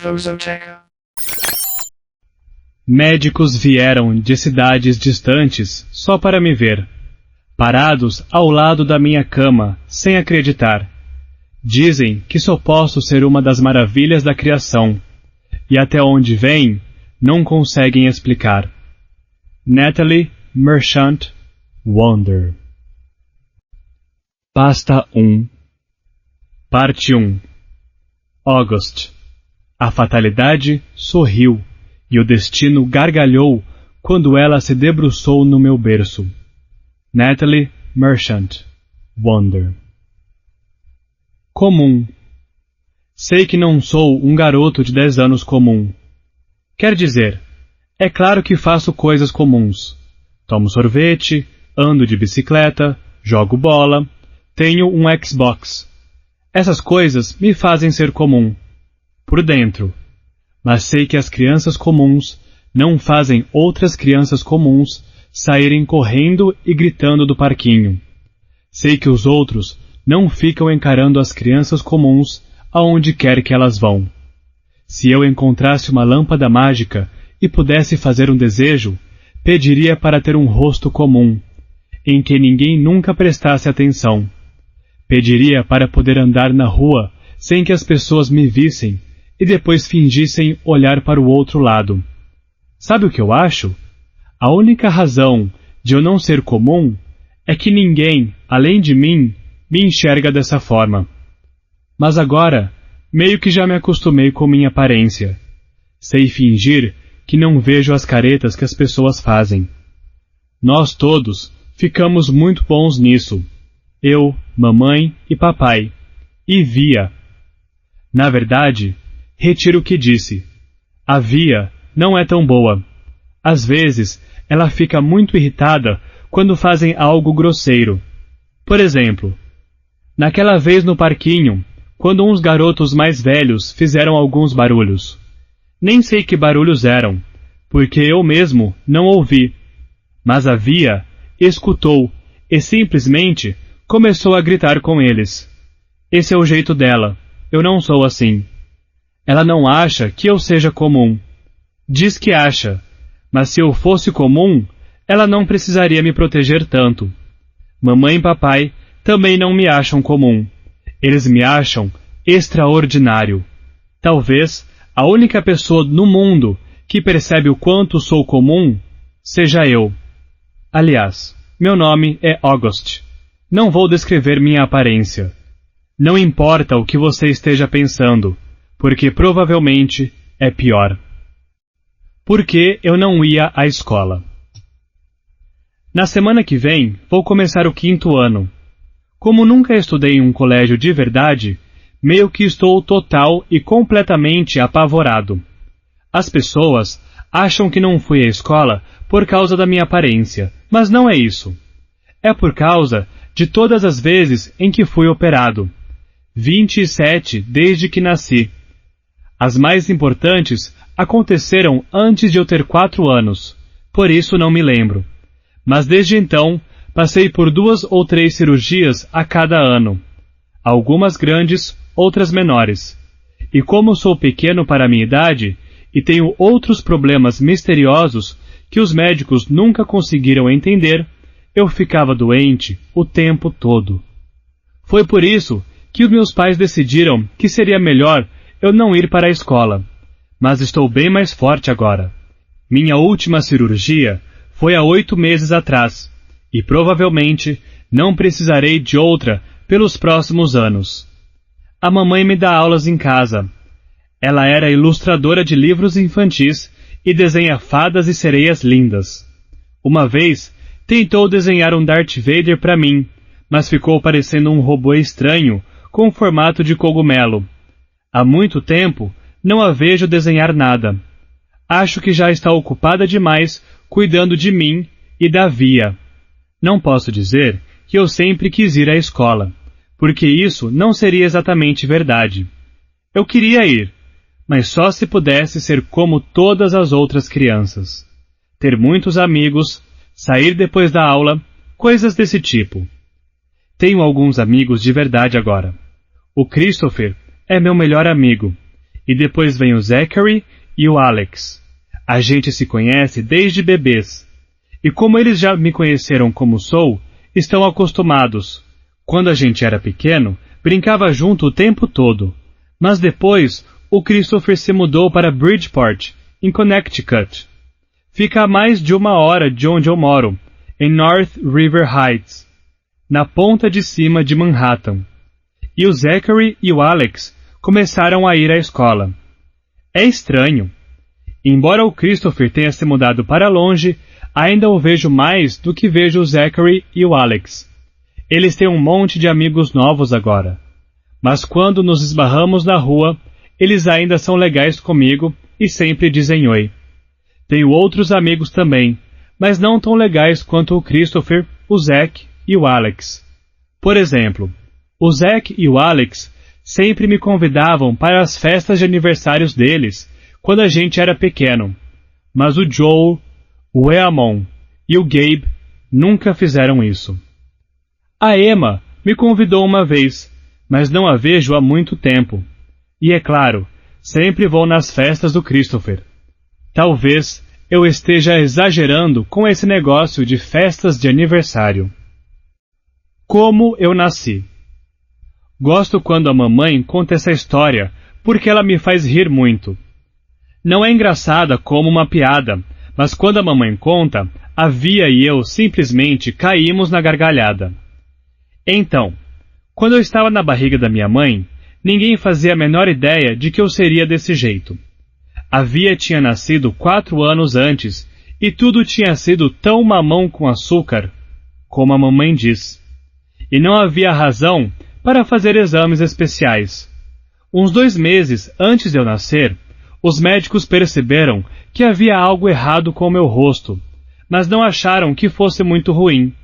Rosoteca. Médicos vieram de cidades distantes só para me ver, parados ao lado da minha cama, sem acreditar. Dizem que só posso ser uma das maravilhas da criação, e até onde vem, não conseguem explicar. Natalie Merchant Wonder. Pasta 1. Parte 1. August. A fatalidade sorriu, e o destino gargalhou quando ela se debruçou no meu berço. Natalie Merchant Wonder. Comum. Sei que não sou um garoto de 10 anos comum. Quer dizer, é claro que faço coisas comuns. Tomo sorvete, ando de bicicleta, jogo bola, tenho um Xbox. Essas coisas me fazem ser comum, por dentro. Mas sei que as crianças comuns não fazem outras crianças comuns saírem correndo e gritando do parquinho. Sei que os outros não ficam encarando as crianças comuns aonde quer que elas vão. Se eu encontrasse uma lâmpada mágica e pudesse fazer um desejo, pediria para ter um rosto comum, em que ninguém nunca prestasse atenção. Pediria para poder andar na rua sem que as pessoas me vissem e depois fingissem olhar para o outro lado. Sabe o que eu acho? A única razão de eu não ser comum é que ninguém, além de mim, me enxerga dessa forma. Mas agora, meio que já me acostumei com minha aparência. Sei fingir que não vejo as caretas que as pessoas fazem. Nós todos ficamos muito bons nisso. Eu, mamãe e papai. E Via. Na verdade, retiro o que disse. A Via não é tão boa. Às vezes, ela fica muito irritada quando fazem algo grosseiro. Por exemplo, naquela vez no parquinho, quando uns garotos mais velhos fizeram alguns barulhos. Nem sei que barulhos eram, porque eu mesmo não ouvi. Mas a Via escutou e simplesmente começou a gritar com eles. Esse é o jeito dela. Eu não sou assim. Ela não acha que eu seja comum. Diz que acha, mas se eu fosse comum, ela não precisaria me proteger tanto. Mamãe e papai também não me acham comum. Eles me acham extraordinário. Talvez a única pessoa no mundo que percebe o quanto sou comum seja eu. Aliás, meu nome é August. Não vou descrever minha aparência. Não importa o que você esteja pensando, porque provavelmente é pior. Por que eu não ia à escola? Na semana que vem, vou começar o 5º ano. Como nunca estudei em um colégio de verdade, meio que estou total e completamente apavorado. As pessoas acham que não fui à escola por causa da minha aparência, mas não é isso. É por causa de todas as vezes em que fui operado. 27 desde que nasci. As mais importantes aconteceram antes de eu ter 4 anos, por isso não me lembro. Mas desde então, passei por 2 ou 3 cirurgias a cada ano. Algumas grandes, outras menores. E como sou pequeno para a minha idade, e tenho outros problemas misteriosos que os médicos nunca conseguiram entender, eu ficava doente o tempo todo. Foi por isso que os meus pais decidiram que seria melhor eu não ir para a escola. Mas estou bem mais forte agora. Minha última cirurgia foi há 8 meses atrás, e provavelmente não precisarei de outra pelos próximos anos. A mamãe me dá aulas em casa. Ela era ilustradora de livros infantis e desenha fadas e sereias lindas. Uma vez, tentou desenhar um Darth Vader para mim, mas ficou parecendo um robô estranho com formato de cogumelo. Há muito tempo, não a vejo desenhar nada. Acho que já está ocupada demais cuidando de mim e da Via. Não posso dizer que eu sempre quis ir à escola, porque isso não seria exatamente verdade. Eu queria ir, mas só se pudesse ser como todas as outras crianças. Ter muitos amigos, sair depois da aula, coisas desse tipo. Tenho alguns amigos de verdade agora. O Christopher é meu melhor amigo. E depois vem o Zachary e o Alex. A gente se conhece desde bebês. E como eles já me conheceram como sou, estão acostumados. Quando a gente era pequeno, brincava junto o tempo todo. Mas depois, o Christopher se mudou para Bridgeport, em Connecticut. Fica a mais de 1 hora de onde eu moro, em North River Heights, na ponta de cima de Manhattan. E o Zachary e o Alex começaram a ir à escola. É estranho. Embora o Christopher tenha se mudado para longe, ainda o vejo mais do que vejo o Zachary e o Alex. Eles têm um monte de amigos novos agora. Mas quando nos esbarramos na rua, eles ainda são legais comigo e sempre dizem oi. Tenho outros amigos também, mas não tão legais quanto o Christopher, o Zach e o Alex. Por exemplo, o Zach e o Alex sempre me convidavam para as festas de aniversários deles, quando a gente era pequeno. Mas o Joel, o Eamon e o Gabe nunca fizeram isso. A Emma me convidou uma vez, mas não a vejo há muito tempo. E é claro, sempre vou nas festas do Christopher. Talvez eu esteja exagerando com esse negócio de festas de aniversário. Como eu nasci. Gosto quando a mamãe conta essa história, porque ela me faz rir muito. Não é engraçada como uma piada, mas quando a mamãe conta, a Via e eu simplesmente caímos na gargalhada. Então, quando eu estava na barriga da minha mãe, ninguém fazia a menor ideia de que eu seria desse jeito. A Via tinha nascido 4 anos antes, e tudo tinha sido tão mamão com açúcar, como a mamãe diz. E não havia razão para fazer exames especiais. Uns 2 meses antes de eu nascer, os médicos perceberam que havia algo errado com o meu rosto, mas não acharam que fosse muito ruim.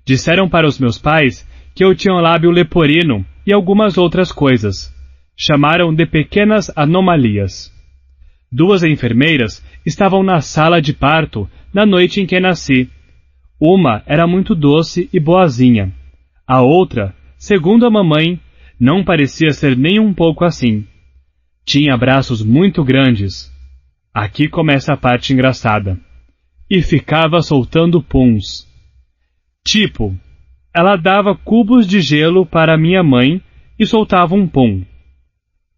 Disseram para os meus pais que eu tinha um lábio leporino e algumas outras coisas. Chamaram de pequenas anomalias. 2 enfermeiras estavam na sala de parto na noite em que nasci. Uma era muito doce e boazinha. A outra, segundo a mamãe, não parecia ser nem um pouco assim. Tinha braços muito grandes. Aqui começa a parte engraçada. E ficava soltando puns. Tipo, ela dava cubos de gelo para minha mãe e soltava um pum.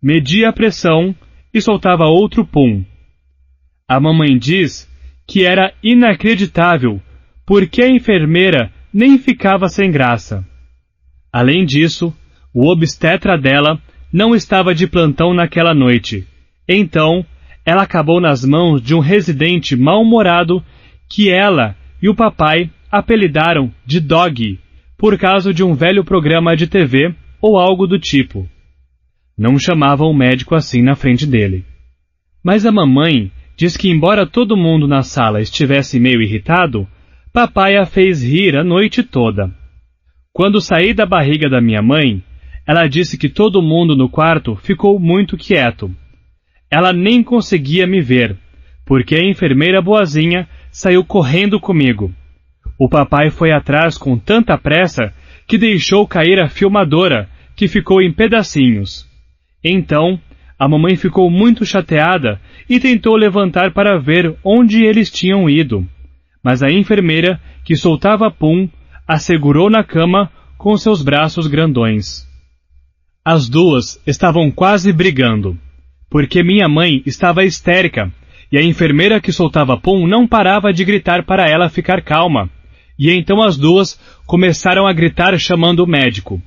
Media a pressão e soltava outro pum. A mamãe diz que era inacreditável porque a enfermeira nem ficava sem graça. Além disso, o obstetra dela não estava de plantão naquela noite. Então, ela acabou nas mãos de um residente mal-humorado que ela e o papai apelidaram de Dog, por causa de um velho programa de TV ou algo do tipo. Não chamavam o médico assim na frente dele. Mas a mamãe diz que embora todo mundo na sala estivesse meio irritado, papai a fez rir a noite toda. Quando saí da barriga da minha mãe, ela disse que todo mundo no quarto ficou muito quieto. Ela nem conseguia me ver, porque a enfermeira boazinha saiu correndo comigo. O papai foi atrás com tanta pressa que deixou cair a filmadora, que ficou em pedacinhos. Então, a mamãe ficou muito chateada e tentou levantar para ver onde eles tinham ido. Mas a enfermeira, que soltava pum, a segurou na cama com seus braços grandões. As duas estavam quase brigando, porque minha mãe estava histérica, e a enfermeira que soltava pum não parava de gritar para ela ficar calma. E então as duas começaram a gritar chamando o médico.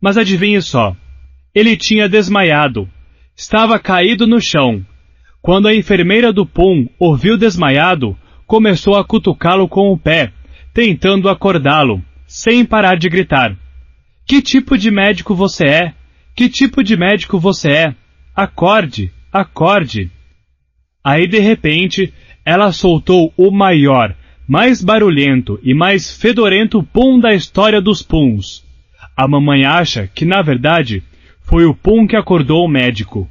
Mas adivinhe só, ele tinha desmaiado. Estava caído no chão. Quando a enfermeira do pum ouviu desmaiado, começou a cutucá-lo com o pé, tentando acordá-lo, sem parar de gritar. Que tipo de médico você é? Que tipo de médico você é? Acorde, acorde. Aí de repente, ela soltou o maior, mais barulhento e mais fedorento pum da história dos puns. A mamãe acha que, na verdade, foi o pum que acordou o médico.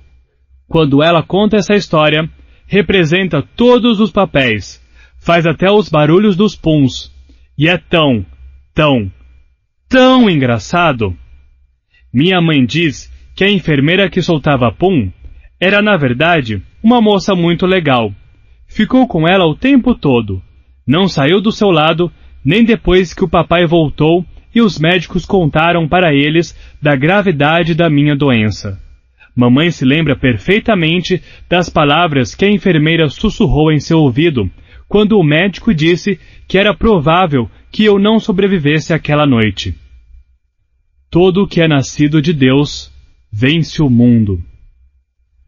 Quando ela conta essa história, representa todos os papéis, faz até os barulhos dos puns, e é tão engraçado. Minha mãe diz que a enfermeira que soltava pum Era, na verdade, uma moça muito legal. Ficou com ela o tempo todo. Não saiu do seu lado, nem depois que o papai voltou e os médicos contaram para eles da gravidade da minha doença. Mamãe se lembra perfeitamente das palavras que a enfermeira sussurrou em seu ouvido, quando o médico disse que era provável que eu não sobrevivesse àquela noite. Todo o que é nascido de Deus vence o mundo.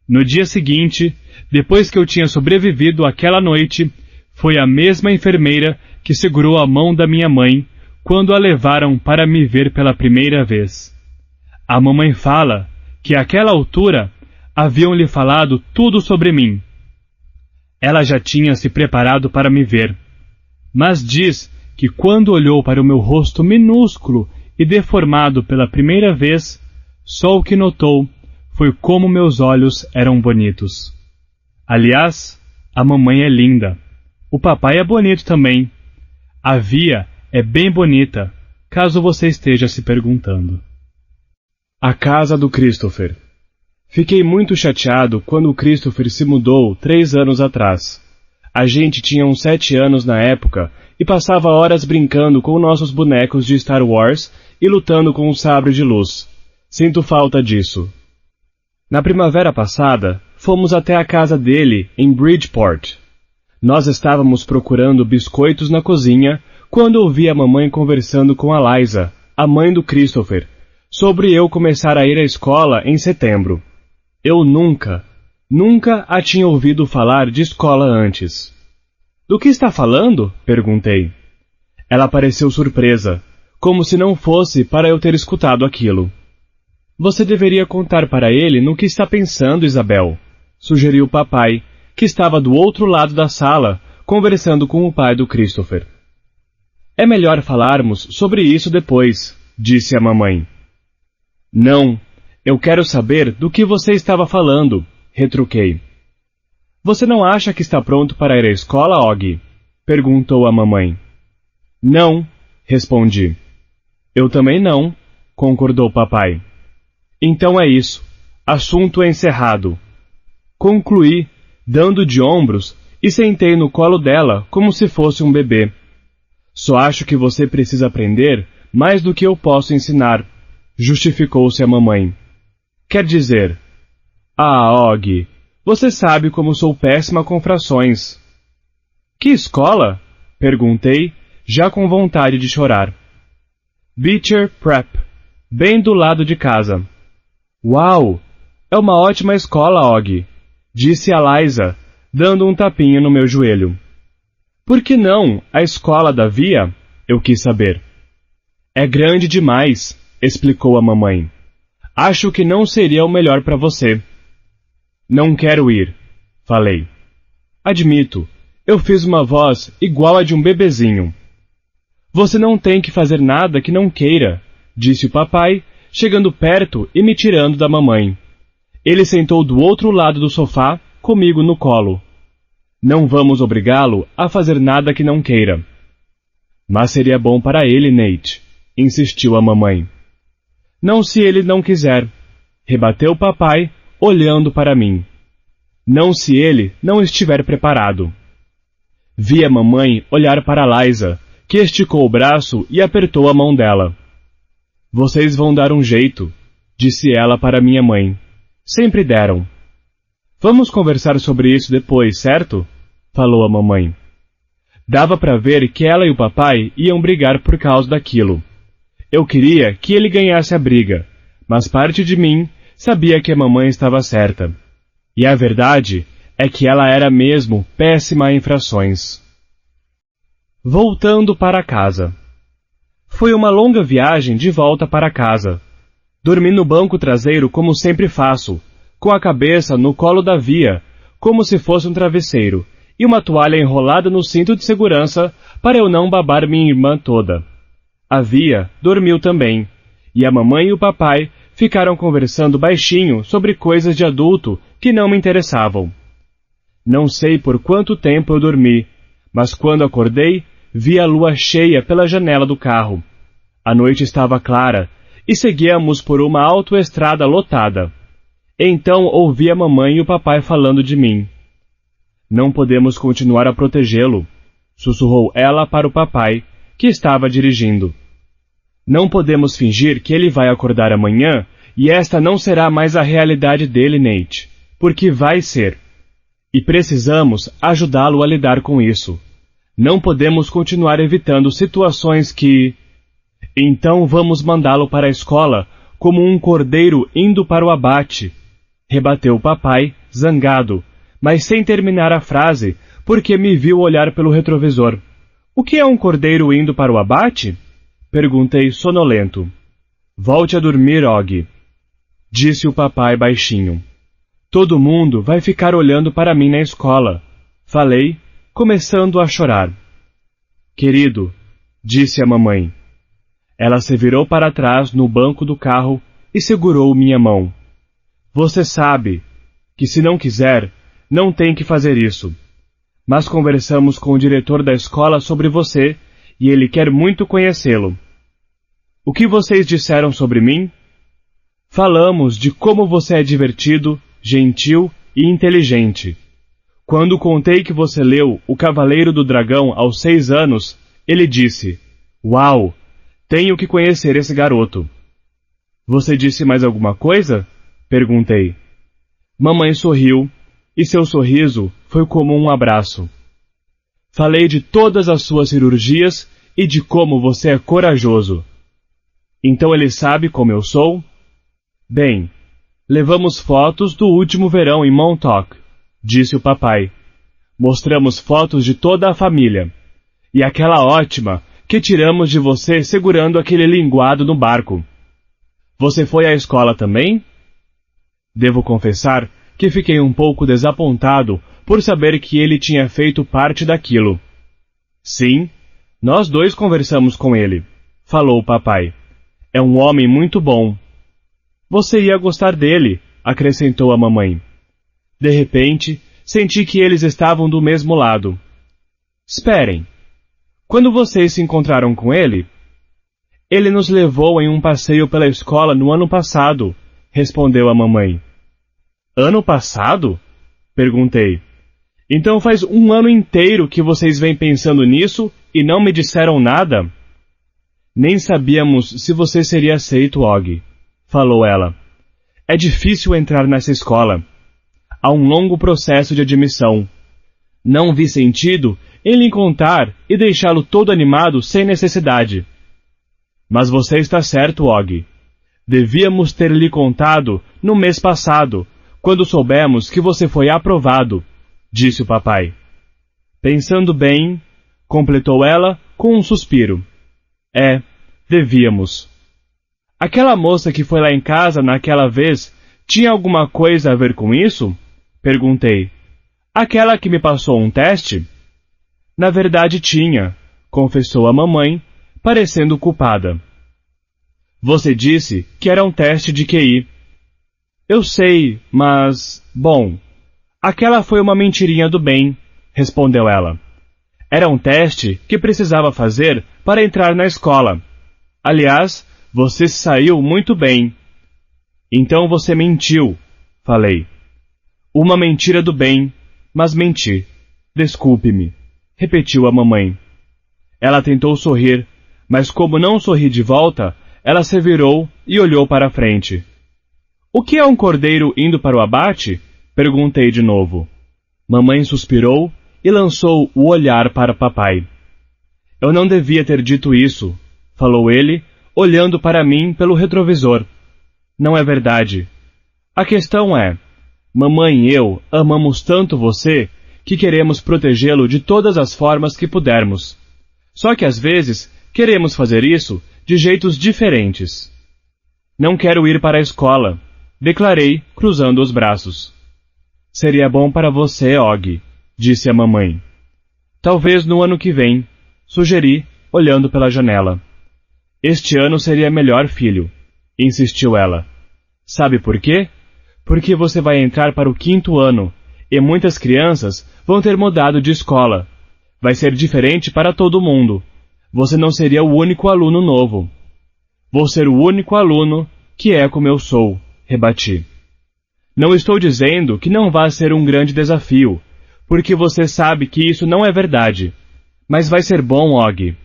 No dia seguinte, depois que eu tinha sobrevivido àquela noite, foi a mesma enfermeira que segurou a mão da minha mãe quando a levaram para me ver pela primeira vez. A mamãe fala que àquela altura haviam lhe falado tudo sobre mim. Ela já tinha se preparado para me ver, mas diz que quando olhou para o meu rosto minúsculo e deformado pela primeira vez, só o que notou foi como meus olhos eram bonitos. Aliás, a mamãe é linda. O papai é bonito também. A Via é bem bonita, caso você esteja se perguntando. A casa do Christopher. Fiquei muito chateado quando o Christopher se mudou 3 anos atrás. A gente tinha uns 7 anos na época e passava horas brincando com nossos bonecos de Star Wars e lutando com o sabre de luz. Sinto falta disso. Na primavera passada, fomos até a casa dele, em Bridgeport. Nós estávamos procurando biscoitos na cozinha quando ouvi a mamãe conversando com a Liza, a mãe do Christopher, sobre eu começar a ir à escola em setembro. Eu nunca a tinha ouvido falar de escola antes. Do que está falando? Perguntei. Ela pareceu surpresa, como se não fosse para eu ter escutado aquilo. Você deveria contar para ele no que está pensando, Isabel, sugeriu o papai, que estava do outro lado da sala, conversando com o pai do Christopher. É melhor falarmos sobre isso depois, disse a mamãe. Não, eu quero saber do que você estava falando, retruquei. Você não acha que está pronto para ir à escola, Og? Perguntou a mamãe. Não, respondi. Eu também não, concordou o papai. Então é isso. Assunto encerrado. Concluí, dando de ombros, e sentei no colo dela como se fosse um bebê. Só acho que você precisa aprender mais do que eu posso ensinar, justificou-se a mamãe. Quer dizer... Og, você sabe como sou péssima com frações. Que escola? Perguntei, já com vontade de chorar. Beecher Prep, bem do lado de casa. Uau! É uma ótima escola, Og, disse a Liza, dando um tapinha no meu joelho. Por que não a escola da Via? Eu quis saber. É grande demais, explicou a mamãe. Acho que não seria o melhor para você. Não quero ir, falei. Admito, eu fiz uma voz igual a de um bebezinho. Você não tem que fazer nada que não queira, disse o papai, chegando perto e me tirando da mamãe. Ele sentou do outro lado do sofá, comigo no colo. Não vamos obrigá-lo a fazer nada que não queira. Mas seria bom para ele, Nate, insistiu a mamãe. Não se ele não quiser, rebateu o papai, olhando para mim. Não se ele não estiver preparado. Vi a mamãe olhar para Liza, que esticou o braço e apertou a mão dela. Vocês vão dar um jeito, disse ela para minha mãe. Sempre deram. Vamos conversar sobre isso depois, certo? Falou a mamãe. Dava para ver que ela e o papai iam brigar por causa daquilo. Eu queria que ele ganhasse a briga, mas parte de mim sabia que a mamãe estava certa. E a verdade é que ela era mesmo péssima em frações. Voltando para casa. Foi uma longa viagem de volta para casa. Dormi no banco traseiro como sempre faço, com a cabeça no colo da Via, como se fosse um travesseiro, e uma toalha enrolada no cinto de segurança para eu não babar minha irmã toda. A Via dormiu também, e a mamãe e o papai ficaram conversando baixinho sobre coisas de adulto que não me interessavam. Não sei por quanto tempo eu dormi, mas quando acordei, vi a lua cheia pela janela do carro. A noite estava clara, e seguíamos por uma autoestrada lotada. Então ouvi a mamãe e o papai falando de mim. Não podemos continuar a protegê-lo, sussurrou ela para o papai, que estava dirigindo. Não podemos fingir que ele vai acordar amanhã e esta não será mais a realidade dele, Nate, porque vai ser. E precisamos ajudá-lo a lidar com isso. Não podemos continuar evitando situações que... Então vamos mandá-lo para a escola como um cordeiro indo para o abate, rebateu o papai, zangado, mas sem terminar a frase, porque me viu olhar pelo retrovisor. O que é um cordeiro indo para o abate? Perguntei sonolento. Volte a dormir, Og, disse o papai baixinho. Todo mundo vai ficar olhando para mim na escola, falei, começando a chorar. Querido, disse a mamãe. Ela se virou para trás no banco do carro e segurou minha mão. Você sabe que se não quiser, não tem que fazer isso. Mas conversamos com o diretor da escola sobre você e ele quer muito conhecê-lo. O que vocês disseram sobre mim? Falamos de como você é divertido, gentil e inteligente. Quando contei que você leu O Cavaleiro do Dragão aos 6 anos, ele disse, Uau, tenho que conhecer esse garoto. Você disse mais alguma coisa? Perguntei. Mamãe sorriu, e seu sorriso foi como um abraço. Falei de todas as suas cirurgias e de como você é corajoso. Então ele sabe como eu sou? Bem, levamos fotos do último verão em Montauk, disse o papai. Mostramos fotos de toda a família. E aquela ótima que tiramos de você segurando aquele linguado no barco. Você foi à escola também? Devo confessar que fiquei um pouco desapontado por saber que ele tinha feito parte daquilo. Sim, nós dois conversamos com ele, falou o papai. É um homem muito bom. Você ia gostar dele, acrescentou a mamãe. De repente, senti que eles estavam do mesmo lado. Esperem. Quando vocês se encontraram com ele? Ele nos levou em um passeio pela escola no ano passado, respondeu a mamãe. Ano passado? Perguntei. Então faz um ano inteiro que vocês vêm pensando nisso e não me disseram nada? Nem sabíamos se você seria aceito, Og, falou ela. É difícil entrar nessa escola. Há um longo processo de admissão. Não vi sentido em lhe contar e deixá-lo todo animado sem necessidade. Mas você está certo, Og. Devíamos ter lhe contado no mês passado, quando soubemos que você foi aprovado, disse o papai. Pensando bem, completou ela com um suspiro. Devíamos. Aquela moça que foi lá em casa naquela vez tinha alguma coisa a ver com isso? Perguntei. Aquela que me passou um teste? Na verdade tinha, confessou a mamãe, parecendo culpada. Você disse que era um teste de QI. Eu sei, mas... Bom, aquela foi uma mentirinha do bem, respondeu ela. Era um teste que precisava fazer para entrar na escola. Aliás, você saiu muito bem. Então você mentiu, falei. Uma mentira do bem, mas menti. Desculpe-me, repetiu a mamãe. Ela tentou sorrir, mas como não sorri de volta, ela se virou e olhou para a frente. O que é um cordeiro indo para o abate? Perguntei de novo. Mamãe suspirou e lançou o olhar para papai. Eu não devia ter dito isso, falou ele, olhando para mim pelo retrovisor. Não é verdade. A questão é, mamãe e eu amamos tanto você que queremos protegê-lo de todas as formas que pudermos. Só que às vezes queremos fazer isso de jeitos diferentes. Não quero ir para a escola, declarei, cruzando os braços. Seria bom para você, Og, disse a mamãe. Talvez no ano que vem, sugeri, olhando pela janela. Este ano seria melhor, filho, insistiu ela. Sabe por quê? Porque você vai entrar para o 5º ano, e muitas crianças vão ter mudado de escola. Vai ser diferente para todo mundo. Você não seria o único aluno novo. Vou ser o único aluno que é como eu sou, rebati. Não estou dizendo que não vá ser um grande desafio, porque você sabe que isso não é verdade. Mas vai ser bom, Og.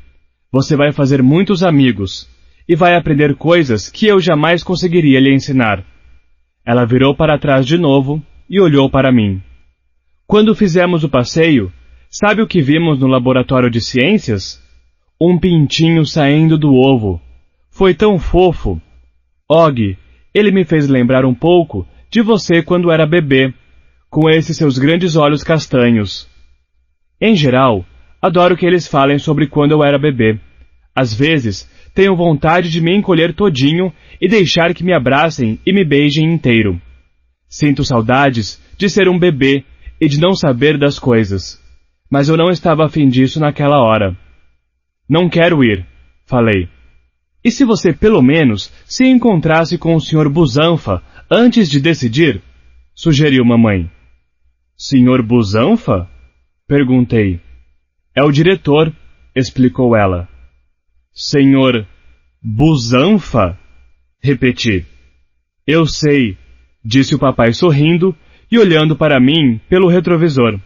Você vai fazer muitos amigos, e vai aprender coisas que eu jamais conseguiria lhe ensinar. Ela virou para trás de novo e olhou para mim. Quando fizemos o passeio, sabe o que vimos no laboratório de ciências? Um pintinho saindo do ovo. Foi tão fofo. Og, ele me fez lembrar um pouco de você quando era bebê, com esses seus grandes olhos castanhos. Em geral, adoro que eles falem sobre quando eu era bebê. Às vezes, tenho vontade de me encolher todinho e deixar que me abracem e me beijem inteiro. Sinto saudades de ser um bebê e de não saber das coisas. Mas eu não estava afim disso naquela hora. Não quero ir, falei. E se você pelo menos se encontrasse com o Sr. Busanfa antes de decidir? Sugeriu mamãe. Sr. Busanfa? Perguntei. É o diretor, explicou ela. Senhor Busanfa? Repeti. Eu sei, disse o papai sorrindo e olhando para mim pelo retrovisor.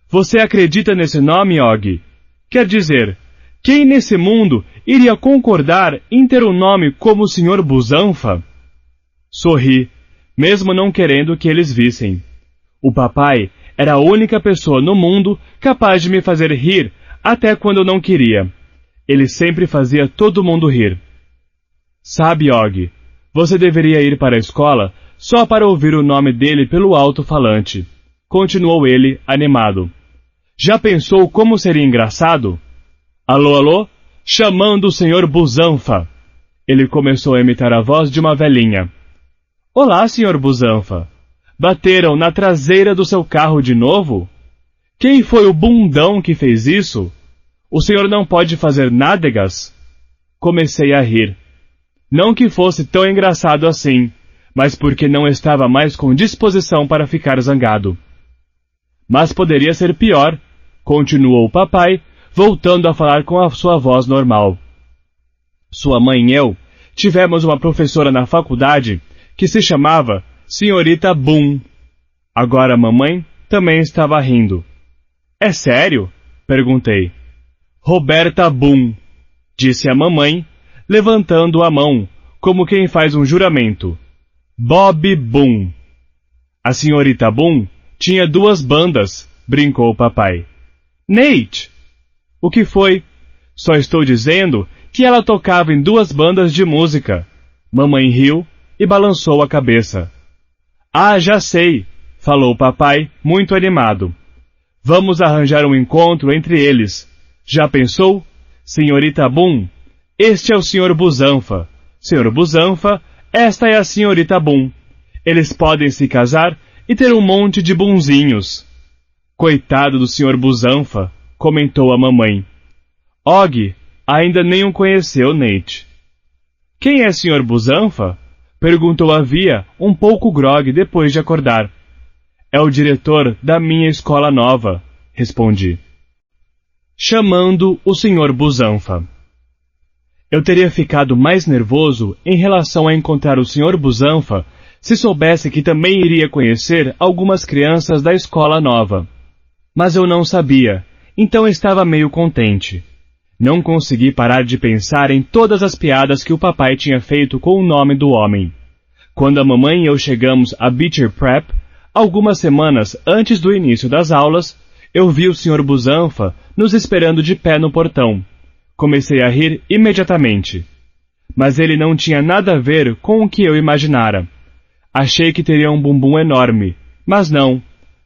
Você acredita nesse nome, Og? Quer dizer, quem nesse mundo iria concordar em ter um nome como o Sr. Busanfa? Sorri, mesmo não querendo que eles vissem. O papai era a única pessoa no mundo capaz de me fazer rir até quando eu não queria. Ele sempre fazia todo mundo rir. Sabe, Og, você deveria ir para a escola só para ouvir o nome dele pelo alto-falante. Continuou ele, animado. Já pensou como seria engraçado? Alô, alô? Chamando o Sr. Busanfa. Ele começou a imitar a voz de uma velhinha. Olá, Sr. Busanfa. Bateram na traseira do seu carro de novo? Quem foi o bundão que fez isso? O senhor não pode fazer nádegas? Comecei a rir. Não que fosse tão engraçado assim, mas porque não estava mais com disposição para ficar zangado. Mas poderia ser pior, continuou o papai, voltando a falar com a sua voz normal. Sua mãe e eu tivemos uma professora na faculdade que se chamava Senhorita Boom. Agora a mamãe também estava rindo. É sério? Perguntei. Roberta Boom, disse a mamãe, levantando a mão, como quem faz um juramento. Bob Boom. A senhorita Boom tinha 2 bandas, brincou o papai. Nate! O que foi? Só estou dizendo que ela tocava em 2 bandas de música. Mamãe riu e balançou a cabeça. Ah, já sei, falou o papai, muito animado. Vamos arranjar um encontro entre eles. Já pensou? Senhorita Boom, este é o Sr. Busanfa. Sr. Busanfa, esta é a Senhorita Boom. Eles podem se casar e ter um monte de bunzinhos. Coitado do Sr. Busanfa, comentou a mamãe. Og ainda nem o conheceu, Nate. Quem é Sr. Busanfa? Perguntou a Via, um pouco grogue depois de acordar. É o diretor da minha escola nova, respondi. Chamando o Sr. Busanfa. Eu teria ficado mais nervoso em relação a encontrar o Sr. Busanfa se soubesse que também iria conhecer algumas crianças da escola nova. Mas eu não sabia, então estava meio contente. Não consegui parar de pensar em todas as piadas que o papai tinha feito com o nome do homem. Quando a mamãe e eu chegamos a Beecher Prep, algumas semanas antes do início das aulas, eu vi o Sr. Busanfa nos esperando de pé no portão. Comecei a rir imediatamente. Mas ele não tinha nada a ver com o que eu imaginara. Achei que teria um bumbum enorme, mas não.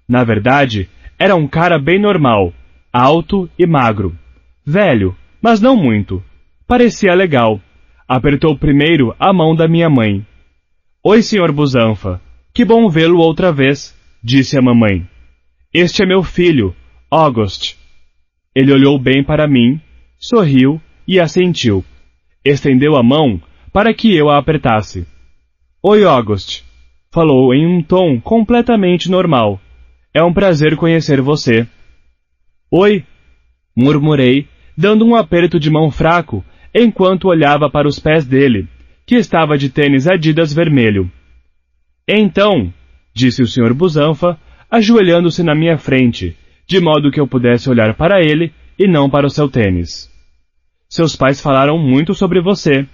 Na verdade, era um cara bem normal, alto e magro. Velho, mas não muito. Parecia legal. Apertou primeiro a mão da minha mãe. Oi, Sr. Busanfa. Que bom vê-lo outra vez, disse a mamãe. Este é meu filho, August. Ele olhou bem para mim, sorriu e assentiu. Estendeu a mão para que eu a apertasse. Oi, August. Falou em um tom completamente normal. É um prazer conhecer você. Oi, murmurei, dando um aperto de mão fraco, enquanto olhava para os pés dele, que estava de tênis Adidas vermelho. Então, disse o Sr. Busanfa, ajoelhando-se na minha frente, de modo que eu pudesse olhar para ele e não para o seu tênis. Seus pais falaram muito sobre você.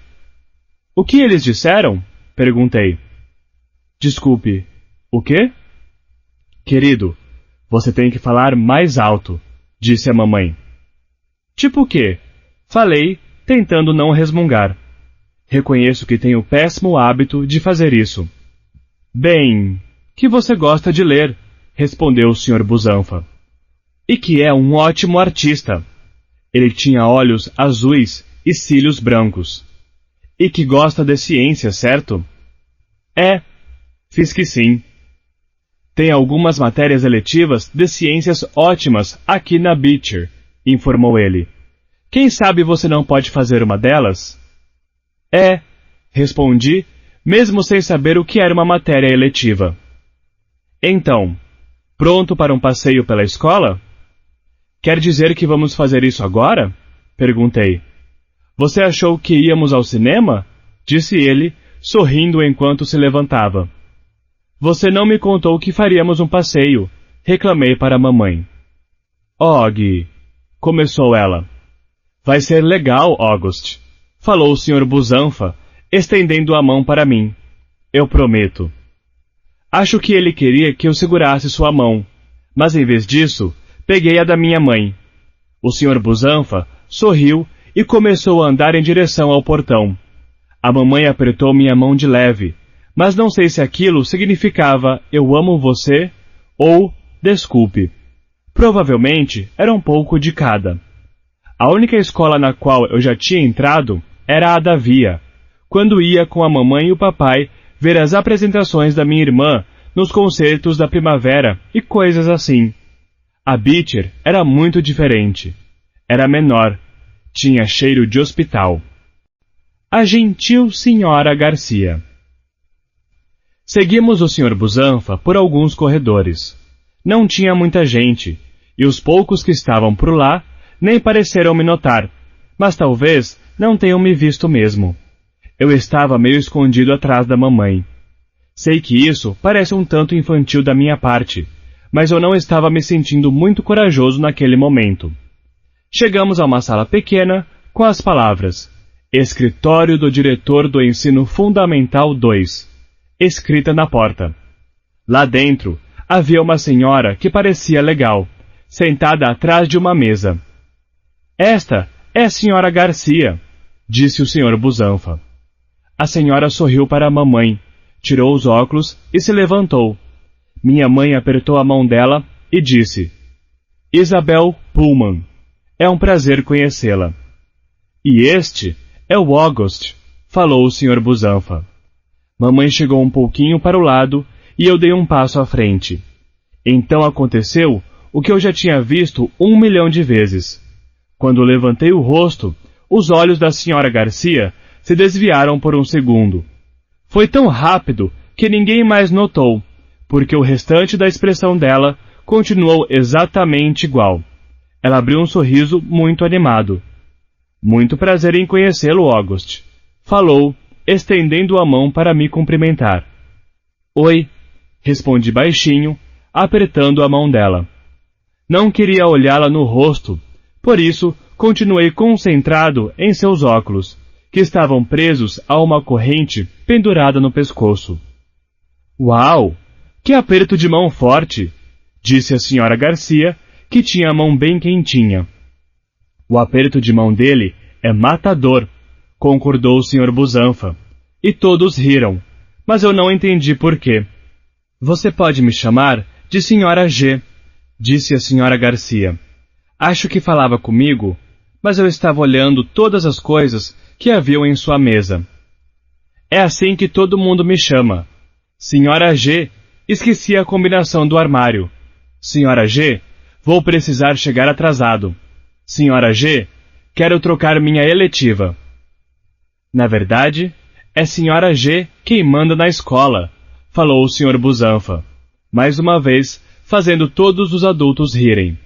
O que eles disseram? Perguntei. Desculpe, o quê? Querido, você tem que falar mais alto, disse a mamãe. Tipo o quê? Falei, tentando não resmungar. Reconheço que tenho o péssimo hábito de fazer isso. Bem, que você gosta de ler, respondeu o Sr. Busanfa. E que é um ótimo artista. Ele tinha olhos azuis e cílios brancos. E que gosta de ciência, certo? Fiz que sim. Tem algumas matérias eletivas de ciências ótimas aqui na Beecher, informou ele. Quem sabe você não pode fazer uma delas? Respondi, mesmo sem saber o que era uma matéria eletiva. Então, pronto para um passeio pela escola? Quer dizer que vamos fazer isso agora? Perguntei. Você achou que íamos ao cinema? Disse ele, sorrindo enquanto se levantava. Você não me contou que faríamos um passeio, reclamei para a mamãe. Og, começou ela. Vai ser legal, August, falou o Sr. Busanfa, estendendo a mão para mim. Eu prometo. Acho que ele queria que eu segurasse sua mão, mas em vez disso, peguei a da minha mãe. O Sr. Busanfa sorriu e começou a andar em direção ao portão. A mamãe apertou minha mão de leve, mas não sei se aquilo significava eu amo você ou desculpe. Provavelmente era um pouco de cada. A única escola na qual eu já tinha entrado era a da Via, quando ia com a mamãe e o papai ver as apresentações da minha irmã nos concertos da primavera e coisas assim. A Beecher era muito diferente. Era menor. Tinha cheiro de hospital. A gentil Sra. Garcia. Seguimos o Sr. Busanfa por alguns corredores. Não tinha muita gente, e os poucos que estavam por lá nem pareceram me notar, mas talvez não tenham me visto mesmo. Eu estava meio escondido atrás da mamãe. Sei que isso parece um tanto infantil da minha parte, mas eu não estava me sentindo muito corajoso naquele momento. Chegamos a uma sala pequena com as palavras Escritório do Diretor do Ensino Fundamental 2, escrita na porta. Lá dentro havia uma senhora que parecia legal, sentada atrás de uma mesa. Esta é a Sra. Garcia, disse o Sr. Busanfa. A senhora sorriu para a mamãe, tirou os óculos e se levantou. Minha mãe apertou a mão dela e disse, Isabel Pullman, é um prazer conhecê-la. E este é o August, falou o Sr. Busanfa. Mamãe chegou um pouquinho para o lado e eu dei um passo à frente. Então aconteceu o que eu já tinha visto 1 milhão de vezes. Quando levantei o rosto, os olhos da Sra. Garcia se desviaram por um segundo. Foi tão rápido que ninguém mais notou, porque o restante da expressão dela continuou exatamente igual. Ela abriu um sorriso muito animado. Muito prazer em conhecê-lo, August, falou, estendendo a mão para me cumprimentar. Oi, respondi baixinho, apertando a mão dela. Não queria olhá-la no rosto, por isso continuei concentrado em seus óculos, que estavam presos a uma corrente pendurada no pescoço. Uau! Que aperto de mão forte! Disse a Sra. Garcia, que tinha a mão bem quentinha. O aperto de mão dele é matador, concordou o Sr. Busanfa. E todos riram, mas eu não entendi por quê. Você pode me chamar de Sra. G, disse a Sra. Garcia. Acho que falava comigo, mas eu estava olhando todas as coisas que haviam em sua mesa. É assim que todo mundo me chama. Sra. G, esqueci a combinação do armário. Sra. G, vou precisar chegar atrasado. Sra. G, quero trocar minha eletiva. Na verdade, é Sra. G quem manda na escola, falou o Sr. Busanfa, mais uma vez fazendo todos os adultos rirem.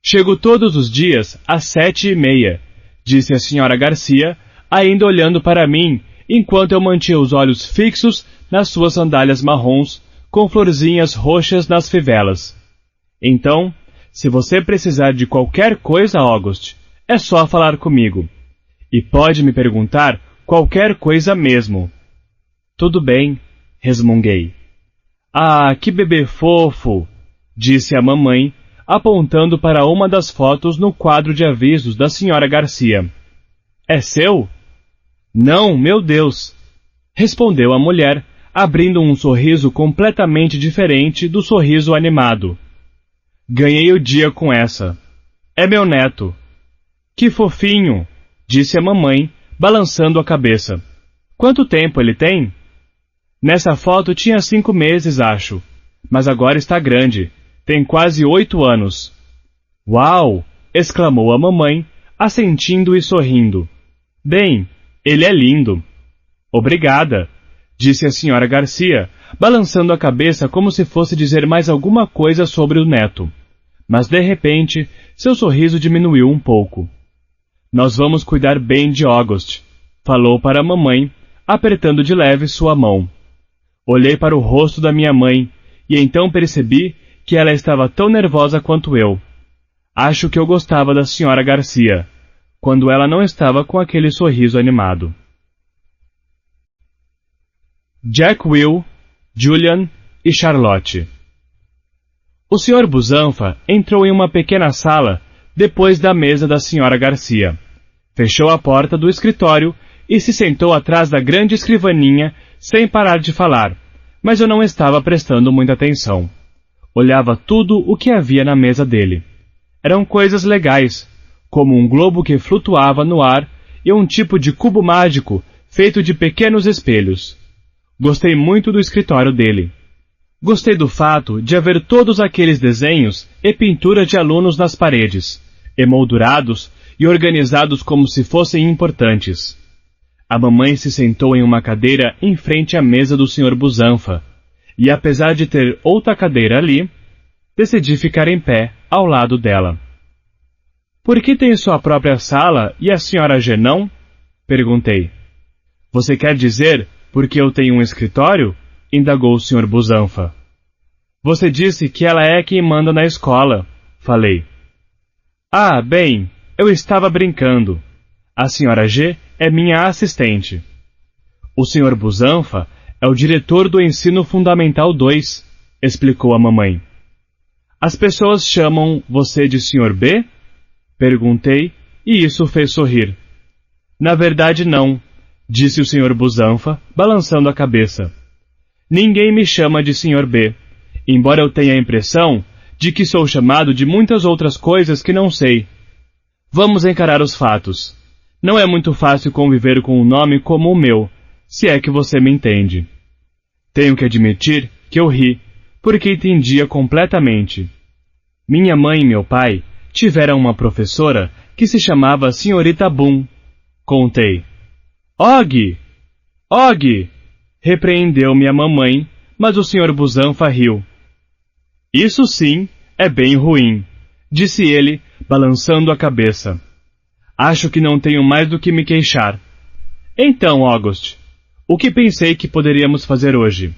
Chego todos os dias às 7:30, disse a Sra. Garcia, ainda olhando para mim, enquanto eu mantinha os olhos fixos nas suas sandálias marrons, com florzinhas roxas nas fivelas. Então, se você precisar de qualquer coisa, August, é só falar comigo. E pode me perguntar qualquer coisa mesmo. Tudo bem, resmunguei. Ah, que bebê fofo, disse a mamãe, apontando para uma das fotos no quadro de avisos da senhora Garcia. É seu? Não, meu Deus, respondeu a mulher, abrindo um sorriso completamente diferente do sorriso animado. Ganhei o dia com essa. É meu neto. Que fofinho, disse a mamãe, balançando a cabeça. Quanto tempo ele tem? Nessa foto tinha 5 meses, acho, mas agora está grande. Tem quase 8 anos. Uau! Exclamou a mamãe, assentindo e sorrindo. Bem, ele é lindo. Obrigada, disse a senhora Garcia, balançando a cabeça como se fosse dizer mais alguma coisa sobre o neto. Mas de repente, seu sorriso diminuiu um pouco. Nós vamos cuidar bem de August, falou para a mamãe, apertando de leve sua mão. Olhei para o rosto da minha mãe e então percebi que ela estava tão nervosa quanto eu. Acho que eu gostava da senhora Garcia, quando ela não estava com aquele sorriso animado. Jack, Will, Julian e Charlotte. O Sr. Busanfa entrou em uma pequena sala depois da mesa da senhora Garcia. Fechou a porta do escritório e se sentou atrás da grande escrivaninha sem parar de falar, mas eu não estava prestando muita atenção. Olhava tudo o que havia na mesa dele. Eram coisas legais, como um globo que flutuava no ar e um tipo de cubo mágico feito de pequenos espelhos. Gostei muito do escritório dele. Gostei do fato de haver todos aqueles desenhos e pinturas de alunos nas paredes, emoldurados e organizados como se fossem importantes. A mamãe se sentou em uma cadeira em frente à mesa do Sr. Busanfa, e apesar de ter outra cadeira ali, decidi ficar em pé ao lado dela. Por que tem sua própria sala e a senhora G não? Perguntei. Você quer dizer porque eu tenho um escritório? Indagou o Sr. Busanfa. Você disse que ela é quem manda na escola, falei. Ah, bem, eu estava brincando. A senhora G é minha assistente. O Sr. Busanfa é o diretor do Ensino Fundamental 2, explicou a mamãe. As pessoas chamam você de Sr. B? Perguntei, e isso fez sorrir. Na verdade não, disse o Sr. Busanfa, balançando a cabeça. Ninguém me chama de Sr. B, embora eu tenha a impressão de que sou chamado de muitas outras coisas que não sei. Vamos encarar os fatos. Não é muito fácil conviver com um nome como o meu, se é que você me entende. Tenho que admitir que eu ri, porque entendia completamente. Minha mãe e meu pai tiveram uma professora que se chamava Senhorita Boom. Contei. Og! Og! Repreendeu-me a mamãe, mas o Sr. Busanfa riu. Isso sim é bem ruim, disse ele, balançando a cabeça. Acho que não tenho mais do que me queixar. Então, August, o que pensei que poderíamos fazer hoje?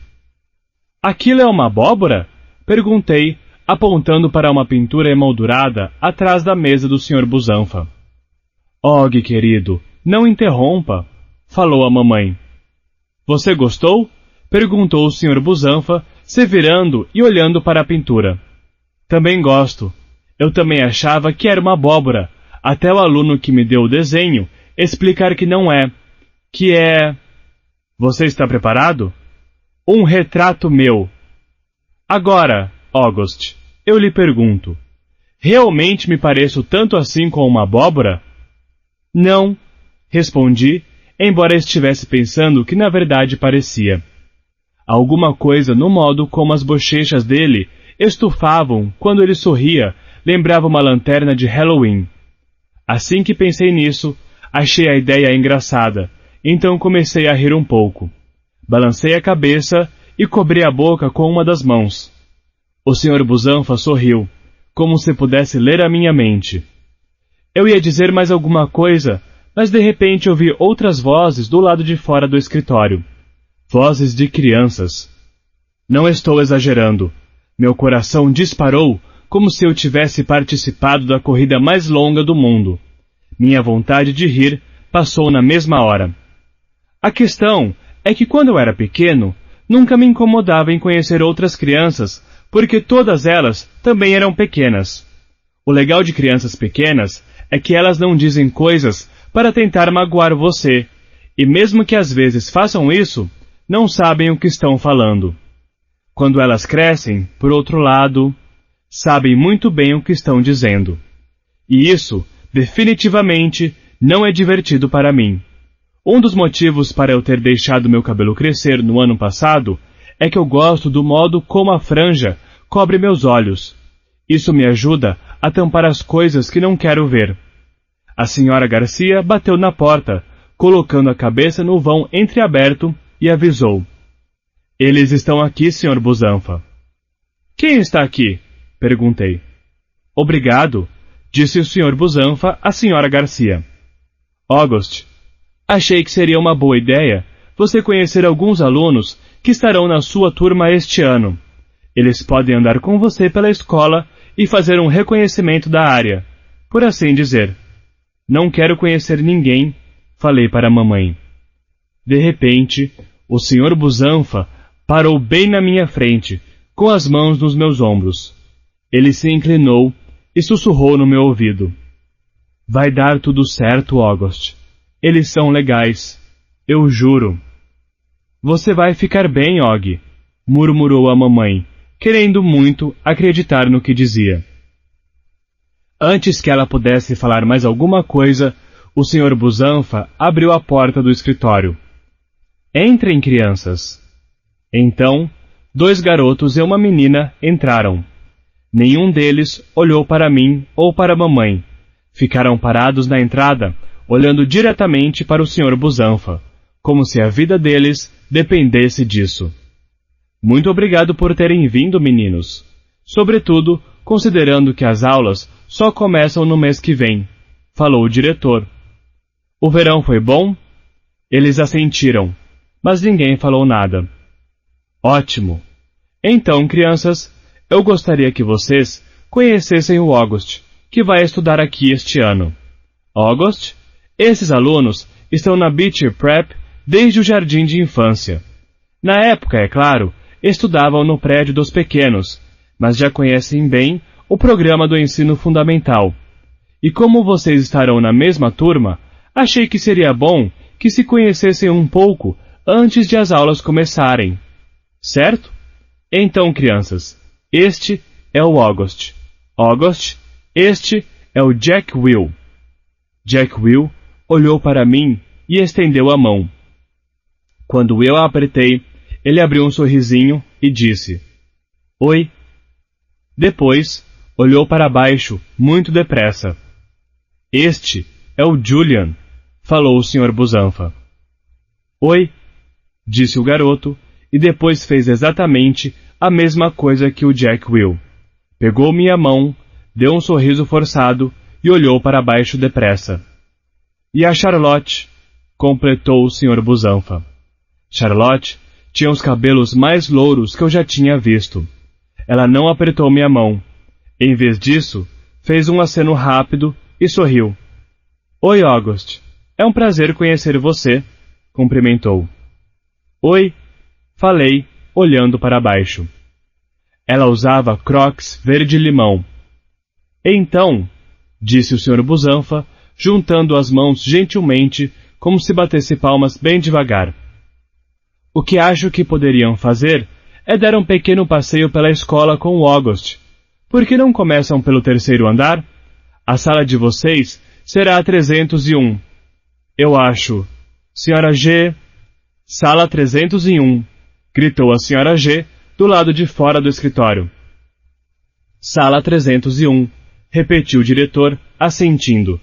Aquilo é uma abóbora? Perguntei, apontando para uma pintura emoldurada atrás da mesa do Sr. Busanfa. Og, querido, não interrompa, falou a mamãe. Você gostou? Perguntou o Sr. Busanfa, se virando e olhando para a pintura. Também gosto. Eu também achava que era uma abóbora, até o aluno que me deu o desenho explicar que não é, que é... Você está preparado? Um retrato meu. Agora, August, eu lhe pergunto, realmente me pareço tanto assim com uma abóbora? Não, respondi, embora estivesse pensando que na verdade parecia. Alguma coisa no modo como as bochechas dele estufavam quando ele sorria lembrava uma lanterna de Halloween. Assim que pensei nisso, achei a ideia engraçada, então comecei a rir um pouco. Balancei a cabeça e cobri a boca com uma das mãos. O Sr. Busanfa sorriu, como se pudesse ler a minha mente. Eu ia dizer mais alguma coisa, mas de repente ouvi outras vozes do lado de fora do escritório. Vozes de crianças. Não estou exagerando. Meu coração disparou como se eu tivesse participado da corrida mais longa do mundo. Minha vontade de rir passou na mesma hora. A questão é que quando eu era pequeno, nunca me incomodava em conhecer outras crianças, porque todas elas também eram pequenas. O legal de crianças pequenas é que elas não dizem coisas para tentar magoar você, e mesmo que às vezes façam isso, não sabem o que estão falando. Quando elas crescem, por outro lado, sabem muito bem o que estão dizendo. E isso, definitivamente, não é divertido para mim. Um dos motivos para eu ter deixado meu cabelo crescer no ano passado é que eu gosto do modo como a franja cobre meus olhos. Isso me ajuda a tampar as coisas que não quero ver. A senhora Garcia bateu na porta, colocando a cabeça no vão entreaberto, e avisou. Eles estão aqui, Sr. Busanfa. Quem está aqui? Perguntei. Obrigado, disse o Sr. Busanfa à Sra. Garcia. August, achei que seria uma boa ideia você conhecer alguns alunos que estarão na sua turma este ano. Eles podem andar com você pela escola e fazer um reconhecimento da área, por assim dizer. Não quero conhecer ninguém, falei para a mamãe. De repente, o Sr. Busanfa parou bem na minha frente, com as mãos nos meus ombros. Ele se inclinou e sussurrou no meu ouvido. Vai dar tudo certo, August. Eles são legais. Eu juro. Você vai ficar bem, Og, murmurou a mamãe, querendo muito acreditar no que dizia. Antes que ela pudesse falar mais alguma coisa, o Sr. Busanfa abriu a porta do escritório. Entrem, crianças. Então, 2 garotos e uma menina entraram. Nenhum deles olhou para mim ou para a mamãe. Ficaram parados na entrada, olhando diretamente para o Sr. Busanfa, como se a vida deles dependesse disso. Muito obrigado por terem vindo, meninos. Sobretudo, considerando que as aulas só começam no mês que vem, falou o diretor. O verão foi bom? Eles assentiram, mas ninguém falou nada. Ótimo! Então, crianças, eu gostaria que vocês conhecessem o August, que vai estudar aqui este ano. August, esses alunos estão na Beecher Prep desde o jardim de infância. Na época, é claro, estudavam no prédio dos pequenos, mas já conhecem bem o programa do ensino fundamental. E como vocês estarão na mesma turma, achei que seria bom que se conhecessem um pouco antes de as aulas começarem. Certo? Então, crianças, este é o August. August, este é o Jack Will. Jack Will olhou para mim e estendeu a mão. Quando eu a apertei, ele abriu um sorrisinho e disse, Oi. Depois, olhou para baixo, muito depressa. Este é o Julian, falou o Sr. Busanfa. Oi, disse o garoto, e depois fez exatamente a mesma coisa que o Jack Will. Pegou minha mão, deu um sorriso forçado e olhou para baixo depressa. E a Charlotte, completou o Sr. Busanfa. Charlotte tinha os cabelos mais louros que eu já tinha visto. Ela não apertou minha mão. Em vez disso, fez um aceno rápido e sorriu. Oi, August. É um prazer conhecer você, cumprimentou. Oi, falei, olhando para baixo. Ela usava Crocs verde-limão. Então, disse o Sr. Busanfa, juntando as mãos gentilmente, como se batesse palmas bem devagar. O que acho que poderiam fazer é dar um pequeno passeio pela escola com o August. Por que não começam pelo 3º andar? A sala de vocês será a 301. Eu acho. Senhora G. Sala 301, gritou a Senhora G do lado de fora do escritório. Sala 301, repetiu o diretor, assentindo.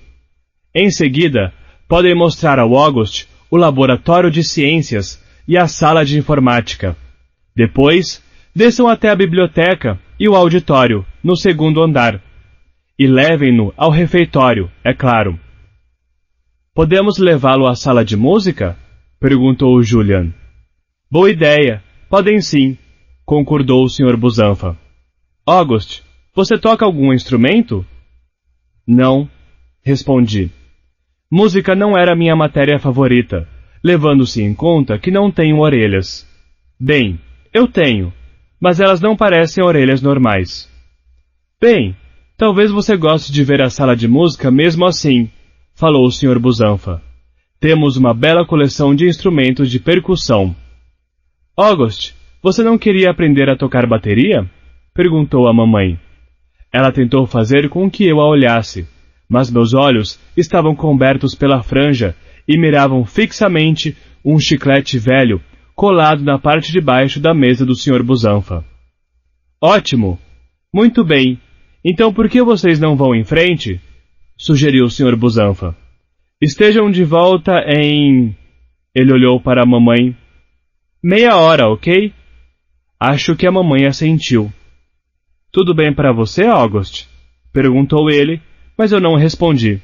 Em seguida, podem mostrar ao August o laboratório de ciências e a sala de informática. Depois, desçam até a biblioteca e o auditório, no 2º andar. E levem-no ao refeitório, é claro. Podemos levá-lo à sala de música? Perguntou o Julian. Boa ideia, podem sim. concordou o Sr. Busanfa. August, você toca algum instrumento? Não, respondi. Música não era minha matéria favorita, levando-se em conta que não tenho orelhas. Bem, eu tenho, mas elas não parecem orelhas normais. Bem, talvez você goste de ver a sala de música mesmo assim, falou o Sr. Busanfa. Temos uma bela coleção de instrumentos de percussão. August, você não queria aprender a tocar bateria? Perguntou a mamãe. Ela tentou fazer com que eu a olhasse, mas meus olhos estavam cobertos pela franja e miravam fixamente um chiclete velho colado na parte de baixo da mesa do Sr. Busanfa. Ótimo! Muito bem. Então por que vocês não vão em frente? Sugeriu o Sr. Busanfa. Estejam de volta em... Ele olhou para a mamãe. Meia hora, ok? Acho que a mamãe assentiu. Tudo bem para você, August? Perguntou ele, mas eu não respondi.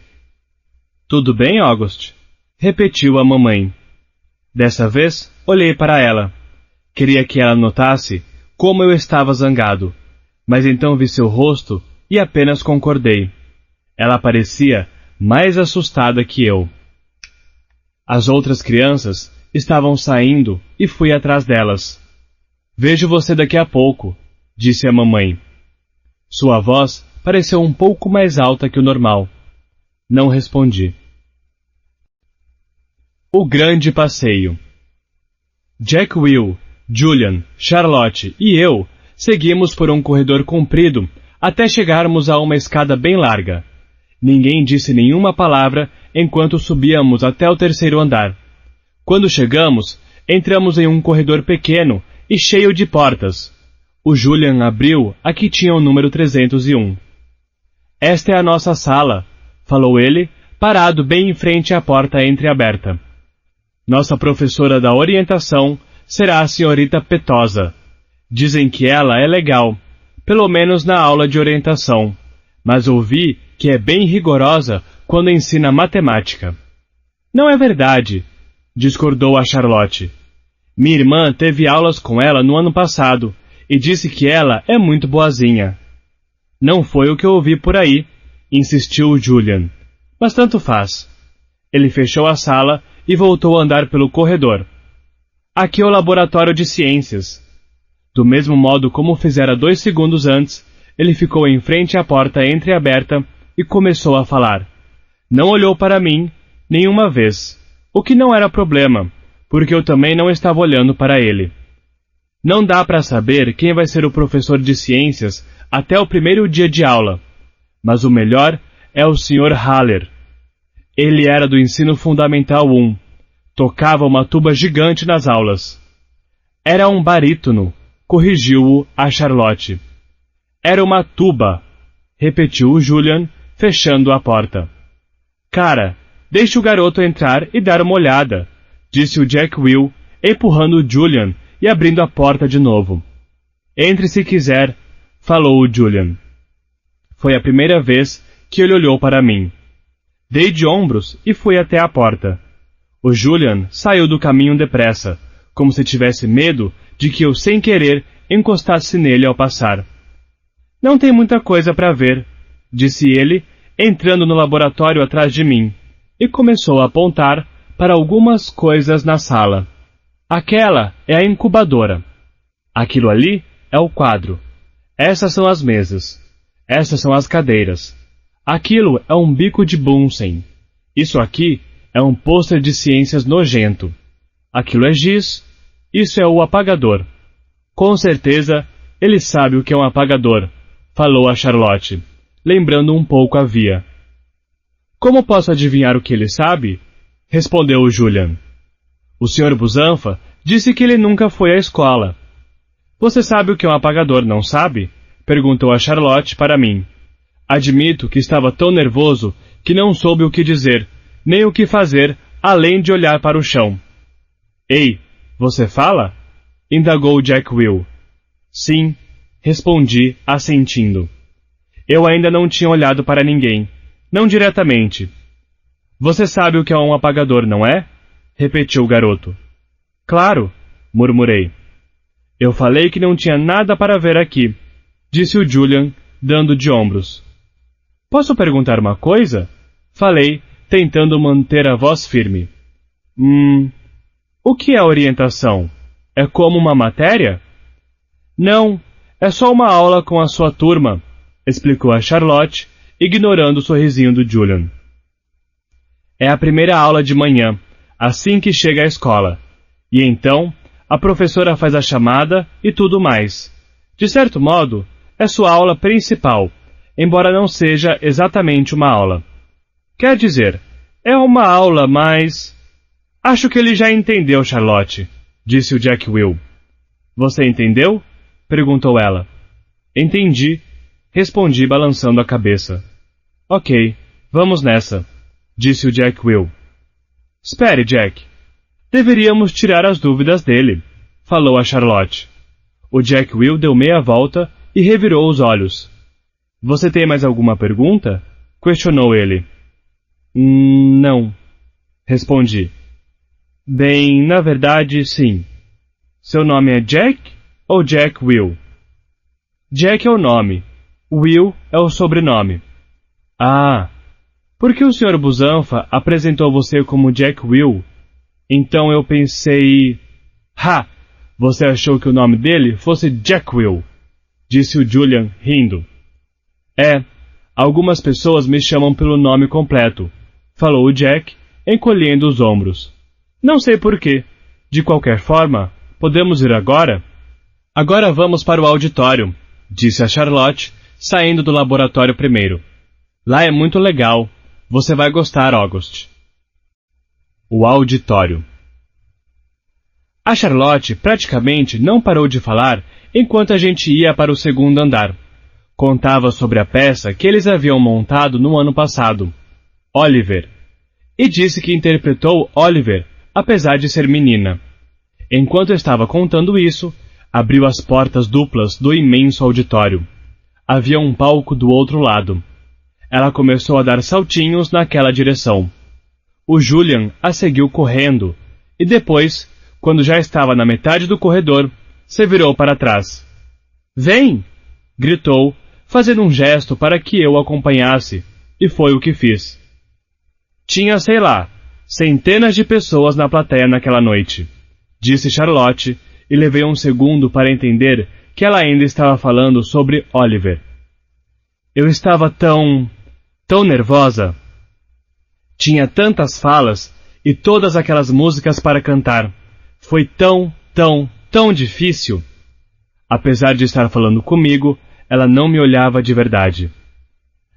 Tudo bem, August? Repetiu a mamãe. Dessa vez, olhei para ela. Queria que ela notasse como eu estava zangado, mas então vi seu rosto e apenas concordei. Ela parecia mais assustada que eu. As outras crianças estavam saindo e fui atrás delas. Vejo você daqui a pouco, disse a mamãe. Sua voz pareceu um pouco mais alta que o normal. Não respondi. O grande passeio. Jack Will, Julian, Charlotte e eu seguimos por um corredor comprido até chegarmos a uma escada bem larga. Ninguém disse nenhuma palavra enquanto subíamos até o terceiro andar. Quando chegamos, entramos em um corredor pequeno e cheio de portas. O Julian abriu a que tinha o número 301. Esta é a nossa sala, falou ele, parado bem em frente à porta entreaberta. Nossa professora da orientação será a senhorita Petosa. Dizem que ela é legal, pelo menos na aula de orientação, mas ouvi que é bem rigorosa quando ensina matemática. Não é verdade, discordou a Charlotte. Minha irmã teve aulas com ela no ano passado e disse que ela é muito boazinha. Não foi o que eu ouvi por aí, insistiu o Julian. Mas tanto faz. Ele fechou a sala e voltou a andar pelo corredor. Aqui é o laboratório de ciências. Do mesmo modo como fizera 2 segundos antes, ele ficou em frente à porta entreaberta e começou a falar. Não olhou para mim nenhuma vez, o que não era problema, porque eu também não estava olhando para ele. Não dá para saber quem vai ser o professor de ciências até o primeiro dia de aula, mas o melhor é o Sr. Haller. Ele era do ensino fundamental 1. Tocava uma tuba gigante nas aulas. Era um barítono, corrigiu-o a Charlotte. Era uma tuba, repetiu o Julian, fechando a porta. Cara, deixe o garoto entrar e dar uma olhada, disse o Jack Will, empurrando o Julian e abrindo a porta de novo. Entre se quiser, falou o Julian. Foi a primeira vez que ele olhou para mim. Dei de ombros e fui até a porta. O Julian saiu do caminho depressa, como se tivesse medo de que eu, sem querer, encostasse nele ao passar. Não tem muita coisa para ver, disse ele, entrando no laboratório atrás de mim, e começou a apontar para algumas coisas na sala. Aquela é a incubadora. Aquilo ali é o quadro. Essas são as mesas. Essas são as cadeiras. Aquilo é um bico de Bunsen. Isso aqui é um pôster de ciências nojento. Aquilo é giz. Isso é o apagador. Com certeza, ele sabe o que é um apagador, falou a Charlotte, lembrando um pouco a Via. Como posso adivinhar o que ele sabe? Respondeu o Julian. O Sr. Busanfa disse que ele nunca foi à escola. Você sabe o que é um apagador, não sabe? Perguntou a Charlotte para mim. Admito que estava tão nervoso que não soube o que dizer, nem o que fazer, além de olhar para o chão. Ei, você fala? Indagou Jack Will. Sim, respondi, assentindo. Eu ainda não tinha olhado para ninguém, não diretamente. Você sabe o que é um apagador, não é? Repetiu o garoto. Claro, murmurei. Eu falei que não tinha nada para ver aqui, disse o Julian, dando de ombros. Posso perguntar uma coisa? Falei, tentando manter a voz firme. O que é orientação? É como uma matéria? Não, é só uma aula com a sua turma, explicou a Charlotte, ignorando o sorrisinho do Julian. É a primeira aula de manhã, assim que chega à escola. E então, a professora faz a chamada e tudo mais. De certo modo, é sua aula principal, embora não seja exatamente uma aula. Quer dizer, é uma aula, mas... Acho que ele já entendeu, Charlotte, disse o Jack Will. Você entendeu? Perguntou ela. Entendi, respondi balançando a cabeça. Ok, vamos nessa, disse o Jack Will. Espere, Jack. Deveríamos tirar as dúvidas dele, falou a Charlotte. O Jack Will deu meia volta e revirou os olhos. Você tem mais alguma pergunta? Questionou ele. Não, respondi. Bem, na verdade, sim. Seu nome é Jack ou Jack Will? Jack é o nome. Will é o sobrenome. Ah, por que o Sr. Busanfa apresentou você como Jack Will? Então eu pensei... Você achou que o nome dele fosse Jack Will, disse o Julian, rindo. Algumas pessoas me chamam pelo nome completo, falou o Jack, encolhendo os ombros. Não sei porquê. De qualquer forma, podemos ir agora? Agora vamos para o auditório, disse a Charlotte, saindo do laboratório primeiro. Lá é muito legal. Você vai gostar, August. O auditório. A Charlotte praticamente não parou de falar enquanto a gente ia para o segundo andar. Contava sobre a peça que eles haviam montado no ano passado, Oliver, e disse que interpretou Oliver, apesar de ser menina. Enquanto estava contando isso, abriu as portas duplas do imenso auditório. Havia um palco do outro lado. Ela começou a dar saltinhos naquela direção. O Julian a seguiu correndo, e depois, quando já estava na metade do corredor, se virou para trás. Vem! Gritou, fazendo um gesto para que eu o acompanhasse, e foi o que fiz. Tinha, sei lá, centenas de pessoas na plateia naquela noite, disse Charlotte, e levei um segundo para entender que ela ainda estava falando sobre Oliver. Eu estava tão nervosa. Tinha tantas falas e todas aquelas músicas para cantar. Foi tão difícil. Apesar de estar falando comigo, ela não me olhava de verdade.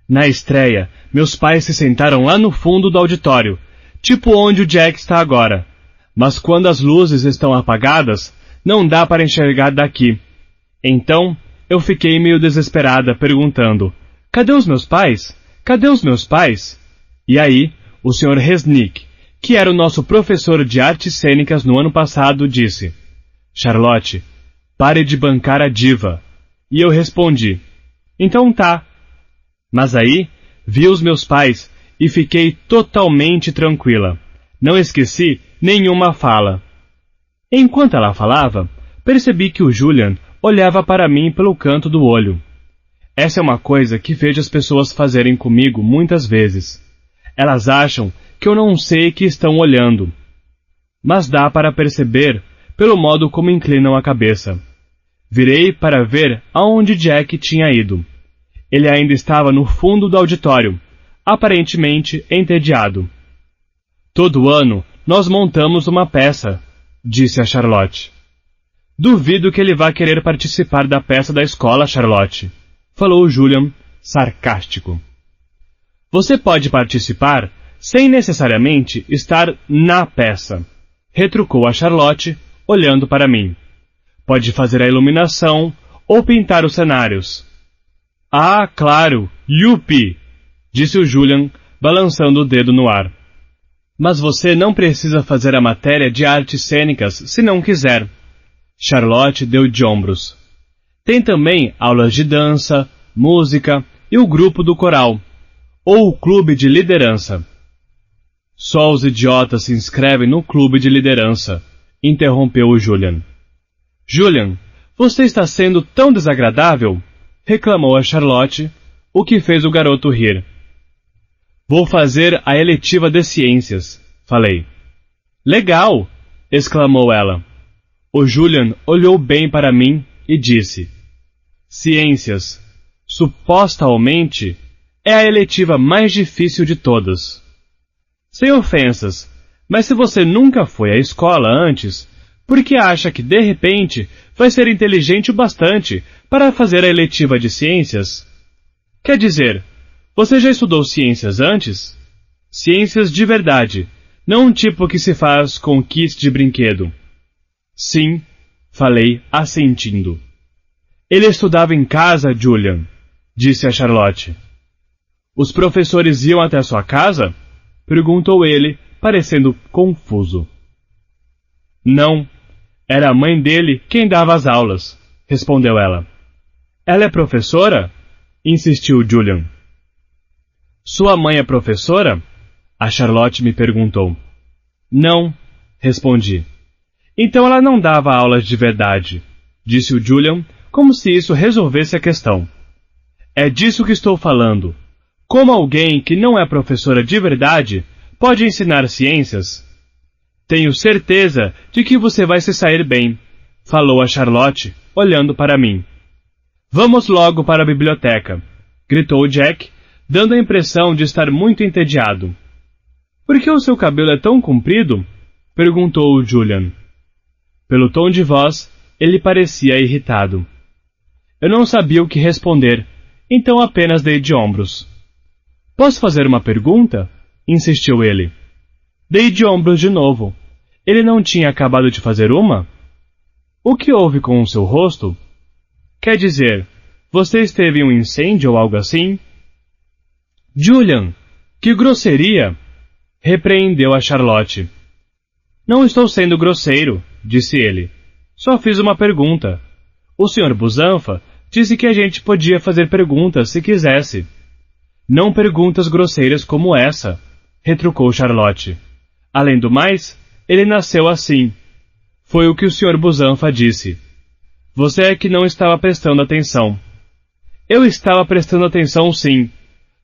Na estreia, meus pais se sentaram lá no fundo do auditório, tipo onde o Jack está agora. Mas quando as luzes estão apagadas, não dá para enxergar daqui. Então, eu fiquei meio desesperada, perguntando, cadê os meus pais? Cadê os meus pais? E aí, o Sr. Resnick, que era o nosso professor de artes cênicas no ano passado, disse, Charlotte, pare de bancar a diva. E eu respondi, então tá. Mas aí, vi os meus pais e fiquei totalmente tranquila. Não esqueci nenhuma fala. Enquanto ela falava, percebi que o Julian olhava para mim pelo canto do olho. Essa é uma coisa que vejo as pessoas fazerem comigo muitas vezes. Elas acham que eu não sei que estão olhando. Mas dá para perceber pelo modo como inclinam a cabeça. Virei para ver aonde Jack tinha ido. Ele ainda estava no fundo do auditório, aparentemente entediado. Todo ano nós montamos uma peça, disse a Charlotte. Duvido que ele vá querer participar da peça da escola, Charlotte, falou Julian, sarcástico. Você pode participar sem necessariamente estar na peça, retrucou a Charlotte, olhando para mim. Pode fazer a iluminação ou pintar os cenários. Ah, claro, yupi! Disse o Julian, balançando o dedo no ar. Mas você não precisa fazer a matéria de artes cênicas se não quiser. Charlotte deu de ombros. Tem também aulas de dança, música e o grupo do coral, ou o clube de liderança. Só os idiotas se inscrevem no clube de liderança, interrompeu o Julian. Julian, Você está sendo tão desagradável, reclamou a Charlotte, o que fez o garoto rir. Vou fazer a eletiva de ciências, falei. Legal! Exclamou ela. O Julian olhou bem para mim e disse: Ciências, supostamente, é a eletiva mais difícil de todas. Sem ofensas, mas se você nunca foi à escola antes, por que acha que de repente vai ser inteligente o bastante para fazer a eletiva de ciências? Quer dizer, você já estudou ciências antes? Ciências de verdade, não um tipo que se faz com kit de brinquedo. Sim, falei, assentindo. Ele estudava em casa, Julian, disse a Charlotte. Os professores iam até sua casa? Perguntou ele, parecendo confuso. Não, era a mãe dele quem dava as aulas, respondeu ela. Ela é professora? Insistiu Julian. Sua mãe é professora? A Charlotte me perguntou. Não, respondi. Então ela não dava aulas de verdade, disse o Julian, como se isso resolvesse a questão. É disso que estou falando. Como alguém que não é professora de verdade pode ensinar ciências? Tenho certeza de que você vai se sair bem, falou a Charlotte, olhando para mim. Vamos logo para a biblioteca, gritou Jack, dando a impressão de estar muito entediado. Por que o seu cabelo é tão comprido? Perguntou o Julian. Pelo tom de voz, ele parecia irritado. Eu não sabia o que responder, então apenas dei de ombros. Posso fazer uma pergunta? Insistiu ele. Dei de ombros de novo. Ele não tinha acabado de fazer uma? O que houve com o seu rosto? Quer dizer, você esteve em um incêndio ou algo assim? Julian, que grosseria! Repreendeu a Charlotte. Não estou sendo grosseiro, disse ele. Só fiz uma pergunta. O Sr. Busanfa disse que a gente podia fazer perguntas se quisesse. Não perguntas grosseiras como essa, retrucou Charlotte. Além do mais, ele nasceu assim. Foi o que o Sr. Busanfa disse. Você é que não estava prestando atenção. Eu estava prestando atenção sim.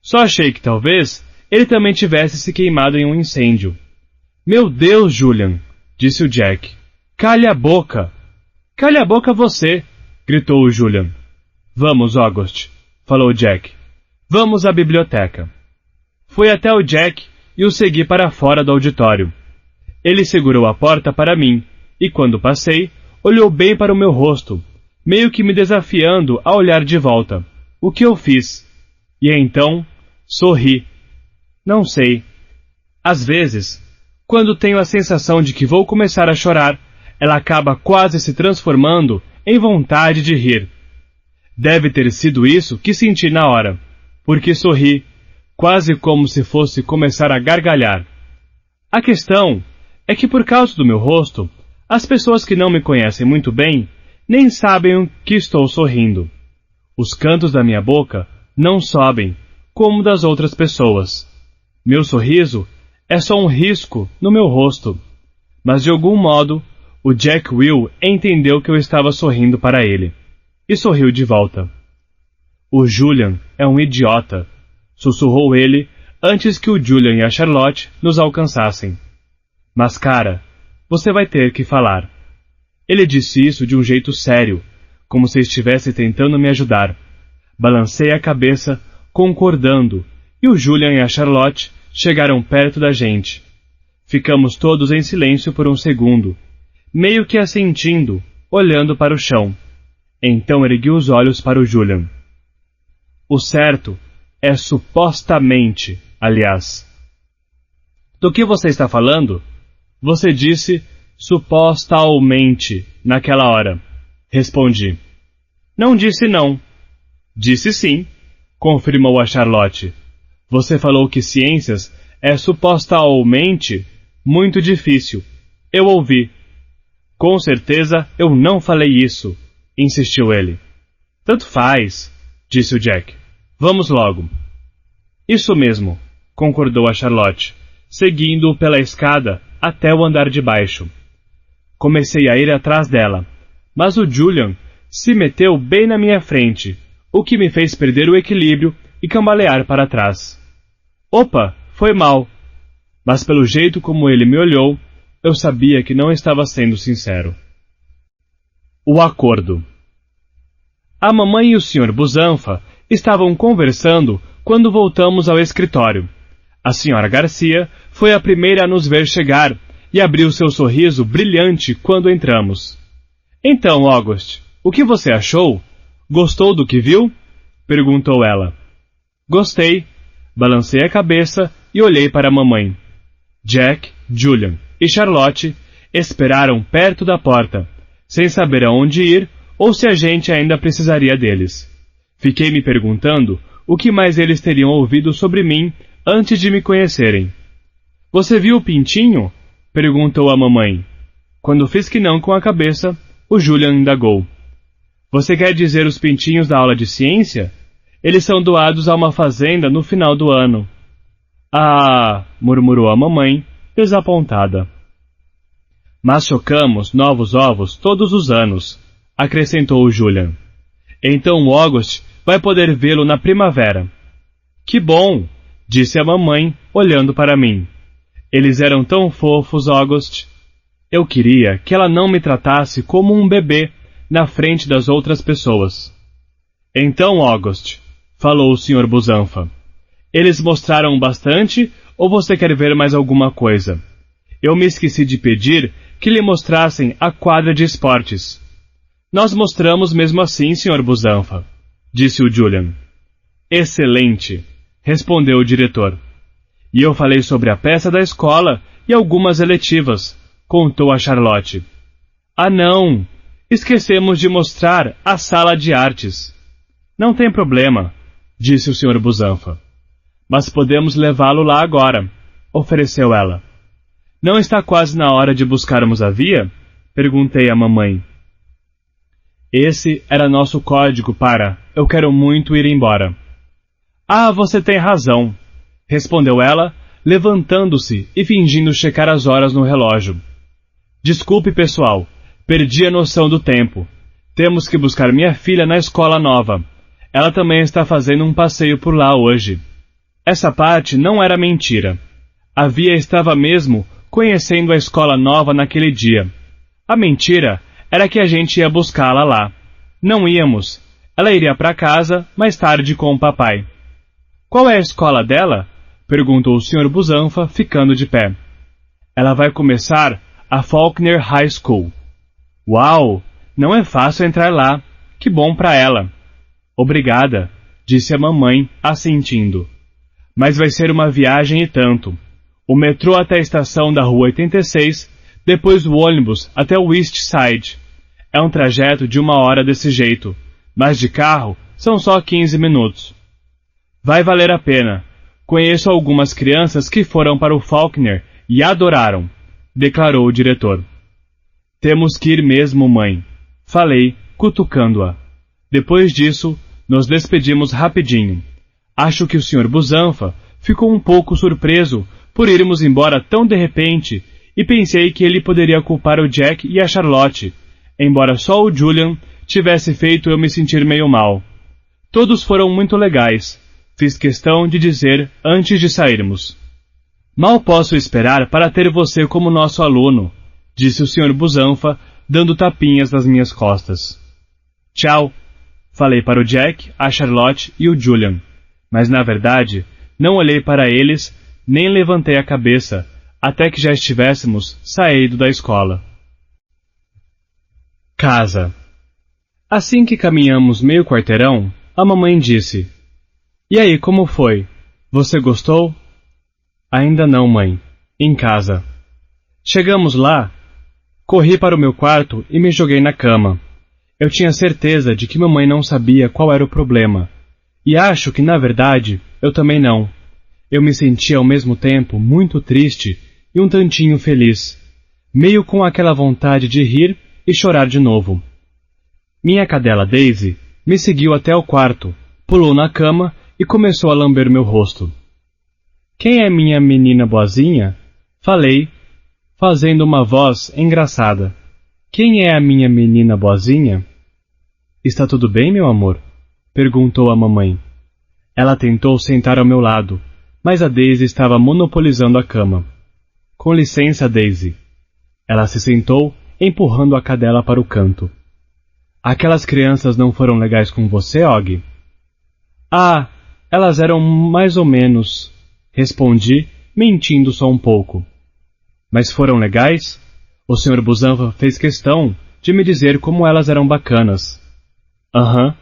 Só achei que talvez ele também tivesse se queimado em um incêndio. Meu Deus, Julian, disse o Jack. Calhe a boca. Calhe a boca você, gritou o Julian. Vamos, August, falou Jack. Vamos à biblioteca. Fui até o Jack e o segui para fora do auditório. Ele segurou a porta para mim e, quando passei, olhou bem para o meu rosto, meio que me desafiando a olhar de volta. O que eu fiz? E então, sorri. Não sei. Às vezes, quando tenho a sensação de que vou começar a chorar, ela acaba quase se transformando em vontade de rir. Deve ter sido isso que senti na hora, porque sorri, quase como se fosse começar a gargalhar. A questão é que por causa do meu rosto, as pessoas que não me conhecem muito bem nem sabem que estou sorrindo. Os cantos da minha boca não sobem, como das outras pessoas. Meu sorriso é só um risco no meu rosto. Mas de algum modo, o Jack Will entendeu que eu estava sorrindo para ele, e sorriu de volta. O Julian é um idiota, sussurrou ele antes que o Julian e a Charlotte nos alcançassem. Mas cara, você vai ter que falar. Ele disse isso de um jeito sério, como se estivesse tentando me ajudar. Balancei a cabeça, concordando, e o Julian e a Charlotte chegaram perto da gente. Ficamos todos em silêncio por um segundo, meio que assentindo, olhando para o chão. Então ergui os olhos para o Julian. O certo é supostamente, aliás. Do que você está falando? Você disse supostamente naquela hora. Respondi. Não disse não. Disse sim, confirmou a Charlotte. Você falou que ciências é supostamente muito difícil. Eu ouvi. Com certeza eu não falei isso, insistiu ele. Tanto faz, disse o Jack. Vamos logo. Isso mesmo, concordou a Charlotte, seguindo-o pela escada até o andar de baixo. Comecei a ir atrás dela, mas o Julian se meteu bem na minha frente, o que me fez perder o equilíbrio e cambalear para trás. Opa, foi mal. Mas pelo jeito como ele me olhou, eu sabia que não estava sendo sincero. O acordo. A mamãe e o Sr. Busanfa estavam conversando quando voltamos ao escritório. A Sra. Garcia foi a primeira a nos ver chegar e abriu seu sorriso brilhante quando entramos. Então, August, o que você achou? Gostou do que viu? Perguntou ela. Gostei. Balancei a cabeça e olhei para a mamãe. Jack, Julian e Charlotte esperaram perto da porta, sem saber aonde ir ou se a gente ainda precisaria deles. Fiquei me perguntando o que mais eles teriam ouvido sobre mim antes de me conhecerem. Você viu o pintinho? Perguntou a mamãe. Quando fiz que não com a cabeça, o Julian indagou. Você quer dizer os pintinhos da aula de ciência? Eles são doados a uma fazenda no final do ano. Ah, murmurou a mamãe, desapontada. Mas chocamos novos ovos todos os anos, acrescentou o Julian. Então o August vai poder vê-lo na primavera. Que bom, disse a mamãe, olhando para mim. Eles eram tão fofos, August. Eu queria que ela não me tratasse como um bebê na frente das outras pessoas. Então, August, falou o Sr. Busanfa, eles mostraram bastante ou você quer ver mais alguma coisa? Eu me esqueci de pedir que lhe mostrassem a quadra de esportes. Nós mostramos mesmo assim, Sr. Busanfa, disse o Julian. Excelente, respondeu o diretor. E eu falei sobre a peça da escola e algumas eletivas, contou a Charlotte. Ah não, esquecemos de mostrar a sala de artes. Não tem problema, disse o Sr. Busanfa. Mas podemos levá-lo lá agora, ofereceu ela. Não está quase na hora de buscarmos a via? Perguntei à mamãe. Esse era nosso código para eu quero muito ir embora. Ah, você tem razão, respondeu ela, levantando-se e fingindo checar as horas no relógio. Desculpe, pessoal, perdi a noção do tempo. Temos que buscar minha filha na escola nova. Ela também está fazendo um passeio por lá hoje. Essa parte não era mentira. A Via estava mesmo conhecendo a escola nova naquele dia. A mentira era que a gente ia buscá-la lá. Não íamos. Ela iria para casa mais tarde com o papai. Qual é a escola dela? Perguntou o Sr. Busanfa, ficando de pé. Ela vai começar a Faulkner High School. Uau! Não é fácil entrar lá. Que bom para ela. Obrigada, disse a mamãe, assentindo. Mas vai ser uma viagem e tanto. O metrô até a estação da Rua 86, depois o ônibus até o East Side. É um trajeto de 1 hora desse jeito, mas de carro são só 15 minutos. Vai valer a pena. Conheço algumas crianças que foram para o Faulkner e adoraram, declarou o diretor. Temos que ir mesmo, mãe, falei, cutucando-a. Depois disso, nos despedimos rapidinho. Acho que o Sr. Busanfa ficou um pouco surpreso por irmos embora tão de repente e pensei que ele poderia culpar o Jack e a Charlotte, embora só o Julian tivesse feito eu me sentir meio mal. Todos foram muito legais, fiz questão de dizer antes de sairmos. Mal posso esperar para ter você como nosso aluno, disse o Sr. Busanfa, dando tapinhas nas minhas costas. Tchau, falei para o Jack, a Charlotte e o Julian. Mas, na verdade, não olhei para eles, nem levantei a cabeça, até que já estivéssemos saído da escola. Casa. Assim que caminhamos meio quarteirão, a mamãe disse, E aí, como foi? Você gostou? Ainda não, mãe. Em casa. Chegamos lá, corri para o meu quarto e me joguei na cama. Eu tinha certeza de que mamãe não sabia qual era o problema. E acho que, na verdade, eu também não. Eu me sentia ao mesmo tempo muito triste e um tantinho feliz, meio com aquela vontade de rir e chorar de novo. Minha cadela Daisy me seguiu até o quarto, pulou na cama e começou a lamber meu rosto. Quem é minha menina boazinha? Falei, fazendo uma voz engraçada. Quem é a minha menina boazinha? Está tudo bem, meu amor? Perguntou a mamãe. Ela tentou sentar ao meu lado, mas a Daisy estava monopolizando a cama. Com licença, Daisy. Ela se sentou, empurrando a cadela para o canto. Aquelas crianças não foram legais com você, Og? Ah, elas eram mais ou menos, respondi, mentindo só um pouco. Mas foram legais? O Sr. Busanfa fez questão de me dizer como elas eram bacanas. Aham.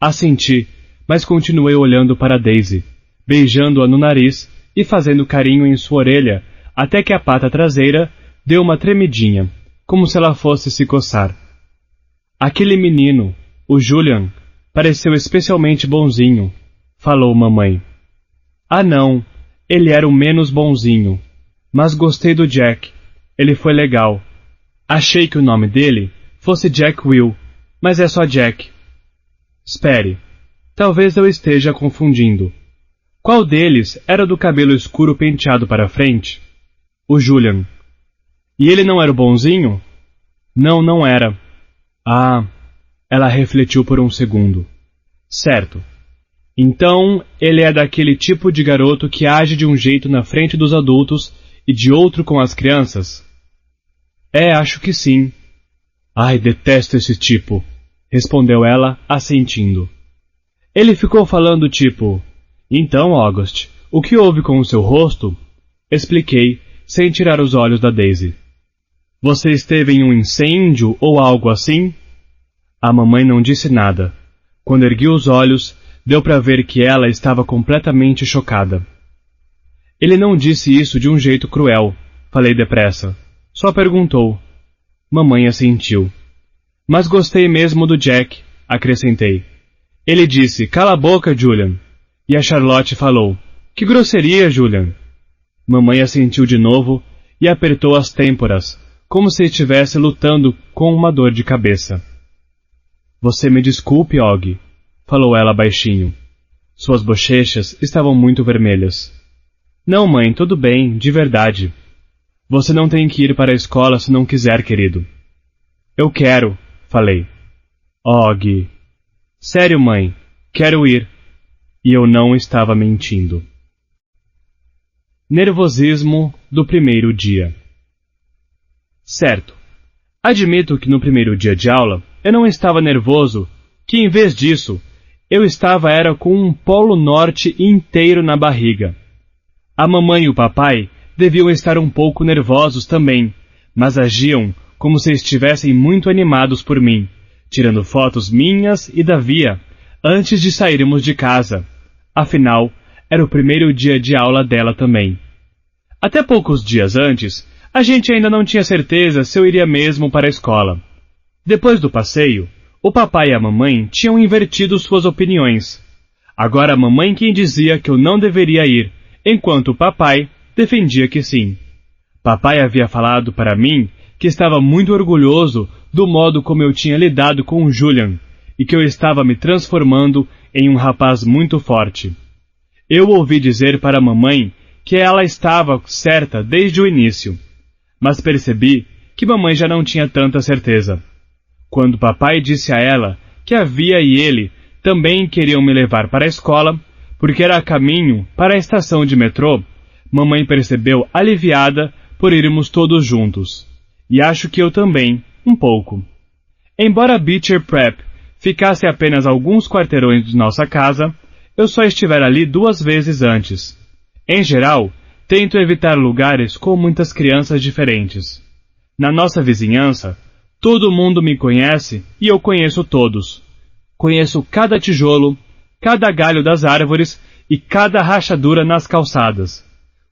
Assenti, mas continuei olhando para Daisy, beijando-a no nariz e fazendo carinho em sua orelha, até que a pata traseira deu uma tremidinha, como se ela fosse se coçar. Aquele menino, o Julian, pareceu especialmente bonzinho, falou mamãe. Ah não, ele era o menos bonzinho, mas gostei do Jack, ele foi legal. Achei que o nome dele fosse Jack Will, mas é só Jack. Espere, talvez eu esteja confundindo. Qual deles era do cabelo escuro penteado para frente? O Julian. E ele não era o bonzinho? Não, não era. Ah, ela refletiu por um segundo. Certo. Então, ele é daquele tipo de garoto que age de um jeito na frente dos adultos e de outro com as crianças? É, acho que sim. Ai, detesto esse tipo, respondeu ela, assentindo. Ele ficou falando tipo, então, August, o que houve com o seu rosto? Expliquei, sem tirar os olhos da Daisy. Você esteve em um incêndio ou algo assim? A mamãe não disse nada. Quando ergui os olhos, deu para ver que ela estava completamente chocada. Ele não disse isso de um jeito cruel, falei depressa. Só perguntou. Mamãe assentiu. Mas gostei mesmo do Jack, acrescentei. Ele disse, cala a boca, Julian. E a Charlotte falou, que grosseria, Julian. Mamãe assentiu de novo e apertou as têmporas, como se estivesse lutando com uma dor de cabeça. Você me desculpe, Og, falou ela baixinho. Suas bochechas estavam muito vermelhas. Não, mãe, tudo bem, de verdade. Você não tem que ir para a escola se não quiser, querido. Eu quero, falei. Og. Sério, mãe, quero ir. E eu não estava mentindo. Nervosismo do primeiro dia. Certo. Admito que no primeiro dia de aula eu não estava nervoso, que em vez disso, eu estava com um polo norte inteiro na barriga. A mamãe e o papai deviam estar um pouco nervosos também, mas agiam como se estivessem muito animados por mim, tirando fotos minhas e da Via, antes de sairmos de casa. Afinal, era o primeiro dia de aula dela também. Até poucos dias antes, a gente ainda não tinha certeza se eu iria mesmo para a escola. Depois do passeio, o papai e a mamãe tinham invertido suas opiniões. Agora a mamãe quem dizia que eu não deveria ir, enquanto o papai defendia que sim. Papai havia falado para mim que estava muito orgulhoso do modo como eu tinha lidado com o Julian e que eu estava me transformando em um rapaz muito forte. Eu ouvi dizer para a mamãe que ela estava certa desde o início, mas percebi que mamãe já não tinha tanta certeza. Quando papai disse a ela que a Via e ele também queriam me levar para a escola, porque era a caminho para a estação de metrô, mamãe percebeu aliviada por irmos todos juntos. E acho que eu também, um pouco. Embora Beecher Prep ficasse apenas alguns quarteirões de nossa casa, eu só estive ali 2 vezes antes. Em geral, tento evitar lugares com muitas crianças diferentes. Na nossa vizinhança, todo mundo me conhece e eu conheço todos. Conheço cada tijolo, cada galho das árvores e cada rachadura nas calçadas.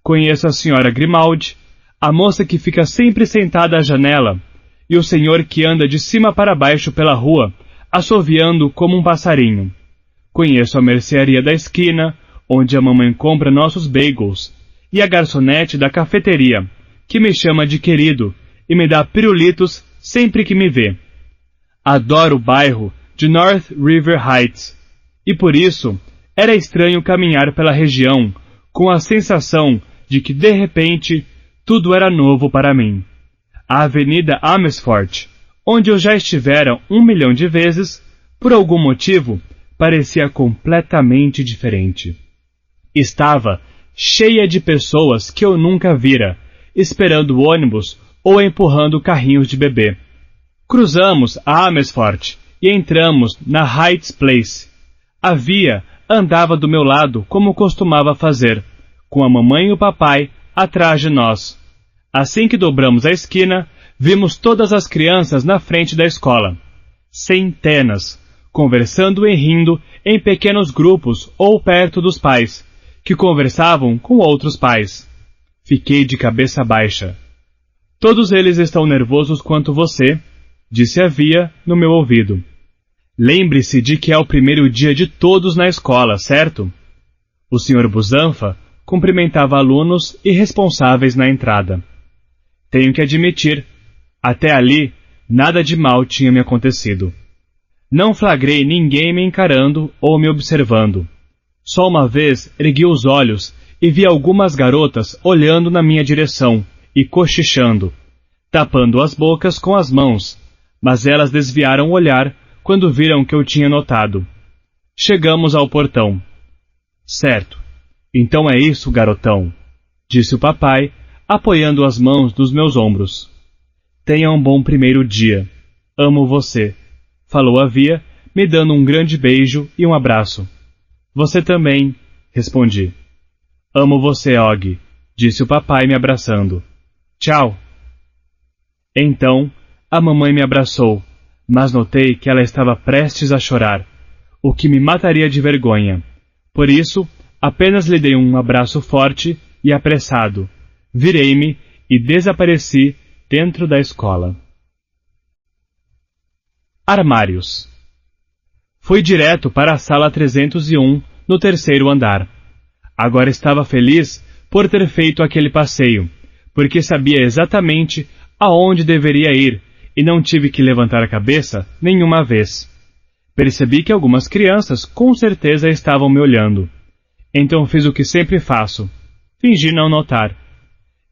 Conheço a senhora Grimaldi, a moça que fica sempre sentada à janela, e o senhor que anda de cima para baixo pela rua, assoviando como um passarinho. Conheço a mercearia da esquina, onde a mamãe compra nossos bagels, e a garçonete da cafeteria, que me chama de querido e me dá pirulitos sempre que me vê. Adoro o bairro de North River Heights, e por isso era estranho caminhar pela região com a sensação de que, de repente, tudo era novo para mim. A Avenida Amersfoort, onde eu já estivera 1 milhão de vezes, Por algum motivo, parecia completamente diferente. Estava cheia de pessoas que eu nunca vira, esperando o ônibus ou empurrando carrinhos de bebê. Cruzamos a Amersfoort e entramos na Heights Place. A Via andava do meu lado como costumava fazer, com a mamãe e o papai atrás de nós. Assim que dobramos a esquina, vimos todas as crianças na frente da escola. Centenas, conversando e rindo em pequenos grupos ou perto dos pais, que conversavam com outros pais. Fiquei de cabeça baixa. Todos eles estão nervosos quanto você, disse a Via no meu ouvido. Lembre-se de que é o primeiro dia de todos na escola, certo? O Sr. Busanfa cumprimentava alunos e responsáveis na entrada. Tenho que admitir, até ali, nada de mal tinha me acontecido. Não flagrei ninguém me encarando ou me observando. Só uma vez ergui os olhos e vi algumas garotas olhando na minha direção e cochichando, tapando as bocas com as mãos, mas elas desviaram o olhar quando viram que eu tinha notado. Chegamos ao portão. Certo. Então é isso, garotão, disse o papai, apoiando as mãos nos meus ombros. Tenha um bom primeiro dia. Amo você, falou a Via, me dando um grande beijo e um abraço. Você também, respondi. Amo você, Og, disse o papai me abraçando. Tchau. Então, a mamãe me abraçou, mas notei que ela estava prestes a chorar, o que me mataria de vergonha. Por isso, apenas lhe dei um abraço forte e apressado. Virei-me e desapareci dentro da escola. Armários. Fui direto para a sala 301, no terceiro andar. Agora estava feliz por ter feito aquele passeio, porque sabia exatamente aonde deveria ir e não tive que levantar a cabeça nenhuma vez. Percebi que algumas crianças com certeza estavam me olhando. Então fiz o que sempre faço, fingi não notar.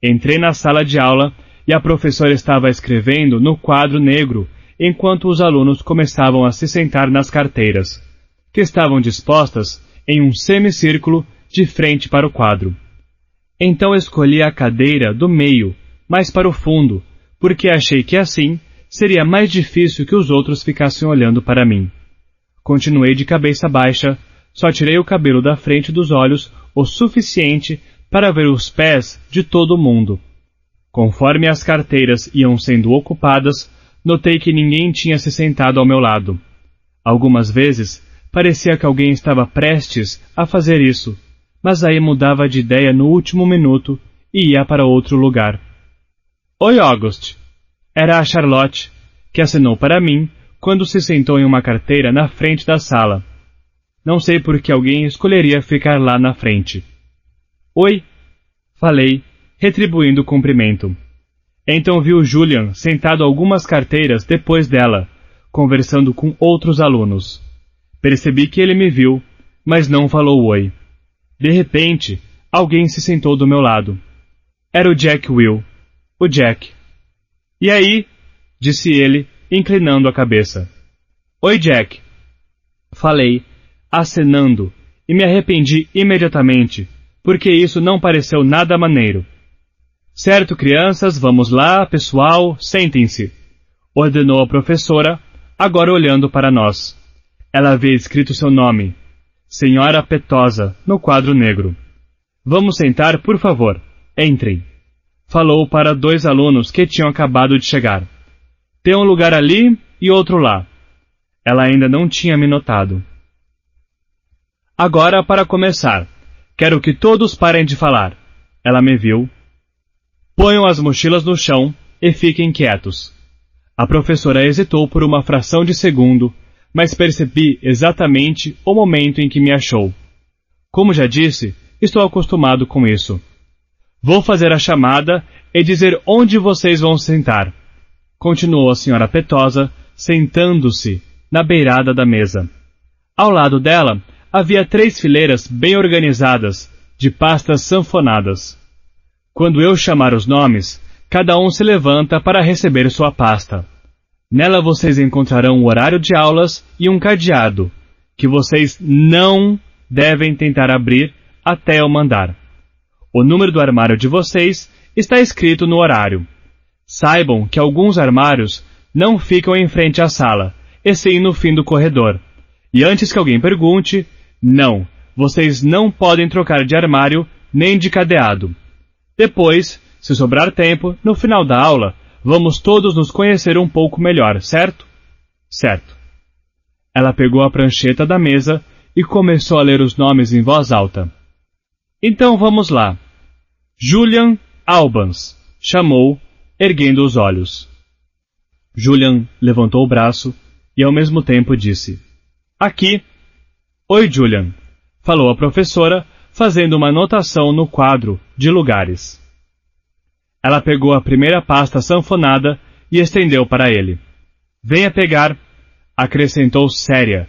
Entrei na sala de aula e a professora estava escrevendo no quadro negro enquanto os alunos começavam a se sentar nas carteiras, que estavam dispostas em um semicírculo de frente para o quadro. Então escolhi a cadeira do meio, mais para o fundo, porque achei que assim seria mais difícil que os outros ficassem olhando para mim. Continuei de cabeça baixa, só tirei o cabelo da frente dos olhos o suficiente para ver os pés de todo mundo. Conforme as carteiras iam sendo ocupadas, notei que ninguém tinha se sentado ao meu lado. Algumas vezes, parecia que alguém estava prestes a fazer isso, mas aí mudava de ideia no último minuto e ia para outro lugar. Oi, August! Era a Charlotte, que acenou para mim quando se sentou em uma carteira na frente da sala. Não sei por que alguém escolheria ficar lá na frente. Oi! Falei, retribuindo o cumprimento. Então vi o Julian sentado algumas carteiras depois dela, conversando com outros alunos. Percebi que ele me viu, mas não falou oi. De repente, alguém se sentou do meu lado. Era o Jack Will, o Jack. E aí? Disse ele, inclinando a cabeça. Oi, Jack. Falei, acenando, e me arrependi imediatamente, porque isso não pareceu nada maneiro. Certo, crianças, vamos lá, pessoal, sentem-se, ordenou a professora, agora olhando para nós. Ela havia escrito seu nome, Senhora Petosa, no quadro negro. Vamos sentar, por favor. Entrem. Falou para 2 alunos que tinham acabado de chegar. Tem um lugar ali e outro lá. Ela ainda não tinha me notado. Agora, para começar, quero que todos parem de falar. Ela me viu. Ponham as mochilas no chão e fiquem quietos. A professora hesitou por uma fração de segundo, mas percebi exatamente o momento em que me achou. Como já disse, estou acostumado com isso. Vou fazer a chamada e dizer onde vocês vão sentar. Continuou a senhora Petosa, sentando-se na beirada da mesa. Ao lado dela, havia 3 fileiras bem organizadas, de pastas sanfonadas. Quando eu chamar os nomes, cada um se levanta para receber sua pasta. Nela vocês encontrarão o horário de aulas e um cadeado, que vocês não devem tentar abrir até eu mandar. O número do armário de vocês está escrito no horário. Saibam que alguns armários não ficam em frente à sala, e sim no fim do corredor. E antes que alguém pergunte, não, vocês não podem trocar de armário nem de cadeado. Depois, se sobrar tempo, no final da aula, vamos todos nos conhecer um pouco melhor, certo? Certo. Ela pegou a prancheta da mesa e começou a ler os nomes em voz alta. Então vamos lá. Julian Albans, chamou, erguendo os olhos. Julian levantou o braço e ao mesmo tempo disse: Aqui. Oi, Julian, falou a professora, fazendo uma anotação no quadro de lugares. Ela pegou a primeira pasta sanfonada e estendeu para ele. Venha pegar, acrescentou séria.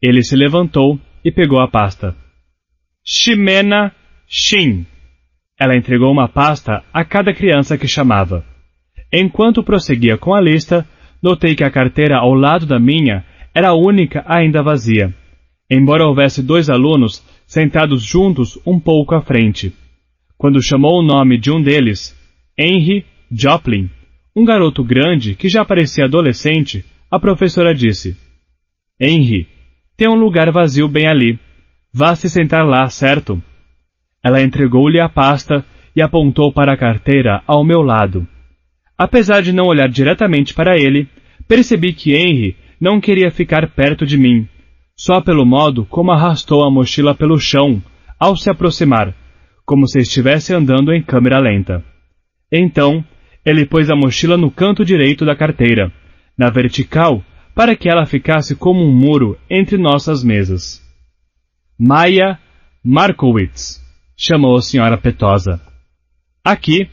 Ele se levantou e pegou a pasta. Ximena Shin. Ela entregou uma pasta a cada criança que chamava. Enquanto prosseguia com a lista, notei que a carteira ao lado da minha era a única ainda vazia, embora houvesse 2 alunos sentados juntos um pouco à frente. Quando chamou o nome de um deles, Henry Joplin, um garoto grande que já parecia adolescente, a professora disse: Henry, tem um lugar vazio bem ali. Vá se sentar lá, certo? Ela entregou-lhe a pasta e apontou para a carteira ao meu lado. Apesar de não olhar diretamente para ele, percebi que Henry não queria ficar perto de mim, só pelo modo como arrastou a mochila pelo chão ao se aproximar, como se estivesse andando em câmera lenta. Então, ele pôs a mochila no canto direito da carteira, na vertical, para que ela ficasse como um muro entre nossas mesas. Maya Markowitz, chamou a senhora Petosa. Aqui,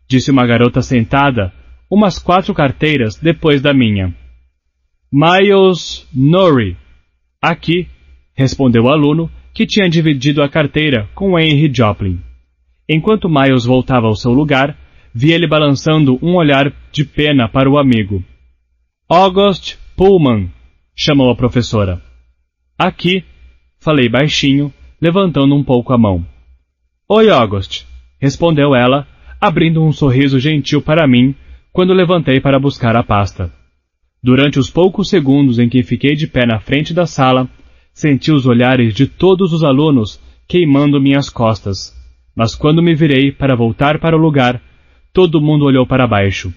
disse uma garota sentada, umas 4 carteiras depois da minha. Miles Norrie. Aqui, respondeu o aluno, que tinha dividido a carteira com Henry Joplin. Enquanto Miles voltava ao seu lugar, vi ele balançando um olhar de pena para o amigo. August Pullman, chamou a professora. Aqui, falei baixinho, levantando um pouco a mão. Oi, August, respondeu ela, abrindo um sorriso gentil para mim, quando levantei para buscar a pasta. Durante os poucos segundos em que fiquei de pé na frente da sala, senti os olhares de todos os alunos queimando minhas costas, mas quando me virei para voltar para o lugar, todo mundo olhou para baixo.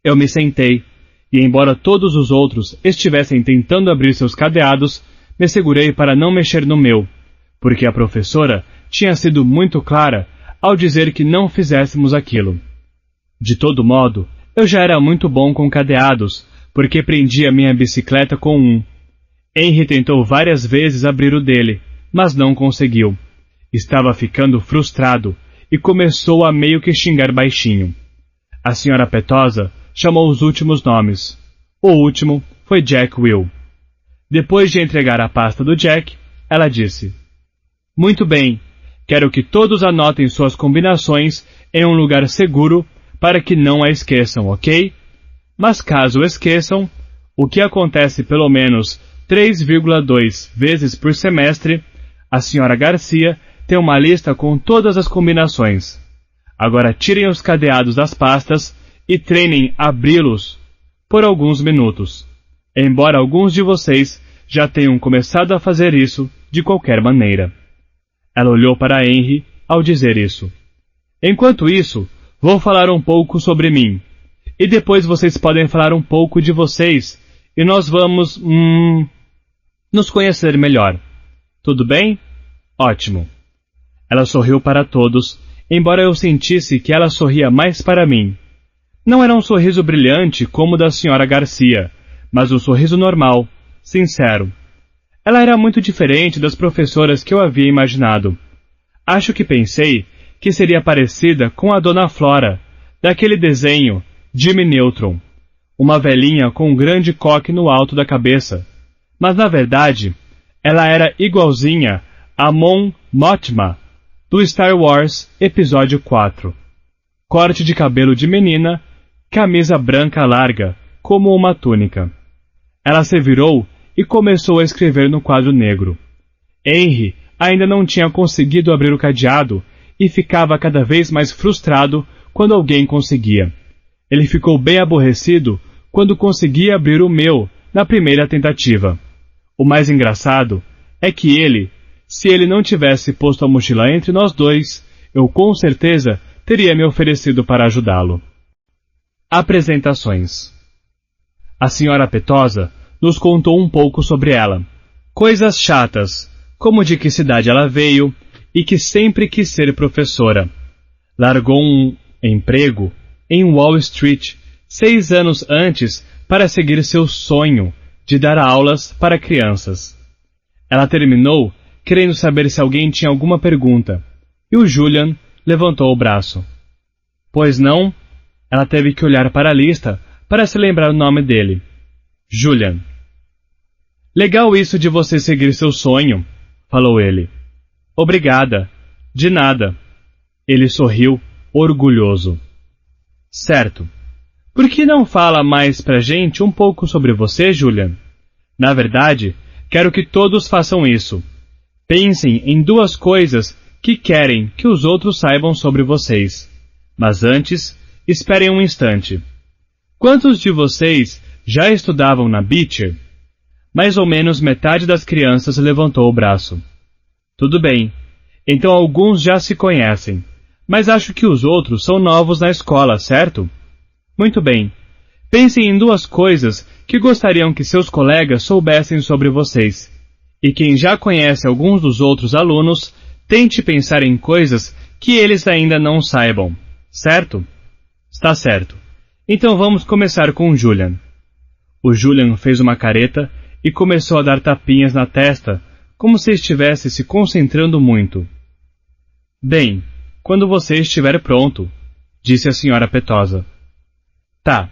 Eu me sentei, e embora todos os outros estivessem tentando abrir seus cadeados, me segurei para não mexer no meu, porque a professora tinha sido muito clara ao dizer que não fizéssemos aquilo. De todo modo, eu já era muito bom com cadeados, porque prendia minha bicicleta com um. Henry tentou várias vezes abrir o dele, mas não conseguiu. Estava ficando frustrado e começou a meio que xingar baixinho. A senhora Petosa chamou os últimos nomes. O último foi Jack Will. Depois de entregar a pasta do Jack, ela disse: Muito bem, quero que todos anotem suas combinações em um lugar seguro para que não a esqueçam, ok? Mas caso esqueçam, o que acontece pelo menos 3,2 vezes por semestre, a senhora Garcia tem uma lista com todas as combinações. Agora tirem os cadeados das pastas e treinem a abri-los por alguns minutos, embora alguns de vocês já tenham começado a fazer isso de qualquer maneira. Ela olhou para Henry ao dizer isso. Enquanto isso, vou falar um pouco sobre mim, e depois vocês podem falar um pouco de vocês, e nós vamos, nos conhecer melhor. Tudo bem? Ótimo. Ela sorriu para todos, embora eu sentisse que ela sorria mais para mim. Não era um sorriso brilhante como o da senhora Garcia, mas um sorriso normal, sincero. Ela era muito diferente das professoras que eu havia imaginado. Acho que pensei que seria parecida com a Dona Flora, daquele desenho Jimmy Neutron, uma velhinha com um grande coque no alto da cabeça. Mas na verdade, ela era igualzinha a Mon Mothma, do Star Wars Episódio 4. Corte de cabelo de menina, camisa branca larga, como uma túnica. Ela se virou e começou a escrever no quadro negro. Henry ainda não tinha conseguido abrir o cadeado e ficava cada vez mais frustrado quando alguém conseguia. Ele ficou bem aborrecido quando conseguia abrir o meu na primeira tentativa. O mais engraçado é que se ele não tivesse posto a mochila entre nós dois, eu com certeza teria me oferecido para ajudá-lo. Apresentações. A senhora Petosa nos contou um pouco sobre ela. Coisas chatas, como de que cidade ela veio e que sempre quis ser professora. Largou um emprego em Wall Street 6 anos antes para seguir seu sonho de dar aulas para crianças. Ela terminou querendo saber se alguém tinha alguma pergunta, e o Julian levantou o braço. Pois não? Ela teve que olhar para a lista para se lembrar o nome dele. Julian. Legal isso de você seguir seu sonho, falou ele. Obrigada. De nada. Ele sorriu, orgulhoso. Certo. Por que não fala mais pra gente um pouco sobre você, Julian? Na verdade, quero que todos façam isso. Pensem em 2 coisas que querem que os outros saibam sobre vocês. Mas antes, esperem um instante. Quantos de vocês já estudavam na Beecher? Mais ou menos metade das crianças levantou o braço. Tudo bem. Então alguns já se conhecem. Mas acho que os outros são novos na escola, certo? Muito bem. Pensem em 2 coisas que gostariam que seus colegas soubessem sobre vocês. E quem já conhece alguns dos outros alunos, tente pensar em coisas que eles ainda não saibam. Certo? Está certo. Então vamos começar com o Julian. O Julian fez uma careta e começou a dar tapinhas na testa, como se estivesse se concentrando muito. Bem, quando você estiver pronto, disse a senhora Petosa. Tá.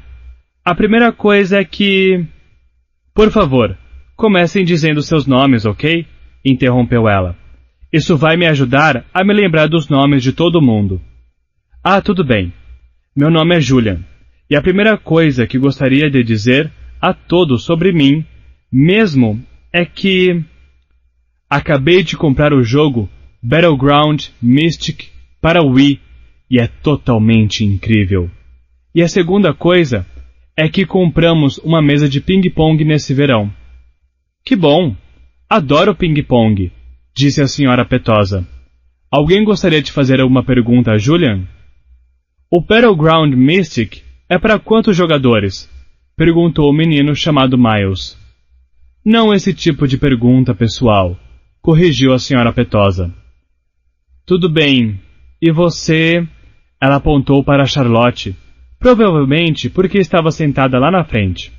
A primeira coisa é que... Por favor, comecem dizendo seus nomes, ok? Interrompeu ela. Isso vai me ajudar a me lembrar dos nomes de todo mundo. Ah, tudo bem. Meu nome é Julian. E a primeira coisa que gostaria de dizer a todos sobre mim, mesmo, é que... Acabei de comprar o jogo Battleground Mystic para Wii e é totalmente incrível. E a segunda coisa é que compramos uma mesa de ping-pong nesse verão. Que bom! Adoro ping-pong, disse a senhora Petosa. Alguém gostaria de fazer alguma pergunta a Julian? O Battleground Mystic é para quantos jogadores? Perguntou o menino chamado Miles. Não esse tipo de pergunta, pessoal, corrigiu a senhora Petosa. Tudo bem. E você? Ela apontou para Charlotte, provavelmente porque estava sentada lá na frente.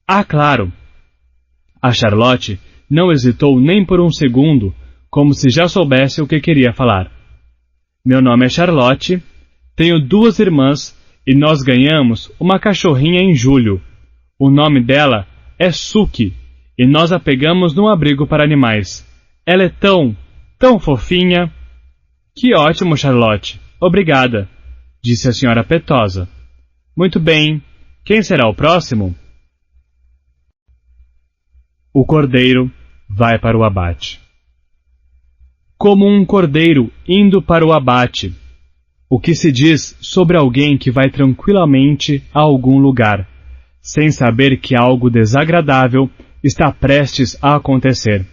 Ah, claro! A Charlotte não hesitou nem por um segundo, como se já soubesse o que queria falar. Meu nome é Charlotte, tenho 2 irmãs e nós ganhamos uma cachorrinha em julho. O nome dela é Suki e nós a pegamos num abrigo para animais. Ela é tão fofinha. Que ótimo, Charlotte. Obrigada, disse a senhora Petosa. Muito bem. Quem será o próximo? O cordeiro vai para o abate. Como um cordeiro indo para o abate. O que se diz sobre alguém que vai tranquilamente a algum lugar, sem saber que algo desagradável está prestes a acontecer.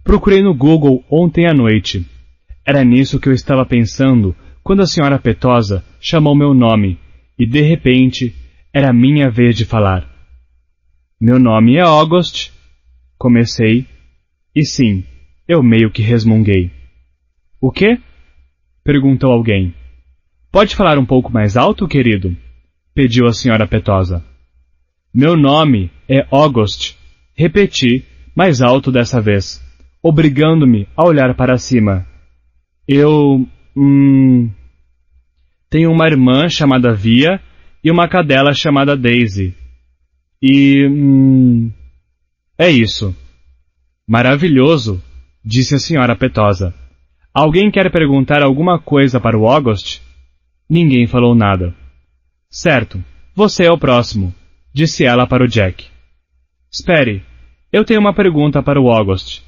Procurei no Google ontem à noite. Era nisso que eu estava pensando quando a senhora Petosa chamou meu nome, e de repente era minha vez de falar. Meu nome é August, comecei, e sim, eu meio que resmunguei. O quê? Perguntou alguém. Pode falar um pouco mais alto, querido? Pediu a senhora Petosa. Meu nome é August, repeti, mais alto dessa vez, obrigando-me a olhar para cima. Eu... tenho uma irmã chamada Via e uma cadela chamada Daisy. E... é isso. Maravilhoso, disse a senhora Petosa. Alguém quer perguntar alguma coisa para o August? Ninguém falou nada. Certo, você é o próximo, disse ela para o Jack. Espere, eu tenho uma pergunta para o August,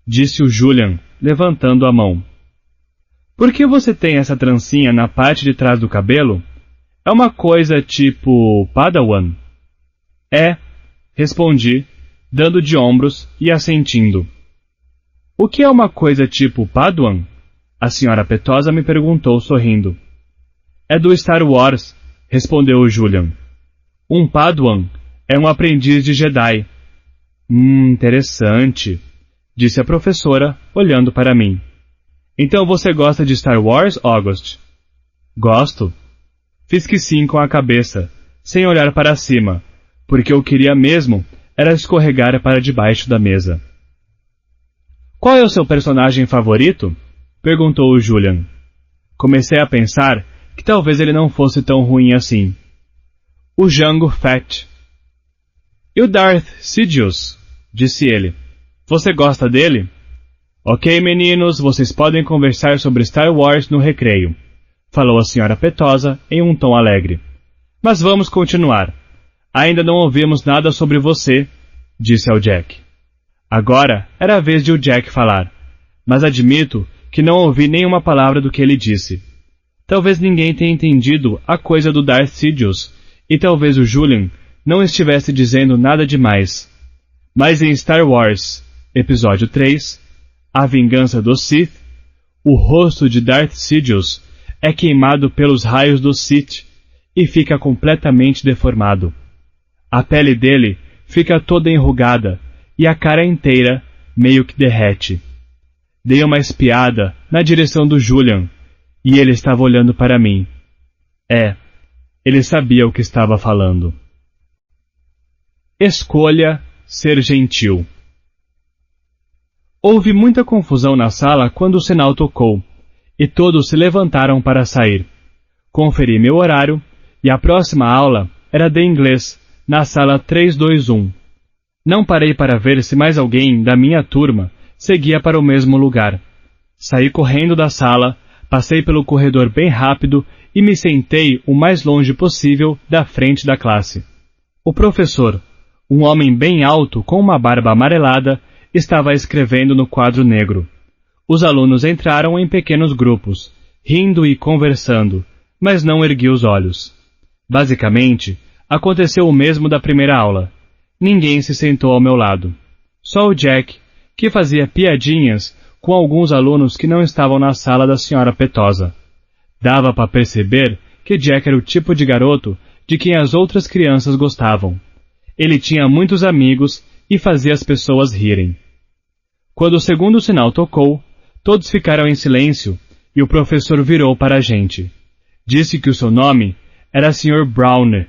disse o Julian, levantando a mão. Por que você tem essa trancinha na parte de trás do cabelo? É uma coisa tipo Padawan? É, respondi, dando de ombros e assentindo. O que é uma coisa tipo Padawan? A senhora Petosa me perguntou sorrindo. É do Star Wars, respondeu o Julian. Um Padawan é um aprendiz de Jedi. Interessante, disse a professora, olhando para mim. Então você gosta de Star Wars, August? Gosto. Fiz que sim com a cabeça, sem olhar para cima, porque eu queria mesmo era escorregar para debaixo da mesa. Qual é o seu personagem favorito? Perguntou o Julian. Comecei a pensar que talvez ele não fosse tão ruim assim. O Jango Fett. E o Darth Sidious? Disse ele. Você gosta dele? Ok, meninos, vocês podem conversar sobre Star Wars no recreio, falou a senhora Petosa em um tom alegre. Mas vamos continuar. Ainda não ouvimos nada sobre você, disse ao Jack. Agora era a vez de o Jack falar, mas admito que não ouvi nenhuma palavra do que ele disse. Talvez ninguém tenha entendido a coisa do Darth Sidious, e talvez o Julian não estivesse dizendo nada demais. Mas em Star Wars, Episódio 3, A Vingança dos Sith, o rosto de Darth Sidious é queimado pelos raios do Sith e fica completamente deformado. A pele dele fica toda enrugada e a cara inteira meio que derrete. Dei uma espiada na direção do Julian e ele estava olhando para mim. Ele sabia o que estava falando. Escolha ser gentil. Houve muita confusão na sala quando o sinal tocou, e todos se levantaram para sair. Conferi meu horário, e a próxima aula era de inglês, na sala 321. Não parei para ver se mais alguém da minha turma seguia para o mesmo lugar. Saí correndo da sala, passei pelo corredor bem rápido e me sentei o mais longe possível da frente da classe. O professor, um homem bem alto com uma barba amarelada, estava escrevendo no quadro negro. Os alunos entraram em pequenos grupos, rindo e conversando, mas não ergui os olhos. Basicamente, aconteceu o mesmo da primeira aula. Ninguém se sentou ao meu lado. Só o Jack, que fazia piadinhas com alguns alunos que não estavam na sala da senhora Petosa. Dava para perceber que Jack era o tipo de garoto de quem as outras crianças gostavam. Ele tinha muitos amigos e fazia as pessoas rirem. Quando o segundo sinal tocou, todos ficaram em silêncio e o professor virou para a gente. Disse que o seu nome era Sr. Brown,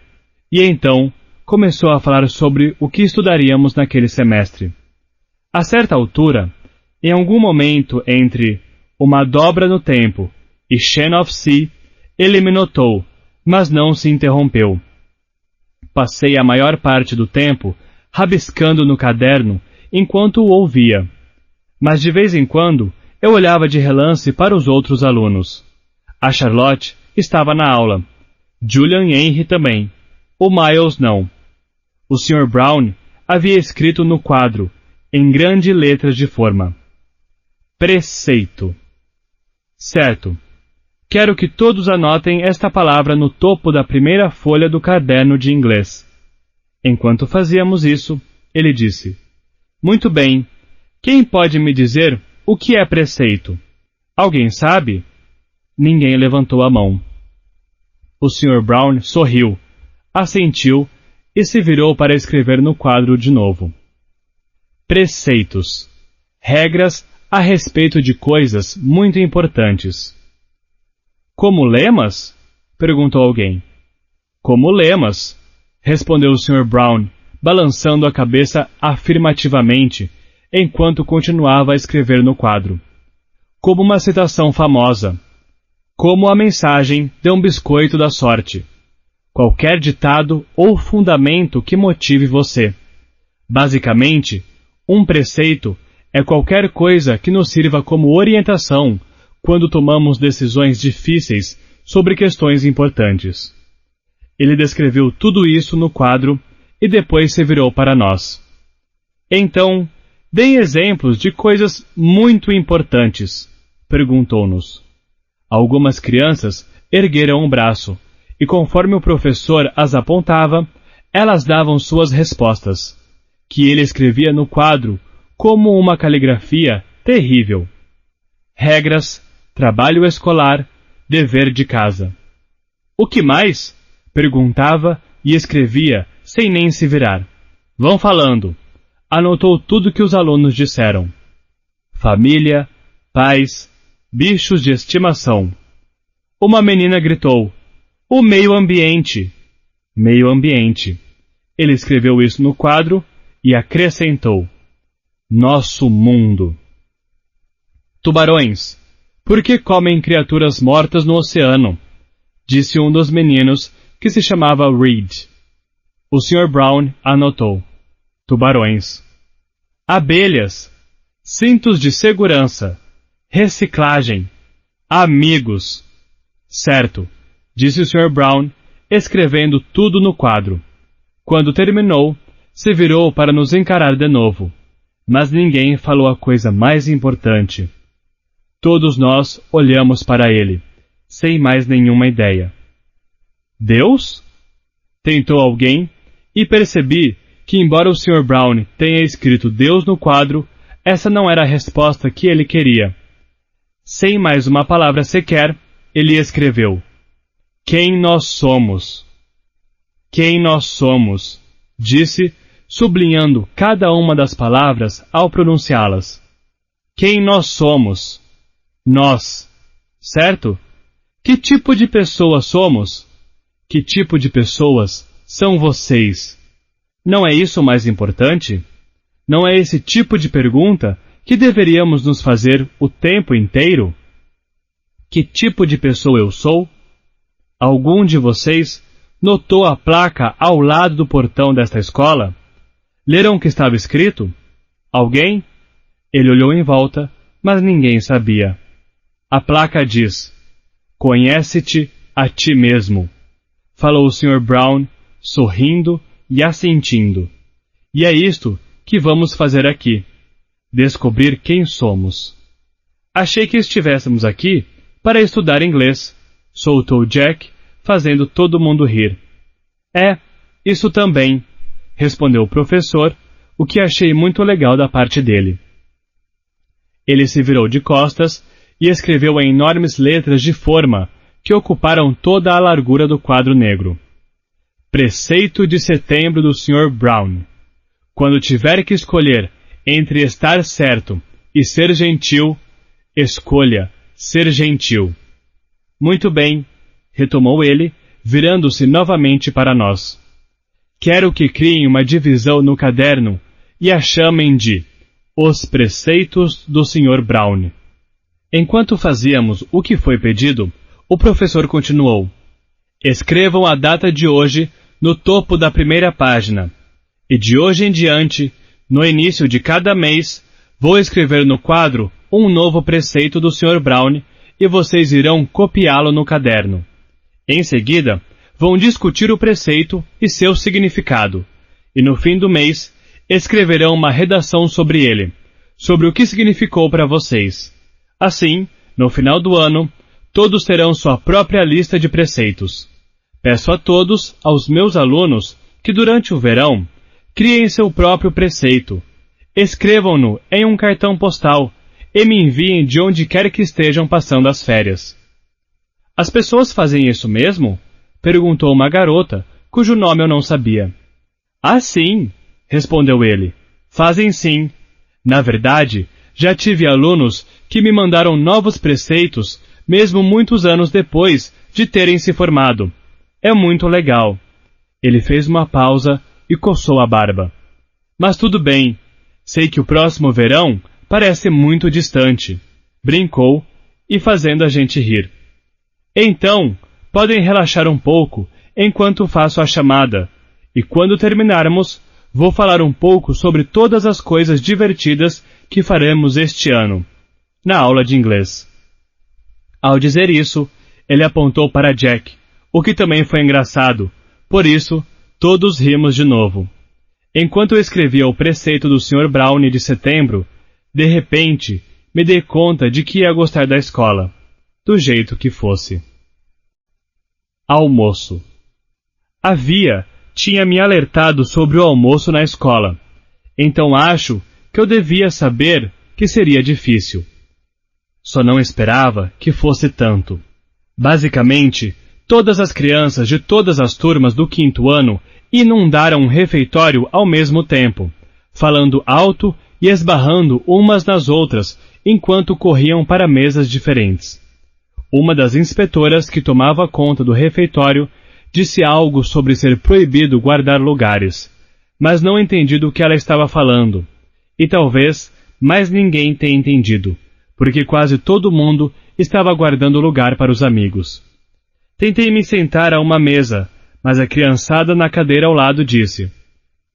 e então começou a falar sobre o que estudaríamos naquele semestre. A certa altura, em algum momento entre Uma Dobra no Tempo e Shen of Sea, ele me notou, mas não se interrompeu. Passei a maior parte do tempo rabiscando no caderno enquanto o ouvia. Mas de vez em quando eu olhava de relance para os outros alunos. A Charlotte estava na aula. Julian e Henry também. O Miles não. O Sr. Brown havia escrito no quadro, em grandes letras de forma: Preceito. Certo. Quero que todos anotem esta palavra no topo da primeira folha do caderno de inglês. Enquanto fazíamos isso, ele disse: Muito bem. Quem pode me dizer o que é preceito? Alguém sabe? Ninguém levantou a mão. O Sr. Brown sorriu, assentiu e se virou para escrever no quadro de novo. Preceitos. Regras a respeito de coisas muito importantes. Como lemas? Perguntou alguém. Como lemas, respondeu o Sr. Brown, balançando a cabeça afirmativamente, enquanto continuava a escrever no quadro. Como uma citação famosa. Como a mensagem de um biscoito da sorte. Qualquer ditado ou fundamento que motive você. Basicamente, um preceito é qualquer coisa que nos sirva como orientação quando tomamos decisões difíceis sobre questões importantes. Ele descreveu tudo isso no quadro e depois se virou para nós. Então, deem exemplos de coisas muito importantes, perguntou-nos. Algumas crianças ergueram um braço, e conforme o professor as apontava, elas davam suas respostas, que ele escrevia no quadro como uma caligrafia terrível. Regras, trabalho escolar, dever de casa. O que mais? Perguntava e escrevia sem nem se virar. Vão falando. Anotou tudo que os alunos disseram. Família, pais, bichos de estimação. Uma menina gritou: "O meio ambiente!" Meio ambiente. Ele escreveu isso no quadro e acrescentou: "Nosso mundo." Tubarões. Por que comem criaturas mortas no oceano? Disse um dos meninos, que se chamava Reed. O Sr. Brown anotou: tubarões. Abelhas. Cintos de segurança. Reciclagem. Amigos. Certo, disse o Sr. Brown, escrevendo tudo no quadro. Quando terminou, se virou para nos encarar de novo. Mas ninguém falou a coisa mais importante. Todos nós olhamos para ele, sem mais nenhuma ideia. Deus? Tentou alguém, e percebi que, embora o Sr. Brown tenha escrito Deus no quadro, essa não era a resposta que ele queria. Sem mais uma palavra sequer, ele escreveu: "Quem nós somos?" Quem nós somos, disse, sublinhando cada uma das palavras ao pronunciá-las. Quem nós somos? Nós, certo? Que tipo de pessoa somos? Que tipo de pessoas são vocês? Não é isso o mais importante? Não é esse tipo de pergunta que deveríamos nos fazer o tempo inteiro? Que tipo de pessoa eu sou? Algum de vocês notou a placa ao lado do portão desta escola? Leram o que estava escrito? Alguém? Ele olhou em volta, mas ninguém sabia. A placa diz: "Conhece-te a ti mesmo", falou o Sr. Brown, sorrindo e assentindo. E é isto que vamos fazer aqui: descobrir quem somos. Achei que estivéssemos aqui para estudar inglês, soltou Jack, fazendo todo mundo rir. É, isso também, respondeu o professor, o que achei muito legal da parte dele. Ele se virou de costas e escreveu em enormes letras de forma que ocuparam toda a largura do quadro negro. Preceito de setembro do Sr. Brown. Quando tiver que escolher entre estar certo e ser gentil, escolha ser gentil. Muito bem, retomou ele, virando-se novamente para nós. Quero que criem uma divisão no caderno e a chamem de Os Preceitos do Sr. Brown. Enquanto fazíamos o que foi pedido, o professor continuou: escrevam a data de hoje no topo da primeira página, e de hoje em diante, no início de cada mês, vou escrever no quadro um novo preceito do Sr. Brown e vocês irão copiá-lo no caderno. Em seguida, vão discutir o preceito e seu significado, e no fim do mês, escreverão uma redação sobre ele, sobre o que significou para vocês. Assim, no final do ano, todos terão sua própria lista de preceitos. Peço a todos, aos meus alunos, que durante o verão, criem seu próprio preceito. Escrevam-no em um cartão postal e me enviem de onde quer que estejam passando as férias. As pessoas fazem isso mesmo? Perguntou uma garota, cujo nome eu não sabia. Ah, sim, respondeu ele. Fazem sim. Na verdade, já tive alunos que me mandaram novos preceitos, mesmo muitos anos depois de terem se formado. É muito legal. Ele fez uma pausa e coçou a barba. Mas tudo bem. Sei que o próximo verão parece muito distante. Brincou, e fazendo a gente rir. Então, podem relaxar um pouco enquanto faço a chamada, e quando terminarmos, vou falar um pouco sobre todas as coisas divertidas que faremos este ano, na aula de inglês. Ao dizer isso, ele apontou para Jack, o que também foi engraçado, por isso, todos rimos de novo. Enquanto eu escrevia o preceito do Sr. Browne de setembro, de repente, me dei conta de que ia gostar da escola, do jeito que fosse. Almoço. A Via tinha me alertado sobre o almoço na escola, então acho que eu devia saber que seria difícil. Só não esperava que fosse tanto. Basicamente, todas as crianças de todas as turmas do 5º ano inundaram um refeitório ao mesmo tempo, falando alto e esbarrando umas nas outras enquanto corriam para mesas diferentes. Uma das inspetoras que tomava conta do refeitório disse algo sobre ser proibido guardar lugares, mas não entendi do que ela estava falando, e talvez mais ninguém tenha entendido, porque quase todo mundo estava guardando lugar para os amigos. Tentei me sentar a uma mesa, mas a criançada na cadeira ao lado disse: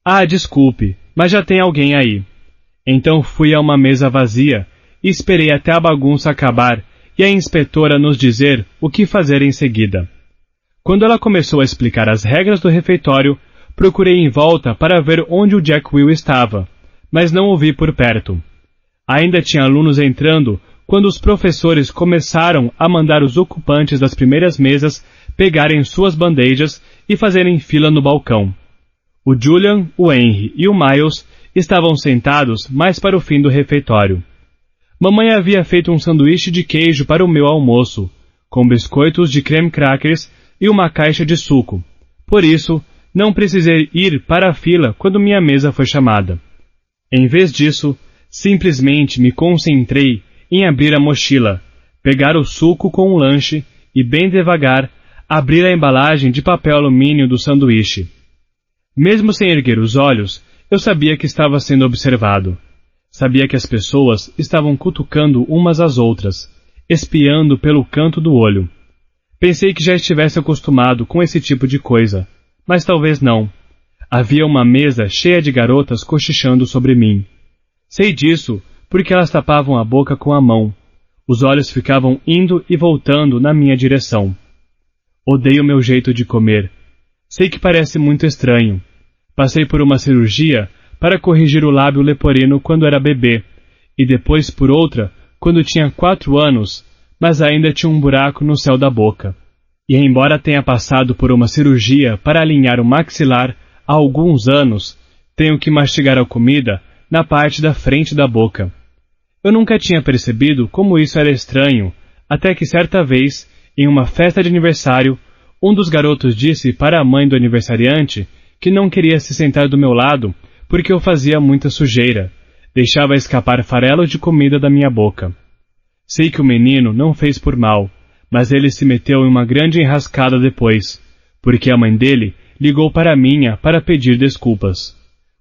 "Ah, desculpe, mas já tem alguém aí." Então fui a uma mesa vazia e esperei até a bagunça acabar e a inspetora nos dizer o que fazer em seguida. Quando ela começou a explicar as regras do refeitório, procurei em volta para ver onde o Jack Will estava, mas não o vi por perto. Ainda tinha alunos entrando quando os professores começaram a mandar os ocupantes das primeiras mesas pegarem suas bandejas e fazerem fila no balcão. O Julian, o Henry e o Miles estavam sentados mais para o fim do refeitório. Mamãe havia feito um sanduíche de queijo para o meu almoço, com biscoitos de creme crackers e uma caixa de suco. Por isso, não precisei ir para a fila quando minha mesa foi chamada. Em vez disso, simplesmente me concentrei em abrir a mochila, pegar o suco com o lanche e, bem devagar, abrir a embalagem de papel alumínio do sanduíche. Mesmo sem erguer os olhos, eu sabia que estava sendo observado. Sabia que as pessoas estavam cutucando umas às outras, espiando pelo canto do olho. Pensei que já estivesse acostumado com esse tipo de coisa, mas talvez não. Havia uma mesa cheia de garotas cochichando sobre mim. Sei disso porque elas tapavam a boca com a mão. Os olhos ficavam indo e voltando na minha direção. Odeio meu jeito de comer. Sei que parece muito estranho. Passei por uma cirurgia para corrigir o lábio leporino quando era bebê, e depois por outra quando tinha 4 anos, mas ainda tinha um buraco no céu da boca. E embora tenha passado por uma cirurgia para alinhar o maxilar há alguns anos, tenho que mastigar a comida na parte da frente da boca. Eu nunca tinha percebido como isso era estranho, até que certa vez, em uma festa de aniversário, um dos garotos disse para a mãe do aniversariante que não queria se sentar do meu lado porque eu fazia muita sujeira, deixava escapar farelos de comida da minha boca. Sei que o menino não fez por mal, mas ele se meteu em uma grande enrascada depois, porque a mãe dele ligou para a minha para pedir desculpas.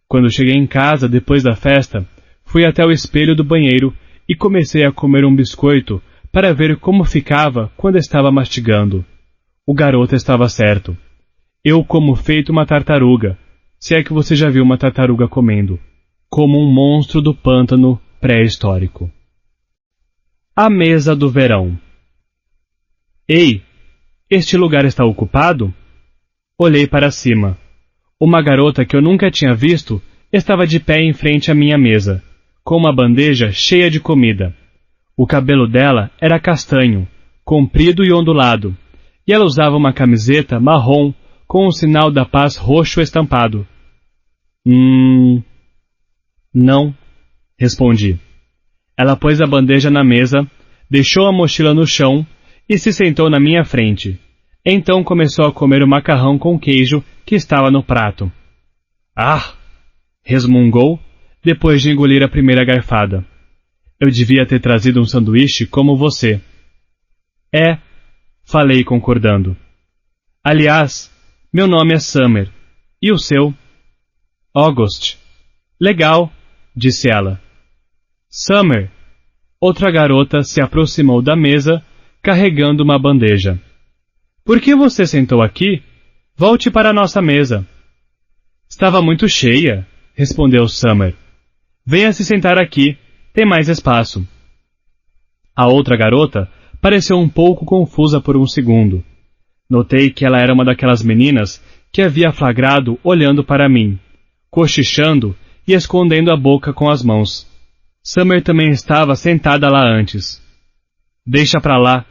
Quando cheguei em casa depois da festa, fui até o espelho do banheiro e comecei a comer um biscoito para ver como ficava quando estava mastigando. O garoto estava certo. Eu como feito uma tartaruga, se é que você já viu uma tartaruga comendo, como um monstro do pântano pré-histórico. A mesa do verão. Ei, este lugar está ocupado? Olhei para cima. Uma garota que eu nunca tinha visto estava de pé em frente à minha mesa, com uma bandeja cheia de comida. O cabelo dela era castanho, comprido e ondulado, e ela usava uma camiseta marrom com o sinal da paz roxo estampado. Não, respondi. Ela pôs a bandeja na mesa, deixou a mochila no chão e se sentou na minha frente. Então começou a comer o macarrão com queijo que estava no prato. Ah! Resmungou, depois de engolir a primeira garfada. Eu devia ter trazido um sanduíche como você. É, falei concordando. Aliás, meu nome é Summer. E o seu? August. Legal, disse ela. Summer. Outra garota se aproximou da mesa, carregando uma bandeja. Por que você sentou aqui? Volte para a nossa mesa. Estava muito cheia, respondeu Summer. Venha se sentar aqui, tem mais espaço. A outra garota pareceu um pouco confusa por um segundo. Notei que ela era uma daquelas meninas que havia flagrado olhando para mim. cochichando e escondendo a boca com as mãos. Summer também estava sentada lá antes. Deixa pra lá,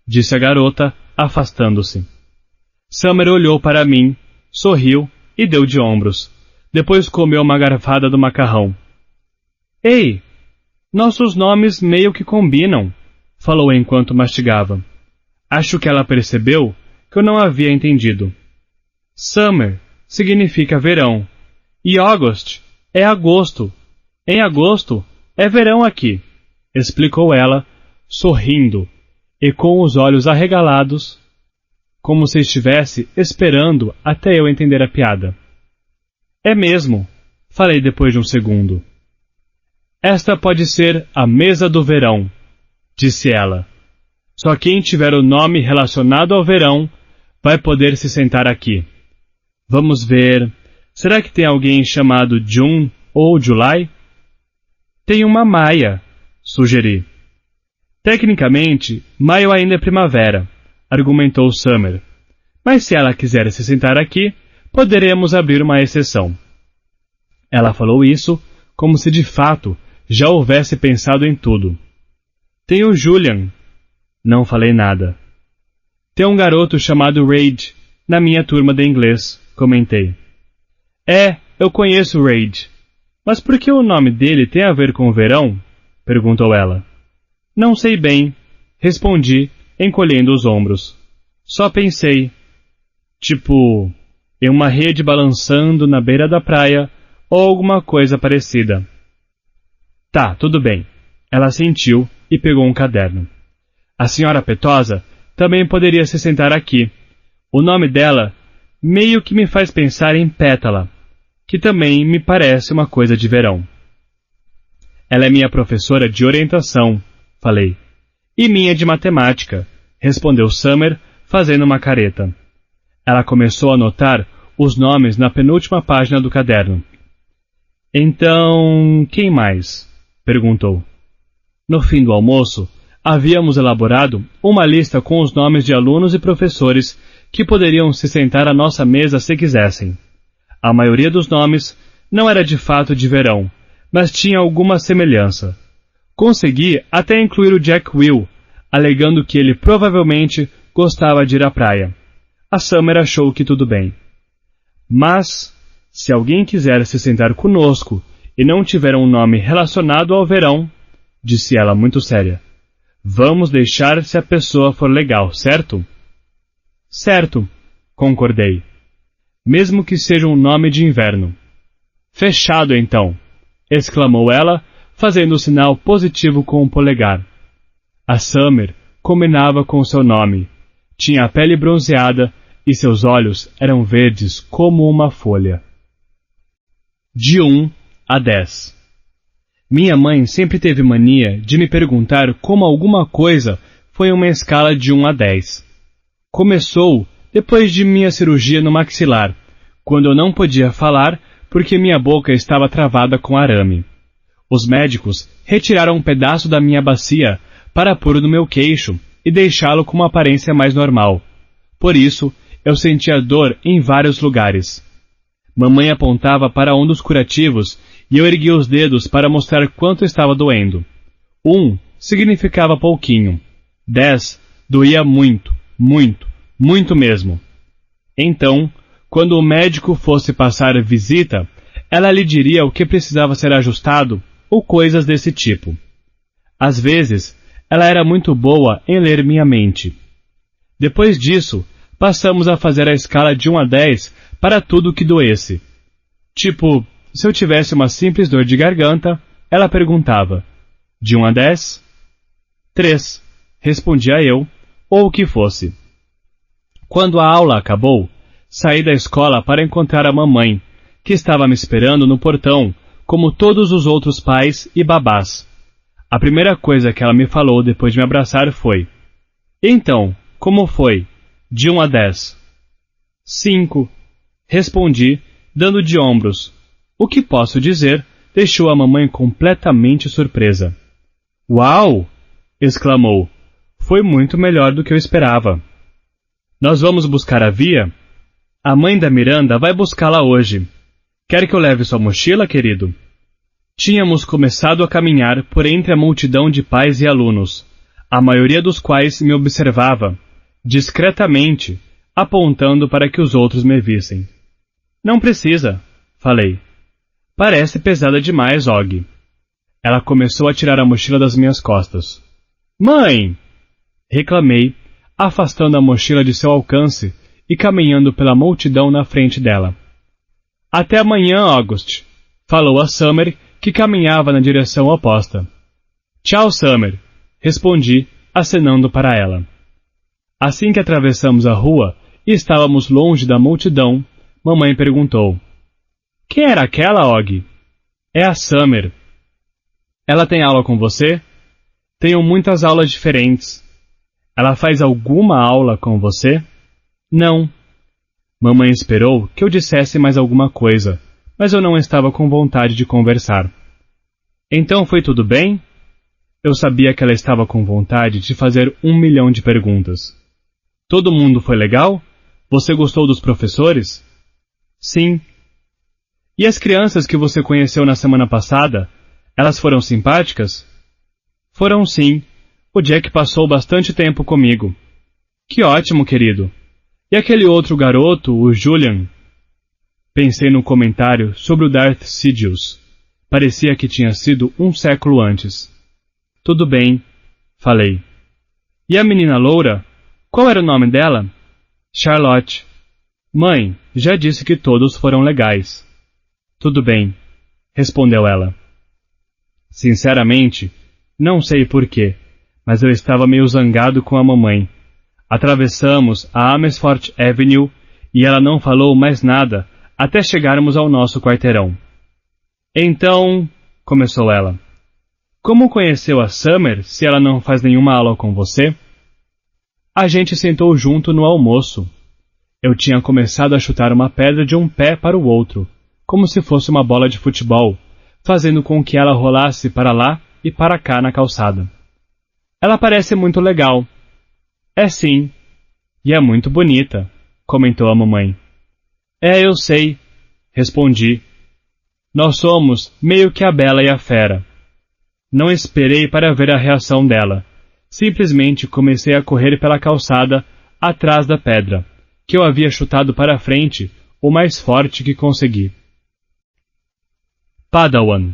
disse a garota, afastando-se. Summer olhou para mim, sorriu e deu de ombros. Depois comeu uma garfada do macarrão. Ei, nossos nomes meio que combinam, falou enquanto mastigava. Acho que ela percebeu que eu não havia entendido. Summer significa verão, e August é agosto. Em agosto é verão aqui, explicou ela, sorrindo e com os olhos arregalados, como se estivesse esperando até eu entender a piada. É mesmo, falei depois de um segundo. Esta pode ser a mesa do verão, disse ela. Só quem tiver o nome relacionado ao verão vai poder se sentar aqui. Vamos ver. Será que tem alguém chamado June ou July? Tem uma Maia, sugeri. Tecnicamente, maio ainda é primavera, argumentou Summer. Mas se ela quiser se sentar aqui, poderemos abrir uma exceção. Ela falou isso como se de fato já houvesse pensado em tudo. Tem o Julian. Não falei nada. Tem um garoto chamado Reid na minha turma de inglês, comentei. Eu conheço o Reid. Mas por que o nome dele tem a ver com o verão? Perguntou ela. Não sei bem, respondi, encolhendo os ombros. Só pensei. Tipo, em uma rede balançando na beira da praia ou alguma coisa parecida. Tá, tudo bem. Ela assentiu e pegou um caderno. A senhora Petosa também poderia se sentar aqui. O nome dela meio que me faz pensar em Pétala, que também me parece uma coisa de verão. Ela é minha professora de orientação, falei. E minha de matemática, respondeu Summer, fazendo uma careta. Ela começou a anotar os nomes na penúltima página do caderno. Então, quem mais? Perguntou. No fim do almoço, havíamos elaborado uma lista com os nomes de alunos e professores que poderiam se sentar à nossa mesa se quisessem. A maioria dos nomes não era de fato de verão, mas tinha alguma semelhança. Consegui até incluir o Jack Will, alegando que ele provavelmente gostava de ir à praia. A Summer achou que tudo bem. Mas, se alguém quiser se sentar conosco e não tiver um nome relacionado ao verão, disse ela muito séria, vamos deixar se a pessoa for legal, certo? Certo, concordei. Mesmo que seja um nome de inverno. Fechado então, exclamou ela, fazendo o sinal positivo com o polegar. A Summer combinava com seu nome. Tinha a pele bronzeada e seus olhos eram verdes como uma folha. De 1 a 10. Minha mãe sempre teve mania de me perguntar como alguma coisa foi uma escala de 1 a 10. Começou depois de minha cirurgia no maxilar, quando eu não podia falar porque minha boca estava travada com arame. Os médicos retiraram um pedaço da minha bacia para pôr no meu queixo e deixá-lo com uma aparência mais normal. Por isso, eu sentia dor em vários lugares. Mamãe apontava para um dos curativos e eu erguia os dedos para mostrar quanto estava doendo. 1 significava pouquinho. 10 doía muito, muito, muito mesmo. Então, quando o médico fosse passar visita, ela lhe diria o que precisava ser ajustado ou coisas desse tipo. Às vezes, ela era muito boa em ler minha mente. Depois disso, passamos a fazer a escala de 1 a 10 para tudo que doesse. Tipo, se eu tivesse uma simples dor de garganta, ela perguntava, de 1 a 10? 3, respondia eu, ou o que fosse. Quando a aula acabou, saí da escola para encontrar a mamãe, que estava me esperando no portão, como todos os outros pais e babás. A primeira coisa que ela me falou depois de me abraçar foi, então, como foi? De 1 a 10. 5. Respondi, dando de ombros. O que posso dizer deixou a mamãe completamente surpresa. Uau! Exclamou. Foi muito melhor do que eu esperava. Nós vamos buscar a Via? A mãe da Miranda vai buscá-la hoje. Quer que eu leve sua mochila, querido? Tínhamos começado a caminhar por entre a multidão de pais e alunos, a maioria dos quais me observava, discretamente, apontando para que os outros me vissem. Não precisa, falei. Parece pesada demais, Og. Ela começou a tirar a mochila das minhas costas. Mãe! Reclamei, afastando a mochila de seu alcance e caminhando pela multidão na frente dela. Até amanhã, August, falou a Summer, que caminhava na direção oposta. Tchau, Summer, respondi, acenando para ela. Assim que atravessamos a rua e estávamos longe da multidão, mamãe perguntou. Quem era aquela, Og? É a Summer. Ela tem aula com você? Tenho muitas aulas diferentes. Ela faz alguma aula com você? Não. Mamãe esperou que eu dissesse mais alguma coisa, mas eu não estava com vontade de conversar. Então foi tudo bem? Eu sabia que ela estava com vontade de fazer 1 milhão de perguntas. Todo mundo foi legal? Você gostou dos professores? Sim. E as crianças que você conheceu na semana passada, elas foram simpáticas? Foram sim. O Jack passou bastante tempo comigo. Que ótimo, querido. E aquele outro garoto, o Julian? Pensei no comentário sobre o Darth Sidious. Parecia que tinha sido 1 século antes. Tudo bem, falei. E a menina loura? Qual era o nome dela? Charlotte. Mãe, já disse que todos foram legais. Tudo bem, respondeu ela. Sinceramente, não sei porquê, mas eu estava meio zangado com a mamãe. Atravessamos a Amersfoort Avenue e ela não falou mais nada até chegarmos ao nosso quarteirão. Então, começou ela, como conheceu a Summer se ela não faz nenhuma aula com você? A gente sentou junto no almoço. Eu tinha começado a chutar uma pedra de um pé para o outro, como se fosse uma bola de futebol, fazendo com que ela rolasse para lá e para cá na calçada. Ela parece muito legal. É sim. E é muito bonita, comentou a mamãe. É, eu sei, respondi. Nós somos meio que a Bela e a Fera. Não esperei para ver a reação dela. Simplesmente comecei a correr pela calçada atrás da pedra, que eu havia chutado para a frente o mais forte que consegui. Padawan.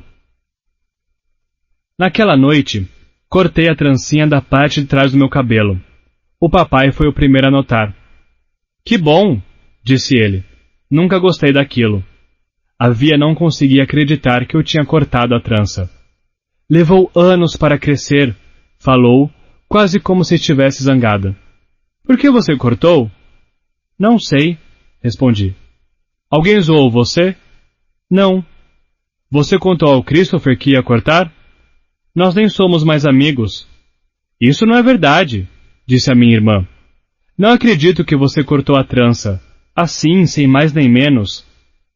Naquela noite, cortei a trancinha da parte de trás do meu cabelo. O papai foi o primeiro a notar. Que bom, disse ele. Nunca gostei daquilo. A Via não conseguia acreditar que eu tinha cortado a trança. Levou anos para crescer, falou, quase como se estivesse zangada. Por que você cortou? Não sei, respondi. Alguém zoou você? Não. Você contou ao Christopher que ia cortar? Nós nem somos mais amigos. Isso não é verdade, disse a minha irmã. Não acredito que você cortou a trança, assim, sem mais nem menos,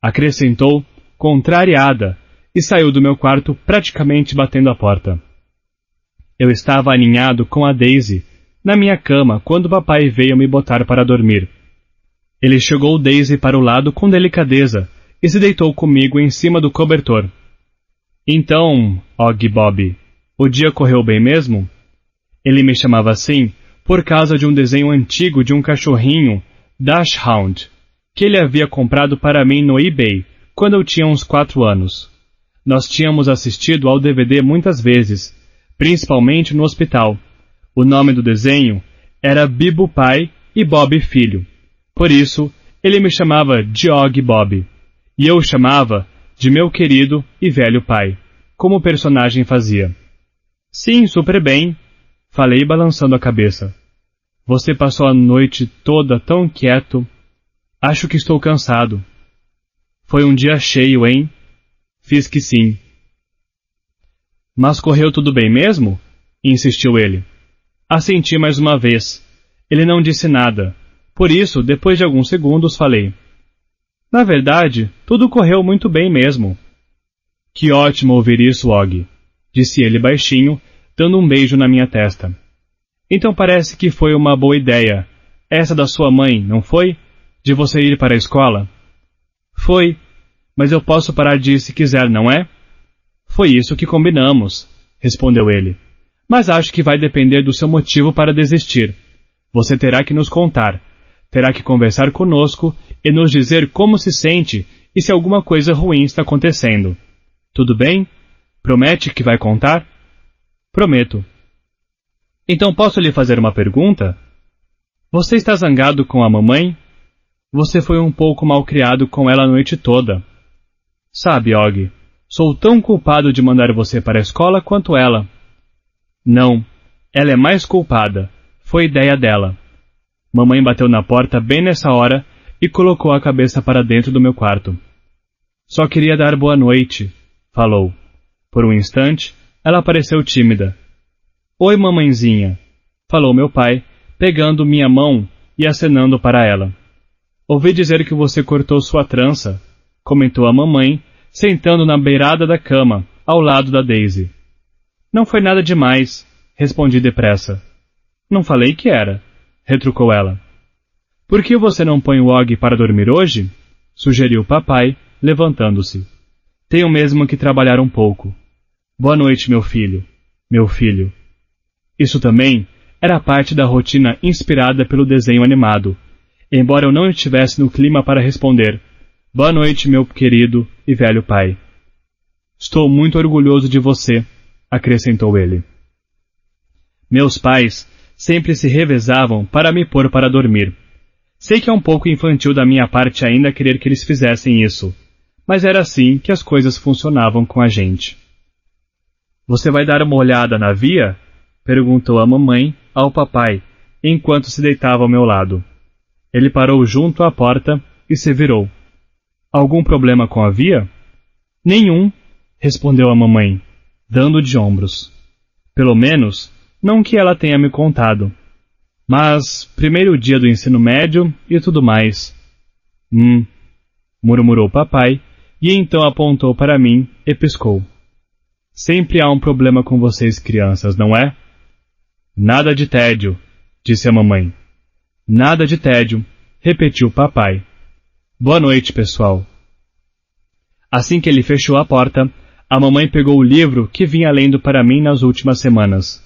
acrescentou, contrariada, e saiu do meu quarto praticamente batendo a porta. Eu estava aninhado com a Daisy, na minha cama, quando o papai veio me botar para dormir. Ele jogou Daisy para o lado com delicadeza e se deitou comigo em cima do cobertor. Então, Og Bob, o dia correu bem mesmo? Ele me chamava assim por causa de um desenho antigo de um cachorrinho, Dachshund, que ele havia comprado para mim no eBay quando eu tinha uns 4 anos. Nós tínhamos assistido ao DVD muitas vezes, principalmente no hospital. O nome do desenho era Bibo Pai e Bob Filho. Por isso, ele me chamava de Og Bob, e eu o chamava de meu querido e velho pai, como o personagem fazia. Sim, super bem, falei balançando a cabeça. Você passou a noite toda tão quieto. Acho que estou cansado. Foi um dia cheio, hein? Fiz que sim. Mas correu tudo bem mesmo? Insistiu ele. Assenti mais uma vez. Ele não disse nada. Por isso, depois de alguns segundos, falei. Na verdade, tudo correu muito bem mesmo. Que ótimo ouvir isso, Og, disse ele baixinho, dando um beijo na minha testa. Então parece que foi uma boa ideia. Essa da sua mãe, não foi? De você ir para a escola? Foi. mas eu posso parar de ir se quiser, não é? Foi isso que combinamos, respondeu ele. Mas acho que vai depender do seu motivo para desistir. Você terá que nos contar, terá que conversar conosco e nos dizer como se sente e se alguma coisa ruim está acontecendo. Tudo bem? Promete que vai contar? Prometo. Então posso lhe fazer uma pergunta? Você está zangado com a mamãe? Você foi um pouco malcriado com ela a noite toda. Sabe, Og, sou tão culpado de mandar você para a escola quanto ela. Não, ela é mais culpada. Foi ideia dela. Mamãe bateu na porta bem nessa hora e colocou a cabeça para dentro do meu quarto. Só queria dar boa noite, falou. Por um instante, ela pareceu tímida. Oi, mamãezinha, falou meu pai, pegando minha mão e acenando para ela. Ouvi dizer que você cortou sua trança, comentou a mamãe, sentando na beirada da cama, ao lado da Daisy. Não foi nada demais, respondi depressa. Não falei que era, retrucou ela. Por que você não põe o Og para dormir hoje? Sugeriu papai, levantando-se. Tenho mesmo que trabalhar um pouco. Boa noite, meu filho. Meu filho. Isso também era parte da rotina inspirada pelo desenho animado, embora eu não estivesse no clima para responder. Boa noite, meu querido e velho pai. Estou muito orgulhoso de você, acrescentou ele. Meus pais sempre se revezavam para me pôr para dormir. Sei que é um pouco infantil da minha parte ainda querer que eles fizessem isso, mas era assim que as coisas funcionavam com a gente. Você vai dar uma olhada na via? Perguntou a mamãe ao papai, enquanto se deitava ao meu lado. Ele parou junto à porta e se virou. Algum problema com a via? Nenhum, respondeu a mamãe, dando de ombros. Pelo menos, não que ela tenha me contado. Mas, primeiro dia do ensino médio e tudo mais. Murmurou papai, e então apontou para mim e piscou. Sempre há um problema com vocês, crianças, não é? Nada de tédio, disse a mamãe. Nada de tédio, repetiu papai. Boa noite, pessoal. Assim que ele fechou a porta, a mamãe pegou o livro que vinha lendo para mim nas últimas semanas.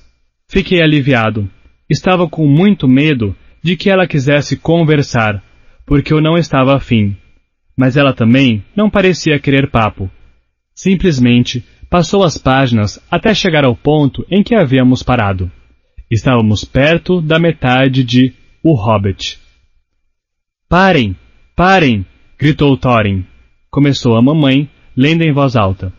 Fiquei aliviado. Estava com muito medo de que ela quisesse conversar, porque eu não estava afim. Mas ela também não parecia querer papo. Simplesmente passou as páginas até chegar ao ponto em que havíamos parado. Estávamos perto da metade de O Hobbit. Parem! Parem! Gritou Thorin. Começou a mamãe, lendo em voz alta.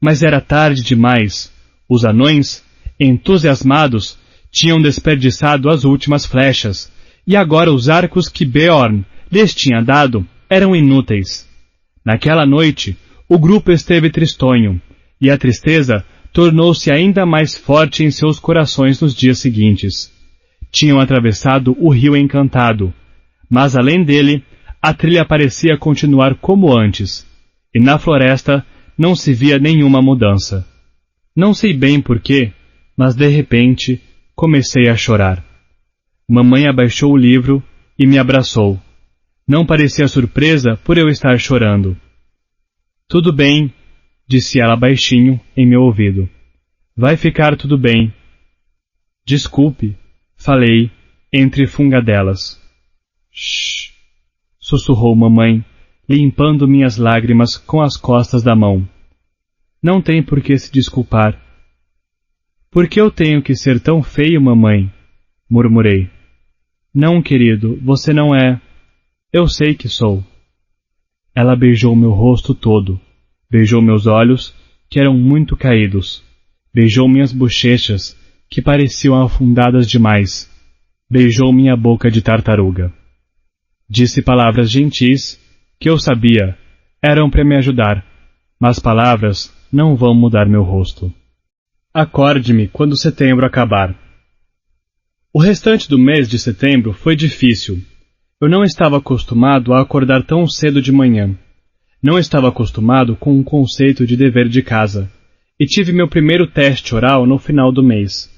Mas era tarde demais. Os anões, entusiasmados, tinham desperdiçado as últimas flechas, e agora os arcos que Beorn lhes tinha dado eram inúteis. Naquela noite, o grupo esteve tristonho, e a tristeza tornou-se ainda mais forte em seus corações nos dias seguintes. Tinham atravessado o rio encantado, mas além dele, a trilha parecia continuar como antes, e na floresta não se via nenhuma mudança. Não sei bem porquê, mas de repente comecei a chorar. Mamãe abaixou o livro e me abraçou. Não parecia surpresa por eu estar chorando. Tudo bem, disse ela baixinho em meu ouvido. Vai ficar tudo bem. Desculpe, falei, entre fungadelas. Shhh, sussurrou mamãe, limpando minhas lágrimas com as costas da mão. Não tem por que se desculpar. Por que eu tenho que ser tão feio, mamãe? Murmurei. Não, querido, você não é. Eu sei que sou. Ela beijou meu rosto todo. Beijou meus olhos, que eram muito caídos. Beijou minhas bochechas, que pareciam afundadas demais. Beijou minha boca de tartaruga. Disse palavras gentis, que eu sabia, eram para me ajudar, mas palavras não vão mudar meu rosto. Acorde-me quando setembro acabar. O restante do mês de setembro foi difícil. Eu não estava acostumado a acordar tão cedo de manhã. Não estava acostumado com o conceito de dever de casa, e tive meu primeiro teste oral no final do mês.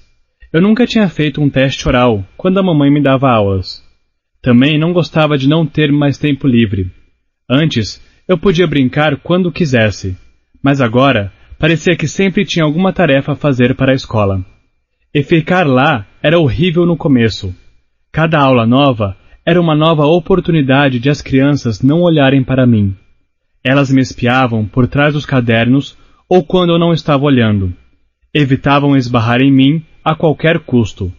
Eu nunca tinha feito um teste oral quando a mamãe me dava aulas. Também não gostava de não ter mais tempo livre. Antes, Eu podia brincar quando quisesse, mas agora parecia que sempre tinha alguma tarefa a fazer para a escola. E ficar lá era horrível no começo. Cada aula nova era uma nova oportunidade de as crianças não olharem para mim. Elas me espiavam por trás dos cadernos ou quando eu não estava olhando. Evitavam esbarrar em mim a qualquer custo,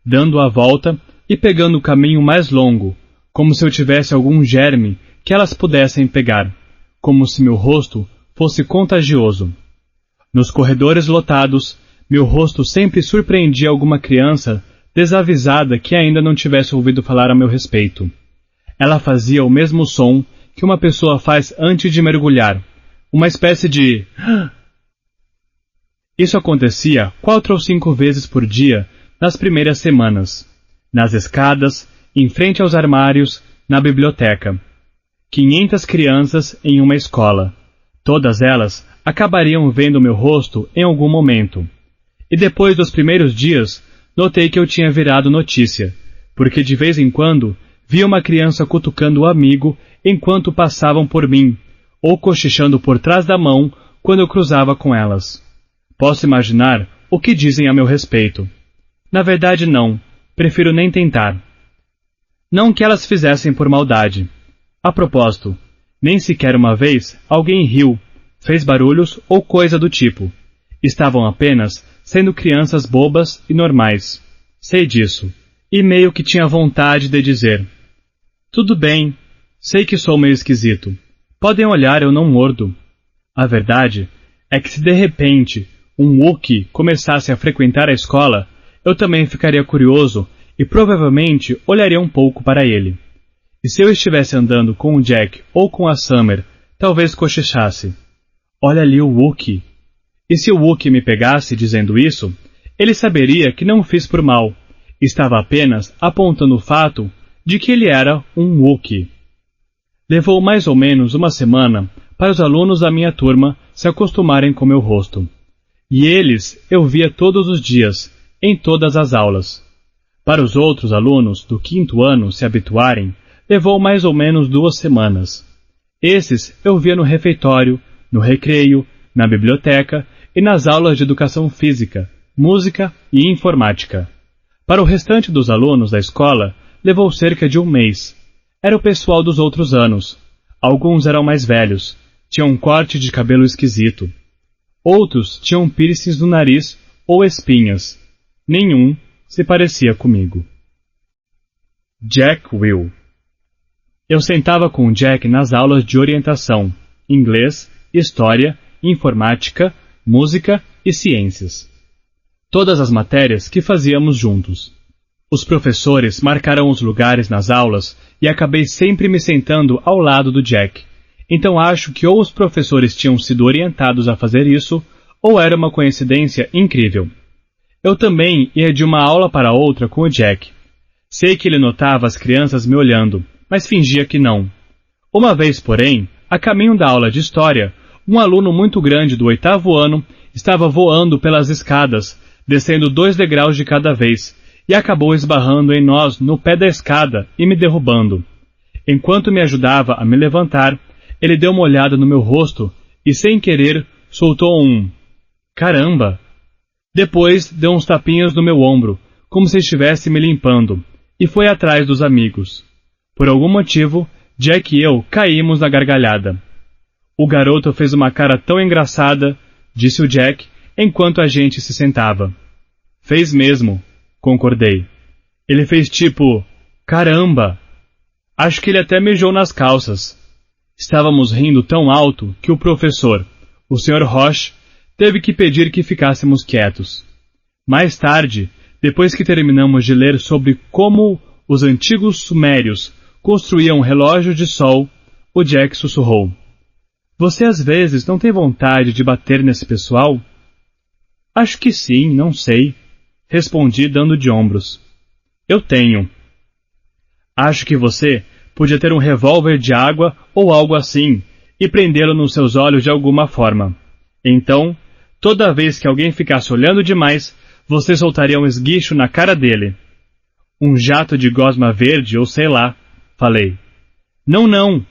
dando a volta e pegando o caminho mais longo, como se eu tivesse algum germe que elas pudessem pegar, como se meu rosto fosse contagioso. Nos corredores lotados, meu rosto sempre surpreendia alguma criança desavisada que ainda não tivesse ouvido falar a meu respeito. Ela fazia o mesmo som que uma pessoa faz antes de mergulhar, uma espécie de... Isso acontecia 4 ou 5 vezes por dia nas primeiras semanas, nas escadas, em frente aos armários, na biblioteca. 500 crianças em uma escola. Todas elas acabariam vendo meu rosto em algum momento. E depois dos primeiros dias, notei que eu tinha virado notícia, porque de vez em quando via uma criança cutucando o amigo enquanto passavam por mim, ou cochichando por trás da mão quando eu cruzava com elas. Posso imaginar o que dizem a meu respeito. Na verdade, não. Prefiro nem tentar. Não que elas fizessem por maldade. A propósito, nem sequer uma vez alguém riu, fez barulhos ou coisa do tipo. Estavam apenas sendo crianças bobas e normais. Sei disso. E meio que tinha vontade de dizer: tudo bem, sei que sou meio esquisito. Podem olhar, eu não mordo. A verdade é que se de repente um Wookiee começasse a frequentar a escola, eu também ficaria curioso e provavelmente olharia um pouco para ele. E se eu estivesse andando com o Jack ou com a Summer, talvez cochichasse: olha ali o Wookiee. E se o Wookiee me pegasse dizendo isso, ele saberia que não fiz por mal. Estava apenas apontando o fato de que ele era um Wookiee. Levou mais ou menos uma semana para os alunos da minha turma se acostumarem com meu rosto. E eles eu via todos os dias, em todas as aulas. Para os outros alunos do 5º ano se habituarem, levou mais ou menos 2 semanas. Esses eu via no refeitório, no recreio, na biblioteca e nas aulas de educação física, música e informática. Para o restante dos alunos da escola, levou cerca de 1 mês. Era o pessoal dos outros anos. Alguns eram mais velhos, tinham um corte de cabelo esquisito. Outros tinham piercings no nariz ou espinhas. Nenhum se parecia comigo. Jack Will. Eu sentava com Jack nas aulas de orientação, inglês, história, informática, música e ciências. Todas as matérias que fazíamos juntos. Os professores marcaram os lugares nas aulas e acabei sempre me sentando ao lado do Jack. Então acho que ou os professores tinham sido orientados a fazer isso, ou era uma coincidência incrível. Eu também ia de uma aula para outra com o Jack. Sei que ele notava as crianças me olhando, mas fingia que não. Uma vez, porém, a caminho da aula de história, um aluno muito grande do 8º ano estava voando pelas escadas, descendo 2 degraus de cada vez, e acabou esbarrando em nós no pé da escada e me derrubando. Enquanto me ajudava a me levantar, ele deu uma olhada no meu rosto e, sem querer, soltou um "caramba!". Depois deu uns tapinhas no meu ombro, como se estivesse me limpando, e foi atrás dos amigos. Por algum motivo, Jack e eu caímos na gargalhada. O garoto fez uma cara tão engraçada, disse o Jack, enquanto a gente se sentava. Fez mesmo, concordei. Ele fez tipo, caramba! Acho que ele até mijou nas calças. Estávamos rindo tão alto que o professor, o Sr. Roche, teve que pedir que ficássemos quietos. Mais tarde, depois que terminamos de ler sobre como os antigos sumérios construíam um relógio de sol, o Jack sussurrou: Você às vezes não tem vontade de bater nesse pessoal? Acho que sim, não sei, respondi dando de ombros. Eu tenho. Acho que você podia ter um revólver de água ou algo assim e prendê-lo nos seus olhos de alguma forma. Então, toda vez que alguém ficasse olhando demais, você soltaria um esguicho na cara dele. Um jato de gosma verde ou sei lá, falei. Não,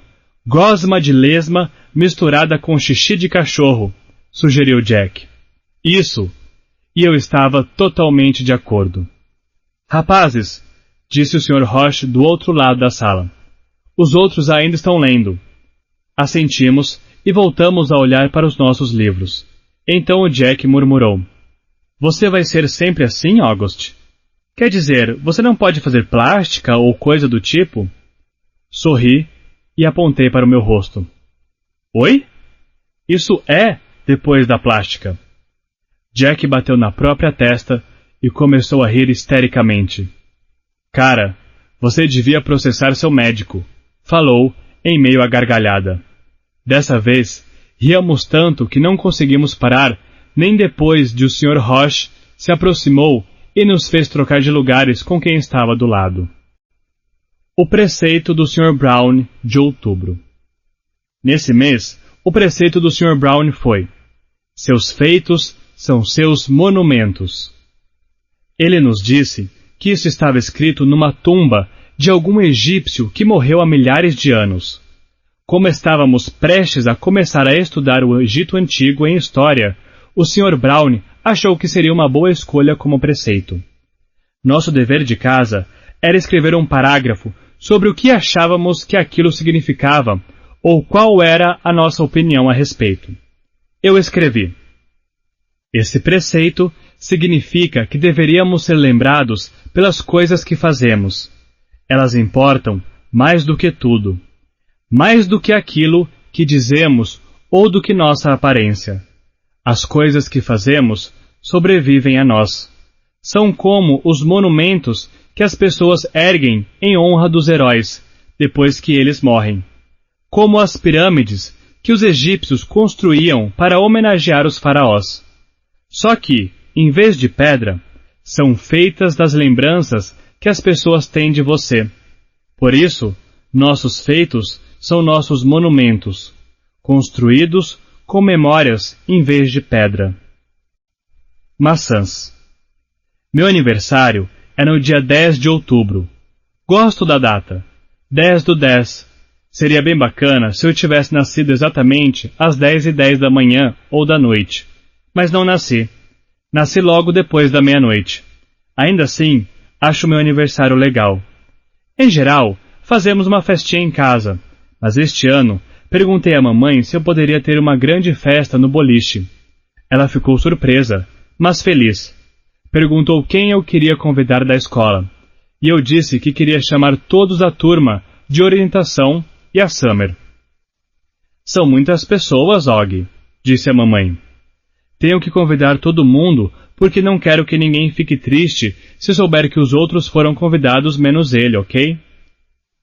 Gosma de lesma misturada com xixi de cachorro, sugeriu Jack. Isso. E eu estava totalmente de acordo. Rapazes, disse o Sr. Roche do outro lado da sala. Os outros ainda estão lendo. Assentimos e voltamos a olhar para os nossos livros. Então o Jack murmurou. Você vai ser sempre assim, August? Quer dizer, você não pode fazer plástica ou coisa do tipo? Sorri e apontei para o meu rosto. Oi? Isso é depois da plástica. Jack bateu na própria testa e começou a rir histericamente. Cara, você devia processar seu médico, falou em meio à gargalhada. Dessa vez, ríamos tanto que não conseguimos parar nem depois de o Sr. Roche se aproximou e nos fez trocar de lugares com quem estava do lado. O preceito do Sr. Brown de outubro. Nesse mês, o preceito do Sr. Brown foi: seus feitos são seus monumentos. Ele nos disse que isso estava escrito numa tumba de algum egípcio que morreu há milhares de anos. Como estávamos prestes a começar a estudar o Egito Antigo em História, o Sr. Brown achou que seria uma boa escolha como preceito. Nosso dever de casa era escrever um parágrafo sobre o que achávamos que aquilo significava ou qual era a nossa opinião a respeito. Eu escrevi: esse preceito significa que deveríamos ser lembrados pelas coisas que fazemos. Elas importam mais do que tudo. Mais do que aquilo que dizemos ou do que nossa aparência. As coisas que fazemos sobrevivem a nós. São como os monumentos que as pessoas erguem em honra dos heróis, depois que eles morrem. Como as pirâmides que os egípcios construíam para homenagear os faraós. Só que, em vez de pedra, são feitas das lembranças que as pessoas têm de você. Por isso, nossos feitos são nossos monumentos, construídos com memórias em vez de pedra. Maçãs. Meu aniversário é no dia 10 de outubro. Gosto da data. 10/10. Seria bem bacana se eu tivesse nascido exatamente às 10:10 da manhã ou da noite. Mas não nasci. Nasci logo depois da meia-noite. Ainda assim, acho meu aniversário legal. Em geral, fazemos uma festinha em casa, mas este ano perguntei à mamãe se eu poderia ter uma grande festa no boliche. Ela ficou surpresa, mas feliz. Perguntou quem eu queria convidar da escola, e eu disse que queria chamar todos da turma de orientação e a Summer. São muitas pessoas, Og, disse a mamãe. Tenho que convidar todo mundo porque não quero que ninguém fique triste se souber que os outros foram convidados menos ele, ok?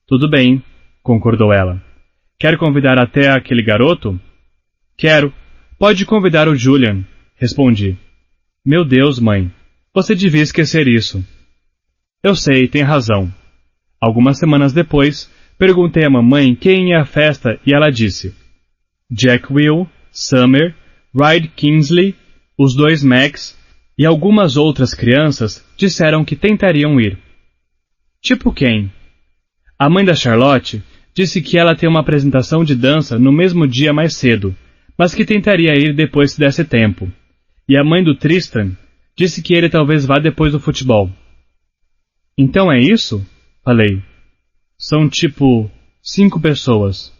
Tudo bem, concordou ela. Quer convidar até aquele garoto? Quero. Pode convidar o Julian, respondi. Meu Deus, mãe, você devia esquecer isso. Eu sei, tem razão. Algumas semanas depois, perguntei à mamãe quem ia à festa e ela disse: Jack Will, Summer, Ride Kingsley, os dois Macs e algumas outras crianças disseram que tentariam ir. Tipo quem? A mãe da Charlotte disse que ela tem uma apresentação de dança no mesmo dia mais cedo, mas que tentaria ir depois se desse tempo. E a mãe do Tristan disse que ele talvez vá depois do futebol. Então é isso? Falei. São tipo 5 pessoas.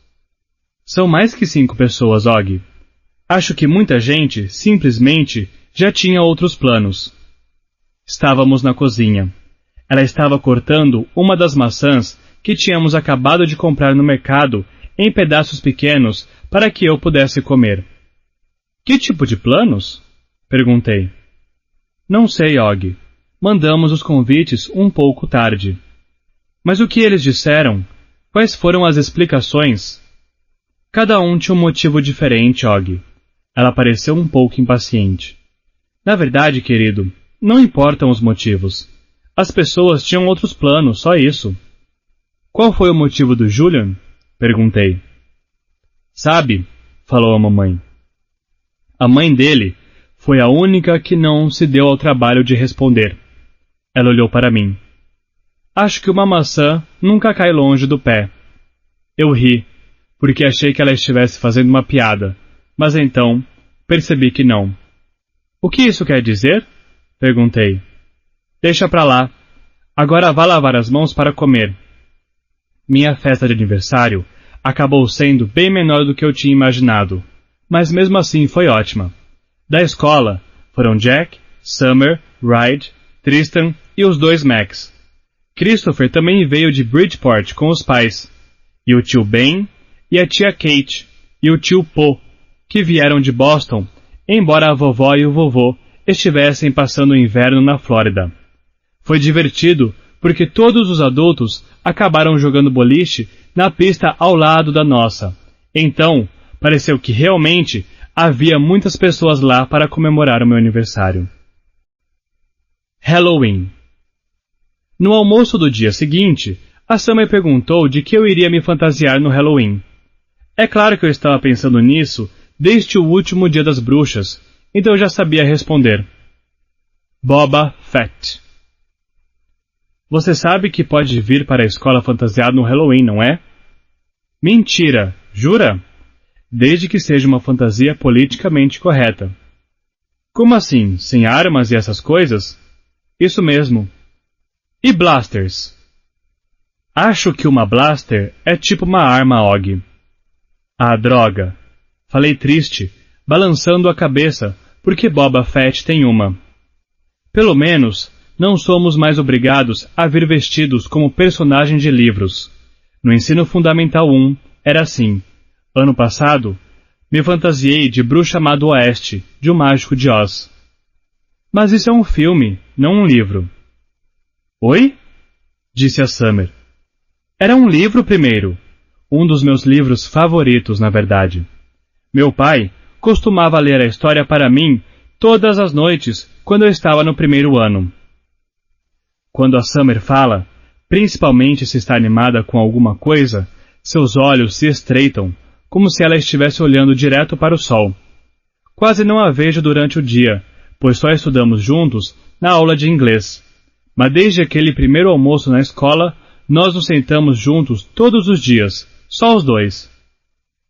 São mais que 5 pessoas, Og. Acho que muita gente, simplesmente, já tinha outros planos. Estávamos na cozinha. Ela estava cortando uma das maçãs que tínhamos acabado de comprar no mercado em pedaços pequenos para que eu pudesse comer. Que tipo de planos? Perguntei. Não sei, Og. Mandamos os convites um pouco tarde. Mas o que eles disseram? Quais foram as explicações? Cada um tinha um motivo diferente, Og. Ela pareceu um pouco impaciente. Na verdade, querido, não importam os motivos. As pessoas tinham outros planos, só isso. Qual foi o motivo do Julian? Perguntei. Sabe, falou a mamãe. A mãe dele foi a única que não se deu ao trabalho de responder. Ela olhou para mim. Acho que uma maçã nunca cai longe do pé. Eu ri. porque achei que ela estivesse fazendo uma piada, mas então percebi que não. O que isso quer dizer? Perguntei. Deixa pra lá. Agora vá lavar as mãos para comer. Minha festa de aniversário acabou sendo bem menor do que eu tinha imaginado, mas mesmo assim foi ótima. Da escola foram Jack, Summer, Ryde, Tristan e os 2 Macs. Christopher também veio de Bridgeport com os pais, e o tio Ben, e a tia Kate, e o tio Po, que vieram de Boston, embora a vovó e o vovô estivessem passando o inverno na Flórida. Foi divertido porque todos os adultos acabaram jogando boliche na pista ao lado da nossa. Então, pareceu que realmente havia muitas pessoas lá para comemorar o meu aniversário. Halloween. No almoço do dia seguinte, a Sam me perguntou de que eu iria me fantasiar no Halloween. É claro que eu estava pensando nisso desde o último dia das bruxas, então eu já sabia responder. Boba Fett. Você sabe que pode vir para a escola fantasiado no Halloween, não é? Mentira, jura? Desde que seja uma fantasia politicamente correta. Como assim, sem armas e essas coisas? Isso mesmo. E blasters? Acho que uma blaster é tipo uma arma, Og. Ah, droga. Falei triste, balançando a cabeça, porque Boba Fett tem uma. Pelo menos, não somos mais obrigados a vir vestidos como personagens de livros. No ensino fundamental 1, era assim. Ano passado, me fantasiei de Bruxa Má do Oeste, de O Mágico de Oz. Mas isso é um filme, não um livro. Oi? Disse a Summer. Era um livro primeiro. Um dos meus livros favoritos, na verdade. Meu pai costumava ler a história para mim todas as noites quando eu estava no primeiro ano. Quando a Summer fala, principalmente se está animada com alguma coisa, seus olhos se estreitam, como se ela estivesse olhando direto para o sol. Quase não a vejo durante o dia, pois só estudamos juntos na aula de inglês. Mas desde aquele primeiro almoço na escola, nós nos sentamos juntos todos os dias, só os 2.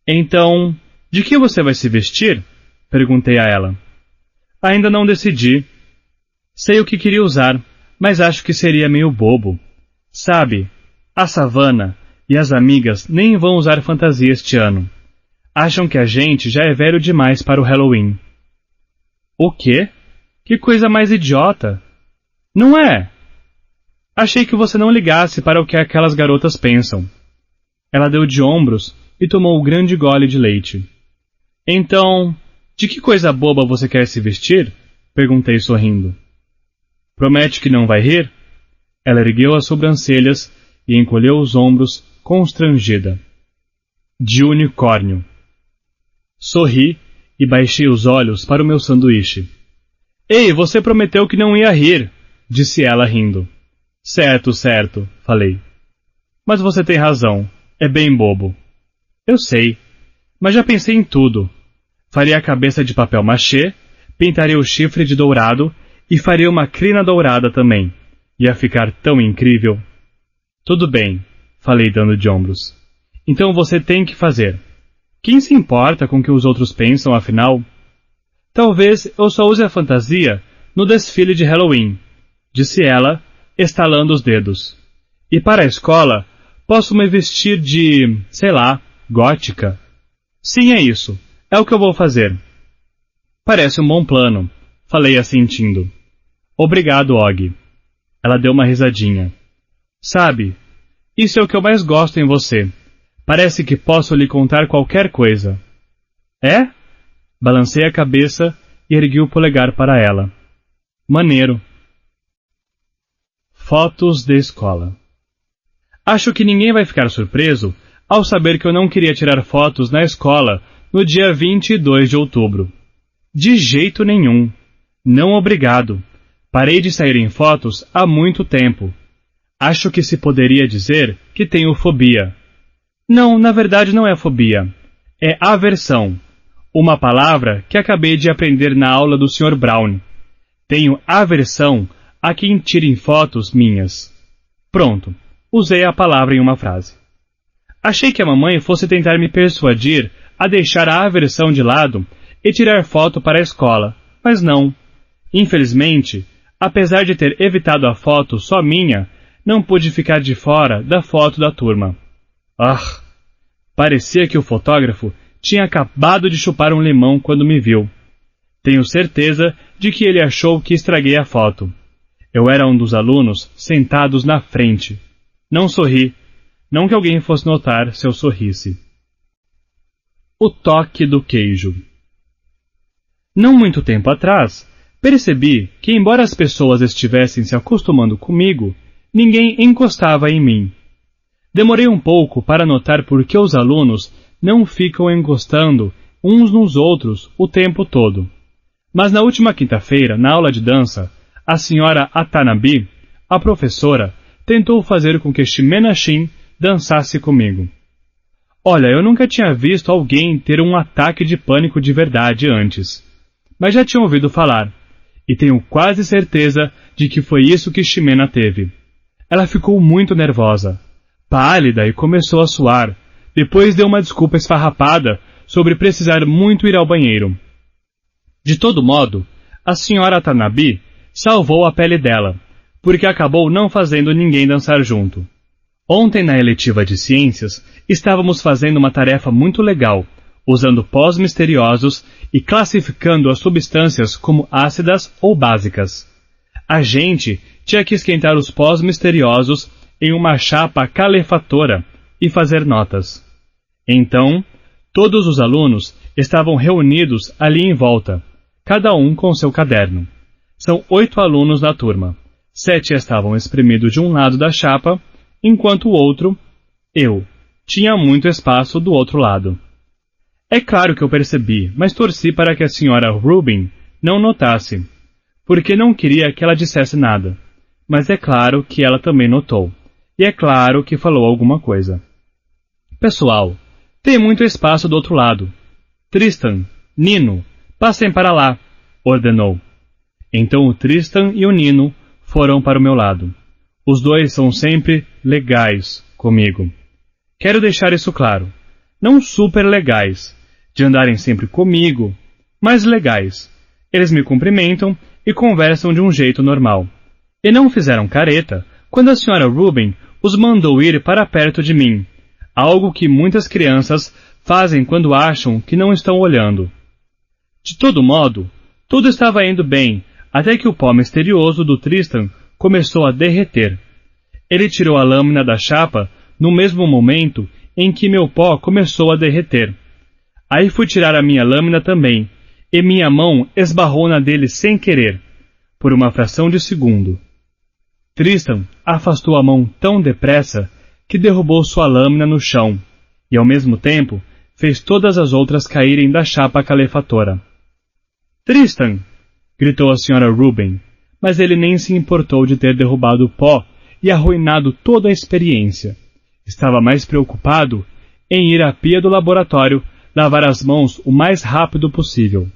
Então, de que você vai se vestir? Perguntei a ela. Ainda não decidi. Sei o que queria usar, mas acho que seria meio bobo. Sabe, a Savannah e as amigas nem vão usar fantasia este ano. Acham que a gente já é velho demais para o Halloween. O quê? Que coisa mais idiota! Não é? Achei que você não ligasse para o que aquelas garotas pensam. Ela deu de ombros e tomou um grande gole de leite. Então, de que coisa boba você quer se vestir? Perguntei sorrindo. Promete que não vai rir? Ela ergueu as sobrancelhas e encolheu os ombros, constrangida. De unicórnio. Sorri e baixei os olhos para o meu sanduíche. Ei, você prometeu que não ia rir, disse ela rindo. Certo, certo, falei. Mas você tem razão, é bem bobo. Eu sei, mas já pensei em tudo. Faria a cabeça de papel machê, pintaria o chifre de dourado e faria uma crina dourada também. Ia ficar tão incrível. Tudo bem, falei dando de ombros. Então você tem que fazer. Quem se importa com o que os outros pensam, afinal? Talvez eu só use a fantasia no desfile de Halloween, disse ela, estalando os dedos. E para a escola, posso me vestir de, sei lá, gótica. Sim, é isso. É o que eu vou fazer. Parece um bom plano, falei assentindo. Obrigado, Og. Ela deu uma risadinha. Sabe, isso é o que eu mais gosto em você. Parece que posso lhe contar qualquer coisa. É? Balancei a cabeça e ergui o polegar para ela. Maneiro. Fotos de escola. Acho que ninguém vai ficar surpreso ao saber que eu não queria tirar fotos na escola no dia 22 de outubro. De jeito nenhum. Não obrigado. Parei de sair em fotos há muito tempo. Acho que se poderia dizer que tenho fobia. Não, na verdade não é fobia. É aversão. Uma palavra que acabei de aprender na aula do Sr. Brown. Tenho aversão a quem tirem fotos minhas. Pronto, usei a palavra em uma frase. Achei que a mamãe fosse tentar me persuadir a deixar a aversão de lado e tirar foto para a escola, mas não. Infelizmente, apesar de ter evitado a foto só minha, não pude ficar de fora da foto da turma. Parecia que o fotógrafo tinha acabado de chupar um limão quando me viu. Tenho certeza de que ele achou que estraguei a foto. Eu era um dos alunos sentados na frente. Não sorri, não que alguém fosse notar se eu sorrisse. O toque do queijo. Não muito tempo atrás, percebi que, embora as pessoas estivessem se acostumando comigo, ninguém encostava em mim. Demorei um pouco para notar por que os alunos não ficam encostando uns nos outros o tempo todo. Mas na última quinta-feira, na aula de dança, a senhora Atanabe, a professora, tentou fazer com que Shimena Shin dançasse comigo. Olha, eu nunca tinha visto alguém ter um ataque de pânico de verdade antes, mas já tinha ouvido falar, e tenho quase certeza de que foi isso que Shimena teve. Ela ficou muito nervosa, pálida e começou a suar. Depois deu uma desculpa esfarrapada sobre precisar muito ir ao banheiro. De todo modo, a senhora Tanabe salvou a pele dela, porque acabou não fazendo ninguém dançar junto. Ontem na eletiva de ciências, estávamos fazendo uma tarefa muito legal, usando pós misteriosos e classificando as substâncias como ácidas ou básicas. A gente tinha que esquentar os pós misteriosos em uma chapa calefatora e fazer notas. Então, todos os alunos estavam reunidos ali em volta, cada um com seu caderno. São 8 alunos na turma. 7 estavam espremidos de um lado da chapa, enquanto o outro, eu, tinha muito espaço do outro lado. É claro que eu percebi, mas torci para que a senhora Rubin não notasse, porque não queria que ela dissesse nada. Mas é claro que ela também notou, e é claro que falou alguma coisa. Pessoal, tem muito espaço do outro lado. Tristan, Nino, passem para lá, ordenou. Então o Tristan e o Nino foram para o meu lado. Os dois são sempre legais comigo. Quero deixar isso claro. Não super legais, de andarem sempre comigo, mas legais. Eles me cumprimentam e conversam de um jeito normal. E não fizeram careta quando a senhora Rubin os mandou ir para perto de mim, algo que muitas crianças fazem quando acham que não estão olhando. De todo modo, tudo estava indo bem, até que o pó misterioso do Tristan começou a derreter. Ele tirou a lâmina da chapa no mesmo momento em que meu pó começou a derreter. Aí fui tirar a minha lâmina também, e minha mão esbarrou na dele sem querer, por uma fração de segundo. Tristan afastou a mão tão depressa que derrubou sua lâmina no chão, e ao mesmo tempo fez todas as outras caírem da chapa calefatora. Tristan! Gritou a senhora Rubin, mas ele nem se importou de ter derrubado o pó e arruinado toda a experiência. Estava mais preocupado em ir à pia do laboratório lavar as mãos o mais rápido possível.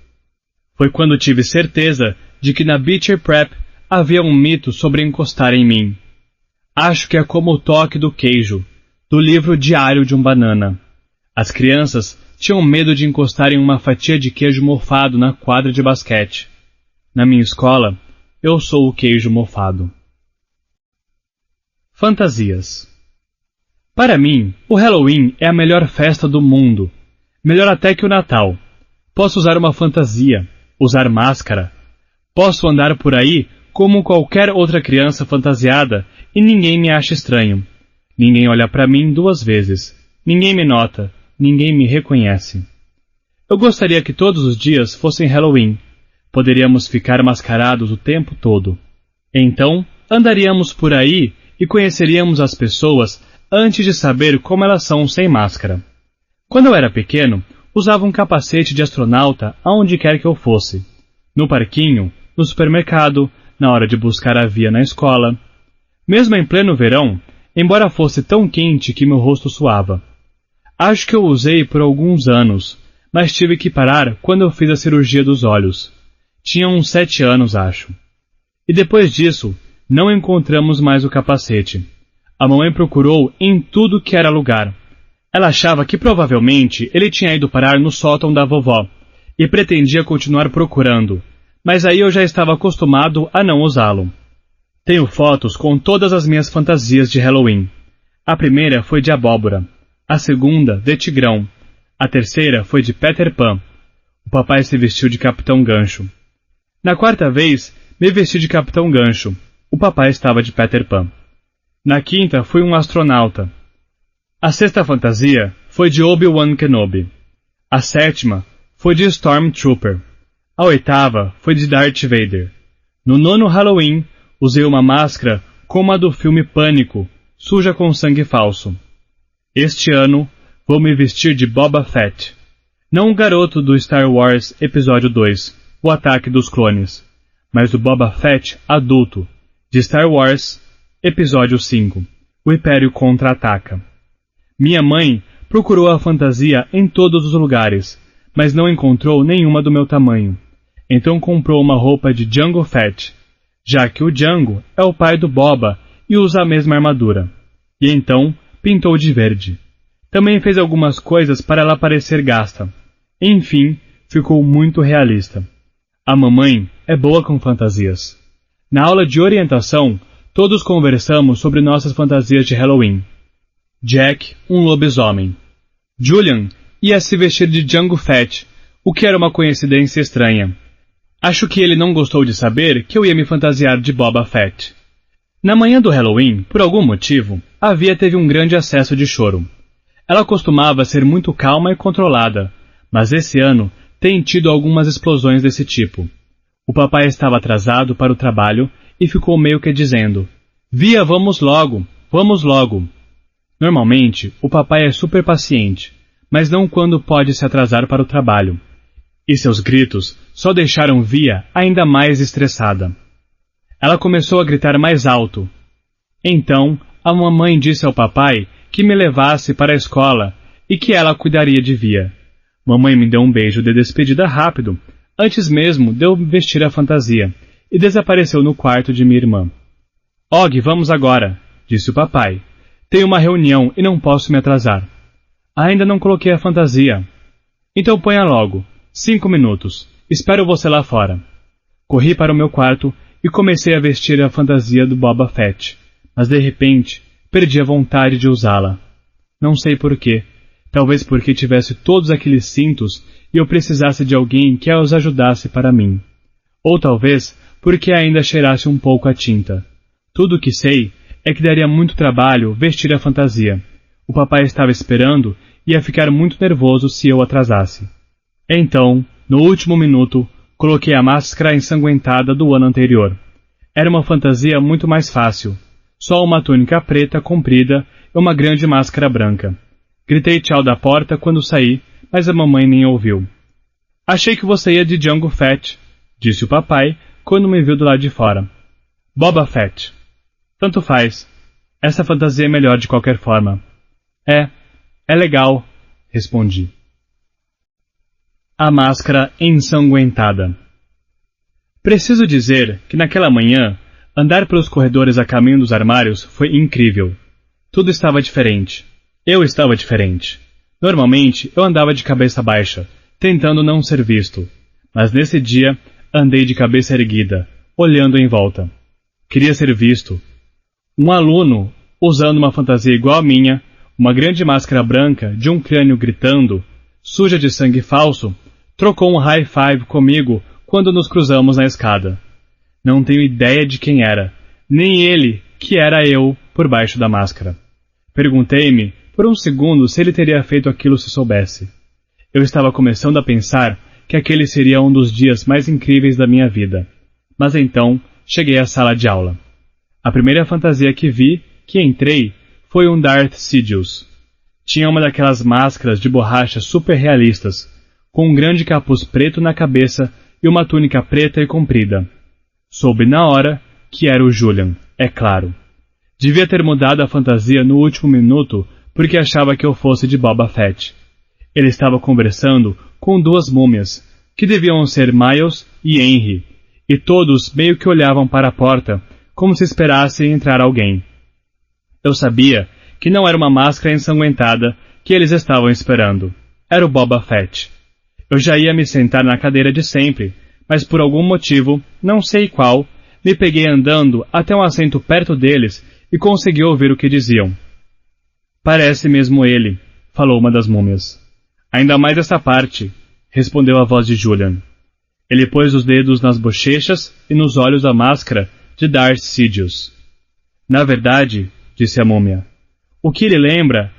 Foi quando tive certeza de que na Beecher Prep havia um mito sobre encostar em mim. Acho que é como o toque do queijo, do livro Diário de um Banana. As crianças tinham medo de encostar em uma fatia de queijo mofado na quadra de basquete. Na minha escola, eu sou o queijo mofado. Fantasias. Para mim, o Halloween é a melhor festa do mundo. Melhor até que o Natal. Posso usar uma fantasia, usar máscara. Posso andar por aí como qualquer outra criança fantasiada e ninguém me acha estranho. Ninguém olha para mim 2 vezes. Ninguém me nota. Ninguém me reconhece. Eu gostaria que todos os dias fossem Halloween. Poderíamos ficar mascarados o tempo todo. Então, andaríamos por aí e conheceríamos as pessoas antes de saber como elas são sem máscara. Quando eu era pequeno, usava um capacete de astronauta aonde quer que eu fosse. No parquinho, no supermercado, na hora de buscar a via na escola. Mesmo em pleno verão, embora fosse tão quente que meu rosto suava. Acho que eu usei por alguns anos, mas tive que parar quando eu fiz a cirurgia dos olhos. Tinha uns 7 anos, acho. E depois disso, não encontramos mais o capacete. A mamãe procurou em tudo que era lugar. Ela achava que provavelmente ele tinha ido parar no sótão da vovó e pretendia continuar procurando, mas aí eu já estava acostumado a não usá-lo. Tenho fotos com todas as minhas fantasias de Halloween. A primeira foi de abóbora, a segunda de tigrão, a terceira foi de Peter Pan. O papai se vestiu de Capitão Gancho. Na quarta vez, me vesti de Capitão Gancho. O papai estava de Peter Pan. Na quinta, fui um astronauta. A sexta fantasia foi de Obi-Wan Kenobi. A sétima foi de Stormtrooper. A oitava foi de Darth Vader. No nono Halloween, usei uma máscara como a do filme Pânico, suja com sangue falso. Este ano, vou me vestir de Boba Fett. Não o garoto do Star Wars Episódio 2, O Ataque dos Clones, mas o Boba Fett adulto, de Star Wars Episódio 5, O Império Contra-Ataca. Minha mãe procurou a fantasia em todos os lugares, mas não encontrou nenhuma do meu tamanho. Então comprou uma roupa de Jango Fett, já que o Jango é o pai do Boba e usa a mesma armadura. E então pintou de verde. Também fez algumas coisas para ela parecer gasta. Enfim, ficou muito realista. A mamãe é boa com fantasias. Na aula de orientação, todos conversamos sobre nossas fantasias de Halloween. Jack, um lobisomem. Julian ia se vestir de Jango Fett, o que era uma coincidência estranha. Acho que ele não gostou de saber que eu ia me fantasiar de Boba Fett. Na manhã do Halloween, por algum motivo, a Via teve um grande acesso de choro. Ela costumava ser muito calma e controlada, mas esse ano tem tido algumas explosões desse tipo. O papai estava atrasado para o trabalho e ficou meio que dizendo: "Via, vamos logo, vamos logo." Normalmente, o papai é super paciente, mas não quando pode se atrasar para o trabalho. E seus gritos só deixaram Via ainda mais estressada. Ela começou a gritar mais alto. Então, a mamãe disse ao papai que me levasse para a escola e que ela cuidaria de Via. Mamãe me deu um beijo de despedida rápido, antes mesmo de eu vestir a fantasia, e desapareceu no quarto de minha irmã. "Og, vamos agora", disse o papai. "Tenho uma reunião e não posso me atrasar." "Ainda não coloquei a fantasia." "Então ponha logo. 5 minutos. Espero você lá fora." Corri para o meu quarto e comecei a vestir a fantasia do Boba Fett, mas de repente perdi a vontade de usá-la. Não sei porquê. Talvez porque tivesse todos aqueles cintos e eu precisasse de alguém que os ajudasse para mim. Ou talvez porque ainda cheirasse um pouco a tinta. Tudo o que sei é que daria muito trabalho vestir a fantasia. O papai estava esperando e ia ficar muito nervoso se eu atrasasse. Então, no último minuto, coloquei a máscara ensanguentada do ano anterior. Era uma fantasia muito mais fácil. Só uma túnica preta comprida e uma grande máscara branca. Gritei tchau da porta quando saí, mas a mamãe nem ouviu. "Achei que você ia de Jango Fett", disse o papai quando me viu do lado de fora. "Boba Fett." "Tanto faz. Essa fantasia é melhor de qualquer forma." É legal", respondi. A máscara ensanguentada. Preciso dizer que naquela manhã, andar pelos corredores a caminho dos armários foi incrível. Tudo estava diferente. Eu estava diferente. Normalmente, eu andava de cabeça baixa, tentando não ser visto. Mas nesse dia, andei de cabeça erguida, olhando em volta. Queria ser visto. Um aluno, usando uma fantasia igual à minha, uma grande máscara branca de um crânio gritando, suja de sangue falso, trocou um high five comigo quando nos cruzamos na escada. Não tenho ideia de quem era, nem ele, que era eu, por baixo da máscara. Perguntei-me, por um segundo, se ele teria feito aquilo se soubesse. Eu estava começando a pensar que aquele seria um dos dias mais incríveis da minha vida. Mas então, cheguei à sala de aula. A primeira fantasia que entrei, foi um Darth Sidious. Tinha uma daquelas máscaras de borracha super realistas, com um grande capuz preto na cabeça e uma túnica preta e comprida. Soube na hora que era o Julian, é claro. Devia ter mudado a fantasia no último minuto porque achava que eu fosse de Boba Fett. Ele estava conversando com 2 múmias, que deviam ser Miles e Henry, e todos meio que olhavam para a porta, como se esperassem entrar alguém. Eu sabia que não era uma máscara ensanguentada que eles estavam esperando. Era o Boba Fett. Eu já ia me sentar na cadeira de sempre, mas por algum motivo, não sei qual, me peguei andando até um assento perto deles e consegui ouvir o que diziam. Parece mesmo ele, falou uma das múmias. Ainda mais essa parte, respondeu a voz de Julian. Ele pôs os dedos nas bochechas e nos olhos da máscara de Darth Sidious. Na verdade, disse a múmia, o que ele lembra,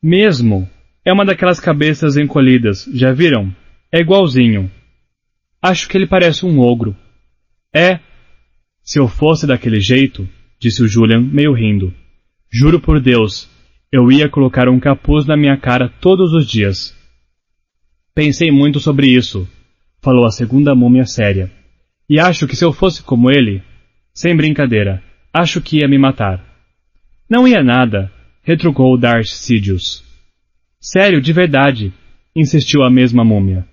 mesmo, é uma daquelas cabeças encolhidas, já viram? É igualzinho. Acho que ele parece um ogro. É. Se eu fosse daquele jeito, disse o Julian, meio rindo. Juro por Deus, eu ia colocar um capuz na minha cara todos os dias. Pensei muito sobre isso, falou a segunda múmia séria. E acho que se eu fosse como ele, sem brincadeira, acho que ia me matar. Não ia nada, retrucou Darth Sidious. Sério, de verdade, insistiu a mesma múmia.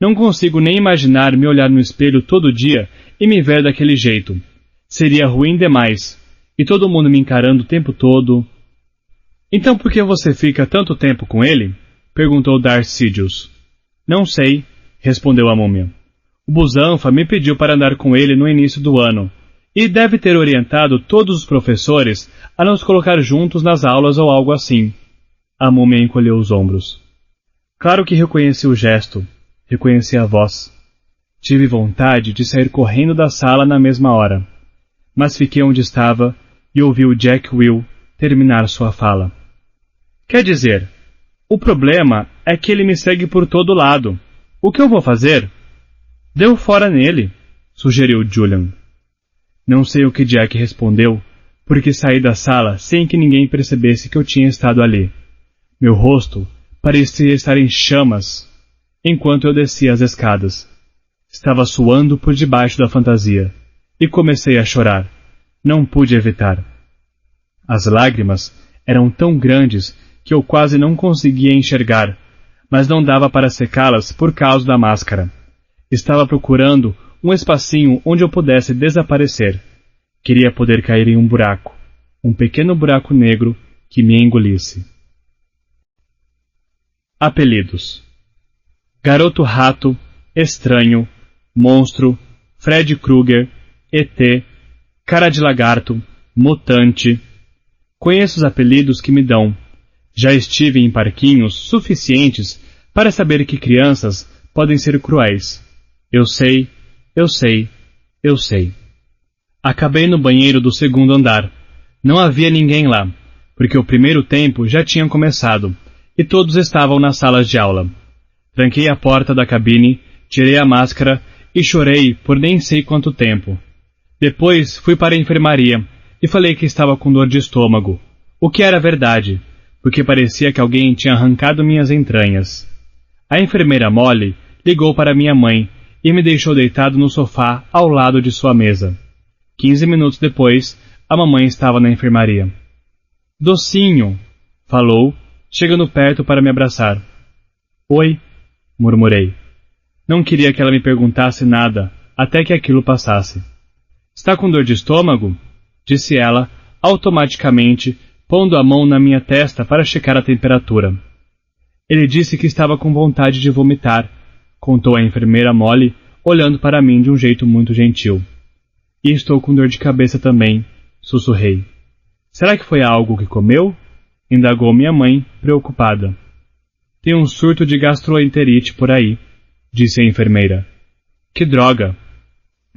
Não consigo nem imaginar me olhar no espelho todo dia e me ver daquele jeito. Seria ruim demais. E todo mundo me encarando o tempo todo. Então por que você fica tanto tempo com ele? Perguntou Darth Sidious. Não sei, respondeu a múmia. O Busanfa me pediu para andar com ele no início do ano, e deve ter orientado todos os professores a nos colocar juntos nas aulas ou algo assim. A múmia encolheu os ombros. Claro que reconheci o gesto, reconheci a voz. Tive vontade de sair correndo da sala na mesma hora, mas fiquei onde estava e ouvi o Jack Will terminar sua fala. Quer dizer, o problema é que ele me segue por todo lado. O que eu vou fazer? Deu fora nele, sugeriu Julian. Não sei o que Jack respondeu, porque saí da sala sem que ninguém percebesse que eu tinha estado ali. Meu rosto parecia estar em chamas enquanto eu descia as escadas. Estava suando por debaixo da fantasia, e comecei a chorar. Não pude evitar. As lágrimas eram tão grandes que eu quase não conseguia enxergar, mas não dava para secá-las por causa da máscara. Estava procurando um espacinho onde eu pudesse desaparecer. Queria poder cair em um buraco, um pequeno buraco negro que me engolisse. Apelidos: Garoto Rato, Estranho, Monstro, Fred Krueger, ET, Cara de Lagarto, Mutante. Conheço os apelidos que me dão. Já estive em parquinhos suficientes para saber que crianças podem ser cruéis. Eu sei, eu sei, eu sei. Acabei no banheiro do segundo andar. Não havia ninguém lá, porque o primeiro tempo já tinha começado, e todos estavam nas salas de aula. Tranquei a porta da cabine, tirei a máscara e chorei por nem sei quanto tempo. Depois fui para a enfermaria e falei que estava com dor de estômago, o que era verdade, porque parecia que alguém tinha arrancado minhas entranhas. A enfermeira Molly ligou para minha mãe e me deixou deitado no sofá ao lado de sua mesa. 15 minutos depois, a mamãe estava na enfermaria. Docinho, falou, chegando perto para me abraçar. Oi, murmurei. Não queria que ela me perguntasse nada, até que aquilo passasse. Está com dor de estômago? Disse ela, automaticamente, pondo a mão na minha testa para checar a temperatura. Ele disse que estava com vontade de vomitar, contou a enfermeira Molly, olhando para mim de um jeito muito gentil. E estou com dor de cabeça também, sussurrei. Será que foi algo que comeu? Indagou minha mãe, preocupada. Tem um surto de gastroenterite por aí, disse a enfermeira. Que droga!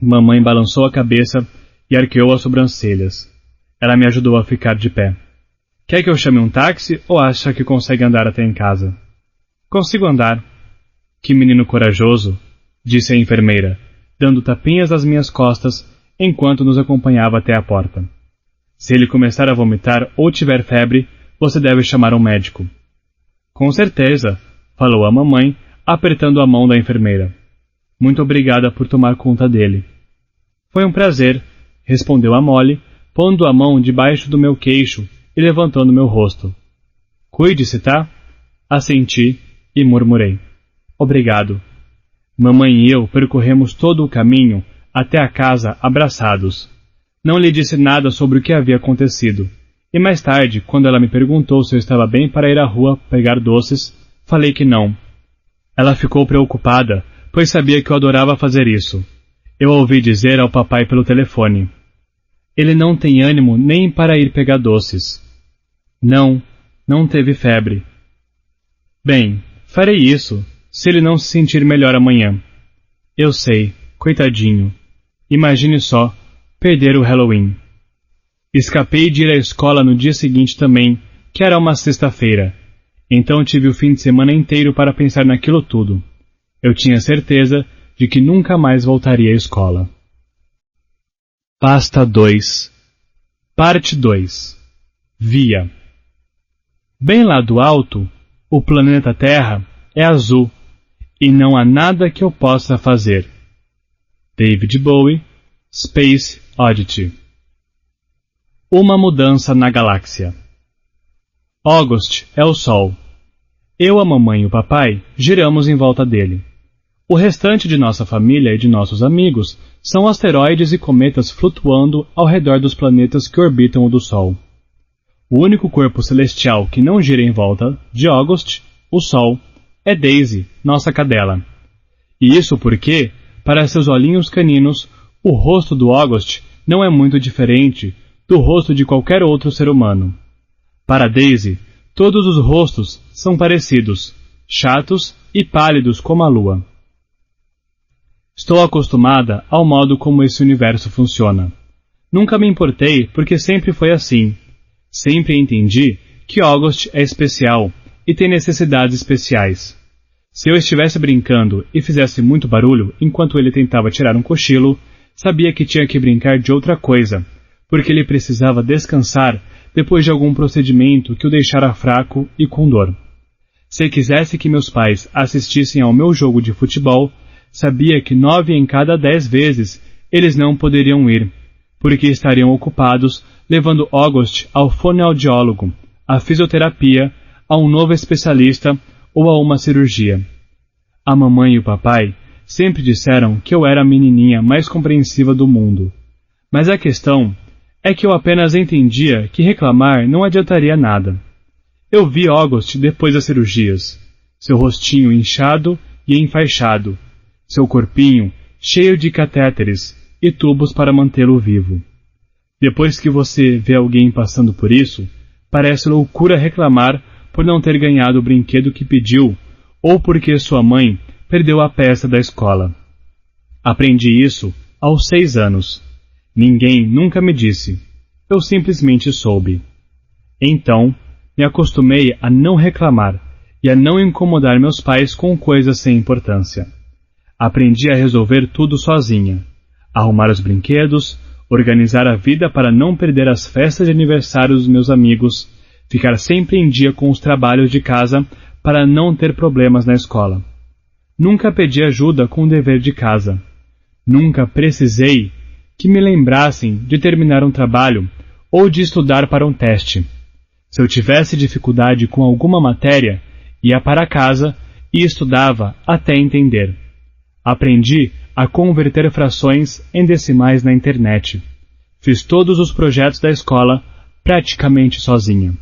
Mamãe balançou a cabeça e arqueou as sobrancelhas. Ela me ajudou a ficar de pé. Quer que eu chame um táxi ou acha que consegue andar até em casa? Consigo andar. Que menino corajoso, disse a enfermeira, dando tapinhas às minhas costas enquanto nos acompanhava até a porta. Se ele começar a vomitar ou tiver febre, você deve chamar um médico. Com certeza, falou a mamãe, apertando a mão da enfermeira. Muito obrigada por tomar conta dele. Foi um prazer, respondeu a Molly, pondo a mão debaixo do meu queixo e levantando meu rosto. Cuide-se, tá? Assenti e murmurei. Obrigado. Mamãe e eu percorremos todo o caminho até a casa abraçados. Não lhe disse nada sobre o que havia acontecido, E mais tarde, quando ela me perguntou se eu estava bem para ir à rua pegar doces, falei que não. Ela ficou preocupada, pois sabia que eu adorava fazer isso. Eu ouvi dizer ao papai pelo telefone: ele não tem ânimo nem para ir pegar doces. Não teve febre. Bem, farei isso, se ele não se sentir melhor amanhã. Eu sei, coitadinho. Imagine só, perder o Halloween. Escapei de ir à escola no dia seguinte também, que era uma sexta-feira. Então tive o fim de semana inteiro para pensar naquilo tudo. Eu tinha certeza de que nunca mais voltaria à escola. Pasta 2. Parte 2. Via. Bem lá do alto, o planeta Terra é azul, e não há nada que eu possa fazer. David Bowie, Space Oddity. Uma mudança na galáxia. August é o Sol. Eu, a mamãe e o papai giramos em volta dele. O restante de nossa família e de nossos amigos são asteroides e cometas flutuando ao redor dos planetas que orbitam o do Sol. O único corpo celestial que não gira em volta de August, o Sol, é Daisy, nossa cadela. E isso porque, para seus olhinhos caninos, o rosto do August não é muito diferente do rosto de qualquer outro ser humano. Para Daisy, todos os rostos são parecidos, chatos e pálidos como a lua. Estou acostumada ao modo como esse universo funciona. Nunca me importei porque sempre foi assim. Sempre entendi que August é especial e tem necessidades especiais. Se eu estivesse brincando e fizesse muito barulho enquanto ele tentava tirar um cochilo, sabia que tinha que brincar de outra coisa, porque ele precisava descansar depois de algum procedimento que o deixara fraco e com dor. Se quisesse que meus pais assistissem ao meu jogo de futebol, sabia que 9 em cada 10 vezes eles não poderiam ir, porque estariam ocupados levando August ao fonoaudiólogo, à fisioterapia, a um novo especialista ou a uma cirurgia. A mamãe e o papai sempre disseram que eu era a menininha mais compreensiva do mundo. Mas a questão é que eu apenas entendia que reclamar não adiantaria nada. Eu vi August depois das cirurgias, seu rostinho inchado e enfaixado, seu corpinho cheio de catéteres e tubos para mantê-lo vivo. Depois que você vê alguém passando por isso, parece loucura reclamar por não ter ganhado o brinquedo que pediu ou porque sua mãe perdeu a peça da escola. Aprendi isso aos 6 anos. Ninguém nunca me disse. Eu simplesmente soube. Então, me acostumei a não reclamar e a não incomodar meus pais com coisas sem importância. Aprendi a resolver tudo sozinha. Arrumar os brinquedos, organizar a vida para não perder as festas de aniversário dos meus amigos, ficar sempre em dia com os trabalhos de casa para não ter problemas na escola. Nunca pedi ajuda com o dever de casa. Nunca precisei que me lembrassem de terminar um trabalho ou de estudar para um teste. Se eu tivesse dificuldade com alguma matéria, ia para casa e estudava até entender. Aprendi a converter frações em decimais na internet. Fiz todos os projetos da escola praticamente sozinha.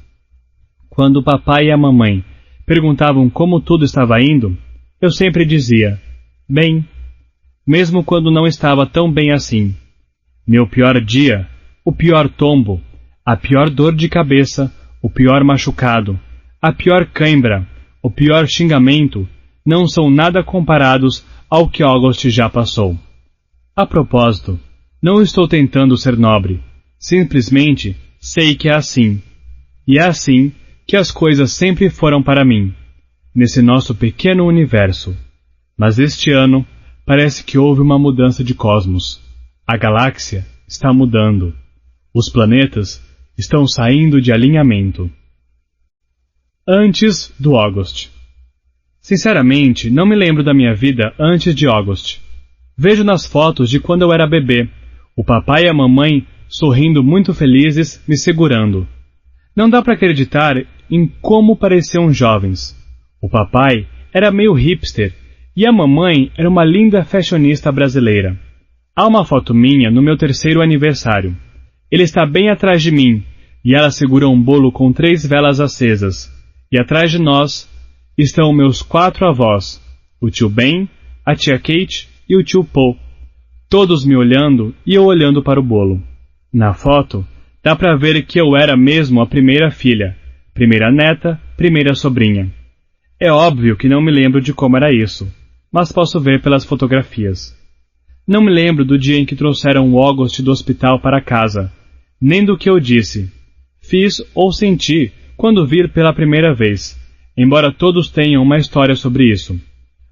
Quando o papai e a mamãe perguntavam como tudo estava indo, eu sempre dizia, bem, mesmo quando não estava tão bem assim. Meu pior dia, o pior tombo, a pior dor de cabeça, o pior machucado, a pior cãibra, o pior xingamento, não são nada comparados ao que August já passou. A propósito, não estou tentando ser nobre, simplesmente sei que é assim. E é assim que as coisas sempre foram para mim, nesse nosso pequeno universo. Mas este ano, parece que houve uma mudança de cosmos. A galáxia está mudando. Os planetas estão saindo de alinhamento. Antes do August. Sinceramente, não me lembro da minha vida antes de August. Vejo nas fotos de quando eu era bebê, o papai e a mamãe sorrindo muito felizes, me segurando. Não dá para acreditar em como pareciam jovens. O papai era meio hipster e a mamãe era uma linda fashionista brasileira. Há uma foto minha no meu 3º aniversário. Ele está bem atrás de mim, e ela segura um bolo com 3 velas acesas, e atrás de nós estão meus 4 avós, o tio Ben, a tia Kate e o tio Paul, todos me olhando e eu olhando para o bolo. Na foto, dá para ver que eu era mesmo a primeira filha, primeira neta, primeira sobrinha. É óbvio que não me lembro de como era isso, mas posso ver pelas fotografias. Não me lembro do dia em que trouxeram o August do hospital para casa, nem do que eu disse, fiz ou senti quando vir pela primeira vez, embora todos tenham uma história sobre isso.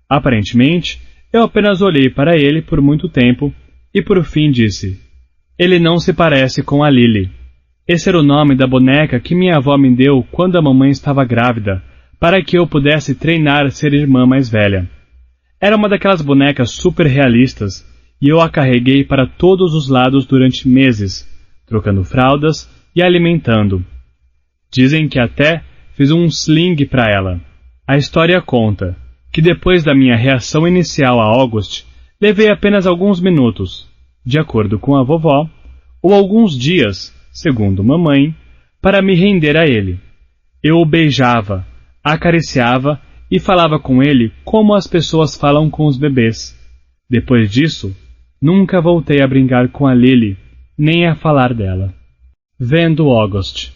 Aparentemente, eu apenas olhei para ele por muito tempo e por fim disse: ele não se parece com a Lily. Esse era o nome da boneca que minha avó me deu quando a mamãe estava grávida, para que eu pudesse treinar a ser irmã mais velha. Era uma daquelas bonecas super realistas, e eu a carreguei para todos os lados durante meses, trocando fraldas e alimentando. Dizem que até fiz um sling para ela. A história conta que depois da minha reação inicial a August, levei apenas alguns minutos, de acordo com a vovó, ou alguns dias, segundo mamãe, para me render a ele. Eu o beijava, acariciava e falava com ele como as pessoas falam com os bebês. Depois disso, nunca voltei a brincar com a Lily, nem a falar dela. Vendo August.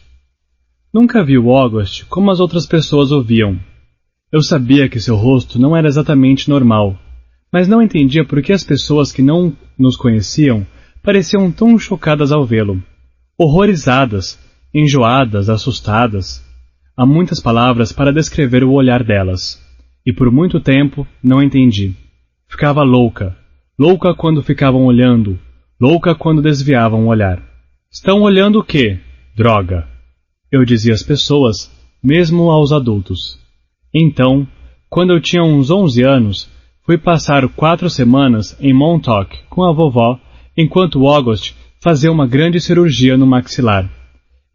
Nunca vi o August como as outras pessoas o viam. Eu sabia que seu rosto não era exatamente normal, mas não entendia por que as pessoas que não nos conheciam pareciam tão chocadas ao vê-lo. Horrorizadas, enjoadas, assustadas. Há muitas palavras para descrever o olhar delas, e por muito tempo não entendi. Ficava louca, louca quando ficavam olhando, louca quando desviavam o olhar. Estão olhando o quê? Droga! Eu dizia às pessoas, mesmo aos adultos. Então, quando eu tinha uns 11 anos, fui passar 4 semanas em Montauk com a vovó, enquanto August fazia uma grande cirurgia no maxilar.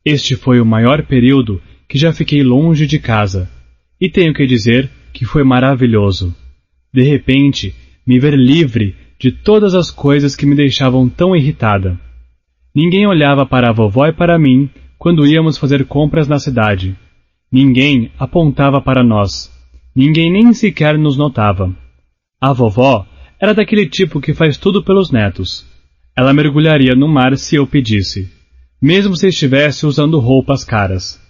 Este foi o maior período que já fiquei longe de casa, e tenho que dizer que foi maravilhoso. De repente, me ver livre de todas as coisas que me deixavam tão irritada. Ninguém olhava para a vovó e para mim quando íamos fazer compras na cidade. Ninguém apontava para nós. Ninguém nem sequer nos notava. A vovó era daquele tipo que faz tudo pelos netos. Ela mergulharia no mar se eu pedisse, mesmo se estivesse usando roupas caras.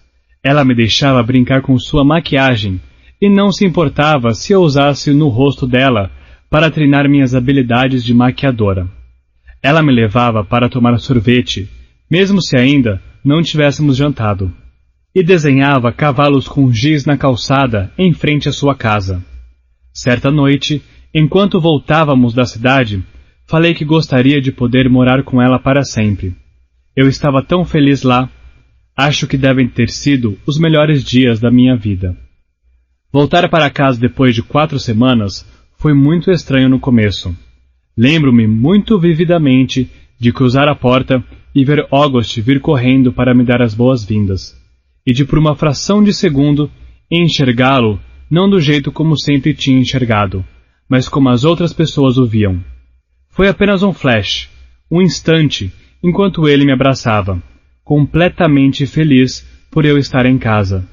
Ela me deixava brincar com sua maquiagem e não se importava se eu usasse no rosto dela para treinar minhas habilidades de maquiadora. Ela me levava para tomar sorvete, mesmo se ainda não tivéssemos jantado, e desenhava cavalos com giz na calçada em frente à sua casa. Certa noite, enquanto voltávamos da cidade, falei que gostaria de poder morar com ela para sempre. Eu estava tão feliz lá. Acho que devem ter sido os melhores dias da minha vida. Voltar para casa depois de 4 semanas foi muito estranho no começo. Lembro-me muito vividamente de cruzar a porta e ver August vir correndo para me dar as boas-vindas, e de por uma fração de segundo enxergá-lo não do jeito como sempre tinha enxergado, mas como as outras pessoas o viam. Foi apenas um flash, um instante, enquanto ele me abraçava, completamente feliz por eu estar em casa.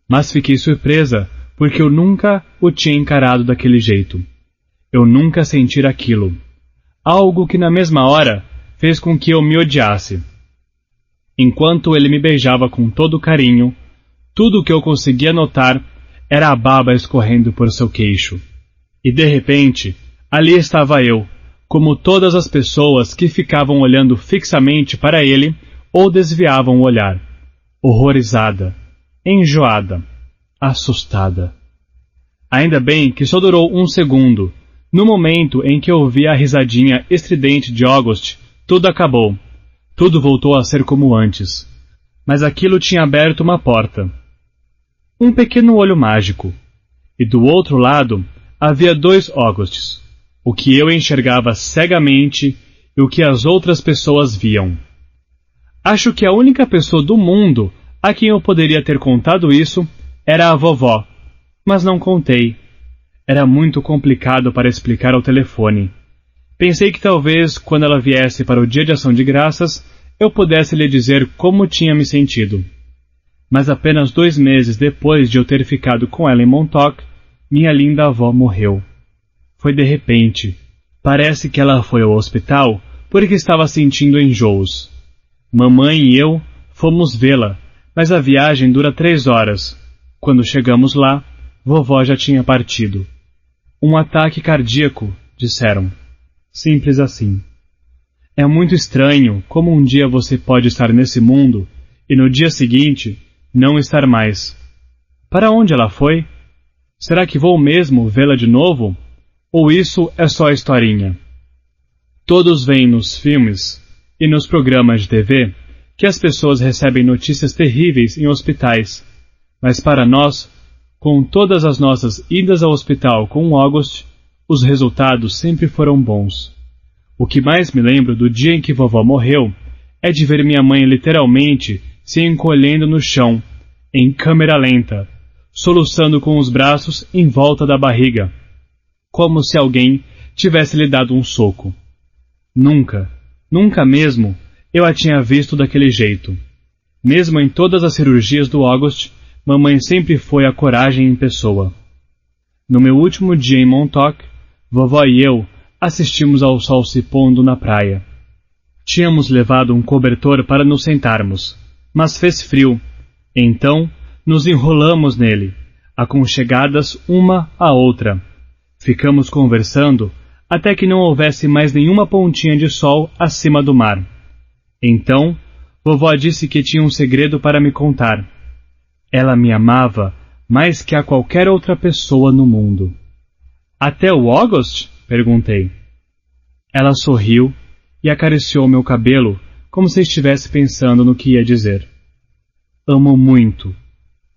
Mas fiquei surpresa porque eu nunca o tinha encarado daquele jeito. Eu nunca senti aquilo. Algo que na mesma hora fez com que eu me odiasse. Enquanto ele me beijava com todo carinho, tudo o que eu conseguia notar era a baba escorrendo por seu queixo. E de repente, ali estava eu, como todas as pessoas que ficavam olhando fixamente para ele ou desviavam o olhar, horrorizada, enjoada, assustada. Ainda bem que só durou 1 segundo. No momento em que eu ouvi a risadinha estridente de August, tudo acabou. Tudo voltou a ser como antes. Mas aquilo tinha aberto uma porta. Um pequeno olho mágico. E do outro lado havia 2 Augusts. O que eu enxergava cegamente e o que as outras pessoas viam. Acho que a única pessoa do mundo a quem eu poderia ter contado isso era a vovó, mas não contei. Era muito complicado para explicar ao telefone. Pensei que talvez, quando ela viesse para o Dia de Ação de Graças, eu pudesse lhe dizer como tinha me sentido. Mas apenas 2 meses depois de eu ter ficado com ela em Montauk, minha linda avó morreu. Foi de repente. Parece que ela foi ao hospital porque estava sentindo enjoos. Mamãe e eu fomos vê-la, mas a viagem dura 3 horas. Quando chegamos lá, vovó já tinha partido. Um ataque cardíaco, disseram. Simples assim. É muito estranho como um dia você pode estar nesse mundo e no dia seguinte não estar mais. Para onde ela foi? Será que vou mesmo vê-la de novo? Ou isso é só historinha? Todos veem nos filmes e nos programas de TV que as pessoas recebem notícias terríveis em hospitais, mas para nós, com todas as nossas idas ao hospital com o August, os resultados sempre foram bons. O que mais me lembro do dia em que vovó morreu é de ver minha mãe literalmente se encolhendo no chão, em câmera lenta, soluçando com os braços em volta da barriga, como se alguém tivesse lhe dado um soco. Nunca, nunca mesmo, eu a tinha visto daquele jeito. Mesmo em todas as cirurgias do August, mamãe sempre foi a coragem em pessoa. No meu último dia em Montauk, vovó e eu assistimos ao sol se pondo na praia. Tínhamos levado um cobertor para nos sentarmos, mas fez frio. Então, nos enrolamos nele, aconchegadas uma à outra. Ficamos conversando até que não houvesse mais nenhuma pontinha de sol acima do mar. Então, vovó disse que tinha um segredo para me contar. Ela me amava mais que a qualquer outra pessoa no mundo. Até o August? Perguntei. Ela sorriu e acariciou meu cabelo como se estivesse pensando no que ia dizer. Amo muito,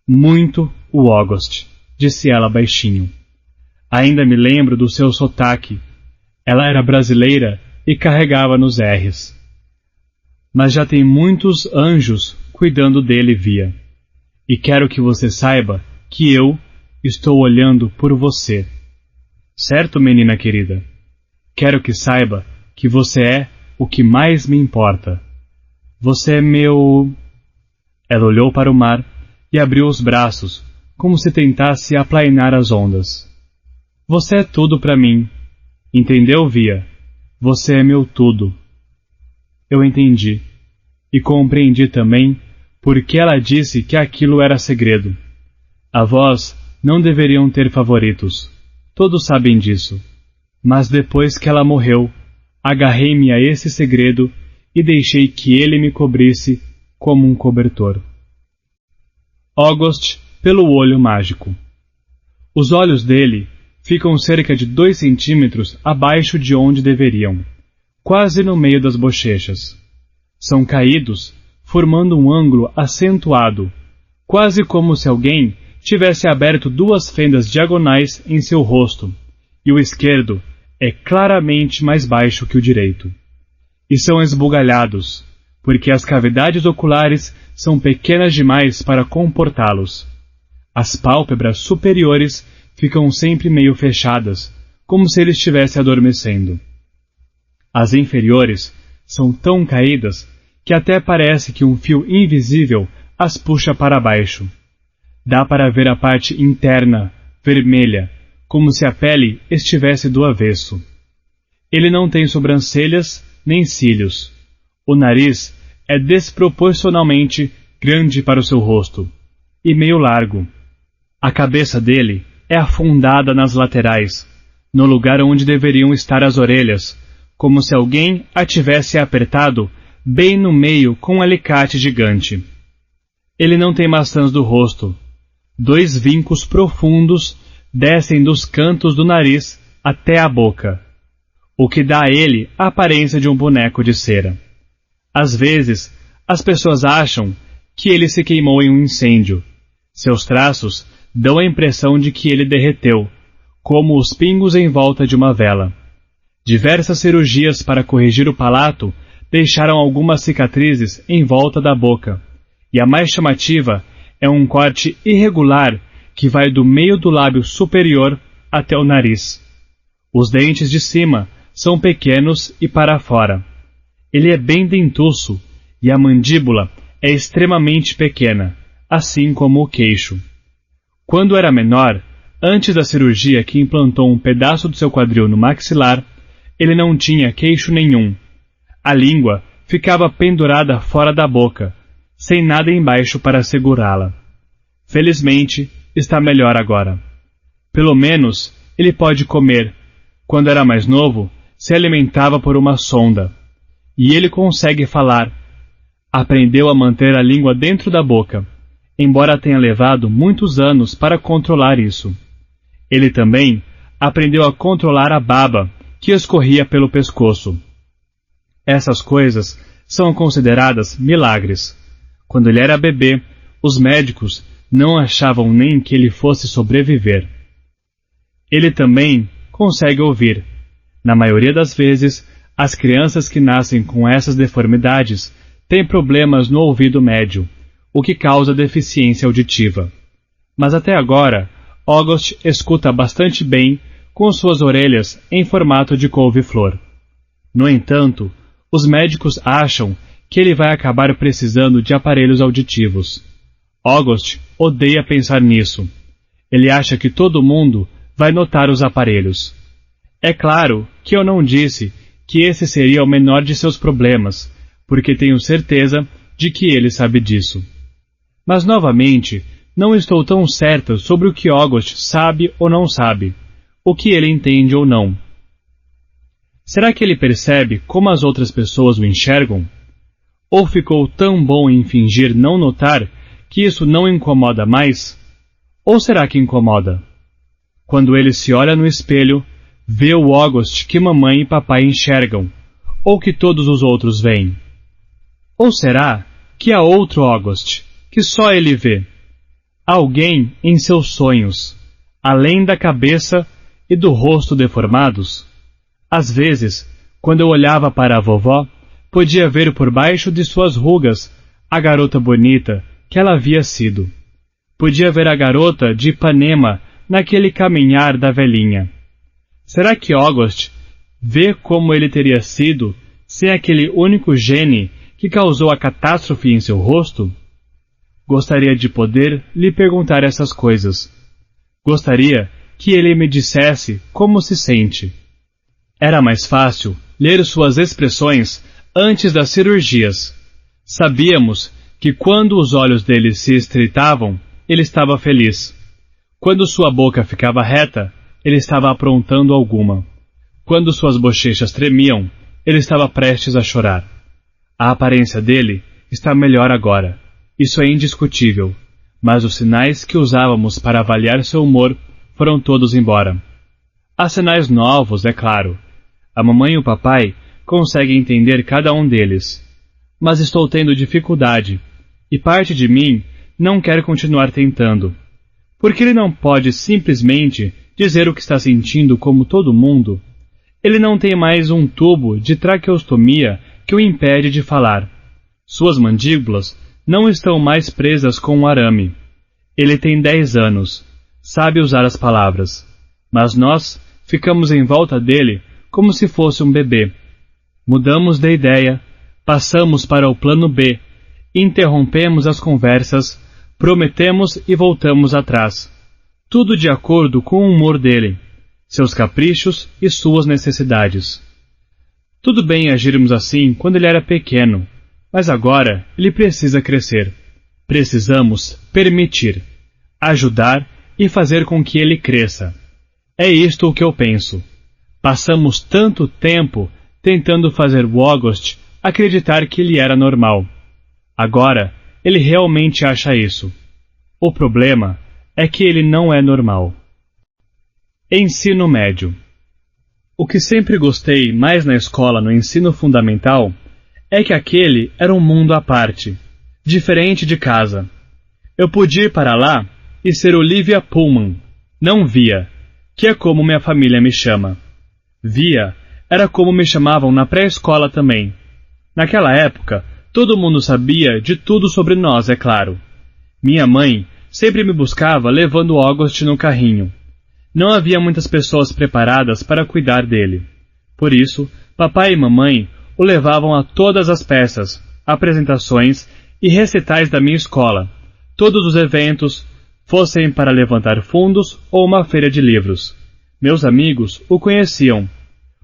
muito o August, disse ela baixinho. Ainda me lembro do seu sotaque. Ela era brasileira e carregava nos R's. Mas já tem muitos anjos cuidando dele, Via. E quero que você saiba que eu estou olhando por você. Certo, menina querida? Quero que saiba que você é o que mais me importa. Você é meu... Ela olhou para o mar e abriu os braços, como se tentasse aplainar as ondas. Você é tudo para mim. Entendeu, Via? Você é meu tudo. Eu entendi. E compreendi também por que ela disse que aquilo era segredo. Avós não deveriam ter favoritos. Todos sabem disso. Mas depois que ela morreu, agarrei-me a esse segredo e deixei que ele me cobrisse como um cobertor. August pelo olho mágico. Os olhos dele ficam cerca de 2 centímetros abaixo de onde deveriam, quase no meio das bochechas. São caídos, formando um ângulo acentuado, quase como se alguém tivesse aberto 2 fendas diagonais em seu rosto, e o esquerdo é claramente mais baixo que o direito. E são esbugalhados, porque as cavidades oculares são pequenas demais para comportá-los. As pálpebras superiores ficam sempre meio fechadas, como se ele estivesse adormecendo. As inferiores são tão caídas que até parece que um fio invisível as puxa para baixo. Dá para ver a parte interna, vermelha, como se a pele estivesse do avesso. Ele não tem sobrancelhas nem cílios. O nariz é desproporcionalmente grande para o seu rosto, e meio largo. A cabeça dele é afundada nas laterais, no lugar onde deveriam estar as orelhas, como se alguém a tivesse apertado bem no meio com um alicate gigante. Ele não tem maçãs do rosto. 2 vincos profundos descem dos cantos do nariz até a boca, o que dá a ele a aparência de um boneco de cera. Às vezes, as pessoas acham que ele se queimou em um incêndio. Seus traços dão a impressão de que ele derreteu, como os pingos em volta de uma vela. Diversas cirurgias para corrigir o palato deixaram algumas cicatrizes em volta da boca, e a mais chamativa é um corte irregular que vai do meio do lábio superior até o nariz. Os dentes de cima são pequenos e para fora. Ele é bem dentuço e a mandíbula é extremamente pequena, assim como o queixo. Quando era menor, antes da cirurgia que implantou um pedaço do seu quadril no maxilar, ele não tinha queixo nenhum. A língua ficava pendurada fora da boca, sem nada embaixo para segurá-la. Felizmente, está melhor agora. Pelo menos, ele pode comer. Quando era mais novo, se alimentava por uma sonda. E ele consegue falar. Aprendeu a manter a língua dentro da boca, embora tenha levado muitos anos para controlar isso. Ele também aprendeu a controlar a baba que escorria pelo pescoço. Essas coisas são consideradas milagres. Quando ele era bebê, os médicos não achavam nem que ele fosse sobreviver. Ele também consegue ouvir. Na maioria das vezes, as crianças que nascem com essas deformidades têm problemas no ouvido médio, o que causa deficiência auditiva. Mas até agora, August escuta bastante bem com suas orelhas em formato de couve-flor. No entanto, os médicos acham que ele vai acabar precisando de aparelhos auditivos. August odeia pensar nisso. Ele acha que todo mundo vai notar os aparelhos. É claro que eu não disse que esse seria o menor de seus problemas, porque tenho certeza de que ele sabe disso. Mas, novamente, não estou tão certa sobre o que August sabe ou não sabe, o que ele entende ou não. Será que ele percebe como as outras pessoas o enxergam? Ou ficou tão bom em fingir não notar que isso não o incomoda mais? Ou será que incomoda? Quando ele se olha no espelho, vê o August que mamãe e papai enxergam, ou que todos os outros veem. Ou será que há outro August, que só ele vê? Alguém em seus sonhos, além da cabeça e do rosto deformados? Às vezes, quando eu olhava para a vovó, podia ver por baixo de suas rugas a garota bonita que ela havia sido. Podia ver a garota de Ipanema naquele caminhar da velhinha. Será que August vê como ele teria sido sem aquele único gene que causou a catástrofe em seu rosto? Gostaria de poder lhe perguntar essas coisas. Gostaria que ele me dissesse como se sente. Era mais fácil ler suas expressões antes das cirurgias. Sabíamos que quando os olhos dele se estreitavam, ele estava feliz. Quando sua boca ficava reta, ele estava aprontando alguma. Quando suas bochechas tremiam, ele estava prestes a chorar. A aparência dele está melhor agora. Isso é indiscutível. Mas os sinais que usávamos para avaliar seu humor foram todos embora. Há sinais novos, é claro. A mamãe e o papai conseguem entender cada um deles. Mas estou tendo dificuldade, e parte de mim não quer continuar tentando. Porque ele não pode simplesmente dizer o que está sentindo como todo mundo. Ele não tem mais um tubo de traqueostomia que o impede de falar. Suas mandíbulas não estão mais presas com um arame. Ele tem 10 anos, sabe usar as palavras. Mas nós ficamos em volta dele como se fosse um bebê. Mudamos de ideia, passamos para o plano B, interrompemos as conversas, prometemos e voltamos atrás. Tudo de acordo com o humor dele, seus caprichos e suas necessidades. Tudo bem agirmos assim quando ele era pequeno, mas agora ele precisa crescer. Precisamos permitir, ajudar e fazer com que ele cresça. É isto o que eu penso. Passamos tanto tempo tentando fazer o August acreditar que ele era normal. Agora, ele realmente acha isso. O problema é que ele não é normal. Ensino médio. O que sempre gostei mais na escola no ensino fundamental é que aquele era um mundo à parte, diferente de casa. Eu podia ir para lá e ser Olivia Pullman, não Via, que é como minha família me chama. Via era como me chamavam na pré-escola também. Naquela época, todo mundo sabia de tudo sobre nós, é claro. Minha mãe sempre me buscava levando August no carrinho. Não havia muitas pessoas preparadas para cuidar dele. Por isso, papai e mamãe o levavam a todas as peças, apresentações e recitais da minha escola, todos os eventos, fossem para levantar fundos ou uma feira de livros. Meus amigos o conheciam.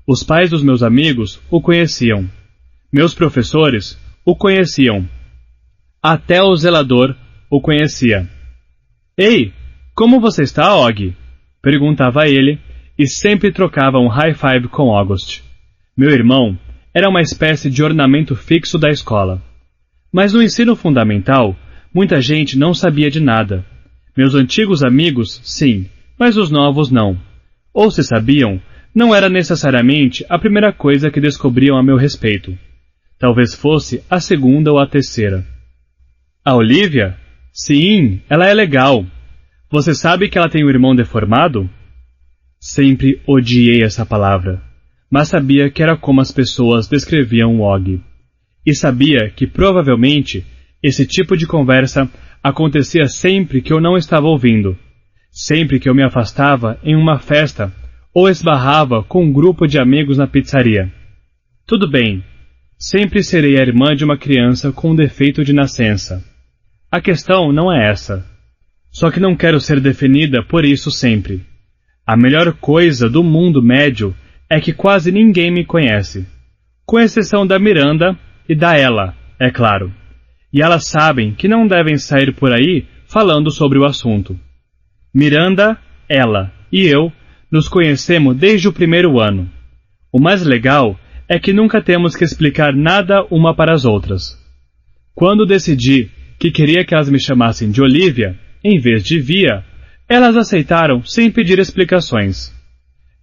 Os pais dos meus amigos o conheciam. Meus professores o conheciam. Até o zelador o conhecia. Ei, como você está, Og? Perguntava ele, e sempre trocava um high five com August. Meu irmão era uma espécie de ornamento fixo da escola. Mas no ensino fundamental, muita gente não sabia de nada. Meus antigos amigos, sim, mas os novos não. Ou se sabiam, não era necessariamente a primeira coisa que descobriam a meu respeito. Talvez fosse a segunda ou a terceira. A Olivia? Sim, ela é legal. Você sabe que ela tem um irmão deformado? Sempre odiei essa palavra, mas sabia que era como as pessoas descreviam o Og. E sabia que, provavelmente, esse tipo de conversa acontecia sempre que eu não estava ouvindo, sempre que eu me afastava em uma festa ou esbarrava com um grupo de amigos na pizzaria. Tudo bem, sempre serei a irmã de uma criança com um defeito de nascença. A questão não é essa. Só que não quero ser definida por isso sempre. A melhor coisa do mundo médio é que quase ninguém me conhece, com exceção da Miranda e da Ella, é claro. E elas sabem que não devem sair por aí falando sobre o assunto. Miranda, Ella e eu nos conhecemos desde o primeiro ano. O mais legal é que nunca temos que explicar nada uma para as outras. Quando decidi que queria que elas me chamassem de Olivia, em vez de Via, elas aceitaram sem pedir explicações.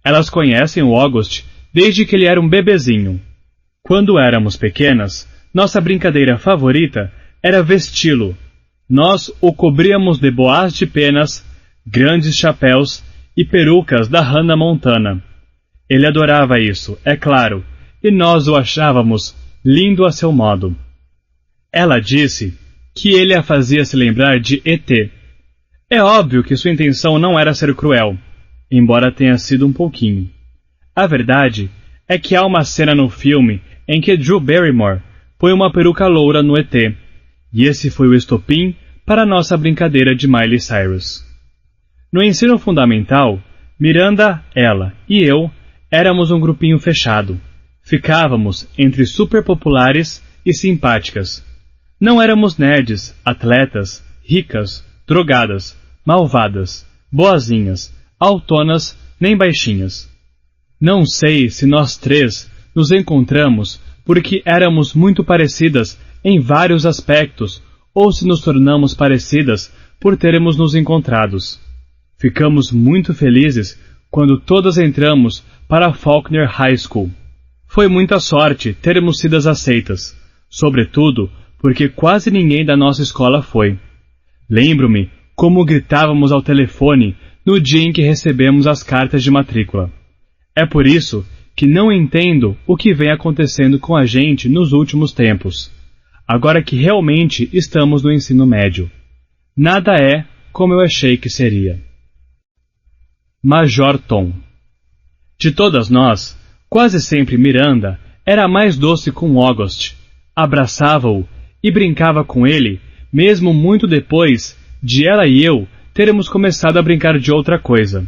Elas conhecem o August desde que ele era um bebezinho. Quando éramos pequenas, nossa brincadeira favorita era vesti-lo. Nós o cobríamos de boás de penas, grandes chapéus e perucas da Hannah Montana. Ele adorava isso, é claro, e nós o achávamos lindo a seu modo. Ela disse que ele a fazia se lembrar de E.T. É óbvio que sua intenção não era ser cruel, embora tenha sido um pouquinho. A verdade é que há uma cena no filme em que Drew Barrymore põe uma peruca loura no E.T., e esse foi o estopim para a nossa brincadeira de Miley Cyrus. No ensino fundamental, Miranda, ela e eu éramos um grupinho fechado. Ficávamos entre super populares e simpáticas. Não éramos nerds, atletas, ricas, drogadas, malvadas, boazinhas, autonas nem baixinhas. Não sei se nós três nos encontramos porque éramos muito parecidas em vários aspectos ou se nos tornamos parecidas por termos nos encontrados. Ficamos muito felizes quando todas entramos para a Faulkner High School. Foi muita sorte termos sido aceitas, sobretudo porque quase ninguém da nossa escola foi. Lembro-me como gritávamos ao telefone no dia em que recebemos as cartas de matrícula. É por isso que não entendo o que vem acontecendo com a gente nos últimos tempos, agora que realmente estamos no ensino médio. Nada é como eu achei que seria. Major Tom. De todas nós, quase sempre Miranda era a mais doce com August, abraçava-o e brincava com ele, mesmo muito depois de ela e eu termos começado a brincar de outra coisa.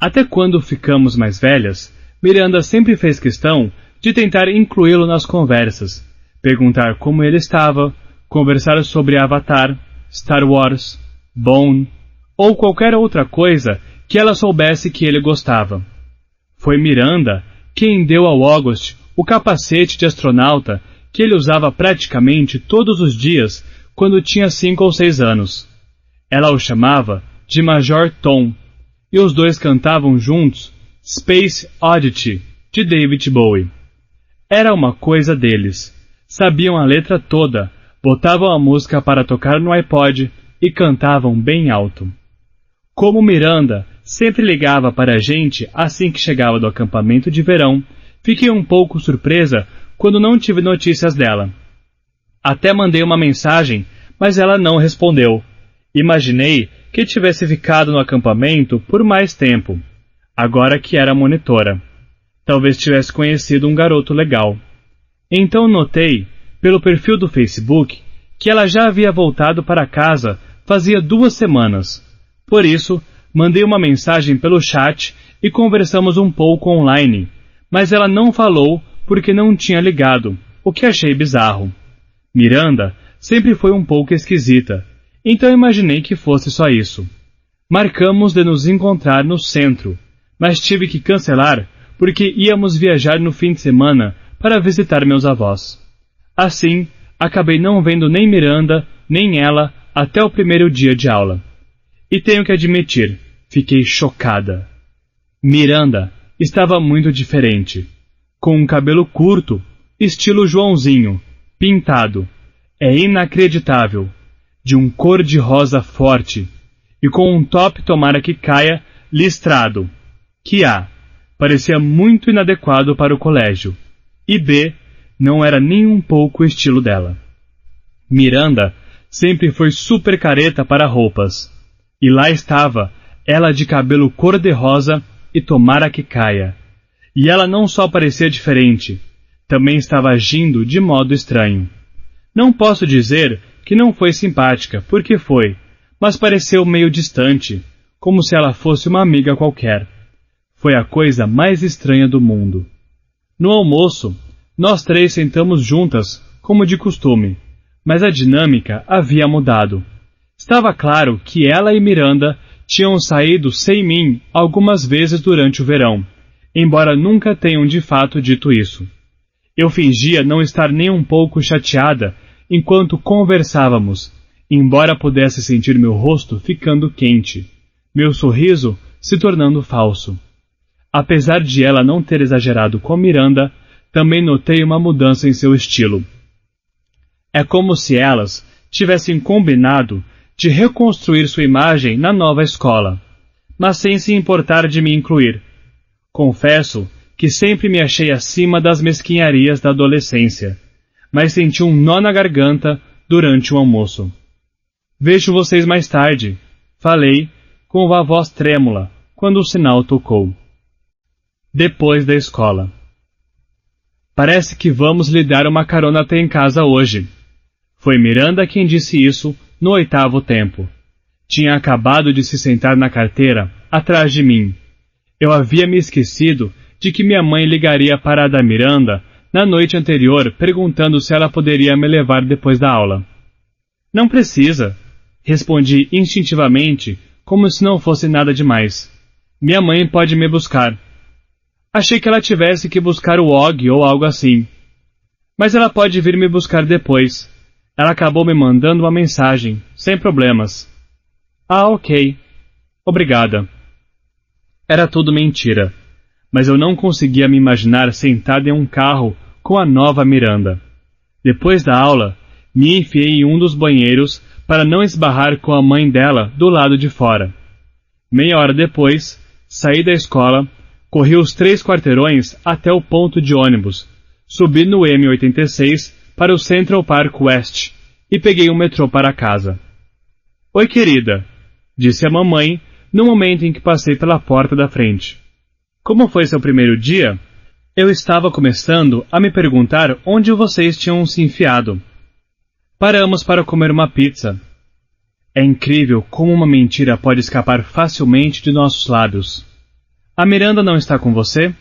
Até quando ficamos mais velhas, Miranda sempre fez questão de tentar incluí-lo nas conversas, perguntar como ele estava, conversar sobre Avatar, Star Wars, Bone, ou qualquer outra coisa que ela soubesse que ele gostava. Foi Miranda quem deu ao August o capacete de astronauta que ele usava praticamente todos os dias quando tinha 5 ou 6 anos. Ela o chamava de Major Tom, e os dois cantavam juntos Space Oddity, de David Bowie. Era uma coisa deles. Sabiam a letra toda, botavam a música para tocar no iPod e cantavam bem alto. Como Miranda sempre ligava para a gente assim que chegava do acampamento de verão, fiquei um pouco surpresa quando não tive notícias dela. Até mandei uma mensagem, mas ela não respondeu. Imaginei que tivesse ficado no acampamento por mais tempo, agora que era monitora. Talvez tivesse conhecido um garoto legal. Então notei, pelo perfil do Facebook, que ela já havia voltado para casa fazia 2 semanas. Por isso, mandei uma mensagem pelo chat e conversamos um pouco online, mas ela não falou porque não tinha ligado, o que achei bizarro. Miranda sempre foi um pouco esquisita, então imaginei que fosse só isso. Marcamos de nos encontrar no centro, mas tive que cancelar porque íamos viajar no fim de semana para visitar meus avós. Assim, acabei não vendo nem Miranda, nem ela, até o primeiro dia de aula. E tenho que admitir, fiquei chocada. Miranda estava muito diferente. Com um cabelo curto, estilo Joãozinho, pintado. É inacreditável. De um cor-de-rosa forte. E com um top tomara que caia, listrado. Que A, parecia muito inadequado para o colégio. E B, não era nem um pouco o estilo dela. Miranda sempre foi super careta para roupas. E lá estava, ela de cabelo cor-de-rosa e tomara que caia. E ela não só parecia diferente, também estava agindo de modo estranho. Não posso dizer que não foi simpática, porque foi, mas pareceu meio distante, como se ela fosse uma amiga qualquer. Foi a coisa mais estranha do mundo. No almoço, nós 3 sentamos juntas, como de costume, mas a dinâmica havia mudado. Estava claro que ela e Miranda tinham saído sem mim algumas vezes durante o verão, embora nunca tenham de fato dito isso. Eu fingia não estar nem um pouco chateada enquanto conversávamos, embora pudesse sentir meu rosto ficando quente, meu sorriso se tornando falso. Apesar de ela não ter exagerado com Miranda, também notei uma mudança em seu estilo. É como se elas tivessem combinado de reconstruir sua imagem na nova escola, mas sem se importar de me incluir. Confesso que sempre me achei acima das mesquinharias da adolescência, mas senti um nó na garganta durante o almoço. Vejo vocês mais tarde, falei, com a voz trêmula, quando o sinal tocou. Depois da escola. Parece que vamos lhe dar uma carona até em casa hoje. Foi Miranda quem disse isso no 8º tempo. Tinha acabado de se sentar na carteira, atrás de mim. Eu havia me esquecido de que minha mãe ligaria para a da Miranda na noite anterior perguntando se ela poderia me levar depois da aula. Não precisa, respondi instintivamente, como se não fosse nada demais. Minha mãe pode me buscar. Achei que ela tivesse que buscar o Og ou algo assim. Mas ela pode vir me buscar depois. Ela acabou me mandando uma mensagem, sem problemas. Ah, ok. Obrigada. Era tudo mentira, mas eu não conseguia me imaginar sentada em um carro com a nova Miranda. Depois da aula, me enfiei em um dos banheiros para não esbarrar com a mãe dela do lado de fora. Meia hora depois, saí da escola, corri os 3 quarteirões até o ponto de ônibus, subi no M86 para o Central Park West e peguei o metrô para casa. Oi, querida, disse a mamãe no momento em que passei pela porta da frente. Como foi seu primeiro dia? Eu estava começando a me perguntar onde vocês tinham se enfiado. Paramos para comer uma pizza. É incrível como uma mentira pode escapar facilmente de nossos lábios. A Miranda não está com você?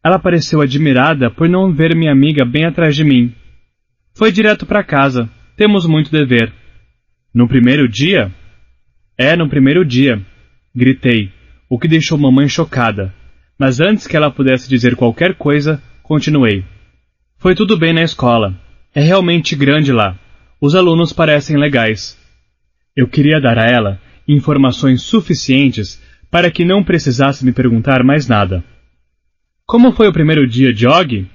Ela pareceu admirada por não ver minha amiga bem atrás de mim. Foi direto para casa. Temos muito dever. No primeiro dia? É, no primeiro dia. Gritei, o que deixou mamãe chocada. Mas antes que ela pudesse dizer qualquer coisa, continuei. Foi tudo bem na escola. É realmente grande lá. Os alunos parecem legais. Eu queria dar a ela informações suficientes para que não precisasse me perguntar mais nada. Como foi o primeiro dia de Og?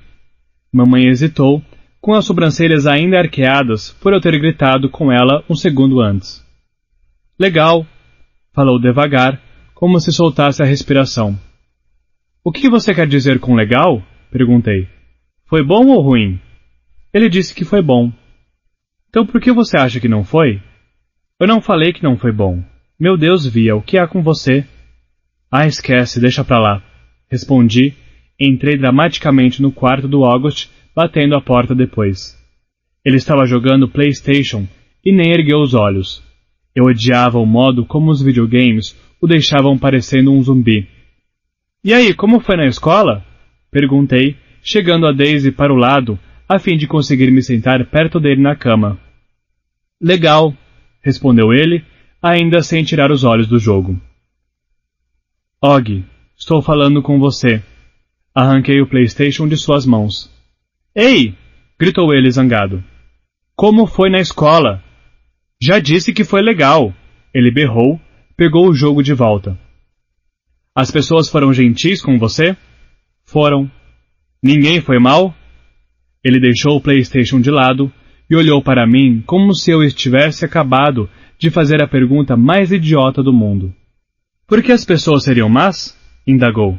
Mamãe hesitou, com as sobrancelhas ainda arqueadas por eu ter gritado com ela um segundo antes. Legal, falou devagar, como se soltasse a respiração. O que você quer dizer com legal? Perguntei. Foi bom ou ruim? Ele disse que foi bom. Então por que você acha que não foi? Eu não falei que não foi bom. Meu Deus, Via, o que há com você? Ah, esquece, deixa pra lá. Respondi, entrei dramaticamente no quarto do August, batendo a porta depois. Ele estava jogando PlayStation e nem ergueu os olhos. Eu odiava o modo como os videogames o deixavam parecendo um zumbi. E aí, como foi na escola? Perguntei, chegando a Daisy para o lado, a fim de conseguir me sentar perto dele na cama. Legal, respondeu ele, ainda sem tirar os olhos do jogo. Og, estou falando com você. Arranquei o PlayStation de suas mãos. Ei! Gritou ele zangado. Como foi na escola? Já disse que foi legal. Ele berrou, pegou o jogo de volta. As pessoas foram gentis com você? Foram. Ninguém foi mal? Ele deixou o PlayStation de lado e olhou para mim como se eu estivesse acabado de fazer a pergunta mais idiota do mundo. Por que as pessoas seriam más? Indagou.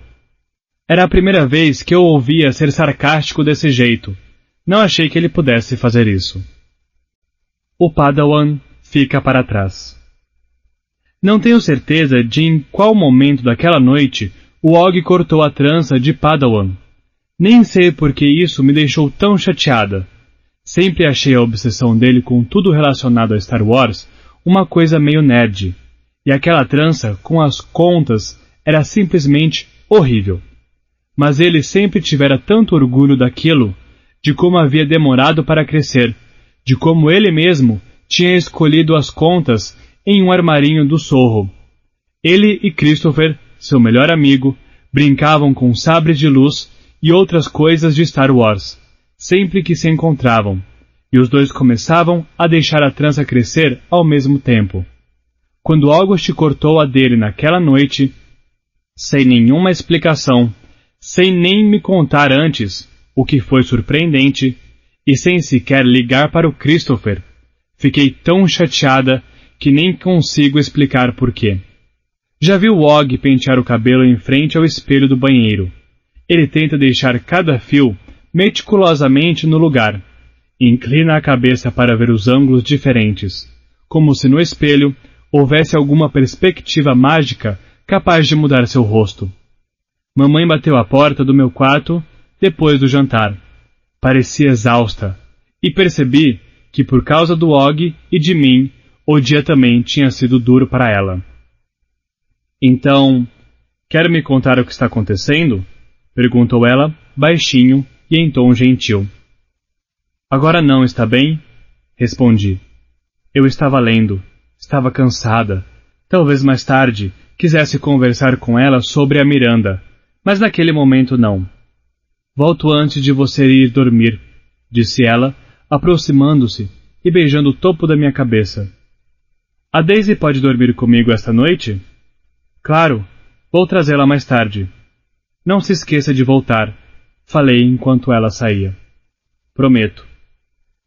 Era a primeira vez que eu o ouvia ser sarcástico desse jeito. Não achei que ele pudesse fazer isso. O Padawan fica para trás. Não tenho certeza de em qual momento daquela noite o Og cortou a trança de Padawan. Nem sei por que isso me deixou tão chateada. Sempre achei a obsessão dele com tudo relacionado a Star Wars uma coisa meio nerd. E aquela trança com as contas era simplesmente horrível. Mas ele sempre tivera tanto orgulho daquilo, de como havia demorado para crescer, de como ele mesmo tinha escolhido as contas em um armarinho do Sorro. Ele e Christopher, seu melhor amigo, brincavam com sabres de luz e outras coisas de Star Wars, sempre que se encontravam, e os dois começavam a deixar a trança crescer ao mesmo tempo. Quando August cortou a dele naquela noite, sem nenhuma explicação, sem nem me contar antes, o que foi surpreendente, e sem sequer ligar para o Christopher, fiquei tão chateada que nem consigo explicar porquê. Já viu o Og pentear o cabelo em frente ao espelho do banheiro. Ele tenta deixar cada fio meticulosamente no lugar, e inclina a cabeça para ver os ângulos diferentes, como se no espelho houvesse alguma perspectiva mágica capaz de mudar seu rosto. Mamãe bateu à porta do meu quarto depois do jantar. Parecia exausta, e percebi que por causa do Og e de mim, o dia também tinha sido duro para ela. Então, quer me contar o que está acontecendo? Perguntou ela, baixinho e em tom gentil. Agora não, está bem? Respondi. Eu estava lendo, estava cansada. Talvez mais tarde quisesse conversar com ela sobre a Miranda, mas naquele momento não. Volto antes de você ir dormir, disse ela, aproximando-se e beijando o topo da minha cabeça. A Daisy pode dormir comigo esta noite? Claro, vou trazê-la mais tarde. Não se esqueça de voltar, falei enquanto ela saía. Prometo.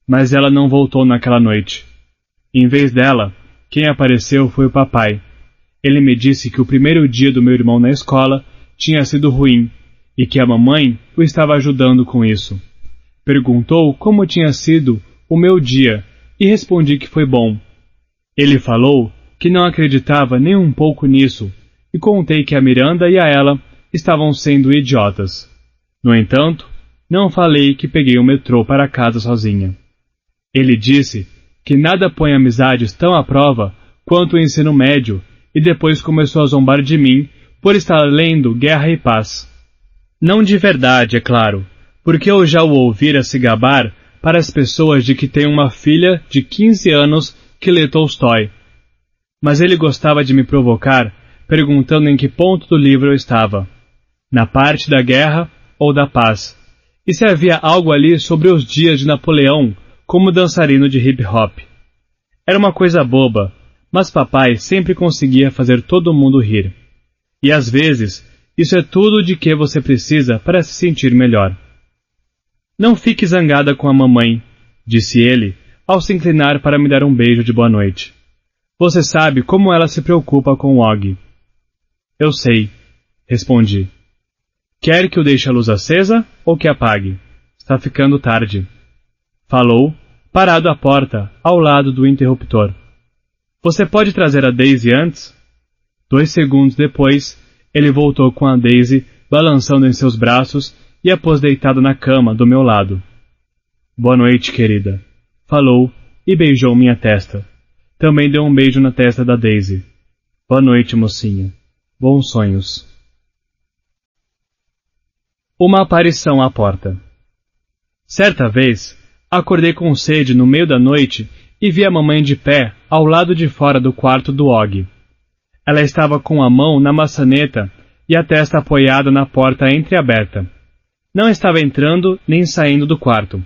Mas ela não voltou naquela noite. Em vez dela, quem apareceu foi o papai. Ele me disse que o primeiro dia do meu irmão na escola tinha sido ruim e que a mamãe o estava ajudando com isso. Perguntou como tinha sido o meu dia e respondi que foi bom. Ele falou que não acreditava nem um pouco nisso e contei que a Miranda e a ela estavam sendo idiotas. No entanto, não falei que peguei o metrô para casa sozinha. Ele disse que nada põe amizades tão à prova quanto o ensino médio e depois começou a zombar de mim por estar lendo Guerra e Paz. Não de verdade, é claro, porque eu já o ouvira se gabar para as pessoas de que tem uma filha de 15 anos que lê Tolstói. Mas ele gostava de me provocar, perguntando em que ponto do livro eu estava, na parte da guerra ou da paz, e se havia algo ali sobre os dias de Napoleão como dançarino de hip-hop. Era uma coisa boba, mas papai sempre conseguia fazer todo mundo rir. E às vezes, isso é tudo de que você precisa para se sentir melhor. Não fique zangada com a mamãe, disse ele, ao se inclinar para me dar um beijo de boa noite. Você sabe como ela se preocupa com o Og. Eu sei, respondi. Quer que eu deixe a luz acesa ou que apague? Está ficando tarde. Falou, parado à porta, ao lado do interruptor. Você pode trazer a Daisy antes? 2 segundos depois, ele voltou com a Daisy balançando em seus braços e a pôs deitada na cama do meu lado. Boa noite, querida. falou e beijou minha testa. Também deu um beijo na testa da Daisy. Boa noite, mocinha. Bons sonhos. Uma aparição à porta. Certa vez, acordei com sede no meio da noite e vi a mamãe de pé ao lado de fora do quarto do Og. Ela estava com a mão na maçaneta e a testa apoiada na porta entreaberta. Não estava entrando nem saindo do quarto.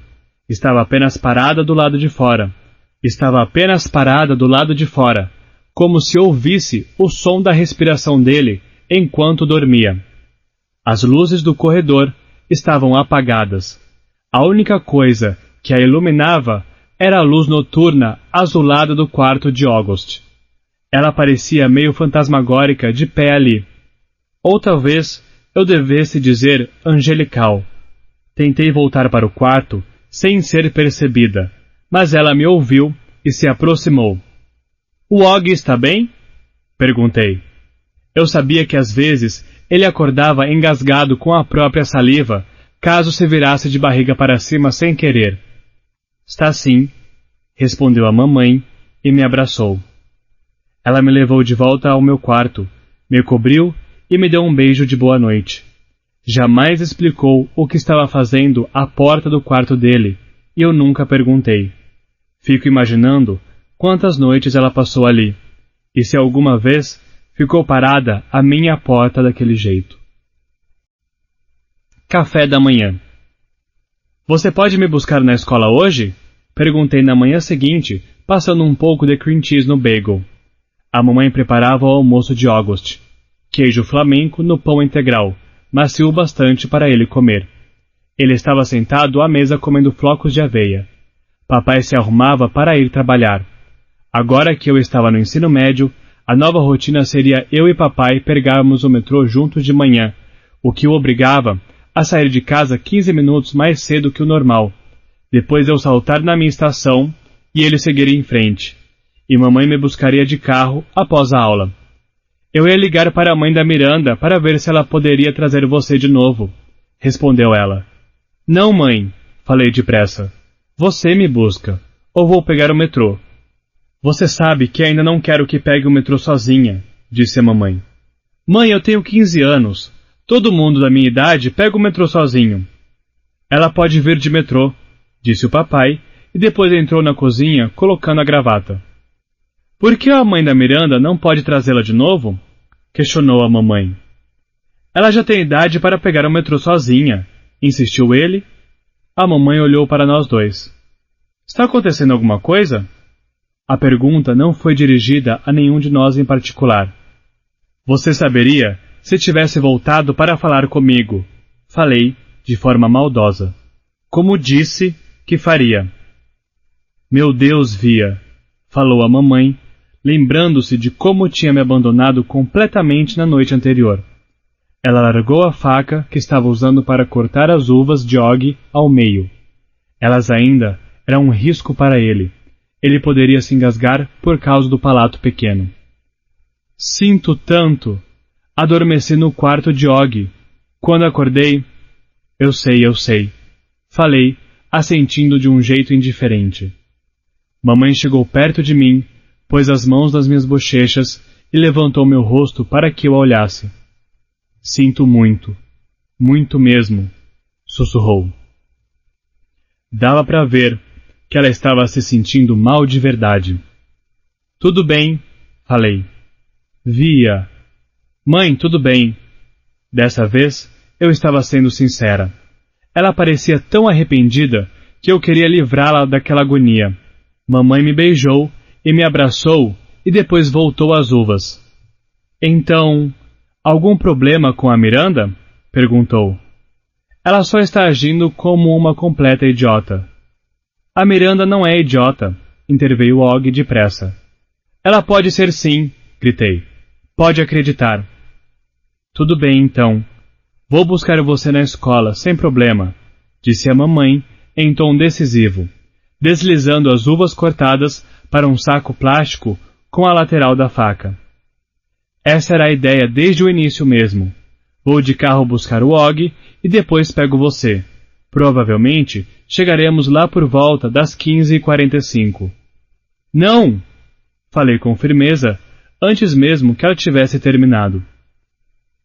Estava apenas parada do lado de fora. Como se ouvisse o som da respiração dele enquanto dormia. As luzes do corredor estavam apagadas. A única coisa que a iluminava era a luz noturna azulada do quarto de August. Ela parecia meio fantasmagórica de pé ali. Ou talvez eu devesse dizer angelical. Tentei voltar para o quarto sem ser percebida, mas ela me ouviu e se aproximou. O Og está bem? Perguntei. Eu sabia que às vezes ele acordava engasgado com a própria saliva, caso se virasse de barriga para cima sem querer. Está sim, respondeu a mamãe e me abraçou. Ela me levou de volta ao meu quarto, me cobriu e me deu um beijo de boa noite. Jamais explicou o que estava fazendo à porta do quarto dele, e eu nunca perguntei. Fico imaginando quantas noites ela passou ali, e se alguma vez ficou parada à minha porta daquele jeito. Café da manhã. Você pode me buscar na escola hoje? Perguntei na manhã seguinte, passando um pouco de cream cheese no bagel. A mamãe preparava o almoço de August. Queijo flamenco no pão integral, macio bastante para ele comer. Ele estava sentado à mesa comendo flocos de aveia. Papai se arrumava para ir trabalhar. Agora que eu estava no ensino médio, a nova rotina seria eu e papai pegarmos o metrô juntos de manhã, o que o obrigava a sair de casa 15 minutos mais cedo que o normal. Depois eu saltar na minha estação e ele seguiria em frente. E mamãe me buscaria de carro após a aula. Eu ia ligar para a mãe da Miranda para ver se ela poderia trazer você de novo, respondeu ela. Não, mãe, falei depressa. Você me busca, ou vou pegar o metrô. Você sabe que ainda não quero que pegue o metrô sozinha, disse a mamãe. Mãe, eu tenho 15 anos. Todo mundo da minha idade pega o metrô sozinho. Ela pode vir de metrô, disse o papai, e depois entrou na cozinha colocando a gravata. Por que a mãe da Miranda não pode trazê-la de novo? Questionou a mamãe. Ela já tem idade para pegar o metrô sozinha, insistiu ele. A mamãe olhou para nós dois. Está acontecendo alguma coisa? A pergunta não foi dirigida a nenhum de nós em particular. Você saberia se tivesse voltado para falar comigo, falei de forma maldosa. Como disse que faria. Meu Deus, Via, falou a mamãe, lembrando-se de como tinha me abandonado completamente na noite anterior. Ela largou a faca que estava usando para cortar as uvas de Og ao meio. Elas ainda eram um risco para ele. Ele poderia se engasgar por causa do palato pequeno. Sinto tanto. Adormeci no quarto de Og. Quando acordei... Eu sei. Falei, assentindo de um jeito indiferente. Mamãe chegou perto de mim, pôs as mãos nas minhas bochechas e levantou meu rosto para que eu a olhasse. Sinto muito. Muito mesmo, sussurrou. Dava para ver que ela estava se sentindo mal de verdade. Tudo bem, falei. Via. Mãe, tudo bem. Dessa vez, eu estava sendo sincera. Ela parecia tão arrependida que eu queria livrá-la daquela agonia. Mamãe me beijou e me abraçou e depois voltou às uvas. Então, algum problema com a Miranda? Perguntou. Ela só está agindo como uma completa idiota. A Miranda não é idiota, interveio Og depressa. Ela pode ser sim, gritei. Pode acreditar. Tudo bem, então. Vou buscar você na escola, sem problema, disse a mamãe em tom decisivo, deslizando as uvas cortadas para um saco plástico com a lateral da faca. Essa era a ideia desde o início mesmo. Vou de carro buscar o Og e depois pego você. Provavelmente chegaremos lá por volta das 15h45. Não! Falei com firmeza, antes mesmo que ela tivesse terminado.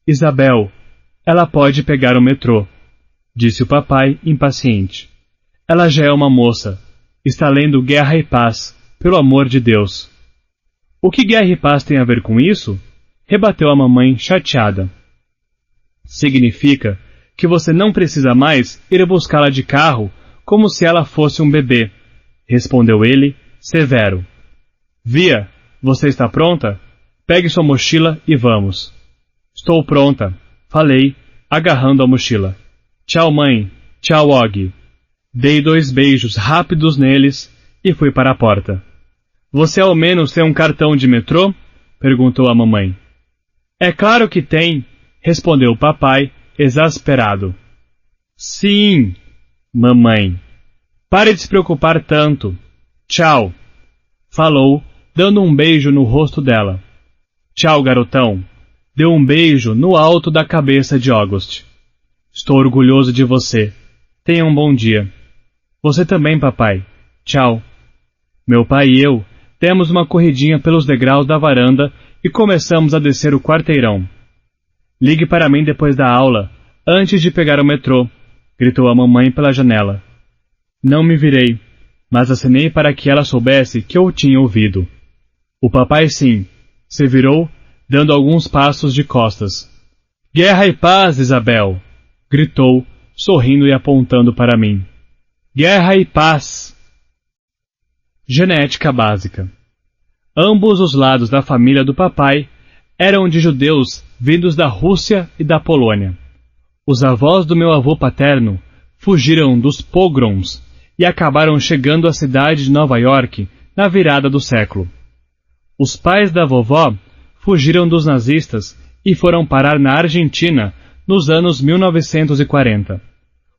Isabel, ela pode pegar o metrô, disse o papai, impaciente. Ela já é uma moça. Está lendo Guerra e Paz, pelo amor de Deus. O que Guerra e Paz tem a ver com isso? Rebateu a mamãe, chateada. Significa que você não precisa mais ir buscá-la de carro como se ela fosse um bebê, respondeu ele, severo. Via, você está pronta? Pegue sua mochila e vamos. Estou pronta, falei, agarrando a mochila. Tchau, mãe. Tchau, Og. Dei 2 beijos rápidos neles e fui para a porta. Você ao menos tem um cartão de metrô? Perguntou a mamãe. É claro que tem, respondeu o papai, exasperado. Sim, mamãe. Pare de se preocupar tanto. Tchau. Falou, dando um beijo no rosto dela. Tchau, garotão. Deu um beijo no alto da cabeça de August. Estou orgulhoso de você. Tenha um bom dia. Você também, papai. Tchau. Meu pai e eu demos uma corridinha pelos degraus da varanda e começamos a descer o quarteirão. Ligue para mim depois da aula, antes de pegar o metrô, gritou a mamãe pela janela. Não me virei, mas acenei para que ela soubesse que eu tinha ouvido. O papai sim, se virou, dando alguns passos de costas. Guerra e paz, Isabel! Gritou, sorrindo e apontando para mim. Guerra e paz! Genética básica. Ambos os lados da família do papai eram de judeus vindos da Rússia e da Polônia. Os avós do meu avô paterno fugiram dos pogroms e acabaram chegando à cidade de Nova York na virada do século. Os pais da vovó fugiram dos nazistas e foram parar na Argentina nos anos 1940.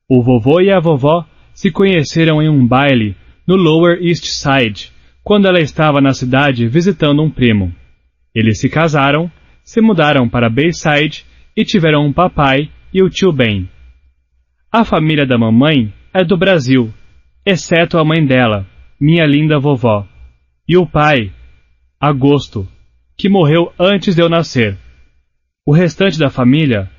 O vovô e a vovó se conheceram em um baile no Lower East Side, quando ela estava na cidade visitando um primo. Eles se casaram, se mudaram para Bayside e tiveram um papai e o tio Ben. A família da mamãe é do Brasil, exceto a mãe dela, minha linda vovó, e o pai, Agosto, que morreu antes de eu nascer. O restante da família,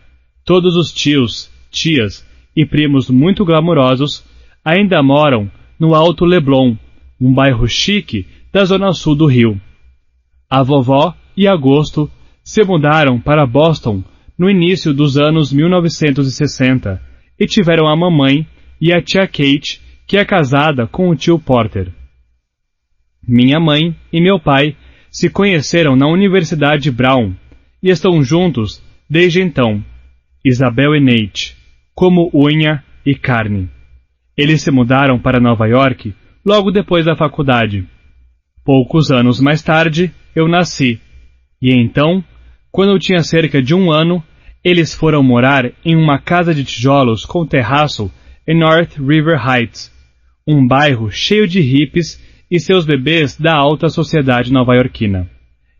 todos os tios, tias e primos muito glamurosos, ainda moram no Alto Leblon, um bairro chique da zona sul do Rio. A vovó e Agosto se mudaram para Boston no início dos anos 1960 e tiveram a mamãe e a tia Kate, que é casada com o tio Porter. Minha mãe e meu pai se conheceram na Universidade Brown e estão juntos desde então, Isabel e Nate, como unha e carne. Eles se mudaram para Nova York logo depois da faculdade. Poucos anos mais tarde, eu nasci, e então, quando eu tinha cerca de 1 ano, eles foram morar em uma casa de tijolos com terraço em North River Heights, um bairro cheio de hippies e seus bebês da alta sociedade nova-iorquina.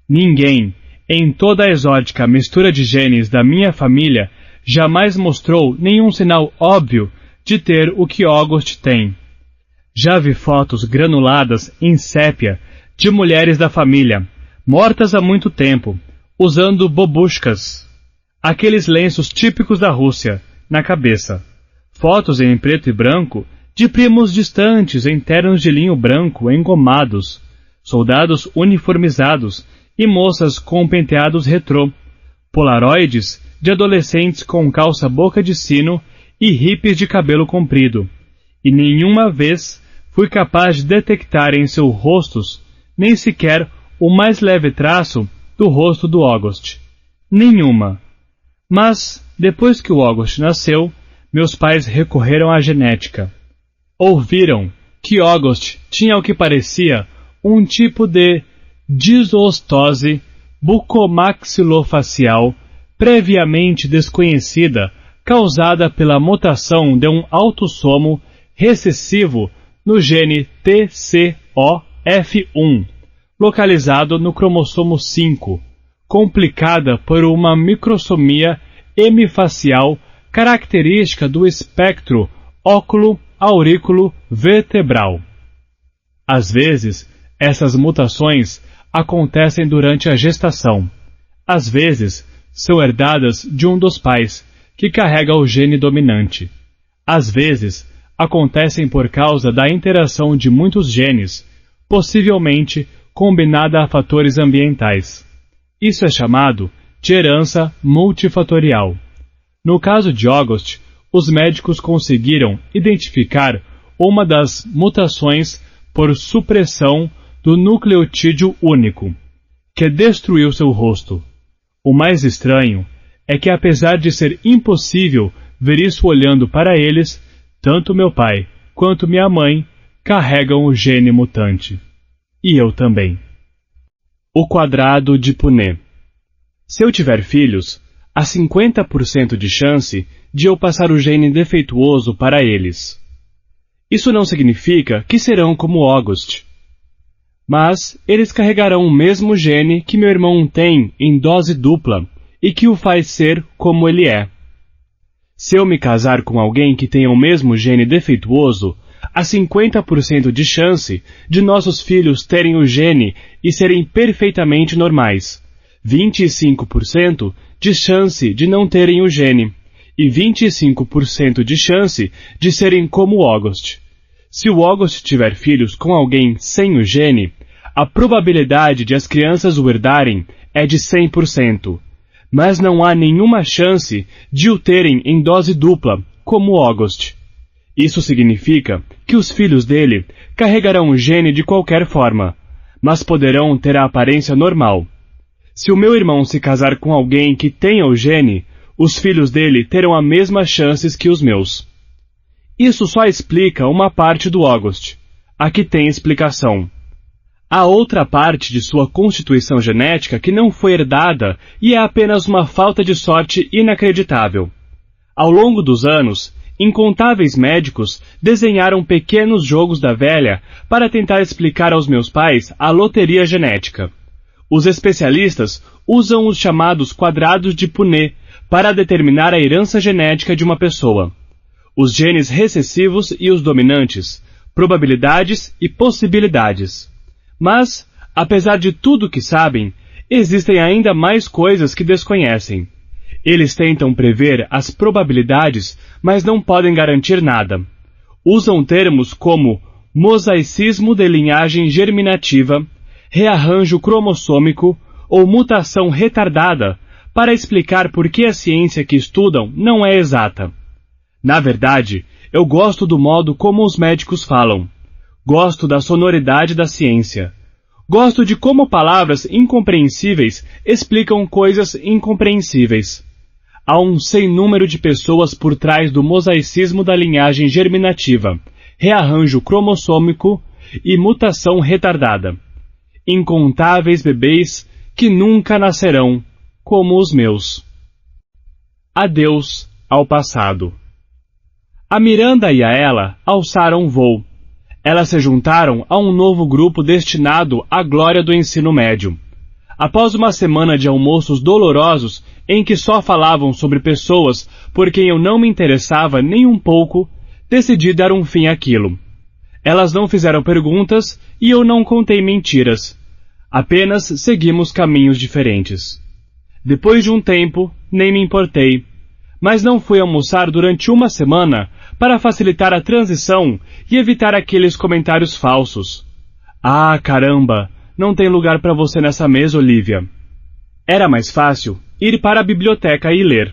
Ninguém, em toda a exótica mistura de genes da minha família, jamais mostrou nenhum sinal óbvio de ter o que August tem. Já vi fotos granuladas em sépia de mulheres da família, mortas há muito tempo, usando bobushkas, aqueles lenços típicos da Rússia, na cabeça. Fotos em preto e branco de primos distantes em ternos de linho branco engomados, soldados uniformizados e moças com penteados retrô, polaroides de adolescentes com calça boca de sino e hippies de cabelo comprido, e nenhuma vez fui capaz de detectar em seus rostos nem sequer o mais leve traço do rosto do August. Nenhuma. Mas, depois que o August nasceu, meus pais recorreram à genética. Ouviram que August tinha o que parecia um tipo de disostose bucomaxilofacial previamente desconhecida, causada pela mutação de um autossomo recessivo no gene TCOF1, localizado no cromossomo 5, complicada por uma microsomia hemifacial característica do espectro óculo aurículo vertebral. Às vezes, essas mutações acontecem durante a gestação. Às vezes, são herdadas de um dos pais, que carrega o gene dominante. Às vezes, acontecem por causa da interação de muitos genes, possivelmente combinada a fatores ambientais. Isso é chamado de herança multifatorial. No caso de August, os médicos conseguiram identificar uma das mutações por supressão do nucleotídeo único, que destruiu seu rosto. O mais estranho é que, apesar de ser impossível ver isso olhando para eles, tanto meu pai quanto minha mãe carregam o gene mutante. E eu também. O quadrado de Punnett. Se eu tiver filhos, há 50% de chance de eu passar o gene defeituoso para eles. Isso não significa que serão como August, mas eles carregarão o mesmo gene que meu irmão tem em dose dupla e que o faz ser como ele é. Se eu me casar com alguém que tenha o mesmo gene defeituoso, há 50% de chance de nossos filhos terem o gene e serem perfeitamente normais, 25% de chance de não terem o gene e 25% de chance de serem como August. Se o August tiver filhos com alguém sem o gene, a probabilidade de as crianças o herdarem é de 100%, mas não há nenhuma chance de o terem em dose dupla, como August. Isso significa que os filhos dele carregarão o gene de qualquer forma, mas poderão ter a aparência normal. Se o meu irmão se casar com alguém que tenha o gene, os filhos dele terão as mesmas chances que os meus. Isso só explica uma parte do August. Aqui tem explicação. Há outra parte de sua constituição genética que não foi herdada e é apenas uma falta de sorte inacreditável. Ao longo dos anos, incontáveis médicos desenharam pequenos jogos da velha para tentar explicar aos meus pais a loteria genética. Os especialistas usam os chamados quadrados de Punnett para determinar a herança genética de uma pessoa. Os genes recessivos e os dominantes, probabilidades e possibilidades. Mas, apesar de tudo que sabem, existem ainda mais coisas que desconhecem. Eles tentam prever as probabilidades, mas não podem garantir nada. Usam termos como mosaicismo de linhagem germinativa, rearranjo cromossômico ou mutação retardada para explicar por que a ciência que estudam não é exata. Na verdade, eu gosto do modo como os médicos falam. Gosto da sonoridade da ciência. Gosto de como palavras incompreensíveis explicam coisas incompreensíveis. Há um sem número de pessoas por trás do mosaicismo da linhagem germinativa, rearranjo cromossômico e mutação retardada. Incontáveis bebês que nunca nascerão, como os meus. Adeus ao passado. A Miranda e a ela alçaram voo. Elas se juntaram a um novo grupo destinado à glória do ensino médio. Após uma semana de almoços dolorosos em que só falavam sobre pessoas por quem eu não me interessava nem um pouco, decidi dar um fim àquilo. Elas não fizeram perguntas e eu não contei mentiras. Apenas seguimos caminhos diferentes. Depois de um tempo, nem me importei. Mas não fui almoçar durante uma semana para facilitar a transição e evitar aqueles comentários falsos. Ah, caramba, não tem lugar para você nessa mesa, Olivia. Era mais fácil ir para a biblioteca e ler.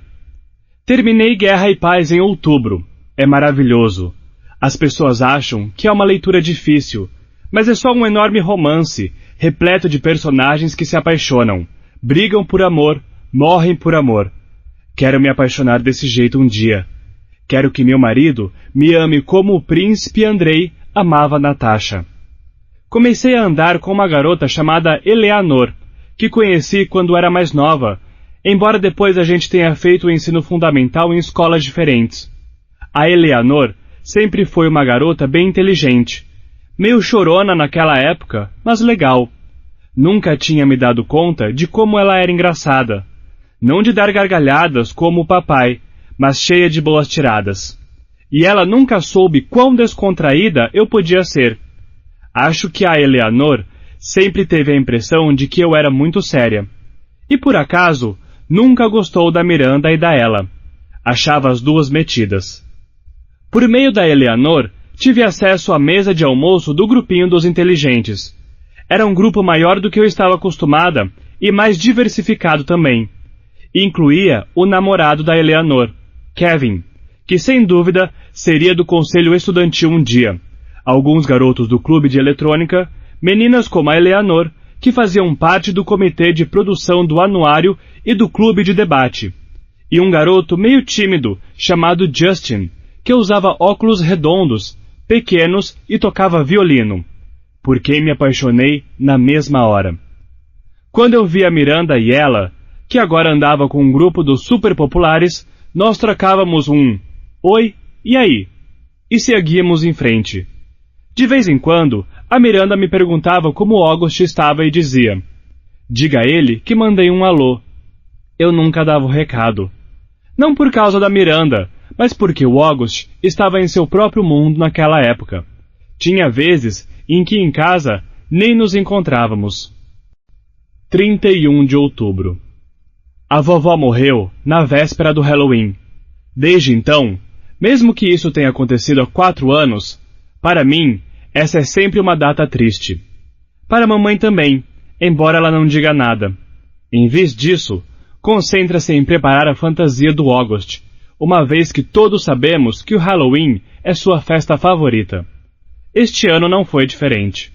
Terminei Guerra e Paz em outubro. É maravilhoso. As pessoas acham que é uma leitura difícil, mas é só um enorme romance, repleto de personagens que se apaixonam, brigam por amor, morrem por amor. Quero me apaixonar desse jeito um dia. Quero que meu marido me ame como o príncipe Andrei amava Natasha. Comecei a andar com uma garota chamada Eleanor, que conheci quando era mais nova, embora depois a gente tenha feito o ensino fundamental em escolas diferentes. A Eleanor sempre foi uma garota bem inteligente, meio chorona naquela época, mas legal. Nunca tinha me dado conta de como ela era engraçada. Não de dar gargalhadas como o papai, mas cheia de boas tiradas. e ela nunca soube quão descontraída eu podia ser. Acho que a Eleanor sempre teve a impressão de que eu era muito séria. E por acaso, nunca gostou da Miranda e da Ella. Achava as duas metidas. Por meio da Eleanor, tive acesso à mesa de almoço do grupinho dos inteligentes. Era um grupo maior do que eu estava acostumada e mais diversificado também. Incluía o namorado da Eleanor, Kevin, que sem dúvida seria do conselho estudantil um dia, alguns garotos do clube de eletrônica, meninas como a Eleanor, que faziam parte do comitê de produção do anuário e do clube de debate, e um garoto meio tímido chamado Justin, que usava óculos redondos, pequenos e tocava violino, por quem me apaixonei na mesma hora. Quando eu vi a Miranda e ela, que agora andava com um grupo dos super populares, nós trocávamos um "Oi, e aí?" e seguíamos em frente. De vez em quando, a Miranda me perguntava como o August estava e dizia: "Diga a ele que mandei um alô." Eu nunca dava o recado. Não por causa da Miranda, mas porque o August estava em seu próprio mundo naquela época. Tinha vezes em que em casa nem nos encontrávamos. 31 de outubro. A vovó morreu na véspera do Halloween. Desde então, mesmo que isso tenha acontecido há 4 anos, para mim, essa é sempre uma data triste. Para a mamãe também, embora ela não diga nada. Em vez disso, concentra-se em preparar a fantasia do August, uma vez que todos sabemos que o Halloween é sua festa favorita. Este ano não foi diferente.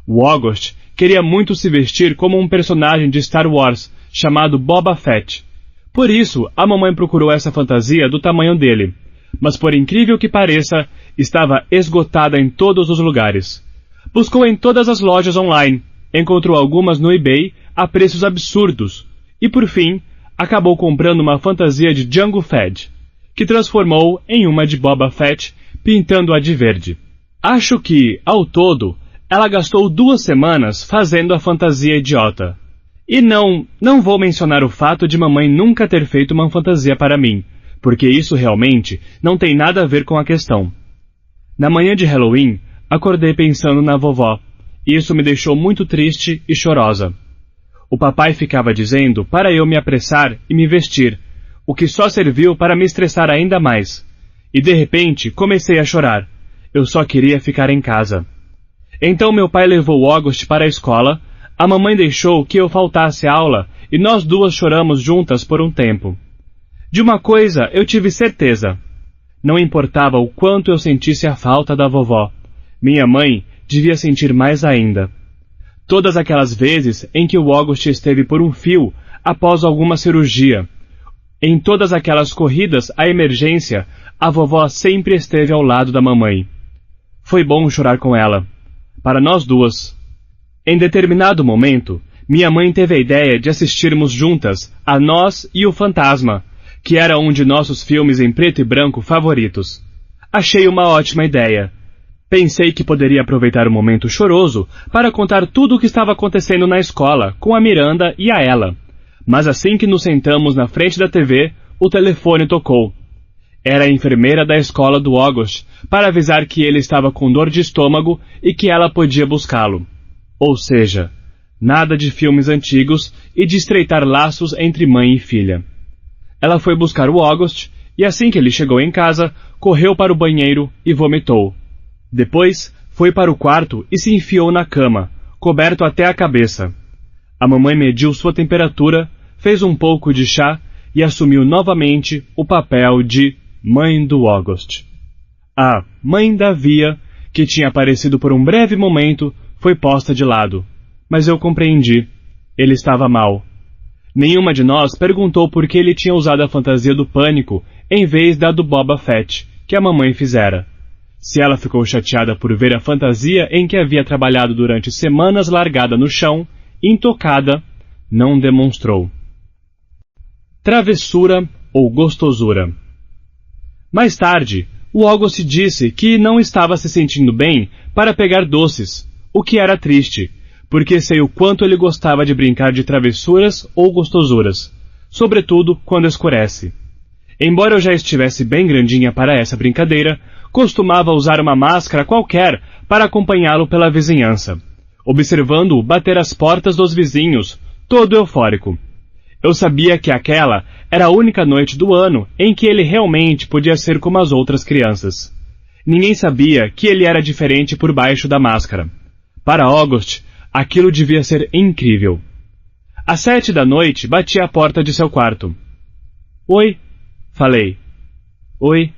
O August queria muito se vestir como um personagem de Star Wars, chamado Boba Fett. Por isso, a mamãe procurou essa fantasia do tamanho dele, mas por incrível que pareça, estava esgotada em todos os lugares. Buscou em todas as lojas online, encontrou algumas no eBay a preços absurdos, e por fim, acabou comprando uma fantasia de Jango Fett, que transformou em uma de Boba Fett, pintando-a de verde. Acho que, ao todo, ela gastou 2 semanas fazendo a fantasia idiota. E não vou mencionar o fato de mamãe nunca ter feito uma fantasia para mim, porque isso realmente não tem nada a ver com a questão. Na manhã de Halloween, acordei pensando na vovó, e isso me deixou muito triste e chorosa. O papai ficava dizendo para eu me apressar e me vestir, o que só serviu para me estressar ainda mais. E de repente comecei a chorar. Eu só queria ficar em casa. Então meu pai levou o August para a escola, a mamãe deixou que eu faltasse aula e nós duas choramos juntas por um tempo. De uma coisa eu tive certeza. Não importava o quanto eu sentisse a falta da vovó. Minha mãe devia sentir mais ainda. Todas aquelas vezes em que o August esteve por um fio após alguma cirurgia. Em todas aquelas corridas à emergência, a vovó sempre esteve ao lado da mamãe. Foi bom chorar com ela. Para nós duas. Em determinado momento, minha mãe teve a ideia de assistirmos juntas a Nós e o Fantasma, que era um de nossos filmes em preto e branco favoritos. Achei uma ótima ideia. Pensei que poderia aproveitar o momento choroso para contar tudo o que estava acontecendo na escola com a Miranda e a Ella. Mas assim que nos sentamos na frente da TV, o telefone tocou. Era a enfermeira da escola do August para avisar que ele estava com dor de estômago e que ela podia buscá-lo. Ou seja, nada de filmes antigos e de estreitar laços entre mãe e filha. Ela foi buscar o August e assim que ele chegou em casa, correu para o banheiro e vomitou. Depois, foi para o quarto e se enfiou na cama, coberto até a cabeça. A mamãe mediu sua temperatura, fez um pouco de chá e assumiu novamente o papel de mãe do August. A mãe da Via, que tinha aparecido por um breve momento, foi posta de lado. Mas eu compreendi. Ele estava mal. Nenhuma de nós perguntou por que ele tinha usado a fantasia do pânico em vez da do Boba Fett, que a mamãe fizera. Se ela ficou chateada por ver a fantasia em que havia trabalhado durante semanas largada no chão, intocada, não demonstrou. Travessura ou gostosura. Mais tarde, o August disse que não estava se sentindo bem para pegar doces, o que era triste, porque sei o quanto ele gostava de brincar de travessuras ou gostosuras, sobretudo quando escurece. Embora eu já estivesse bem grandinha para essa brincadeira, costumava usar uma máscara qualquer para acompanhá-lo pela vizinhança, observando-o bater as portas dos vizinhos, todo eufórico. Eu sabia que aquela era a única noite do ano em que ele realmente podia ser como as outras crianças. Ninguém sabia que ele era diferente por baixo da máscara. Para August, aquilo devia ser incrível. Às 7 da noite, bati à porta de seu quarto. Oi, falei. Oi,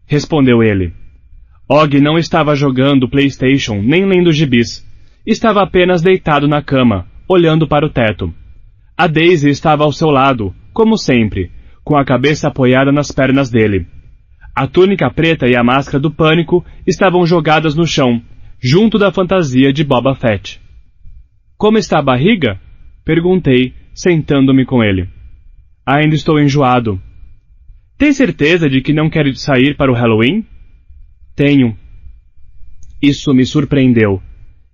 respondeu ele. Og não estava jogando PlayStation nem lendo gibis. Estava apenas deitado na cama, olhando para o teto. A Daisy estava ao seu lado, como sempre, com a cabeça apoiada nas pernas dele. A túnica preta e a máscara do pânico estavam jogadas no chão, junto da fantasia de Boba Fett. Como está a barriga? Perguntei, sentando-me com ele. Ainda estou enjoado. Tem certeza de que não quer sair para o Halloween? Tenho. Isso me surpreendeu.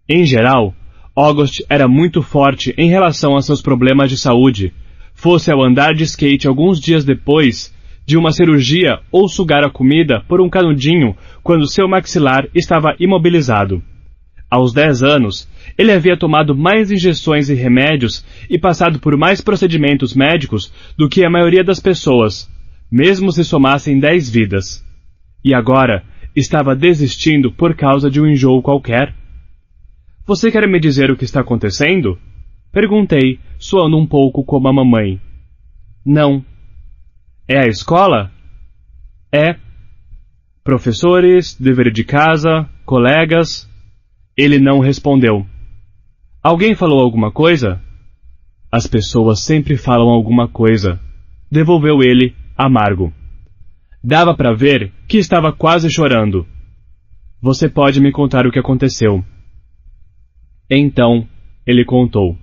Em geral, August era muito forte em relação a seus problemas de saúde, fosse ao andar de skate alguns dias depois de uma cirurgia ou sugar a comida por um canudinho quando seu maxilar estava imobilizado. Aos 10 anos, ele havia tomado mais injeções e remédios e passado por mais procedimentos médicos do que a maioria das pessoas, mesmo se somassem 10 vidas. E agora, estava desistindo por causa de um enjoo qualquer. Você quer me dizer o que está acontecendo? Perguntei, soando um pouco como a mamãe. Não. É a escola? É. Professores, dever de casa, colegas... Ele não respondeu. Alguém falou alguma coisa? As pessoas sempre falam alguma coisa. Devolveu ele, amargo. Dava para ver que estava quase chorando. Você pode me contar o que aconteceu? Então, ele contou.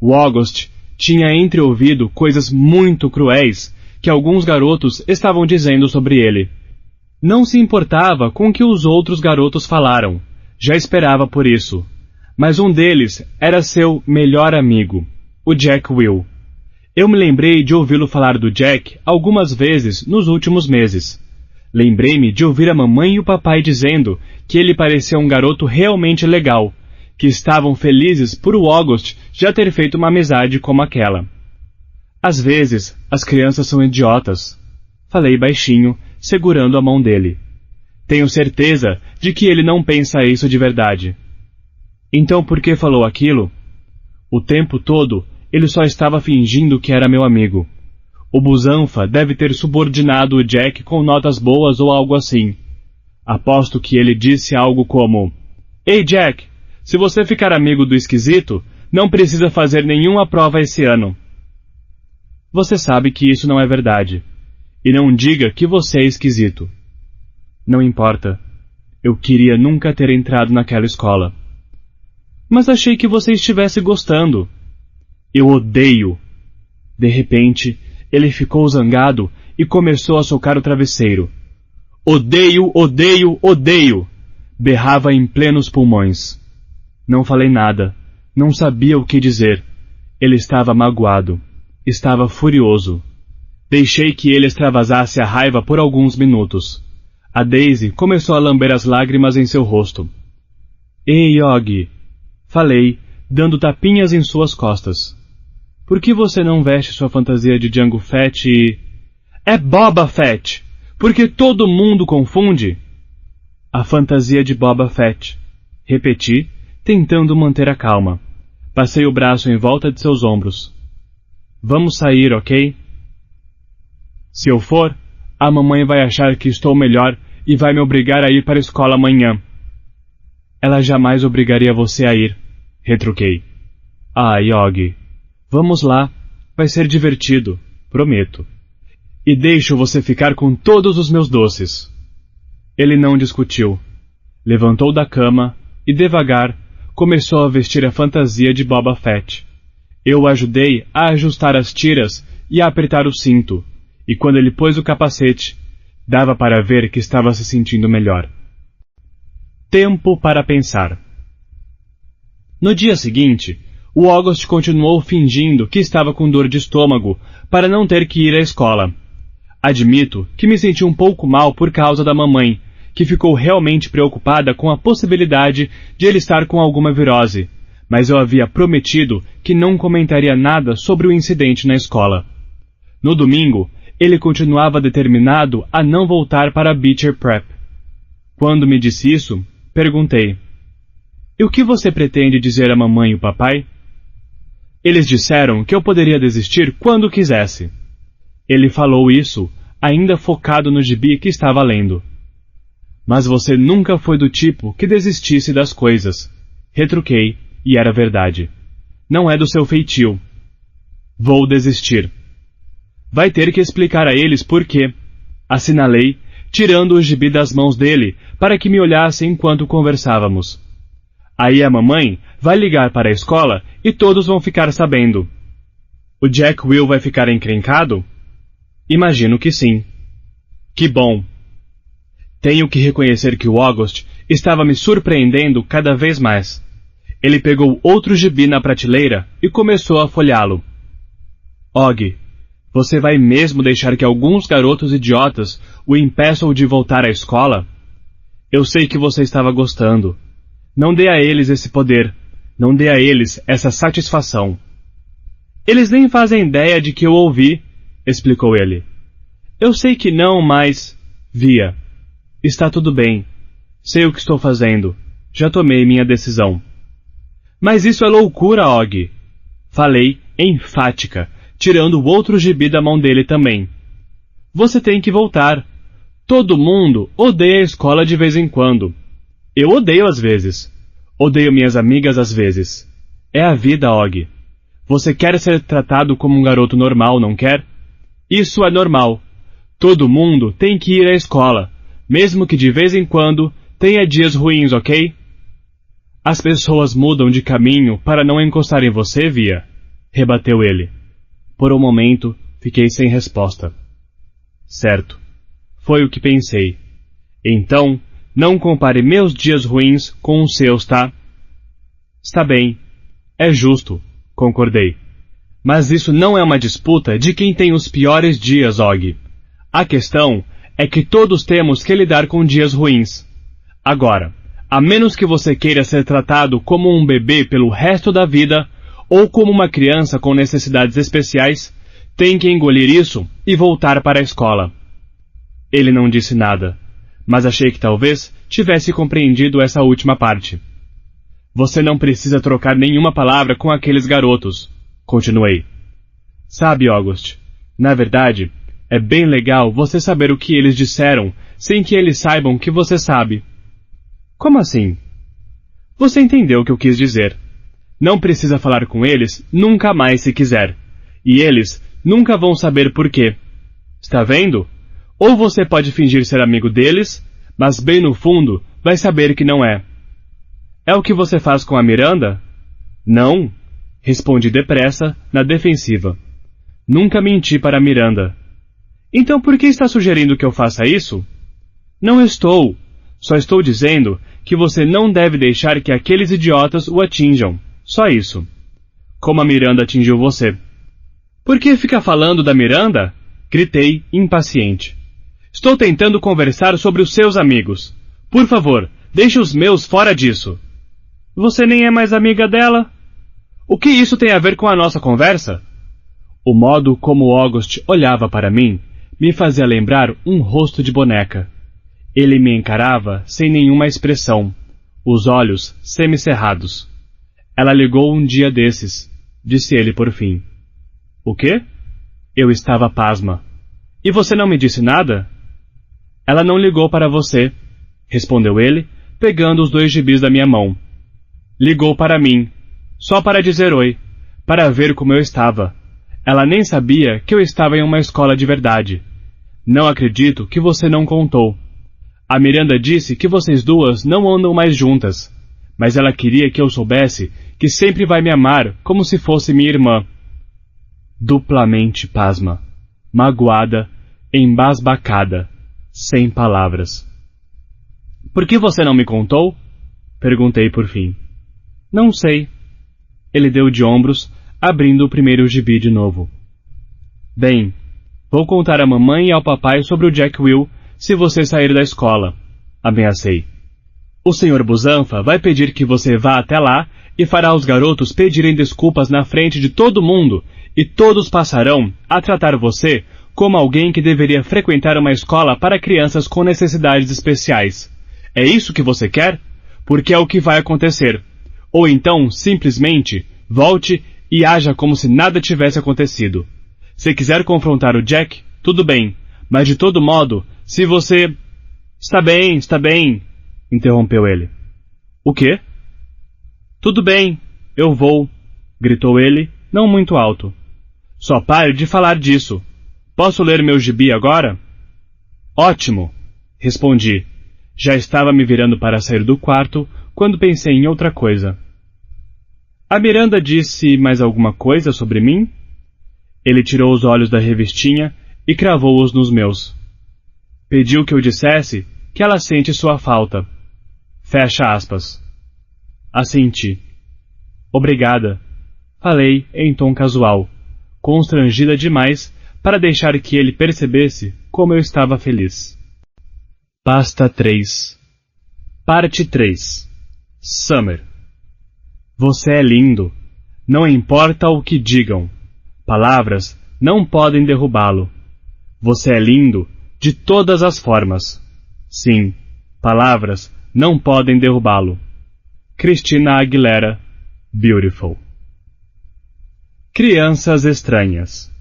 O August tinha entreouvido coisas muito cruéis que alguns garotos estavam dizendo sobre ele. Não se importava com o que os outros garotos falaram. Já esperava por isso. Mas um deles era seu melhor amigo, o Jack Will. Eu me lembrei de ouvi-lo falar do Jack algumas vezes nos últimos meses. Lembrei-me de ouvir a mamãe e o papai dizendo que ele parecia um garoto realmente legal, que estavam felizes por o August já ter feito uma amizade como aquela. Às vezes, as crianças são idiotas. Falei baixinho, segurando a mão dele. Tenho certeza de que ele não pensa isso de verdade. Então por que falou aquilo? O tempo todo, ele só estava fingindo que era meu amigo. O busanfa deve ter subordinado o Jack com notas boas ou algo assim. Aposto que ele disse algo como: Ei, Jack, se você ficar amigo do esquisito, não precisa fazer nenhuma prova esse ano. Você sabe que isso não é verdade. E não diga que você é esquisito. Não importa. Eu queria nunca ter entrado naquela escola. Mas achei que você estivesse gostando. Eu odeio. De repente, ele ficou zangado e começou a socar o travesseiro. Odeio, odeio, odeio! Berrava em plenos pulmões. Não falei nada. Não sabia o que dizer. Ele estava magoado. Estava furioso. Deixei que ele extravasasse a raiva por alguns minutos. A Daisy começou a lamber as lágrimas em seu rosto. Ei, Og, falei, dando tapinhas em suas costas. Por que você não veste sua fantasia de Jango Fett e... É Boba Fett! Porque todo mundo confunde? A fantasia de Boba Fett. Repeti, tentando manter a calma. Passei o braço em volta de seus ombros. Vamos sair, ok? Se eu for, a mamãe vai achar que estou melhor e vai me obrigar a ir para a escola amanhã. Ela jamais obrigaria você a ir, retruquei. Ah, Og, vamos lá. Vai ser divertido, prometo. E deixo você ficar com todos os meus doces. Ele não discutiu. Levantou da cama e, devagar, começou a vestir a fantasia de Boba Fett. Eu o ajudei a ajustar as tiras e a apertar o cinto, e quando ele pôs o capacete, dava para ver que estava se sentindo melhor. Tempo para pensar. No dia seguinte, o August continuou fingindo que estava com dor de estômago para não ter que ir à escola. Admito que me senti um pouco mal por causa da mamãe, que ficou realmente preocupada com a possibilidade de ele estar com alguma virose, mas eu havia prometido que não comentaria nada sobre o incidente na escola. No domingo, ele continuava determinado a não voltar para a Beecher Prep. Quando me disse isso, perguntei: "E o que você pretende dizer à mamãe e ao papai?" Eles disseram que eu poderia desistir quando quisesse. Ele falou isso, ainda focado no gibi que estava lendo. Mas você nunca foi do tipo que desistisse das coisas. Retruquei, e era verdade. Não é do seu feitio. Vou desistir. Vai ter que explicar a eles por quê. Assinalei, tirando o gibi das mãos dele, para que me olhasse enquanto conversávamos. Aí a mamãe vai ligar para a escola e todos vão ficar sabendo. O Jack Will vai ficar encrencado? Imagino que sim. Que bom. Tenho que reconhecer que o August estava me surpreendendo cada vez mais. Ele pegou outro gibi na prateleira e começou a folheá-lo. Og, você vai mesmo deixar que alguns garotos idiotas o impeçam de voltar à escola? Eu sei que você estava gostando. Não dê a eles esse poder. Não dê a eles essa satisfação. Eles nem fazem ideia de que eu ouvi, explicou ele. Eu sei que não, mas... Via. Está tudo bem. Sei o que estou fazendo. Já tomei minha decisão. Mas isso é loucura, Og. Falei, enfática, tirando o outro gibi da mão dele também. Você tem que voltar. Todo mundo odeia a escola de vez em quando. Eu odeio às vezes. Odeio minhas amigas às vezes. É a vida, Og. Você quer ser tratado como um garoto normal, não quer? Isso é normal. Todo mundo tem que ir à escola, mesmo que de vez em quando tenha dias ruins, ok? As pessoas mudam de caminho para não encostar em você, Via, rebateu ele. Por um momento, fiquei sem resposta. Certo. Foi o que pensei. Então, não compare meus dias ruins com os seus, tá? Está bem. É justo, concordei. Mas isso não é uma disputa de quem tem os piores dias, Og. A questão é que todos temos que lidar com dias ruins. Agora, a menos que você queira ser tratado como um bebê pelo resto da vida, ou como uma criança com necessidades especiais, tem que engolir isso e voltar para a escola. Ele não disse nada, mas achei que talvez tivesse compreendido essa última parte. Você não precisa trocar nenhuma palavra com aqueles garotos, continuei. Sabe, August, na verdade, é bem legal você saber o que eles disseram, sem que eles saibam que você sabe. Como assim? Você entendeu o que eu quis dizer. Não precisa falar com eles nunca mais se quiser. E eles nunca vão saber por quê. Está vendo? Ou você pode fingir ser amigo deles, mas bem no fundo vai saber que não é. É o que você faz com a Miranda? Não, respondi depressa, na defensiva. Nunca menti para a Miranda. Então por que está sugerindo que eu faça isso? Não estou. Só estou dizendo que você não deve deixar que aqueles idiotas o atinjam. Só isso. Como a Miranda atingiu você. Por que fica falando da Miranda? Gritei, impaciente. Estou tentando conversar sobre os seus amigos. Por favor, deixe os meus fora disso. Você nem é mais amiga dela? O que isso tem a ver com a nossa conversa? O modo como August olhava para mim me fazia lembrar um rosto de boneca. Ele me encarava sem nenhuma expressão, os olhos semicerrados. Ela ligou um dia desses, disse ele por fim. O quê? Eu estava pasma. E você não me disse nada? Ela não ligou para você, respondeu ele, pegando os 2 gibis da minha mão. Ligou para mim, só para dizer oi, para ver como eu estava. Ela nem sabia que eu estava em uma escola de verdade. Não acredito que você não contou. A Miranda disse que vocês duas não andam mais juntas, mas ela queria que eu soubesse que sempre vai me amar como se fosse minha irmã. Duplamente pasma, magoada, embasbacada, sem palavras. Por que você não me contou? Perguntei por fim. Não sei. Ele deu de ombros, abrindo o primeiro gibi de novo. Bem, Vou contar à mamãe e ao papai sobre o Jack Will se você sair da escola, ameacei. O Sr. Busanfa vai pedir que você vá até lá e fará os garotos pedirem desculpas na frente de todo mundo, e todos passarão a tratar você como alguém que deveria frequentar uma escola para crianças com necessidades especiais. É isso que você quer? Porque é o que vai acontecer. Ou então, simplesmente, volte e haja como se nada tivesse acontecido. Se quiser confrontar o Jack, tudo bem, mas de todo modo, se você... Está bem, interrompeu ele. O quê? Tudo bem, eu vou, gritou ele, não muito alto. Só pare de falar disso. Posso ler meu gibi agora? Ótimo, respondi. Já estava me virando para sair do quarto quando pensei em outra coisa. A Miranda disse mais alguma coisa sobre mim? Ele tirou os olhos da revistinha e cravou-os nos meus. Pediu que eu dissesse que ela sente sua falta. Fecha aspas. Assenti. Obrigada. Falei em tom casual, constrangida demais para deixar que ele percebesse como eu estava feliz. Pasta 3. Parte 3. Summer. Você é lindo. Não importa o que digam. Palavras não podem derrubá-lo. Você é lindo de todas as formas. Sim, palavras não podem derrubá-lo. Christina Aguilera, Beautiful. Crianças estranhas.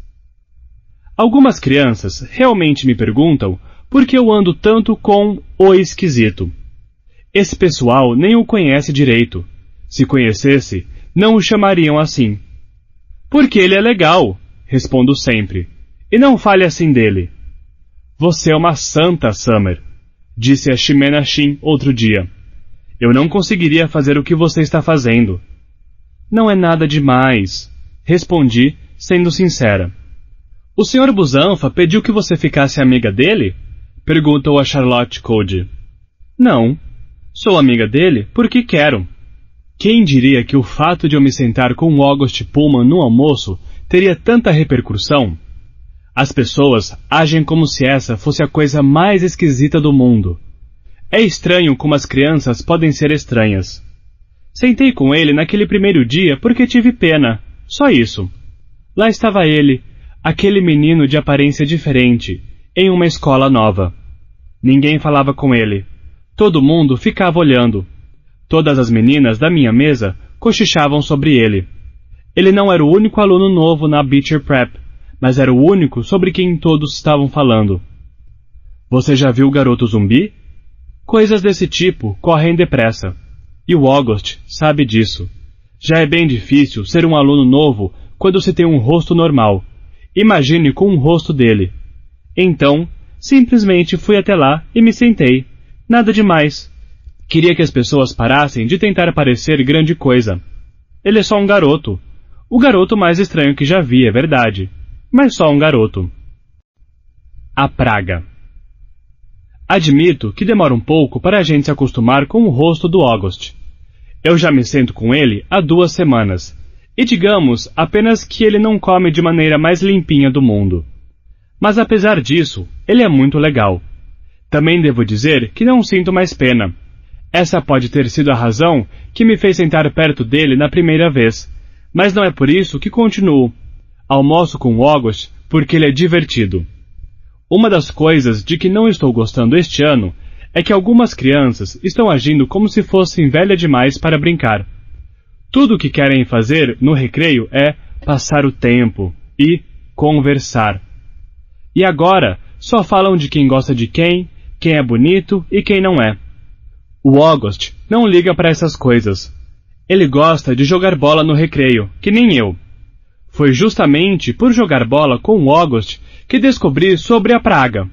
Algumas crianças realmente me perguntam por que eu ando tanto com o esquisito. Esse pessoal nem o conhece direito. Se conhecesse, não o chamariam assim. Porque ele é legal, respondo sempre. E não fale assim dele. Você é uma santa, Summer, disse a Ximena Shin outro dia. Eu não conseguiria fazer o que você está fazendo. Não é nada demais, respondi, sendo sincera. O Sr. Busanfa pediu que você ficasse amiga dele? Perguntou a Charlotte Cody. Não, sou amiga dele porque quero. Quem diria que o fato de eu me sentar com o August Pullman no almoço teria tanta repercussão? As pessoas agem como se essa fosse a coisa mais esquisita do mundo. É estranho como as crianças podem ser estranhas. Sentei com ele naquele primeiro dia porque tive pena, só isso. Lá estava ele, aquele menino de aparência diferente, em uma escola nova. Ninguém falava com ele. Todo mundo ficava olhando. Todas as meninas da minha mesa cochichavam sobre ele. Ele não era o único aluno novo na Beecher Prep, mas era o único sobre quem todos estavam falando. Você já viu o garoto zumbi? Coisas desse tipo correm depressa. E o August sabe disso. Já é bem difícil ser um aluno novo quando se tem um rosto normal. Imagine com o rosto dele. Então, simplesmente fui até lá e me sentei. Nada demais. Queria que as pessoas parassem de tentar parecer grande coisa. Ele é só um garoto. O garoto mais estranho que já vi, é verdade. Mas só um garoto. A praga. Admito que demora um pouco para a gente se acostumar com o rosto do August. Eu já me sento com ele há 2 semanas. E digamos apenas que ele não come de maneira mais limpinha do mundo. Mas apesar disso, ele é muito legal. Também devo dizer que não sinto mais pena. Essa pode ter sido a razão que me fez sentar perto dele na primeira vez, mas não é por isso que continuo. Almoço com o August porque ele é divertido. Uma das coisas de que não estou gostando este ano é que algumas crianças estão agindo como se fossem velhas demais para brincar. Tudo o que querem fazer no recreio é passar o tempo e conversar. E agora só falam de quem gosta de quem é bonito e quem não é. O August não liga para essas coisas. Ele gosta de jogar bola no recreio, que nem eu. Foi justamente por jogar bola com o August que descobri sobre a praga.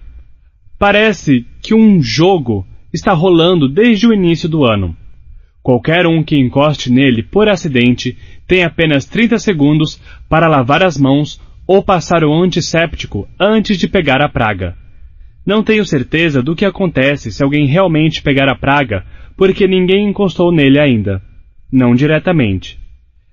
Parece que um jogo está rolando desde o início do ano. Qualquer um que encoste nele por acidente tem apenas 30 segundos para lavar as mãos ou passar o antisséptico antes de pegar a praga. Não tenho certeza do que acontece se alguém realmente pegar a praga, porque ninguém encostou nele ainda. Não diretamente.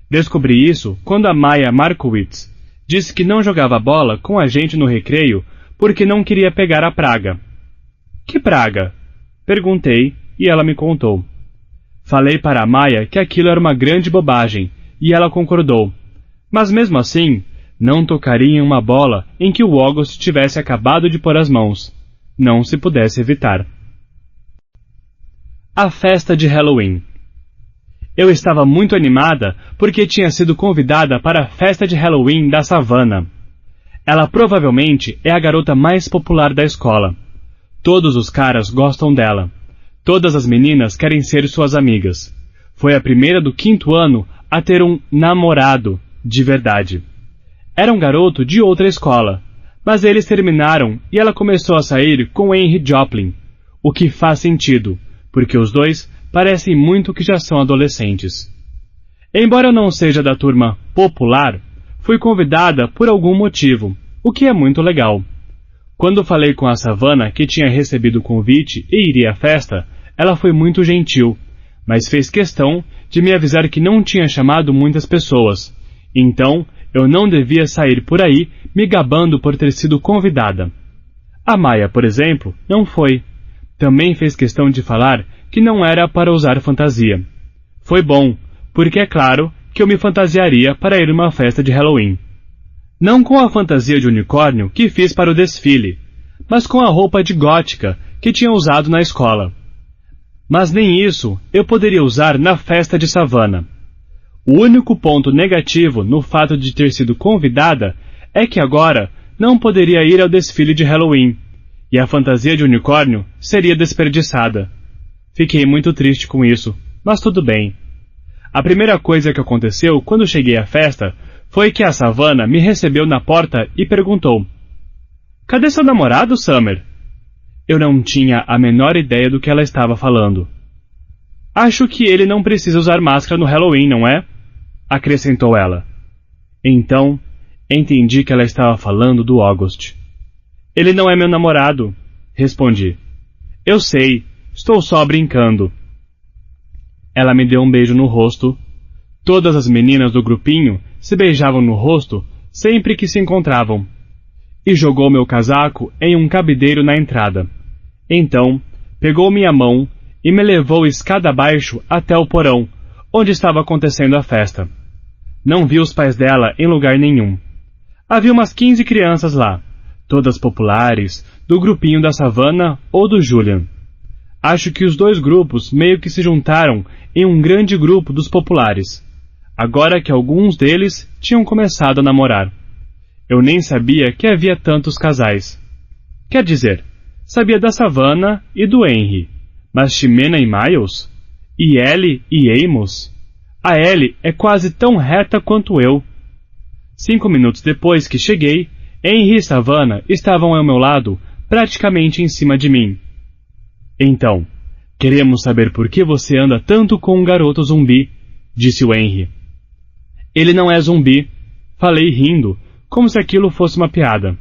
Descobri isso quando a Maya Markowitz Disse que não jogava bola com a gente no recreio porque não queria pegar a praga. Que praga? Perguntei e ela me contou. Falei para a Maia que aquilo era uma grande bobagem e ela concordou. Mas mesmo assim, não tocaria em uma bola em que o August tivesse acabado de pôr as mãos. Não se pudesse evitar. A festa de Halloween. Eu estava muito animada porque tinha sido convidada para a festa de Halloween da Savannah. Ela provavelmente é a garota mais popular da escola. Todos os caras gostam dela. Todas as meninas querem ser suas amigas. Foi a primeira do 5º ano a ter um namorado de verdade. Era um garoto de outra escola, mas eles terminaram e ela começou a sair com Henry Joplin, o que faz sentido, porque os dois parecem muito que já são adolescentes. Embora eu não seja da turma popular, fui convidada por algum motivo, o que é muito legal. Quando falei com a Savannah que tinha recebido o convite e iria à festa, ela foi muito gentil, mas fez questão de me avisar que não tinha chamado muitas pessoas, então eu não devia sair por aí me gabando por ter sido convidada. A Maia, por exemplo, não foi. Também fez questão de falar que não era para usar fantasia. Foi bom, porque é claro que eu me fantasiaria para ir numa festa de Halloween. Não com a fantasia de unicórnio que fiz para o desfile, mas com a roupa de gótica que tinha usado na escola. Mas nem isso eu poderia usar na festa de Savannah. O único ponto negativo no fato de ter sido convidada é que agora não poderia ir ao desfile de Halloween, e a fantasia de unicórnio seria desperdiçada. Fiquei muito triste com isso, mas tudo bem. A primeira coisa que aconteceu quando cheguei à festa foi que a Savannah me recebeu na porta e perguntou: "Cadê seu namorado, Summer?" Eu não tinha a menor ideia do que ela estava falando. "Acho que ele não precisa usar máscara no Halloween, não é?" acrescentou ela. Então, entendi que ela estava falando do August. "Ele não é meu namorado", respondi. "Eu sei, estou só brincando." Ela me deu um beijo no rosto. Todas as meninas do grupinho se beijavam no rosto sempre que se encontravam. E jogou meu casaco em um cabideiro na entrada. Então, pegou minha mão e me levou escada abaixo até o porão, onde estava acontecendo a festa. Não vi os pais dela em lugar nenhum. Havia umas 15 crianças lá, todas populares, do grupinho da Savannah ou do Julian. Acho que os dois grupos meio que se juntaram em um grande grupo dos populares, agora que alguns deles tinham começado a namorar. Eu nem sabia que havia tantos casais. Quer dizer, sabia da Savannah e do Henry, mas Ximena e Miles? E Ellie e Amos? A Ellie é quase tão reta quanto eu. 5 minutos depois que cheguei, Henry e Savannah estavam ao meu lado, praticamente em cima de mim. "Então, queremos saber por que você anda tanto com um garoto zumbi", disse o Henry. "Ele não é zumbi", falei rindo, como se aquilo fosse uma piada.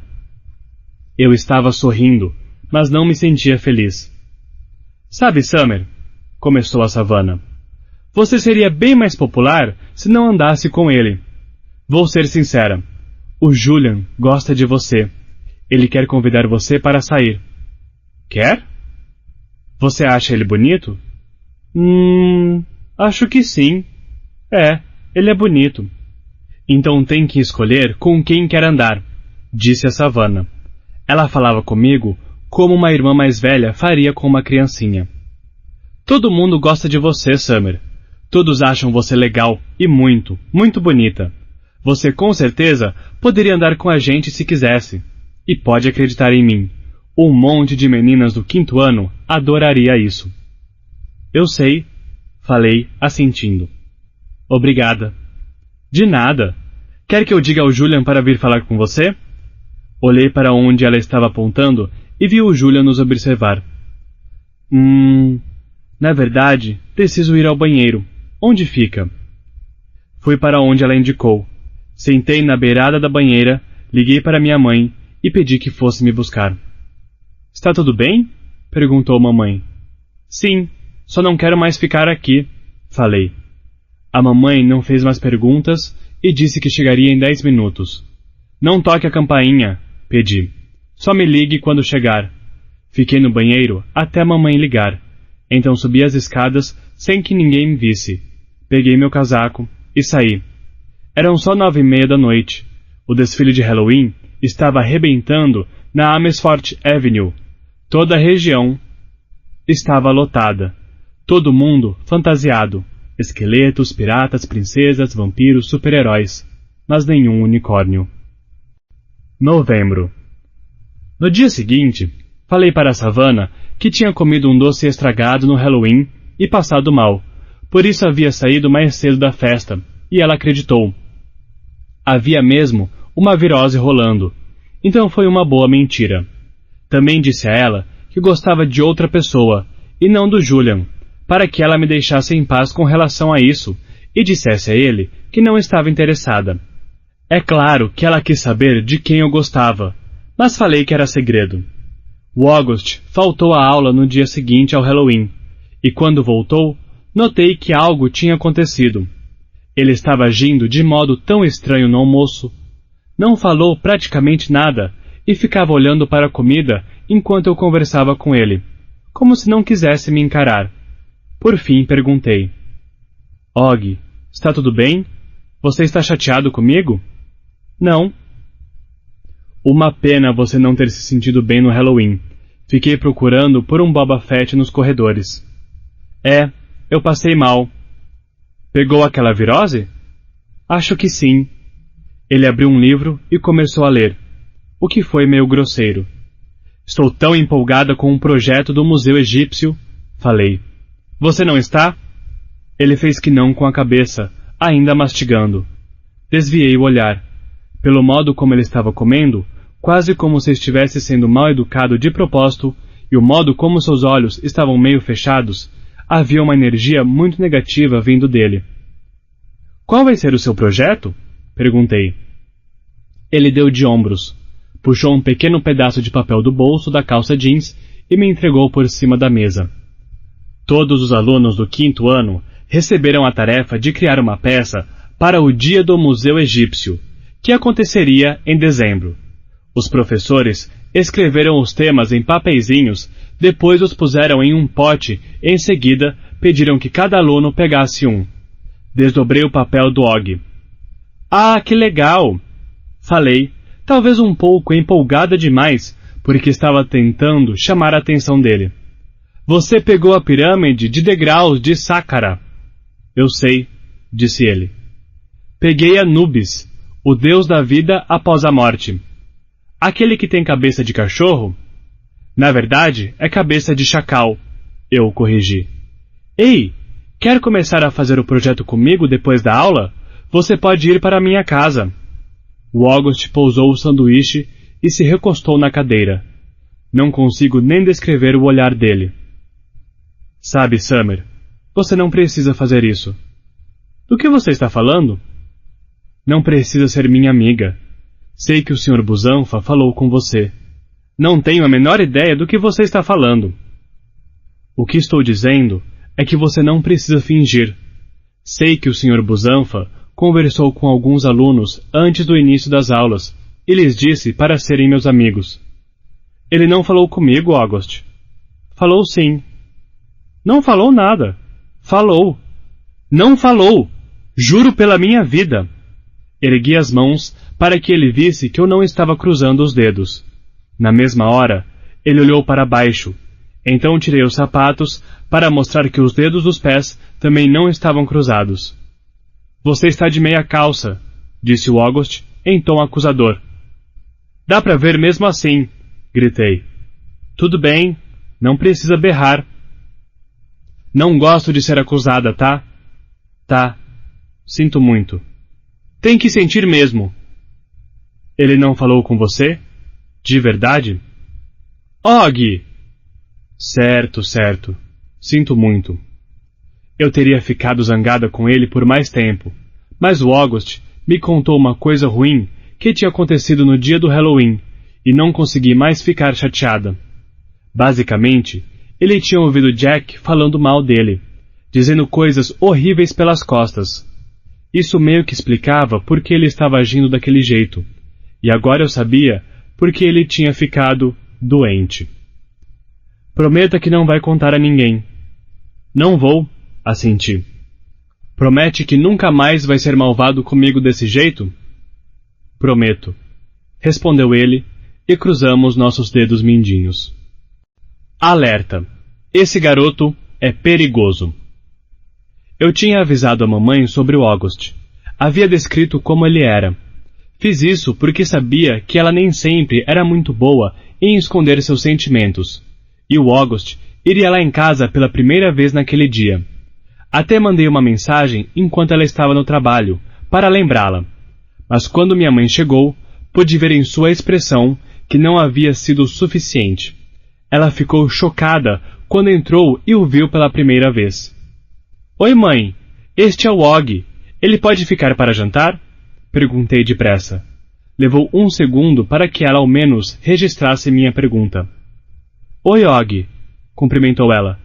Eu estava sorrindo, mas não me sentia feliz. "Sabe, Summer", começou a Savannah, "você seria bem mais popular se não andasse com ele. Vou ser sincera, o Julian gosta de você. Ele quer convidar você para sair." "Quer? Você acha ele bonito?" Acho que sim. Ele é bonito." "Então tem que escolher com quem quer andar", disse a Savannah. Ela falava comigo como uma irmã mais velha faria com uma criancinha. "Todo mundo gosta de você, Summer. Todos acham você legal e muito, muito bonita. Você com certeza poderia andar com a gente se quisesse. E pode acreditar em mim. Um monte de meninas do 5º ano adoraria isso." "Eu sei", falei, assentindo. "Obrigada." "De nada. Quer que eu diga ao Julian para vir falar com você?" Olhei para onde ela estava apontando e vi o Julian nos observar. Na verdade, preciso ir ao banheiro. Onde fica?" Fui para onde ela indicou. Sentei na beirada da banheira, liguei para minha mãe e pedi que fosse me buscar. "Está tudo bem?" perguntou mamãe. "Sim, só não quero mais ficar aqui", falei. A mamãe não fez mais perguntas e disse que chegaria em 10 minutos. Não toque a campainha, pedi. Só me ligue quando chegar. Fiquei no banheiro até a mamãe ligar. Então subi as escadas sem que ninguém me visse. Peguei meu casaco e saí. Eram só 9:30 da noite. O desfile de Halloween estava arrebentando na Amersfoort Avenue. Toda a região estava lotada. Todo mundo fantasiado. Esqueletos, piratas, princesas, vampiros, super-heróis. Mas nenhum unicórnio. Novembro. No dia seguinte, falei para a Savannah que tinha comido um doce estragado no Halloween e passado mal. Por isso havia saído mais cedo da festa, e ela acreditou. Havia mesmo uma virose rolando, então foi uma boa mentira. Também disse a ela que gostava de outra pessoa, e não do Julian, para que ela me deixasse em paz com relação a isso, e dissesse a ele que não estava interessada. É claro que ela quis saber de quem eu gostava, mas falei que era segredo. O August faltou à aula no dia seguinte ao Halloween, e quando voltou, notei que algo tinha acontecido. Ele estava agindo de modo tão estranho no almoço. Não falou praticamente nada e ficava olhando para a comida enquanto eu conversava com ele, como se não quisesse me encarar. Por fim, perguntei. Og, está tudo bem? Você está chateado comigo? Não. Uma pena você não ter se sentido bem no Halloween. Fiquei procurando por um Boba Fett nos corredores. É, eu passei mal. Pegou aquela virose? Acho que sim. Ele abriu um livro e começou a ler, o que foi meio grosseiro. Estou tão empolgada com um projeto do Museu Egípcio, falei. Você não está? Ele fez que não com a cabeça, ainda mastigando. Desviei o olhar. Pelo modo como ele estava comendo, quase como se estivesse sendo mal educado de propósito, e o modo como seus olhos estavam meio fechados, havia uma energia muito negativa vindo dele. Qual vai ser o seu projeto? Perguntei. Ele deu de ombros, puxou um pequeno pedaço de papel do bolso da calça jeans e me entregou por cima da mesa. Todos os alunos do 5º ano receberam a tarefa de criar uma peça para o Dia do Museu Egípcio, que aconteceria em dezembro. Os professores escreveram os temas em papeizinhos, depois os puseram em um pote e em seguida pediram que cada aluno pegasse um. Desdobrei o papel do Og. Ah, que legal! Falei, talvez um pouco empolgada demais, porque estava tentando chamar a atenção dele. Você pegou a pirâmide de degraus de Saqqara. Eu sei, disse ele. Peguei Anubis, o deus da vida após a morte. Aquele que tem cabeça de cachorro? Na verdade, é cabeça de chacal. Eu o corrigi. Ei, quer começar a fazer o projeto comigo depois da aula? Você pode ir para a minha casa. O August pousou o sanduíche e se recostou na cadeira. Não consigo nem descrever o olhar dele. Sabe, Summer, você não precisa fazer isso. Do que você está falando? Não precisa ser minha amiga. Sei que o Sr. Busanfa falou com você. Não tenho a menor ideia do que você está falando. O que estou dizendo é que você não precisa fingir. Sei que o Sr. Busanfa conversou com alguns alunos antes do início das aulas e lhes disse para serem meus amigos. Ele não falou comigo, August. Falou sim. Não falou nada. Falou. Não falou. Juro pela minha vida. Ergui as mãos para que ele visse que eu não estava cruzando os dedos. Na mesma hora, ele olhou para baixo. Então tirei os sapatos para mostrar que os dedos dos pés também não estavam cruzados. Você está de meia calça, disse o August em tom acusador. Dá para ver mesmo assim, gritei. Tudo bem, não precisa berrar. Não gosto de ser acusada, tá? Tá. Sinto muito. Tem que sentir mesmo. Ele não falou com você? De verdade? Og! Certo, certo. Sinto muito. Eu teria ficado zangada com ele por mais tempo, mas o August me contou uma coisa ruim que tinha acontecido no dia do Halloween e não consegui mais ficar chateada. Basicamente, ele tinha ouvido Jack falando mal dele, dizendo coisas horríveis pelas costas. Isso meio que explicava por que ele estava agindo daquele jeito. e agora eu sabia porque ele tinha ficado doente. Prometa que não vai contar a ninguém. Não vou, assenti. Promete que nunca mais vai ser malvado comigo desse jeito? Prometo, respondeu ele, e cruzamos nossos dedos mindinhos. Alerta! Esse garoto é perigoso. Eu tinha avisado a mamãe sobre o August. Havia descrito como ele era. Fiz isso porque sabia que ela nem sempre era muito boa em esconder seus sentimentos. E o August iria lá em casa pela primeira vez naquele dia. Até mandei uma mensagem enquanto ela estava no trabalho, para lembrá-la. Mas quando minha mãe chegou, pude ver em sua expressão que não havia sido o suficiente. Ela ficou chocada quando entrou e o viu pela primeira vez. Oi, mãe. Este é o Og. Ele pode ficar para jantar? Perguntei depressa. Levou 1 segundo para que ela ao menos registrasse minha pergunta. Oi, Og. Cumprimentou ela.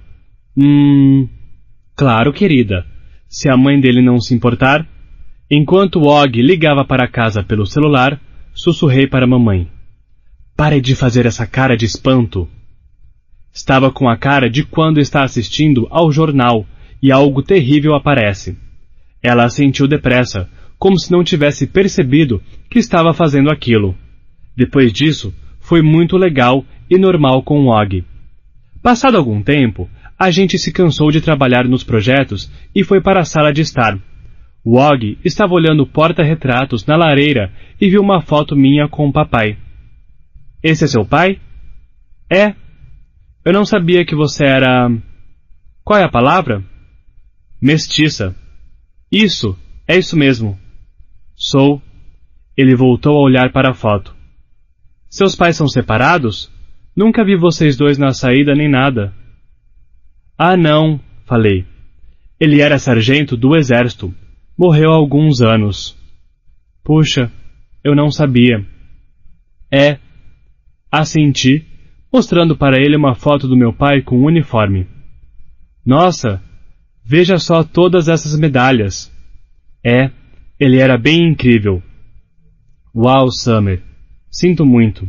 Claro, querida. Se a mãe dele não se importar. Enquanto Og ligava para casa pelo celular, sussurrei para a mamãe. Pare de fazer essa cara de espanto. Estava com a cara de quando está assistindo ao jornal e algo terrível aparece. Ela assentiu depressa, como se não tivesse percebido que estava fazendo aquilo. Depois disso, foi muito legal e normal com o Og. Passado algum tempo, a gente se cansou de trabalhar nos projetos e foi para a sala de estar. O Og estava olhando porta-retratos na lareira e viu uma foto minha com o papai. Esse é seu pai? É. Eu não sabia que você era... Qual é a palavra? Mestiça. Isso, é isso mesmo. Sou. Ele voltou a olhar para a foto. Seus pais são separados? Nunca vi vocês dois na saída nem nada. Ah, não, falei. Ele era sargento do exército. Morreu há alguns anos. Puxa, eu não sabia. É. Assenti, mostrando para ele uma foto do meu pai com um uniforme. Nossa, veja só todas essas medalhas. É, ele era bem incrível. Uau, Summer, sinto muito.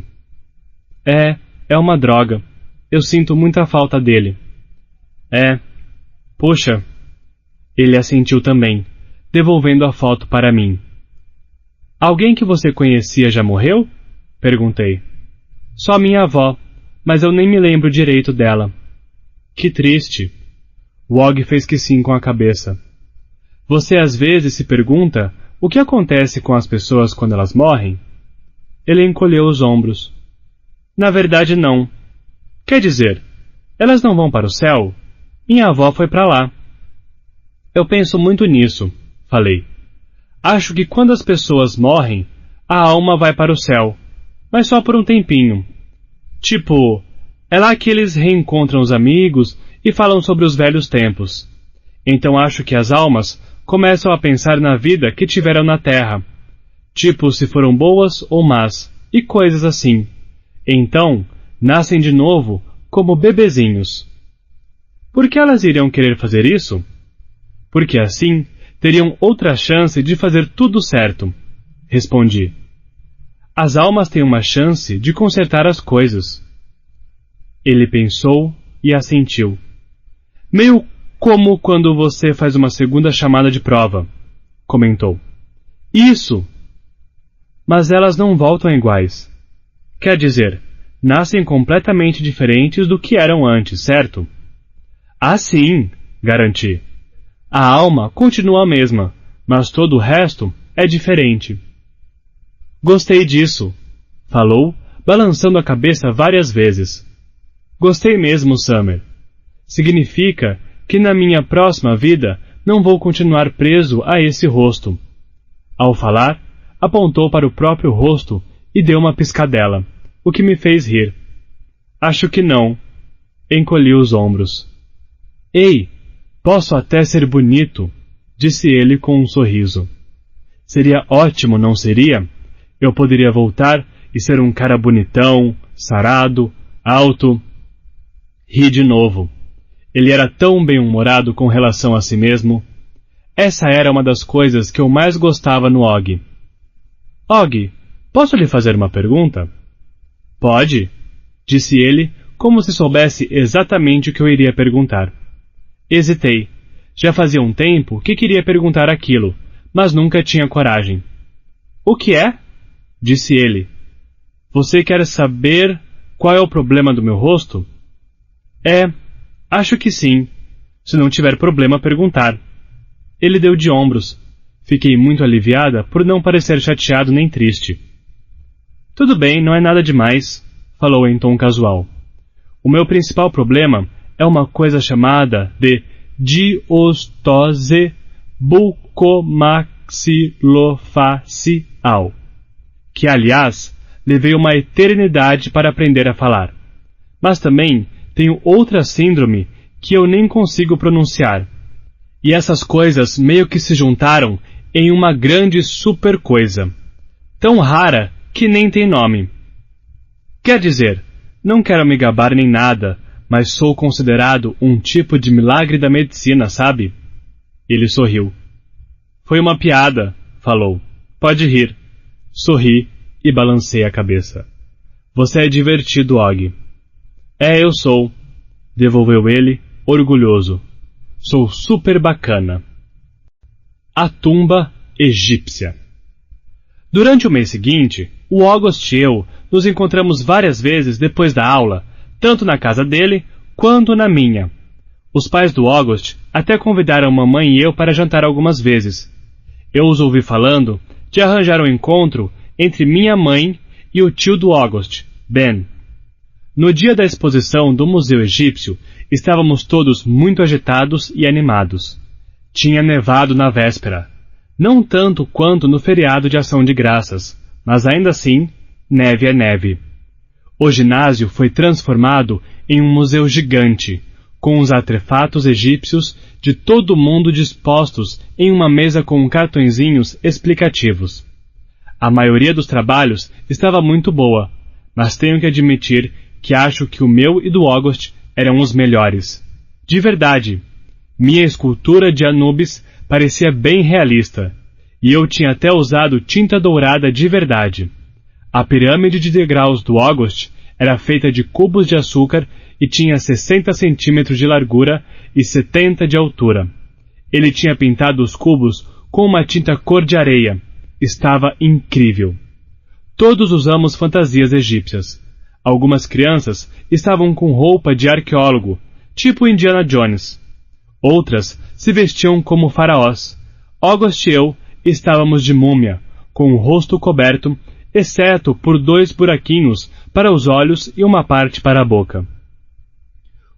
É uma droga. Eu sinto muita falta dele. Puxa. Ele assentiu também, devolvendo a foto para mim. Alguém que você conhecia já morreu? Perguntei. Só minha avó, mas eu nem me lembro direito dela. Que triste. O Og fez que sim com a cabeça. Você às vezes se pergunta o que acontece com as pessoas quando elas morrem? Ele encolheu os ombros. Na verdade, não. Quer dizer, elas não vão para o céu? Minha avó foi para lá. Eu penso muito nisso, falei. Acho que quando as pessoas morrem, a alma vai para o céu, mas só por um tempinho. Tipo, é lá que eles reencontram os amigos e falam sobre os velhos tempos. Então acho que as almas começam a pensar na vida que tiveram na Terra. Tipo, se foram boas ou más, e coisas assim. Então, nascem de novo como bebezinhos. Por que elas iriam querer fazer isso? Porque assim teriam outra chance de fazer tudo certo, respondi. As almas têm uma chance de consertar as coisas. Ele pensou e assentiu. Meio como quando você faz uma segunda chamada de prova, comentou. Isso! Mas elas não voltam iguais. Quer dizer, nascem completamente diferentes do que eram antes, certo? Ah, sim, garanti. A alma continua a mesma, mas todo o resto é diferente. Gostei disso, falou, balançando a cabeça várias vezes. Gostei mesmo, Summer. Significa que na minha próxima vida não vou continuar preso a esse rosto. Ao falar, apontou para o próprio rosto e deu uma piscadela, o que me fez rir. Acho que não. Encolhi os ombros. Ei, posso até ser bonito, disse ele com um sorriso. Seria ótimo, não seria? Eu poderia voltar e ser um cara bonitão, sarado, alto. Ri de novo. Ele era tão bem-humorado com relação a si mesmo. Essa era uma das coisas que eu mais gostava no Og. Og, Posso lhe fazer uma pergunta? Pode, disse ele, como se soubesse exatamente o que eu iria perguntar. Hesitei. Já fazia um tempo que queria perguntar aquilo, mas nunca tinha coragem. O que é? Disse ele. Você quer saber qual é o problema do meu rosto? Acho que sim. Se não tiver problema, perguntar. Ele deu de ombros. Fiquei muito aliviada por não parecer chateado nem triste. Tudo bem, não é nada demais, falou em tom casual. O meu principal problema é uma coisa chamada de diostose bucomaxilofacial, que, aliás, levei uma eternidade para aprender a falar. Mas também tenho outra síndrome que eu nem consigo pronunciar. E essas coisas meio que se juntaram em uma grande super coisa, tão rara que nem tem nome. Quer dizer, não quero me gabar nem nada, mas sou considerado um tipo de milagre da medicina, sabe? Ele sorriu. Foi uma piada, falou. Pode rir. Sorri e balancei a cabeça. Você é divertido, Og. Eu sou, devolveu ele, orgulhoso. Sou super bacana. A tumba egípcia. Durante o mês seguinte, o August e eu nos encontramos várias vezes depois da aula, tanto na casa dele quanto na minha. Os pais do August até convidaram mamãe e eu para jantar algumas vezes. Eu os ouvi falando de arranjar um encontro entre minha mãe e o tio do August, Ben. No dia da exposição do Museu Egípcio, estávamos todos muito agitados e animados. Tinha nevado na véspera. Não tanto quanto no feriado de Ação de Graças, mas ainda assim, neve é neve. O ginásio foi transformado em um museu gigante, com os artefatos egípcios de todo o mundo dispostos em uma mesa com cartõezinhos explicativos. A maioria dos trabalhos estava muito boa, mas tenho que admitir que acho que o meu e do August eram os melhores. De verdade, minha escultura de Anubis parecia bem realista, e eu tinha até usado tinta dourada de verdade. A pirâmide de degraus do August era feita de cubos de açúcar e tinha 60 centímetros de largura e 70 de altura. Ele tinha pintado os cubos com uma tinta cor de areia. Estava incrível. Todos usamos fantasias egípcias. Algumas crianças estavam com roupa de arqueólogo, tipo Indiana Jones. Outras se vestiam como faraós. August e eu estávamos de múmia, com o rosto coberto, exceto por 2 buraquinhos para os olhos e uma parte para a boca.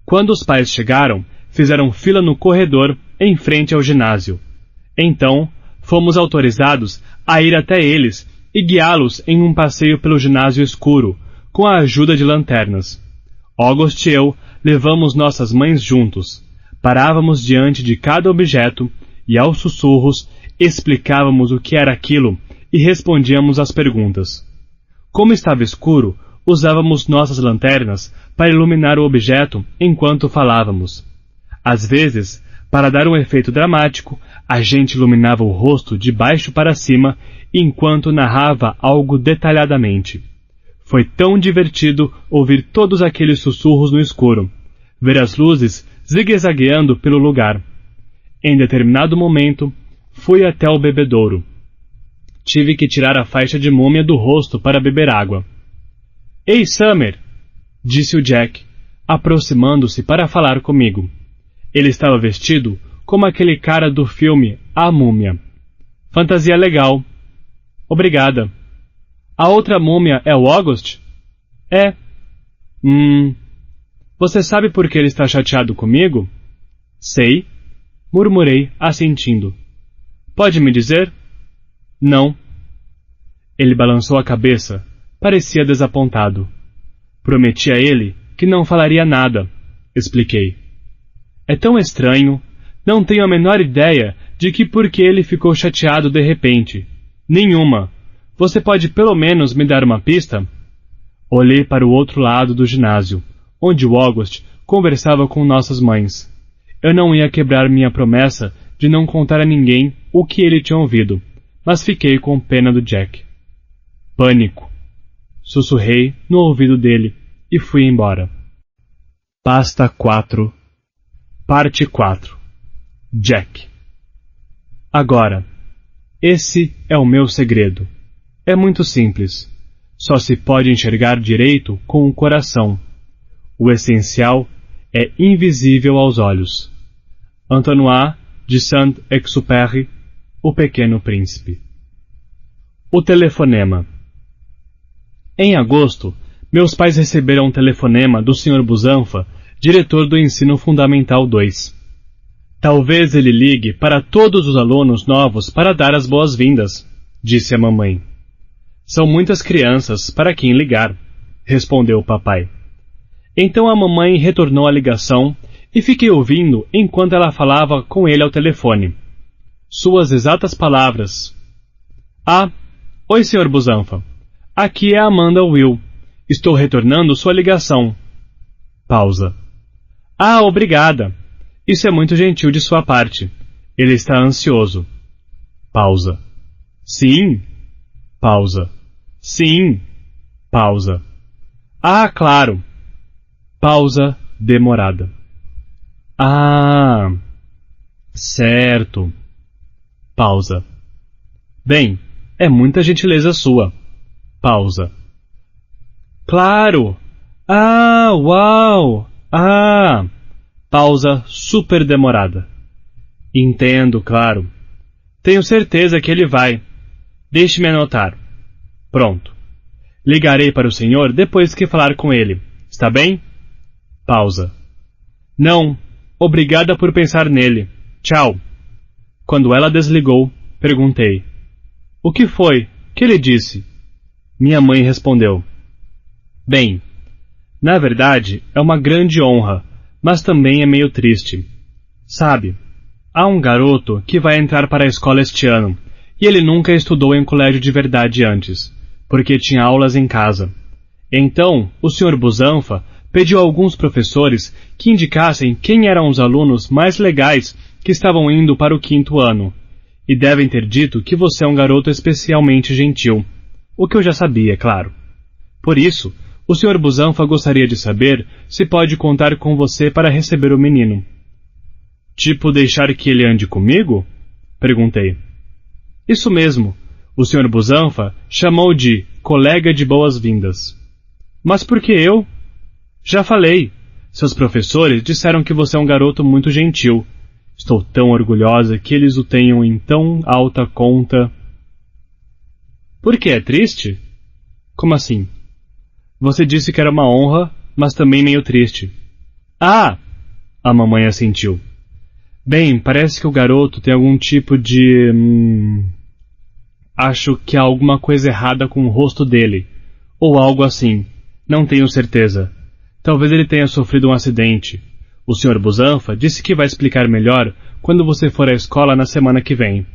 Quando os pais chegaram, fizeram fila no corredor em frente ao ginásio. Então, fomos autorizados a ir até eles e guiá-los em um passeio pelo ginásio escuro, com a ajuda de lanternas. August e eu levamos nossas mães juntos. Parávamos diante de cada objeto e, aos sussurros, explicávamos o que era aquilo e respondíamos às perguntas. Como estava escuro, usávamos nossas lanternas para iluminar o objeto enquanto falávamos. Às vezes, para dar um efeito dramático, a gente iluminava o rosto de baixo para cima enquanto narrava algo detalhadamente. Foi tão divertido ouvir todos aqueles sussurros no escuro, ver as luzes zigue-zagueando pelo lugar. Em determinado momento, fui até o bebedouro. Tive que tirar a faixa de múmia do rosto para beber água. Ei, Summer! Disse o Jack, aproximando-se para falar comigo. Ele estava vestido como aquele cara do filme A Múmia. Fantasia legal. Obrigada. A outra múmia é o August? É. Você sabe por que ele está chateado comigo? Sei, murmurei, assentindo. Pode me dizer? Não. Ele balançou a cabeça. Parecia desapontado. Prometi a ele que não falaria nada, expliquei. É tão estranho. Não tenho a menor ideia de que por que ele ficou chateado de repente. Nenhuma. Você pode pelo menos me dar uma pista? Olhei para o outro lado do ginásio, onde o August conversava com nossas mães. Eu não ia quebrar minha promessa de não contar a ninguém o que ele tinha ouvido, mas fiquei com pena do Jack. Pânico. Sussurrei no ouvido dele e fui embora. Pasta 4, parte 4. Jack. Agora, esse é o meu segredo. É muito simples. Só se pode enxergar direito com o coração. O essencial é invisível aos olhos. Antoine de Saint-Exupéry, O Pequeno Príncipe. O telefonema. Em agosto, meus pais receberam um telefonema do Sr. Busanfa, diretor do Ensino Fundamental 2. Talvez ele ligue para todos os alunos novos para dar as boas-vindas, disse a mamãe. São muitas crianças para quem ligar, respondeu o papai. Então a mamãe retornou a ligação e fiquei ouvindo enquanto ela falava com ele ao telefone. Suas exatas palavras. Ah, oi, Sr. Busanfa. Aqui é Amanda Will. Estou retornando sua ligação. Pausa. Ah, obrigada. Isso é muito gentil de sua parte. Ele está ansioso. Pausa. Sim. Pausa. Sim. Pausa. Ah, claro. Pausa demorada. Ah, certo. Pausa. Bem, é muita gentileza sua. Pausa. Claro. Ah, uau. Ah. Pausa super demorada. Entendo, claro. Tenho certeza que ele vai. Deixe-me anotar. Pronto. Ligarei para o senhor depois que falar com ele. Está bem? Pausa. Não. Obrigada por pensar nele. Tchau. Quando ela desligou, perguntei. O que foi? Que ele disse? Minha mãe respondeu. Bem, na verdade, é uma grande honra, mas também é meio triste. Sabe, há um garoto que vai entrar para a escola este ano, e ele nunca estudou em colégio de verdade antes, porque tinha aulas em casa. Então, o Sr. Busanfa pediu a alguns professores que indicassem quem eram os alunos mais legais que estavam indo para o 5º ano, e devem ter dito que você é um garoto especialmente gentil, o que eu já sabia, é claro. Por isso, o Sr. Busanfa gostaria de saber se pode contar com você para receber o menino. Tipo deixar que ele ande comigo? Perguntei. Isso mesmo. O Sr. Busanfa chamou de colega de boas-vindas. Mas por que eu? Já falei. Seus professores disseram que você é um garoto muito gentil. Estou tão orgulhosa que eles o tenham em tão alta conta. Por que é triste? Como assim? Você disse que era uma honra, mas também meio triste. Ah! A mamãe assentiu. Bem, parece que o garoto tem algum tipo de... Acho que há alguma coisa errada com o rosto dele. Ou algo assim. Não tenho certeza. Talvez ele tenha sofrido um acidente. O Sr. Busanfa disse que vai explicar melhor quando você for à escola na semana que vem.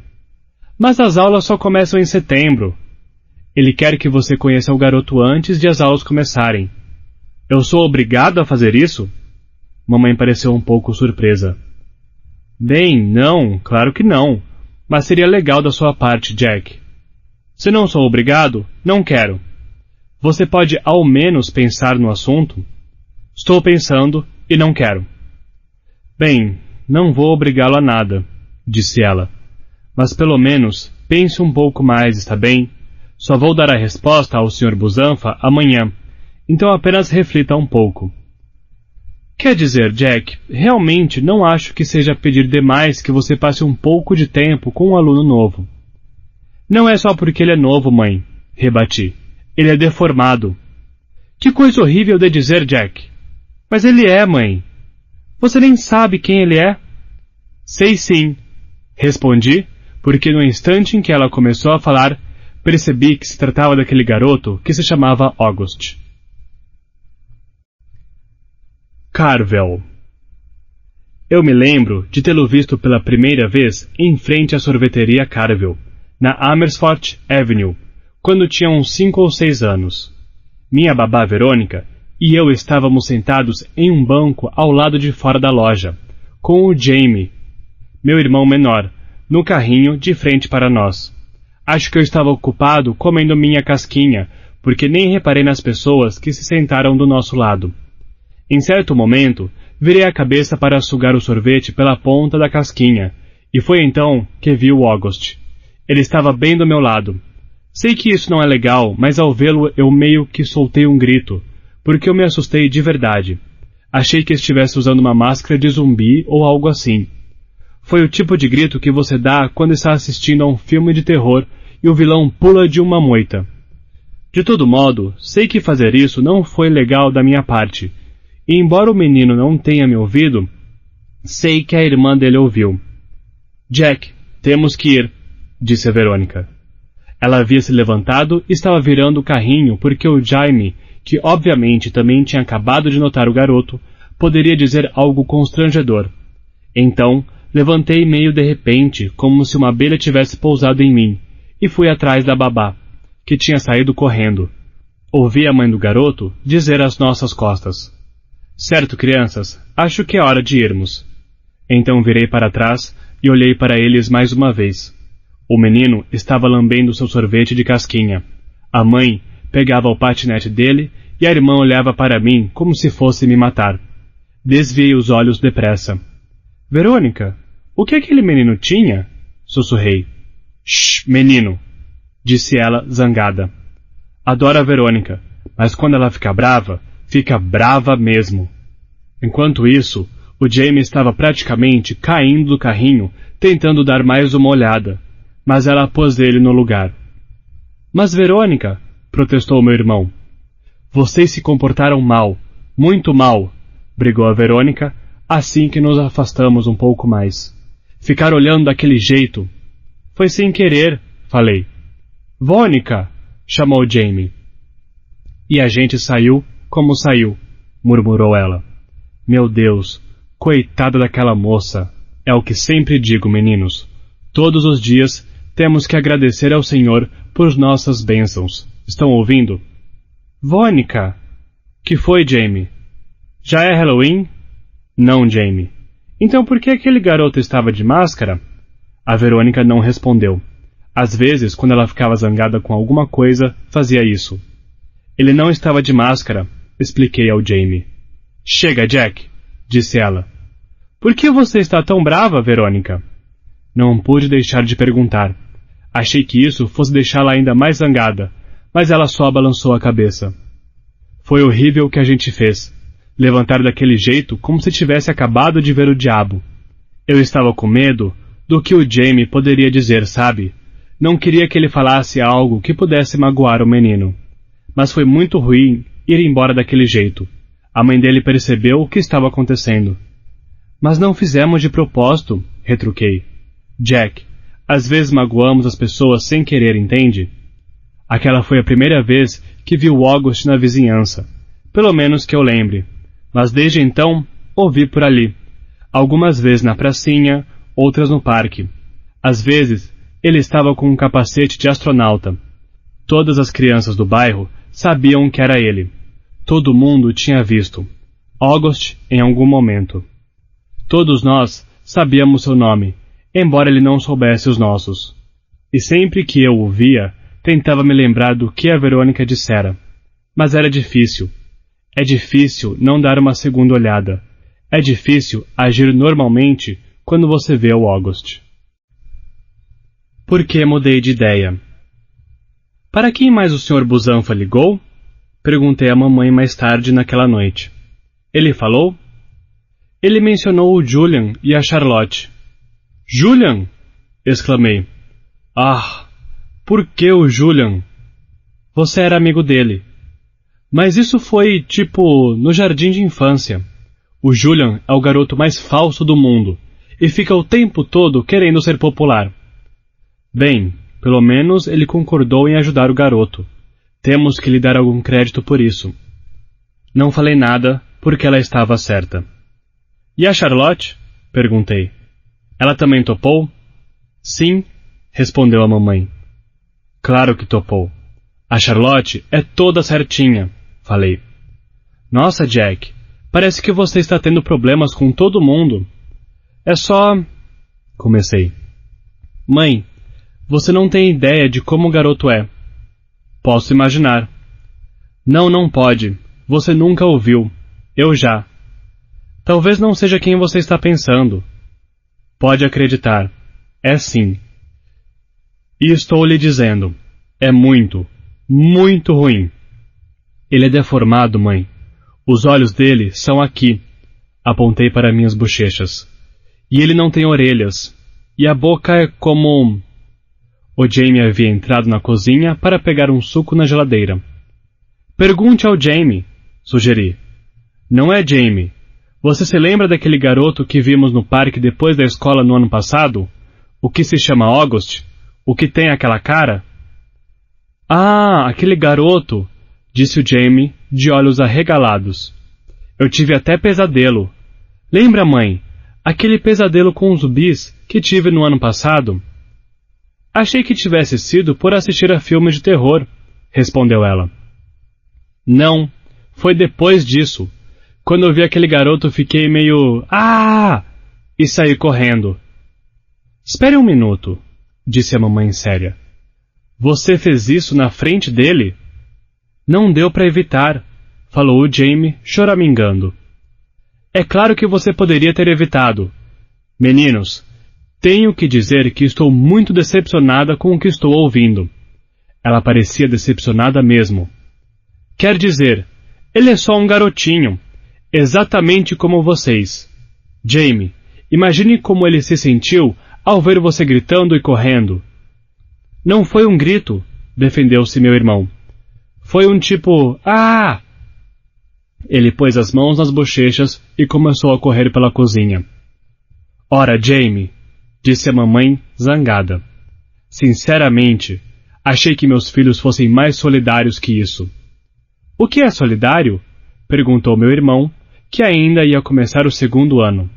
Mas as aulas só começam em setembro. Ele quer que você conheça o garoto antes de as aulas começarem. Eu sou obrigado a fazer isso? Mamãe pareceu um pouco surpresa. Bem, não, claro que não. Mas seria legal da sua parte, Jack. Se não sou obrigado, não quero. Você pode ao menos pensar no assunto? Estou pensando e não quero. Bem, não vou obrigá-lo a nada, disse ela. Mas pelo menos pense um pouco mais, está bem? Só vou dar a resposta ao Sr. Busanfa amanhã, então apenas reflita um pouco. Quer dizer, Jack, realmente não acho que seja pedir demais que você passe um pouco de tempo com um aluno novo. Não é só porque ele é novo, mãe, rebati. Ele é deformado. Que coisa horrível de dizer, Jack. Mas ele é, mãe. Você nem sabe quem ele é? Sei sim, respondi, porque no instante em que ela começou a falar, percebi que se tratava daquele garoto que se chamava August. Carvel. Eu me lembro de tê-lo visto pela primeira vez em frente à sorveteria Carvel, na Amersfoort Avenue, quando tinha uns 5 ou 6 anos. Minha babá Verônica e eu estávamos sentados em um banco ao lado de fora da loja, com o Jamie, meu irmão menor, no carrinho de frente para nós. Acho que eu estava ocupado comendo minha casquinha, porque nem reparei nas pessoas que se sentaram do nosso lado. Em certo momento, virei a cabeça para sugar o sorvete pela ponta da casquinha, e foi então que vi o August. Ele estava bem do meu lado. Sei que isso não é legal, mas ao vê-lo eu meio que soltei um grito, porque eu me assustei de verdade. Achei que estivesse usando uma máscara de zumbi ou algo assim. Foi o tipo de grito que você dá quando está assistindo a um filme de terror e o vilão pula de uma moita. De todo modo, sei que fazer isso não foi legal da minha parte, e embora o menino não tenha me ouvido, sei que a irmã dele ouviu. Jack, temos que ir, disse a Verônica. Ela havia se levantado e estava virando o carrinho porque o Jaime, que obviamente também tinha acabado de notar o garoto, poderia dizer algo constrangedor. Então, levantei meio de repente, como se uma abelha tivesse pousado em mim, e fui atrás da babá, que tinha saído correndo. Ouvi a mãe do garoto dizer às nossas costas: "Certo, crianças, acho que é hora de irmos." Então virei para trás e olhei para eles mais uma vez. O menino estava lambendo seu sorvete de casquinha. A mãe pegava o patinete dele e a irmã olhava para mim como se fosse me matar. Desviei os olhos depressa. "Verônica, o que aquele menino tinha?" sussurrei. "Shh, menino!" disse ela, zangada. Adoro a Verônica, mas quando ela fica brava mesmo. Enquanto isso, o Jamie estava praticamente caindo do carrinho, tentando dar mais uma olhada, mas ela pôs ele no lugar. "Mas Verônica", protestou meu irmão. "Vocês se comportaram mal, muito mal", brigou a Verônica, assim que nos afastamos um pouco mais. "Ficar olhando daquele jeito." "Foi sem querer", falei. "Vônica", chamou Jamie. "E a gente saiu como saiu", murmurou ela. "Meu Deus, coitada daquela moça. É o que sempre digo, meninos. Todos os dias temos que agradecer ao Senhor por nossas bênçãos. Estão ouvindo?" "Vônica!" "Que foi, Jamie?" "Já é Halloween?" "Não, Jamie." "Então por que aquele garoto estava de máscara?" A Verônica não respondeu. Às vezes, quando ela ficava zangada com alguma coisa, fazia isso. "Ele não estava de máscara", expliquei ao Jamie. "Chega, Jack", disse ela. "Por que você está tão brava, Verônica?" Não pude deixar de perguntar. Achei que isso fosse deixá-la ainda mais zangada, mas ela só balançou a cabeça. "Foi horrível o que a gente fez. Levantar daquele jeito como se tivesse acabado de ver o diabo. Eu estava com medo do que o Jamie poderia dizer, sabe? Não queria que ele falasse algo que pudesse magoar o menino. Mas foi muito ruim ir embora daquele jeito. A mãe dele percebeu o que estava acontecendo." "Mas não fizemos de propósito", retruquei. "Jack, às vezes magoamos as pessoas sem querer, entende? Aquela foi a primeira vez que vi o August na vizinhança, pelo menos que eu lembre. Mas desde então, o vi por ali. Algumas vezes na pracinha, outras no parque. Às vezes, ele estava com um capacete de astronauta. Todas as crianças do bairro sabiam que era ele. Todo mundo tinha visto August em algum momento. Todos nós sabíamos seu nome, embora ele não soubesse os nossos. E sempre que eu o via, tentava me lembrar do que a Verônica dissera. Mas era difícil. É difícil não dar uma segunda olhada. É difícil agir normalmente quando você vê o August. Por que mudei de ideia? "Para quem mais o Sr. Busanfa ligou?" Perguntei à mamãe mais tarde naquela noite. "Ele falou?" "Ele mencionou o Julian e a Charlotte." "Julian!" exclamei. "Ah, por que o Julian?" "Você era amigo dele." "Mas isso foi, tipo, no jardim de infância. O Julian é o garoto mais falso do mundo e fica o tempo todo querendo ser popular." "Bem, pelo menos ele concordou em ajudar o garoto. Temos que lhe dar algum crédito por isso." Não falei nada, porque ela estava certa. "E a Charlotte?" perguntei. "Ela também topou?" "Sim", respondeu a mamãe. "Claro que topou. A Charlotte é toda certinha", falei. "Nossa, Jack, parece que você está tendo problemas com todo mundo." "É só..." comecei. "Mãe, Você não tem ideia de como o garoto é. Posso imaginar. Não, não pode. Você nunca ouviu. Eu já. Talvez não seja quem você está pensando. Pode acreditar. É sim. E estou lhe dizendo. É muito, muito ruim. Ele é deformado, mãe. Os olhos dele são aqui. Apontei para minhas bochechas. E ele não tem orelhas. E a boca é como... O Jamie havia entrado na cozinha para pegar um suco na geladeira. Pergunte ao Jamie, sugeri. Não é Jamie. Você se lembra daquele garoto que vimos no parque depois da escola no ano passado? O que se chama August? O que tem aquela cara? Ah, aquele garoto, disse o Jamie, de olhos arregalados. Eu tive até pesadelo. Lembra, mãe? Aquele pesadelo com os zumbis que tive no ano passado? Achei que tivesse sido por assistir a filmes de terror, respondeu ela. Não, foi depois disso. Quando eu vi aquele garoto, fiquei meio... Ah! E saí correndo. Espere um minuto, disse a mamãe séria. Você fez isso na frente dele? Não deu para evitar, falou o Jamie, choramingando. É claro que você poderia ter evitado. Meninos, tenho que dizer que estou muito decepcionada com o que estou ouvindo. Ela parecia decepcionada mesmo. Quer dizer, ele é só um garotinho, exatamente como vocês. Jamie, imagine como ele se sentiu ao ver você gritando e correndo. Não foi um grito, defendeu-se meu irmão. Foi um tipo, ah! Ele pôs as mãos nas bochechas e começou a correr pela cozinha. Ora, Jamie, disse a mamãe, zangada. Sinceramente, achei que meus filhos fossem mais solidários que isso. O que é solidário? Perguntou meu irmão, que ainda ia começar o segundo ano.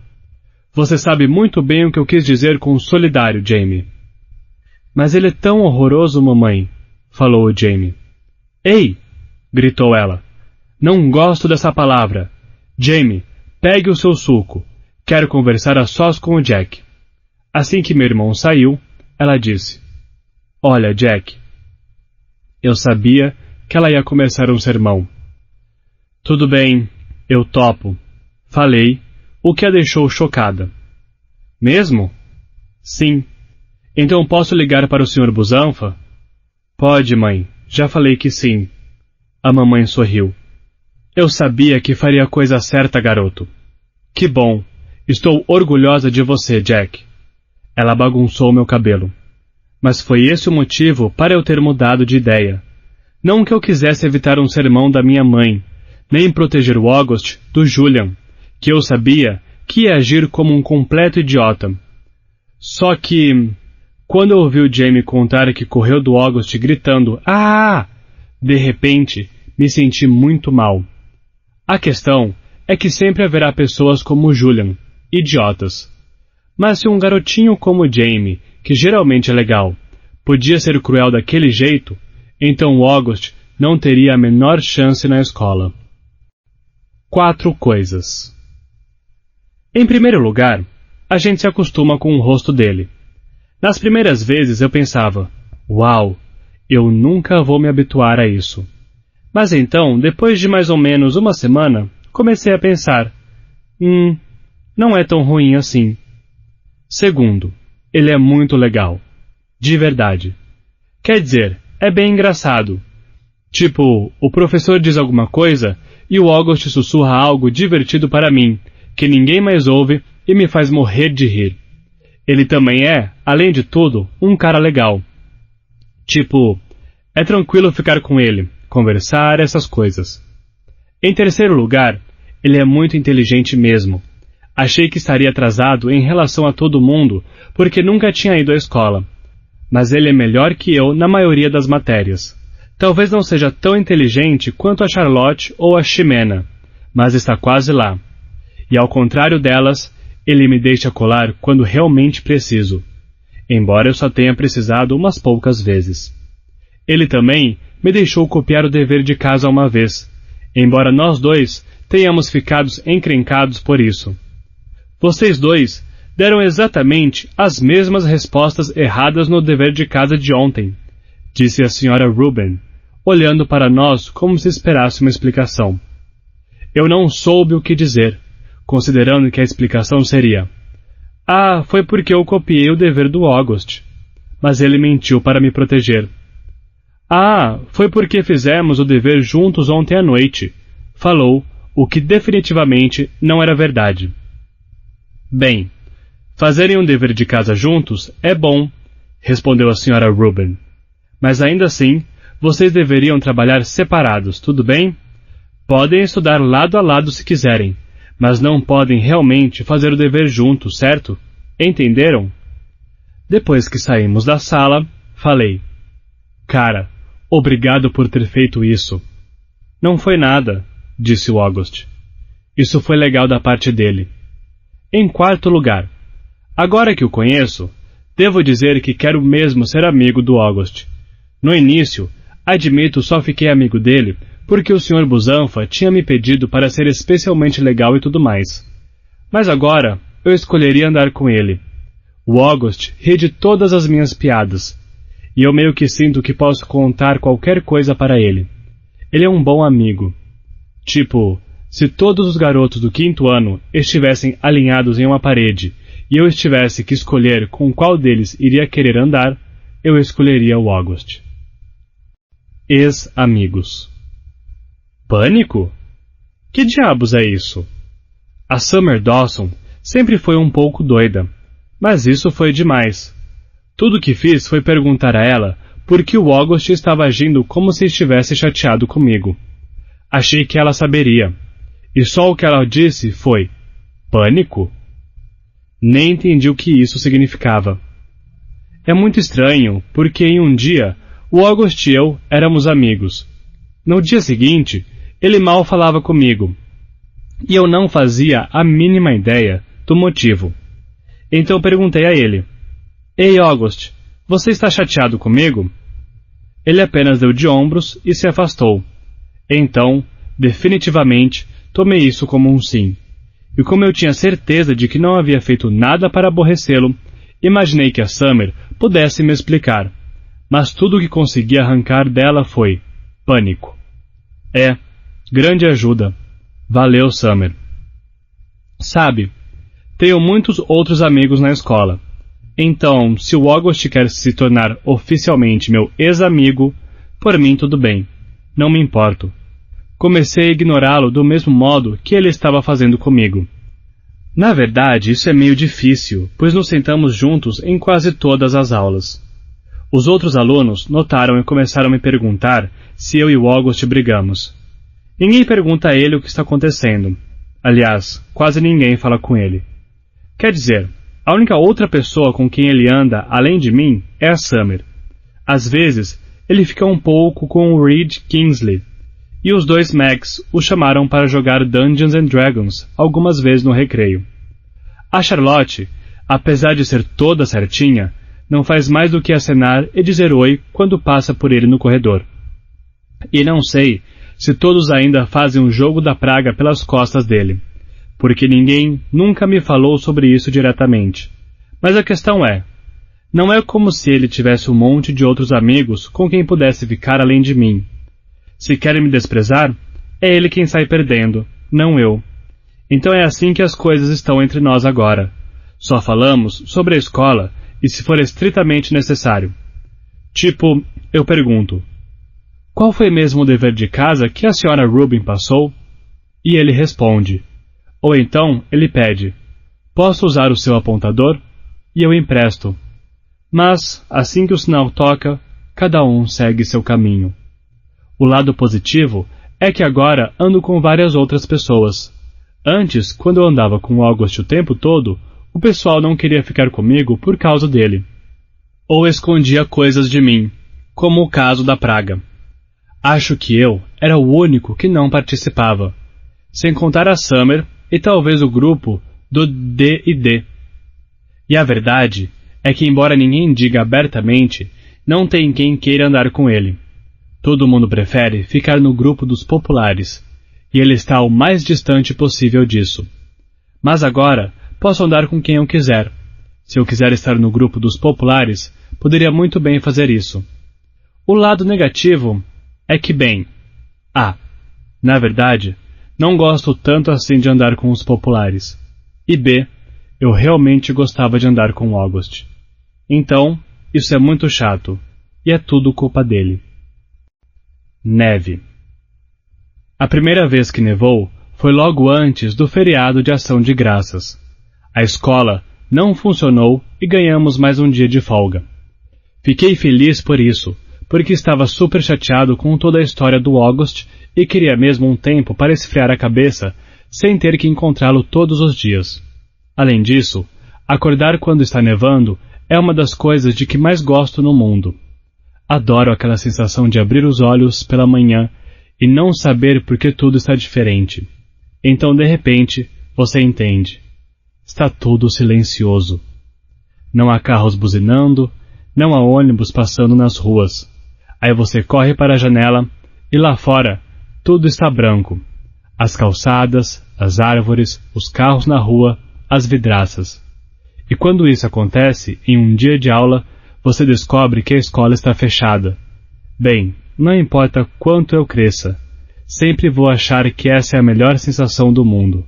Você sabe muito bem o que eu quis dizer com solidário, Jamie. Mas ele é tão horroroso, mamãe, falou o Jamie. Ei! Gritou ela. Não gosto dessa palavra. Jamie, pegue o seu suco. Quero conversar a sós com o Jack. Assim que meu irmão saiu, ela disse. Olha, Jack. Eu sabia que ela ia começar um sermão. Tudo bem, eu topo. Falei, o que a deixou chocada. Mesmo? Sim. Então posso ligar para o Sr. Busanfa? Pode, mãe. Já falei que sim. A mamãe sorriu. Eu sabia que faria a coisa certa, garoto. Que bom. Estou orgulhosa de você, Jack. Ela bagunçou meu cabelo. Mas foi esse o motivo para eu ter mudado de ideia. Não que eu quisesse evitar um sermão da minha mãe, nem proteger o August do Julian, que eu sabia que ia agir como um completo idiota. Só que, quando eu ouvi o Jamie contar que correu do August gritando "Ah!", de repente, me senti muito mal. A questão é que sempre haverá pessoas como o Julian, idiotas. Mas se um garotinho como o Jamie, que geralmente é legal, podia ser cruel daquele jeito, então o August não teria a menor chance na escola. 4 coisas. Em primeiro lugar, a gente se acostuma com o rosto dele. Nas primeiras vezes eu pensava, uau, eu nunca vou me habituar a isso. Mas então, depois de mais ou menos uma semana, comecei a pensar, não é tão ruim assim. Segundo, ele é muito legal. De verdade. Quer dizer, é bem engraçado. Tipo, o professor diz alguma coisa e o August sussurra algo divertido para mim, que ninguém mais ouve e me faz morrer de rir. Ele também é, além de tudo, um cara legal. Tipo, é tranquilo ficar com ele, conversar, essas coisas. Em terceiro lugar, ele é muito inteligente mesmo. Achei que estaria atrasado em relação a todo mundo, porque nunca tinha ido à escola. Mas ele é melhor que eu na maioria das matérias. Talvez não seja tão inteligente quanto a Charlotte ou a Ximena, mas está quase lá. E ao contrário delas, ele me deixa colar quando realmente preciso, embora eu só tenha precisado umas poucas vezes. Ele também me deixou copiar o dever de casa uma vez, embora nós dois tenhamos ficado encrencados por isso. Vocês dois deram exatamente as mesmas respostas erradas no dever de casa de ontem, disse a Sra. Rubin, olhando para nós como se esperasse uma explicação. Eu não soube o que dizer, considerando que a explicação seria: "Ah, foi porque eu copiei o dever do August." Mas ele mentiu para me proteger. "Ah, foi porque fizemos o dever juntos ontem à noite", falou, o que definitivamente não era verdade. "Bem, fazerem um dever de casa juntos é bom", respondeu a Sra. Rubin. "Mas ainda assim, vocês deveriam trabalhar separados, tudo bem? Podem estudar lado a lado se quiserem, mas não podem realmente fazer o dever juntos, certo? Entenderam?" Depois que saímos da sala, falei: "Cara, obrigado por ter feito isso." "Não foi nada", disse o August. "Isso foi legal da parte dele." Em quarto lugar, agora que o conheço, devo dizer que quero mesmo ser amigo do August. No início, admito só fiquei amigo dele porque o Sr. Busanfa tinha me pedido para ser especialmente legal e tudo mais. Mas agora, eu escolheria andar com ele. O August ri de todas as minhas piadas, e eu meio que sinto que posso contar qualquer coisa para ele. Ele é um bom amigo. Tipo, se todos os garotos do 5º ano estivessem alinhados em uma parede e eu tivesse que escolher com qual deles iria querer andar, eu escolheria o August. Ex-amigos. Pânico? Que diabos é isso? A Summer Dawson sempre foi um pouco doida, mas isso foi demais. Tudo que fiz foi perguntar a ela por que o August estava agindo como se estivesse chateado comigo. Achei que ela saberia, e só o que ela disse foi: "Pânico?" Nem entendi o que isso significava. É muito estranho, porque em um dia, o August e eu éramos amigos. No dia seguinte, ele mal falava comigo, e eu não fazia a mínima ideia do motivo. Então perguntei a ele: "Ei, August, você está chateado comigo?" Ele apenas deu de ombros e se afastou. Então, definitivamente, tomei isso como um sim. E como eu tinha certeza de que não havia feito nada para aborrecê-lo, imaginei que a Summer pudesse me explicar. Mas tudo o que consegui arrancar dela foi pânico. Grande ajuda. Valeu, Summer. Sabe, tenho muitos outros amigos na escola. Então, se o August quer se tornar oficialmente meu ex-amigo, por mim tudo bem. Não me importo. Comecei a ignorá-lo do mesmo modo que ele estava fazendo comigo. Na verdade, isso é meio difícil, pois nos sentamos juntos em quase todas as aulas. Os outros alunos notaram e começaram a me perguntar se eu e o August brigamos. Ninguém pergunta a ele o que está acontecendo. Aliás, quase ninguém fala com ele. Quer dizer, a única outra pessoa com quem ele anda, além de mim, é a Summer. Às vezes, ele fica um pouco com o Reed Kingsley, e os dois Macs o chamaram para jogar Dungeons and Dragons algumas vezes no recreio. A Charlotte, apesar de ser toda certinha, não faz mais do que acenar e dizer oi quando passa por ele no corredor. E não sei se todos ainda fazem o jogo da praga pelas costas dele, porque ninguém nunca me falou sobre isso diretamente. Mas a questão é, não é como se ele tivesse um monte de outros amigos com quem pudesse ficar além de mim. Se querem me desprezar, é ele quem sai perdendo, não eu. Então é assim que as coisas estão entre nós agora. Só falamos sobre a escola e se for estritamente necessário. Tipo, eu pergunto: qual foi mesmo o dever de casa que a Sra. Rubin passou? E ele responde. Ou então ele pede: posso usar o seu apontador? E eu empresto. Mas, assim que o sinal toca, cada um segue seu caminho. O lado positivo é que agora ando com várias outras pessoas. Antes, quando eu andava com o August o tempo todo, o pessoal não queria ficar comigo por causa dele. Ou escondia coisas de mim, como o caso da praga. Acho que eu era o único que não participava, sem contar a Summer e talvez o grupo do D&D. E a verdade é que, embora ninguém diga abertamente, não tem quem queira andar com ele. Todo mundo prefere ficar no grupo dos populares, e ele está o mais distante possível disso. Mas agora, posso andar com quem eu quiser. Se eu quiser estar no grupo dos populares, poderia muito bem fazer isso. O lado negativo é que, bem, na verdade, não gosto tanto assim de andar com os populares. E B, eu realmente gostava de andar com August. Então, isso é muito chato, e é tudo culpa dele. Neve. A primeira vez que nevou foi logo antes do feriado de Ação de Graças. A escola não funcionou e ganhamos mais um dia de folga. Fiquei feliz por isso, porque estava super chateado com toda a história do August e queria mesmo um tempo para esfriar a cabeça sem ter que encontrá-lo todos os dias. Além disso, acordar quando está nevando é uma das coisas de que mais gosto no mundo. Adoro aquela sensação de abrir os olhos pela manhã e não saber por que tudo está diferente. Então, de repente, você entende. Está tudo silencioso. Não há carros buzinando, não há ônibus passando nas ruas. Aí você corre para a janela e lá fora tudo está branco. As calçadas, as árvores, os carros na rua, as vidraças. E quando isso acontece, em um dia de aula, você descobre que a escola está fechada. Bem, não importa quanto eu cresça, sempre vou achar que essa é a melhor sensação do mundo.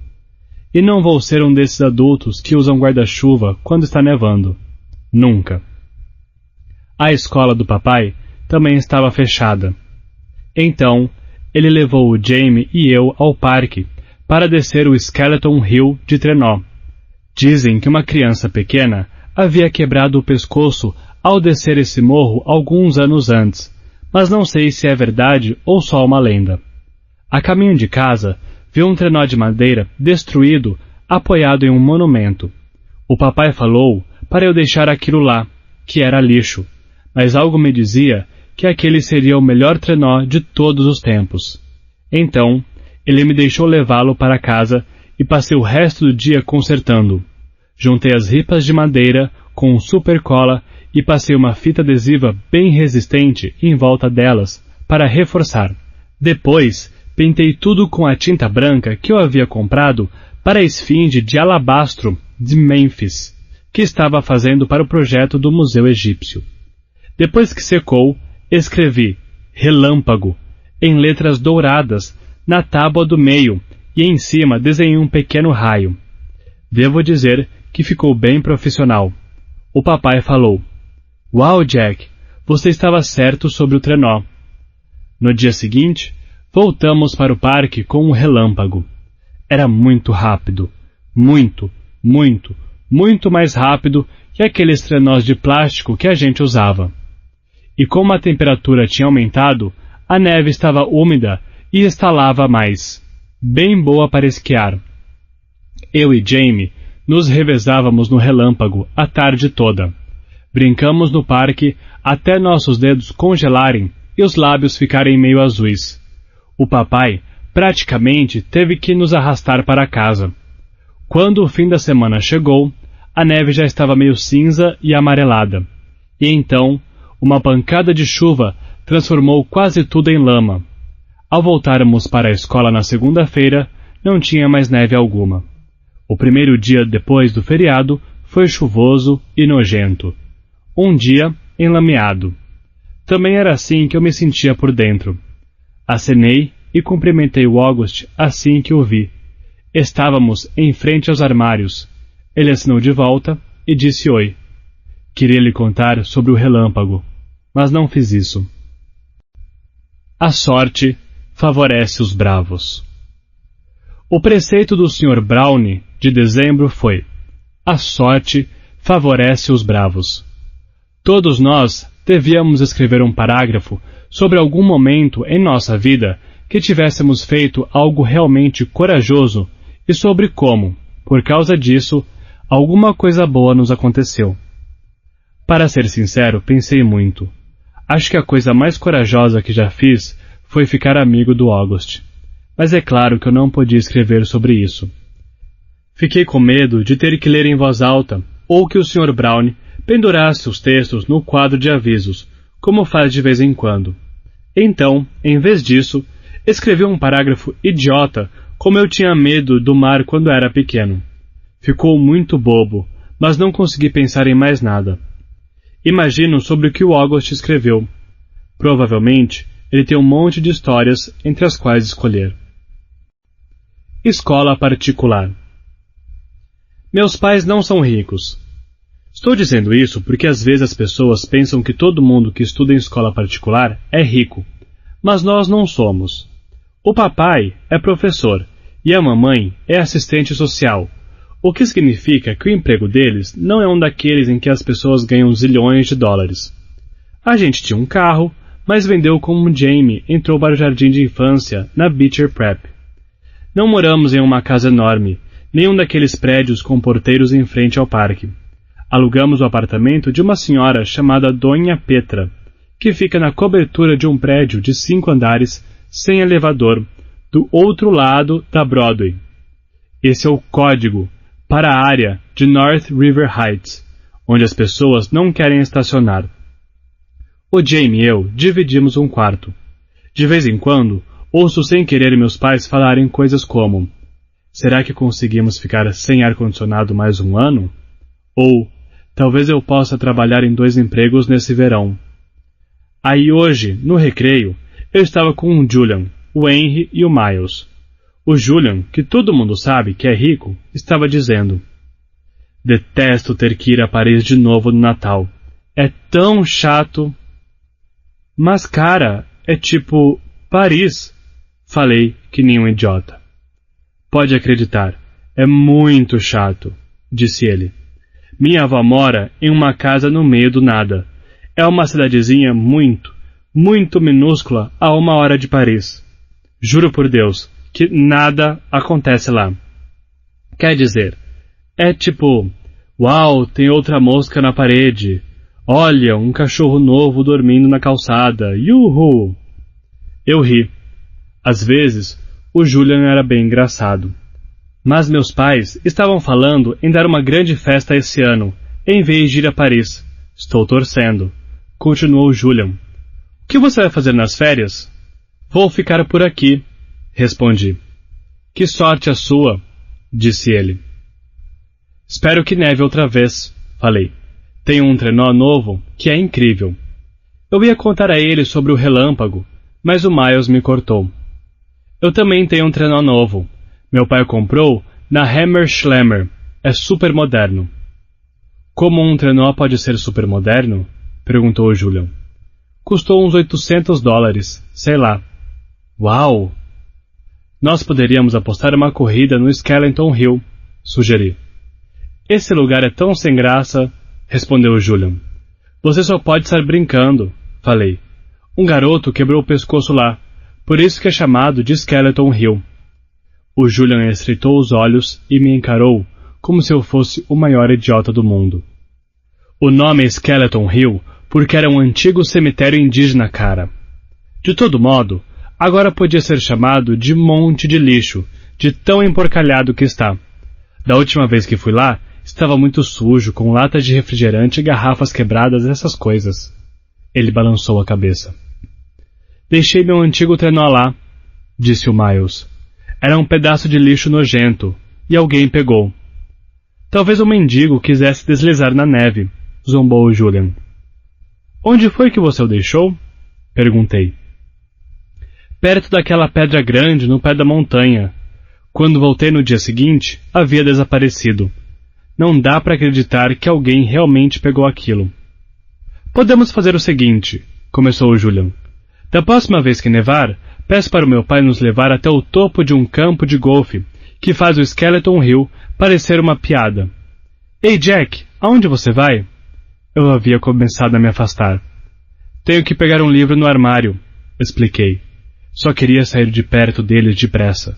E não vou ser um desses adultos que usam guarda-chuva quando está nevando. Nunca. A escola do papai também estava fechada. Então, ele levou o Jamie e eu ao parque para descer o Skeleton Hill de trenó. Dizem que uma criança pequena havia quebrado o pescoço ao descer esse morro alguns anos antes, mas não sei se é verdade ou só uma lenda. A caminho de casa, vi um trenó de madeira destruído apoiado em um monumento. O papai falou para eu deixar aquilo lá, que era lixo, mas algo me dizia que aquele seria o melhor trenó de todos os tempos. Então, ele me deixou levá-lo para casa e passei o resto do dia consertando. Juntei as ripas de madeira com super cola e passei uma fita adesiva bem resistente em volta delas para reforçar. Depois, pintei tudo com a tinta branca que eu havia comprado para a esfinge de alabastro de Memphis, que estava fazendo para o projeto do Museu Egípcio. Depois que secou, escrevi Relâmpago em letras douradas na tábua do meio e em cima desenhei um pequeno raio. Devo dizer que ficou bem profissional. O papai falou: "Uau, Jack, você estava certo sobre o trenó." No dia seguinte, voltamos para o parque com um relâmpago. Era muito rápido. Muito, muito, muito mais rápido que aqueles trenós de plástico que a gente usava. E como a temperatura tinha aumentado, a neve estava úmida e estalava mais. Bem boa para esquiar. Eu e Jamie nos revezávamos no relâmpago a tarde toda. Brincamos no parque até nossos dedos congelarem e os lábios ficarem meio azuis. O papai praticamente teve que nos arrastar para casa. Quando o fim da semana chegou, a neve já estava meio cinza e amarelada. E então, uma pancada de chuva transformou quase tudo em lama. Ao voltarmos para a escola na segunda-feira, não tinha mais neve alguma. O primeiro dia depois do feriado foi chuvoso e nojento. Um dia enlameado. Também era assim que eu me sentia por dentro. Acenei e cumprimentei o August assim que o vi. Estávamos em frente aos armários. Ele assinou de volta e disse oi. Queria lhe contar sobre o relâmpago, mas não fiz isso. A sorte favorece os bravos. O preceito do Sr. Browne de dezembro foi: a sorte favorece os bravos. Todos nós devíamos escrever um parágrafo sobre algum momento em nossa vida que tivéssemos feito algo realmente corajoso e sobre como, por causa disso, alguma coisa boa nos aconteceu. Para ser sincero, pensei muito. Acho que a coisa mais corajosa que já fiz foi ficar amigo do August. Mas é claro que eu não podia escrever sobre isso. Fiquei com medo de ter que ler em voz alta, ou que o Sr. Browne pendurasse os textos no quadro de avisos, como faz de vez em quando. Então, em vez disso, escrevi um parágrafo idiota como eu tinha medo do mar quando era pequeno. Ficou muito bobo, mas não consegui pensar em mais nada. Imagino sobre o que o August escreveu. Provavelmente, ele tem um monte de histórias entre as quais escolher. Escola particular. Meus pais não são ricos. Estou dizendo isso porque às vezes as pessoas pensam que todo mundo que estuda em escola particular é rico, mas nós não somos. O papai é professor e a mamãe é assistente social, o que significa que o emprego deles não é um daqueles em que as pessoas ganham zilhões de dólares. A gente tinha um carro, mas vendeu como Jamie entrou para o jardim de infância na Beecher Prep. Não moramos em uma casa enorme, nem um daqueles prédios com porteiros em frente ao parque. Alugamos o apartamento de uma senhora chamada Dona Petra, que fica na cobertura de um prédio de 5 andares, sem elevador, do outro lado da Broadway. Esse é o código para a área de North River Heights, onde as pessoas não querem estacionar. O Jamie e eu dividimos um quarto. De vez em quando, ouço sem querer meus pais falarem coisas como: será que conseguimos ficar sem ar-condicionado mais um ano? Ou, talvez eu possa trabalhar em 2 empregos nesse verão. Aí hoje, no recreio, eu estava com o Julian, o Henry e o Miles. O Julian, que todo mundo sabe que é rico, estava dizendo: detesto ter que ir a Paris de novo no Natal. É tão chato. Mas cara, é tipo Paris. Falei que nem um idiota. Pode acreditar, é muito chato, disse ele. Minha avó mora em uma casa no meio do nada. É uma cidadezinha muito, muito minúscula a 1 hora de Paris. Juro por Deus que nada acontece lá. Quer dizer, é tipo, uau, tem outra mosca na parede. Olha, um cachorro novo dormindo na calçada. Yuhu! Eu ri. Às vezes, o Julian era bem engraçado. Mas meus pais estavam falando em dar uma grande festa esse ano, em vez de ir a Paris. Estou torcendo. Continuou Julian. O que você vai fazer nas férias? Vou ficar por aqui, respondi. Que sorte a sua, disse ele. Espero que neve outra vez, falei. Tenho um trenó novo que é incrível. Eu ia contar a ele sobre o relâmpago, mas o Miles me cortou. Eu também tenho um trenó novo. Meu pai comprou na Hammer Schlemmer. É super moderno. Como um trenó pode ser super moderno? Perguntou o Julian. Custou uns $800, sei lá. Uau! Nós poderíamos apostar uma corrida no Skeleton Hill, sugeri. Esse lugar é tão sem graça, respondeu o Julian. Você só pode estar brincando, falei. Um garoto quebrou o pescoço lá, por isso que é chamado de Skeleton Hill. O Julian estreitou os olhos e me encarou como se eu fosse o maior idiota do mundo. O nome é Skeleton Hill porque era um antigo cemitério indígena, cara. De todo modo, agora podia ser chamado de monte de lixo, de tão emporcalhado que está. Da última vez que fui lá, estava muito sujo, com latas de refrigerante e garrafas quebradas, essas coisas. Ele balançou a cabeça. Deixei meu antigo trenó lá, disse o Miles. Era um pedaço de lixo nojento, e alguém pegou. Talvez um mendigo quisesse deslizar na neve, zombou o Julian. Onde foi que você o deixou? Perguntei. Perto daquela pedra grande no pé da montanha. Quando voltei no dia seguinte, havia desaparecido. Não dá para acreditar que alguém realmente pegou aquilo. Podemos fazer o seguinte, começou o Julian. Da próxima vez que nevar, peço para o meu pai nos levar até o topo de um campo de golfe, que faz o Skeleton Hill parecer uma piada. Ei, Jack, aonde você vai? Eu havia começado a me afastar. Tenho que pegar um livro no armário, expliquei. Só queria sair de perto deles depressa.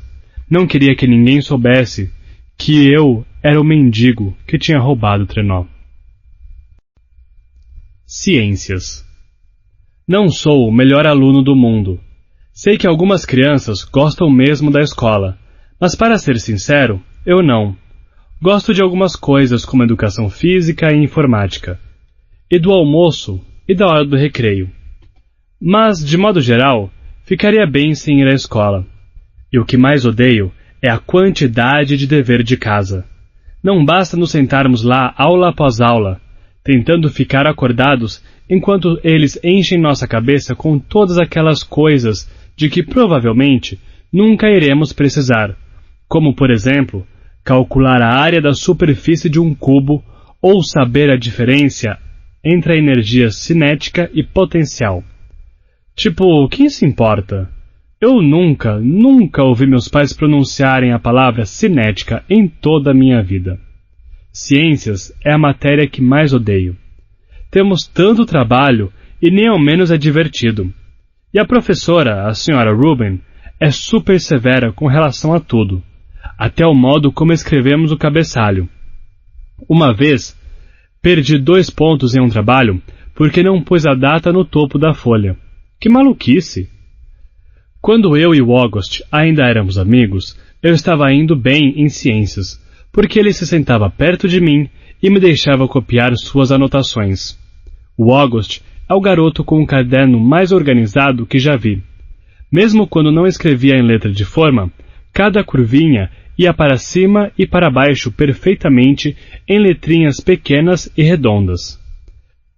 Não queria que ninguém soubesse que eu era o mendigo que tinha roubado o trenó. Ciências. Não sou o melhor aluno do mundo. Sei que algumas crianças gostam mesmo da escola, mas para ser sincero, eu não. Gosto de algumas coisas como educação física e informática, e do almoço e da hora do recreio. Mas, de modo geral, ficaria bem sem ir à escola. E o que mais odeio é a quantidade de dever de casa. Não basta nos sentarmos lá aula após aula, tentando ficar acordados enquanto eles enchem nossa cabeça com todas aquelas coisas de que provavelmente nunca iremos precisar, como, por exemplo, calcular a área da superfície de um cubo ou saber a diferença entre a energia cinética e potencial. Tipo, quem se importa? Eu nunca ouvi meus pais pronunciarem a palavra cinética em toda a minha vida. Ciências é a matéria que mais odeio. Temos tanto trabalho e nem ao menos é divertido. E a professora, a senhora Rubin, é super severa com relação a tudo, até o modo como escrevemos o cabeçalho. Uma vez, perdi 2 pontos em um trabalho porque não pus a data no topo da folha. Que maluquice! Quando eu e o August ainda éramos amigos, eu estava indo bem em ciências, porque ele se sentava perto de mim e me deixava copiar suas anotações. O August é o garoto com o caderno mais organizado que já vi. Mesmo quando não escrevia em letra de forma, cada curvinha ia para cima e para baixo perfeitamente em letrinhas pequenas e redondas.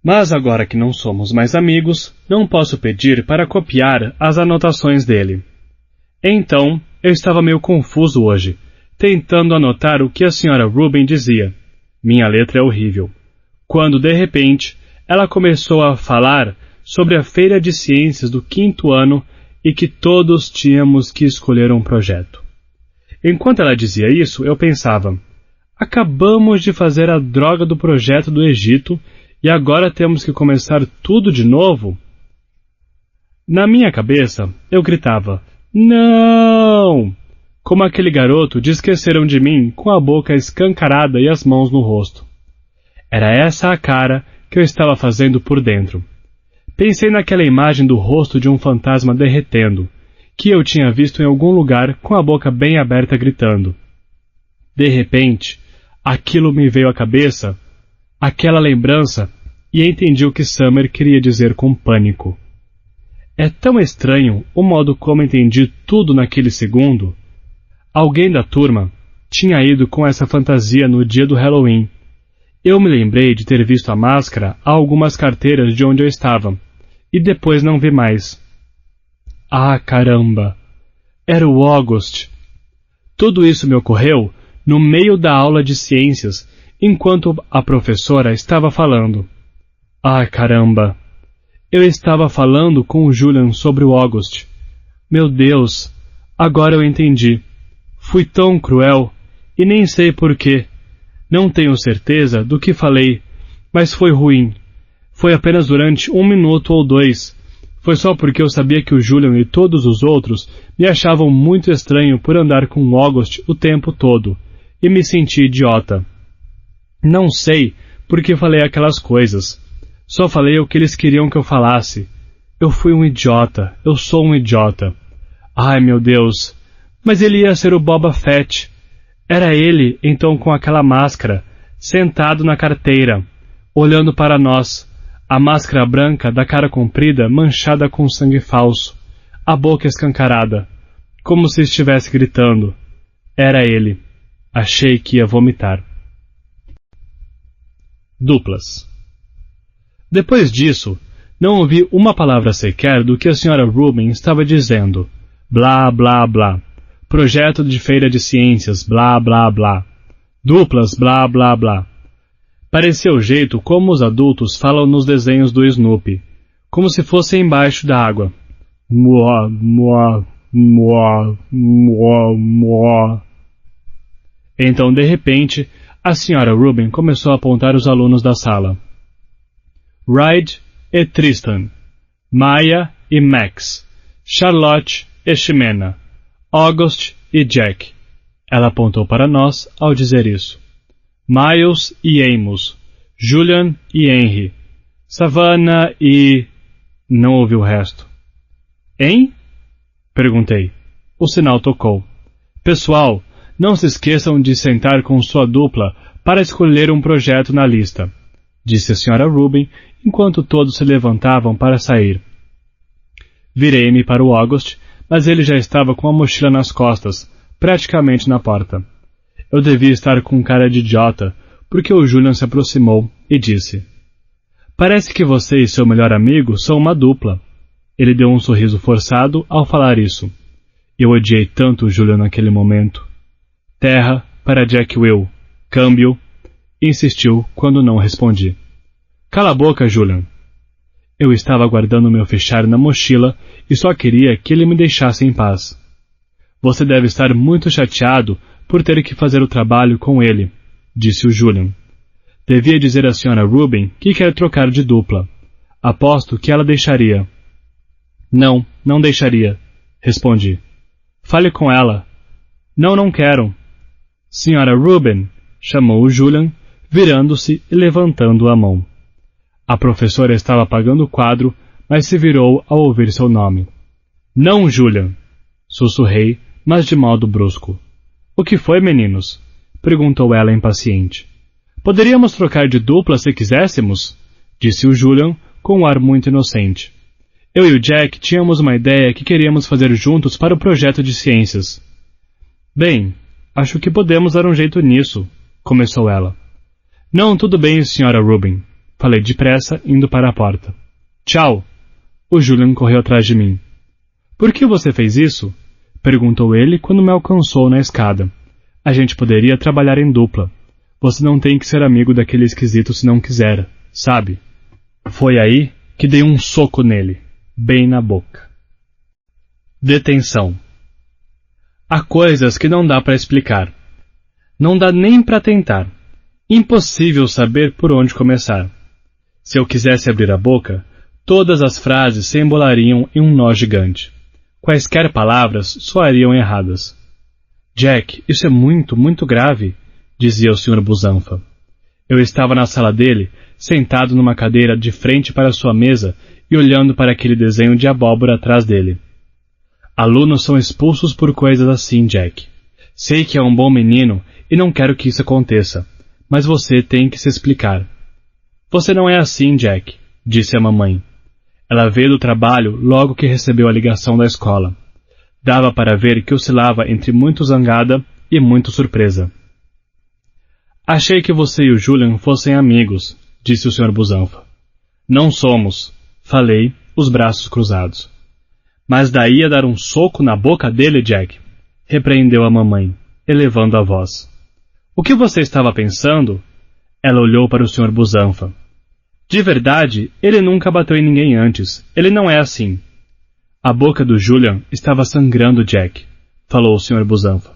Mas agora que não somos mais amigos, não posso pedir para copiar as anotações dele. Então, eu estava meio confuso hoje, tentando anotar o que a senhora Rubin dizia. Minha letra é horrível. Quando, de repente, ela começou a falar sobre a feira de ciências do 5º ano e que todos tínhamos que escolher um projeto. Enquanto ela dizia isso, eu pensava, acabamos de fazer a droga do projeto do Egito e agora temos que começar tudo de novo? Na minha cabeça, eu gritava, não! Como aquele garoto de Esqueceram de Mim com a boca escancarada e as mãos no rosto. Era essa a cara que eu estava fazendo por dentro. Pensei naquela imagem do rosto de um fantasma derretendo, que eu tinha visto em algum lugar com a boca bem aberta gritando. De repente, aquilo me veio à cabeça, aquela lembrança, e entendi o que Summer queria dizer com pânico. É tão estranho o modo como entendi tudo naquele segundo. Alguém da turma tinha ido com essa fantasia no dia do Halloween. Eu me lembrei de ter visto a máscara a algumas carteiras de onde eu estava, e depois não vi mais. Ah, caramba! Era o August! Tudo isso me ocorreu no meio da aula de ciências, enquanto a professora estava falando. Ah, caramba! Eu estava falando com o Julian sobre o August. Meu Deus! Agora eu entendi. Fui tão cruel, e nem sei por quê. Não tenho certeza do que falei, mas foi ruim. Foi apenas durante 1 minuto ou 2. Foi só porque eu sabia que o Julian e todos os outros me achavam muito estranho por andar com o August o tempo todo, e me senti idiota. Não sei por que falei aquelas coisas. Só falei o que eles queriam que eu falasse. Eu fui um idiota. Eu sou um idiota. Ai, meu Deus. Mas ele ia ser o Boba Fett. Era ele, então, com aquela máscara, sentado na carteira, olhando para nós, a máscara branca da cara comprida manchada com sangue falso, a boca escancarada, como se estivesse gritando. Era ele. Achei que ia vomitar. Duplas. Depois disso, não ouvi uma palavra sequer do que a senhora Rubin estava dizendo. Blá, blá, blá. Projeto de feira de ciências, blá, blá, blá. Duplas, blá, blá, blá. Parecia o jeito como os adultos falam nos desenhos do Snoopy, como se fossem embaixo da água. Mua, mua, mua, mua, mua. Então, de repente, a senhora Rubin começou a apontar os alunos da sala. Ryde e Tristan, Maya e Max, Charlotte e Ximena, August e Jack. Ela apontou para nós ao dizer isso. Miles e Amos, Julian e Henry, Savannah e... Não ouvi o resto. Hein? Perguntei. O sinal tocou. Pessoal, não se esqueçam de sentar com sua dupla para escolher um projeto na lista, disse a senhora Rubin, enquanto todos se levantavam para sair. Virei-me para o August, mas ele já estava com a mochila nas costas, praticamente na porta. Eu devia estar com cara de idiota, porque o Julian se aproximou e disse: Parece que você e seu melhor amigo são uma dupla. Ele deu um sorriso forçado ao falar isso. Eu odiei tanto o Julian naquele momento. Terra para Jack Will. Câmbio. Insistiu quando não respondi. Cala a boca, Julian. Eu estava guardando meu fichário na mochila e só queria que ele me deixasse em paz. Você deve estar muito chateado por ter que fazer o trabalho com ele, disse o Julian. Devia dizer à Sra. Rubin que quer trocar de dupla. Aposto que ela deixaria. Não, não deixaria, respondi. Fale com ela. Não quero. Sra. Rubin, chamou o Julian, virando-se e levantando a mão. A professora estava apagando o quadro, mas se virou ao ouvir seu nome. Não, Julian! Sussurrei, mas de modo brusco. O que foi, meninos? Perguntou ela impaciente. Poderíamos trocar de dupla se quiséssemos? Disse o Julian, com um ar muito inocente. Eu e o Jack tínhamos uma ideia que queríamos fazer juntos para o projeto de ciências. Bem, acho que podemos dar um jeito nisso, começou ela. Não, tudo bem, Sra. Rubin. Falei depressa, indo para a porta. Tchau! O Julian correu atrás de mim. Por que você fez isso? Perguntou ele quando me alcançou na escada. A gente poderia trabalhar em dupla. Você não tem que ser amigo daquele esquisito se não quiser, sabe? Foi aí que dei um soco nele, bem na boca. Detenção. Há coisas que não dá para explicar. Não dá nem para tentar. Impossível saber por onde começar. Se eu quisesse abrir a boca, todas as frases se embolariam em um nó gigante. Quaisquer palavras soariam erradas. Jack, isso é muito, muito grave, dizia o Sr. Busanfa. Eu estava na sala dele, sentado numa cadeira de frente para sua mesa e olhando para aquele desenho de abóbora atrás dele. Alunos são expulsos por coisas assim, Jack. Sei que é um bom menino e não quero que isso aconteça, mas você tem que se explicar. Você não é assim, Jack, disse a mamãe. Ela veio do trabalho logo que recebeu a ligação da escola. Dava para ver que oscilava entre muito zangada e muito surpresa. Achei que você e o Julian fossem amigos, disse o Sr. Busanfa. Não somos, falei, os braços cruzados. Mas daí a dar um soco na boca dele, Jack, repreendeu a mamãe, elevando a voz. O que você estava pensando? Ela olhou para o Sr. Busanfa. De verdade, ele nunca bateu em ninguém antes. Ele não é assim. A boca do Julian estava sangrando, Jack, falou o Sr. Busanfa.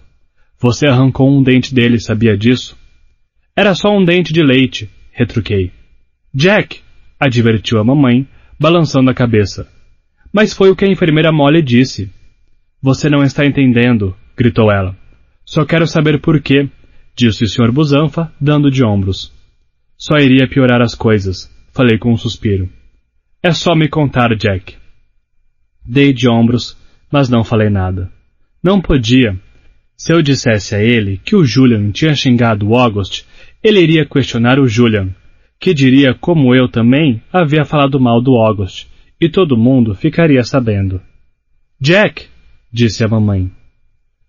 Você arrancou um dente dele, sabia disso? Era só um dente de leite, retruquei. Jack, advertiu a mamãe, balançando a cabeça. Mas foi o que a enfermeira Molly disse. Você não está entendendo, gritou ela. Só quero saber por quê, disse o Sr. Busanfa, dando de ombros. Só iria piorar as coisas, falei com um suspiro. É só me contar, Jack. Dei de ombros, mas não falei nada. Não podia. Se eu dissesse a ele que o Julian tinha xingado o August, ele iria questionar o Julian, que diria como eu também havia falado mal do August, e todo mundo ficaria sabendo. Jack, disse a mamãe.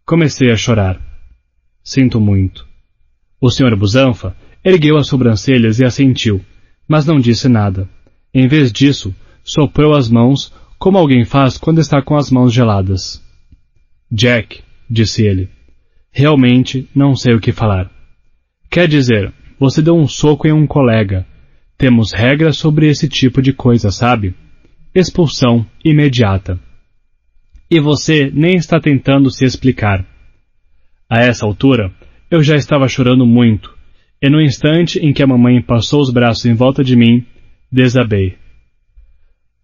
Comecei a chorar. Sinto muito. O Sr. Busanfa ergueu as sobrancelhas e assentiu, mas não disse nada. Em vez disso, soprou as mãos como alguém faz quando está com as mãos geladas. Jack, disse ele, realmente não sei o que falar. Quer dizer, você deu um soco em um colega. Temos regras sobre esse tipo de coisa, sabe? Expulsão imediata. E você nem está tentando se explicar. A essa altura, eu já estava chorando muito, e no instante em que a mamãe passou os braços em volta de mim, desabei.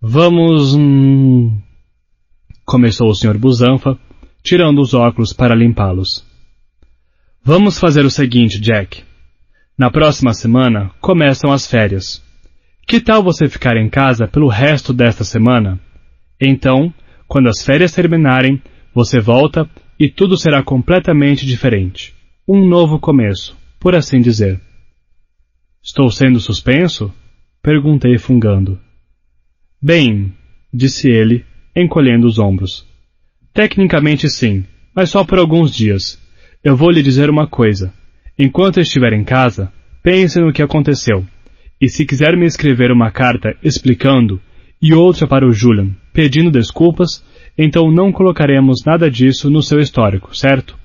Vamos... começou o Sr. Busanfa, tirando os óculos para limpá-los. Vamos fazer o seguinte, Jack. Na próxima semana começam as férias. Que tal você ficar em casa pelo resto desta semana? Então, quando as férias terminarem, você volta e tudo será completamente diferente. Um novo começo, por assim dizer. Estou sendo suspenso? Perguntei fungando. Bem, disse ele, encolhendo os ombros. Tecnicamente sim, mas só por alguns dias. Eu vou lhe dizer uma coisa. Enquanto estiver em casa, pense no que aconteceu. E se quiser me escrever uma carta explicando e outra para o Julian pedindo desculpas, então não colocaremos nada disso no seu histórico, certo?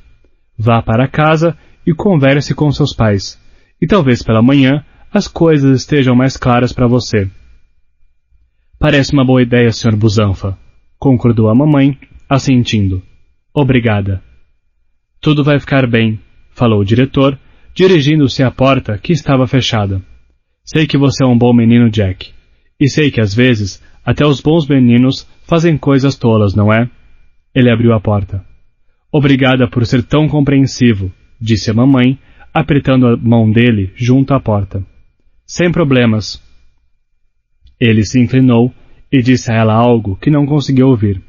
Vá para casa e converse com seus pais. E talvez pela manhã as coisas estejam mais claras para você. Parece uma boa ideia, Sr. Busanfa, concordou a mamãe, assentindo. Obrigada. Tudo vai ficar bem, falou o diretor, dirigindo-se à porta que estava fechada. Sei que você é um bom menino, Jack. E sei que às vezes até os bons meninos fazem coisas tolas, não é? Ele abriu a porta. Obrigada por ser tão compreensivo, disse a mamãe, apertando a mão dele junto à porta. Sem problemas. Ele se inclinou e disse a ela algo que não conseguiu ouvir.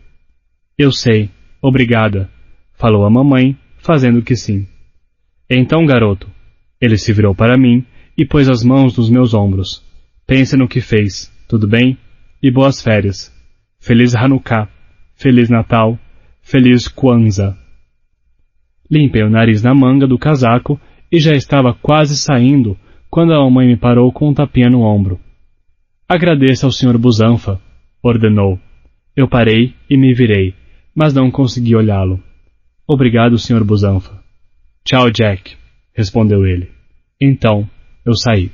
Eu sei, obrigada, falou a mamãe, fazendo que sim. Então, garoto, ele se virou para mim e pôs as mãos nos meus ombros. Pense no que fez, tudo bem? E boas férias. Feliz Hanukkah, Feliz Natal, Feliz Kwanzaa. Limpei o nariz na manga do casaco e já estava quase saindo quando a mamãe me parou com um tapinha no ombro. Agradeça ao Sr. Busanfa, ordenou. Eu parei e me virei, mas não consegui olhá-lo. Obrigado, Sr. Busanfa. Tchau, Jack, respondeu ele. Então, eu saí.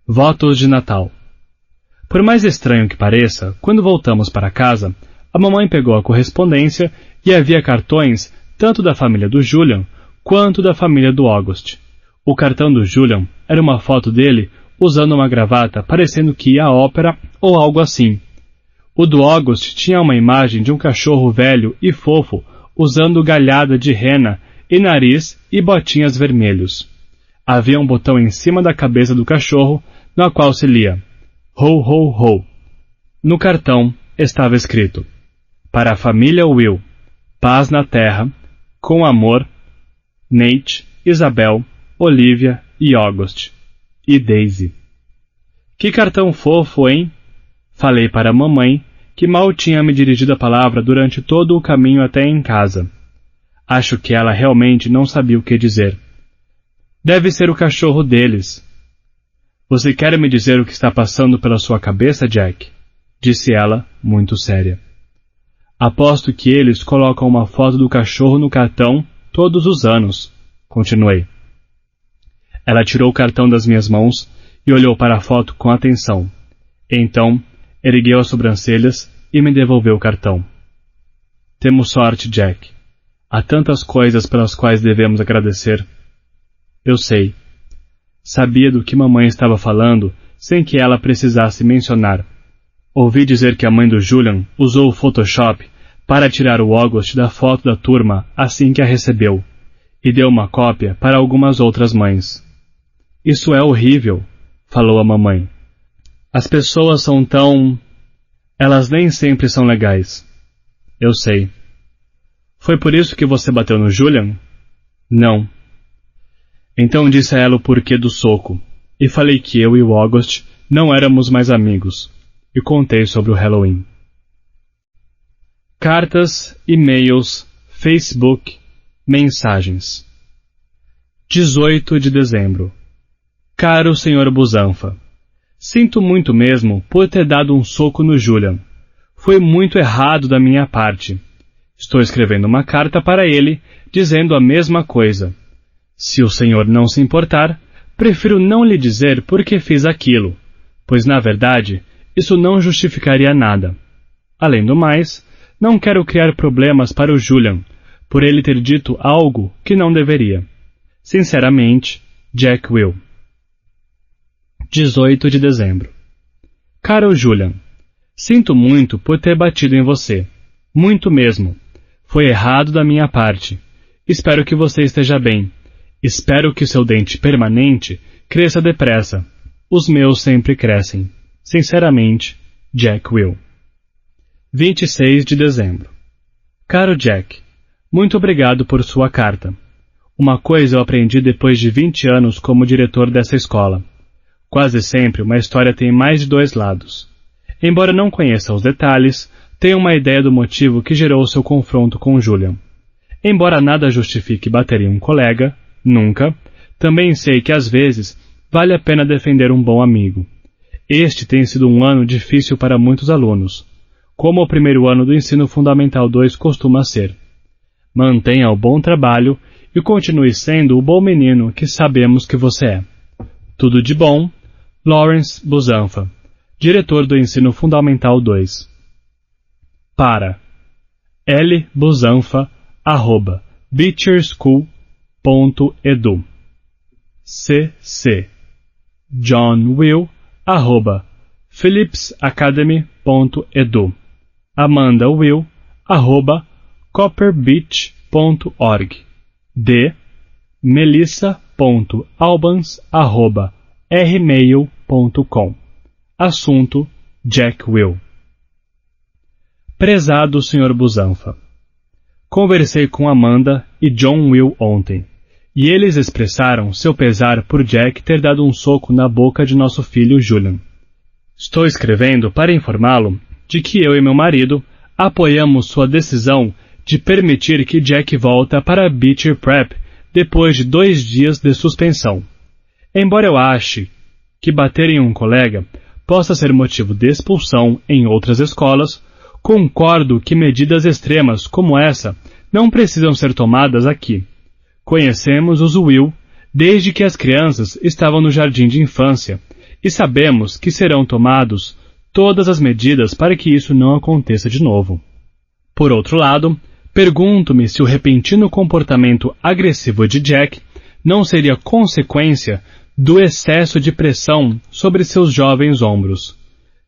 Votos de Natal. Por mais estranho que pareça, quando voltamos para casa, a mamãe pegou a correspondência e havia cartões tanto da família do Julian quanto da família do August. O cartão do Julian era uma foto dele usando uma gravata parecendo que ia à ópera ou algo assim. O do August tinha uma imagem de um cachorro velho e fofo usando galhada de rena e nariz e botinhas vermelhos. Havia um botão em cima da cabeça do cachorro, na qual se lia Ho, ho, ho. No cartão estava escrito: para a família Will, paz na terra, com amor, Nate, Isabel, Olivia e August. E Daisy. Que cartão fofo, hein? Falei para a mamãe, que mal tinha me dirigido a palavra durante todo o caminho até em casa. Acho que ela realmente não sabia o que dizer. Deve ser o cachorro deles. Você quer me dizer o que está passando pela sua cabeça, Jack? Disse ela, muito séria. Aposto que eles colocam uma foto do cachorro no cartão todos os anos, continuei. Ela tirou o cartão das minhas mãos e olhou para a foto com atenção. Então, ergueu as sobrancelhas e me devolveu o cartão. Temos sorte, Jack. Há tantas coisas pelas quais devemos agradecer. Eu sei. Sabia do que mamãe estava falando sem que ela precisasse mencionar. Ouvi dizer que a mãe do Julian usou o Photoshop para tirar o August da foto da turma assim que a recebeu, e deu uma cópia para algumas outras mães. Isso é horrível, falou a mamãe. As pessoas são tão... Elas nem sempre são legais. Eu sei. Foi por isso que você bateu no Julian? Não. Então disse a ela o porquê do soco, e falei que eu e o August não éramos mais amigos, e contei sobre o Halloween. Cartas, e-mails, Facebook, mensagens. 18 de dezembro. Caro Sr. Busanfa, sinto muito mesmo por ter dado um soco no Julian. Foi muito errado da minha parte. Estou escrevendo uma carta para ele, dizendo a mesma coisa. Se o senhor não se importar, prefiro não lhe dizer por que fiz aquilo, pois, na verdade, isso não justificaria nada. Além do mais, não quero criar problemas para o Julian, por ele ter dito algo que não deveria. Sinceramente, Jack Will. 18 de dezembro. Caro Julian, sinto muito por ter batido em você. Muito mesmo. Foi errado da minha parte. Espero que você esteja bem. Espero que seu dente permanente cresça depressa. Os meus sempre crescem. Sinceramente, Jack Will. 26 de dezembro. Caro Jack, muito obrigado por sua carta. Uma coisa eu aprendi depois de 20 anos como diretor dessa escola. Quase sempre uma história tem mais de 2 lados. Embora não conheça os detalhes, tenho uma ideia do motivo que gerou seu confronto com Julian. embora nada justifique bater em um colega, nunca, também sei que às vezes vale a pena defender um bom amigo. Este tem sido um ano difícil para muitos alunos, como o primeiro ano do Ensino Fundamental 2 costuma ser. Mantenha o bom trabalho e continue sendo o bom menino que sabemos que você é. Tudo de bom, Lawrence Busanfa, diretor do Ensino Fundamental 2. Para lbusanfa@beecherschool.edu. cc johnwill@phillipsacademy.edu. amandawill@copperbeach.org. d melissa.albans@rmail.com. Assunto: Jack Will. Prezado Sr. Busanfa, conversei com Amanda e John Will ontem, e eles expressaram seu pesar por Jack ter dado um soco na boca de nosso filho Julian. Estou escrevendo para informá-lo de que eu e meu marido apoiamos sua decisão de permitir que Jack volta para a Beecher Prep depois de 2 dias de suspensão. Embora eu ache que bater em um colega possa ser motivo de expulsão em outras escolas, concordo que medidas extremas como essa não precisam ser tomadas aqui. Conhecemos os Will desde que as crianças estavam no jardim de infância e sabemos que serão tomadas todas as medidas para que isso não aconteça de novo. Por outro lado, pergunto-me se o repentino comportamento agressivo de Jack não seria consequência do excesso de pressão sobre seus jovens ombros.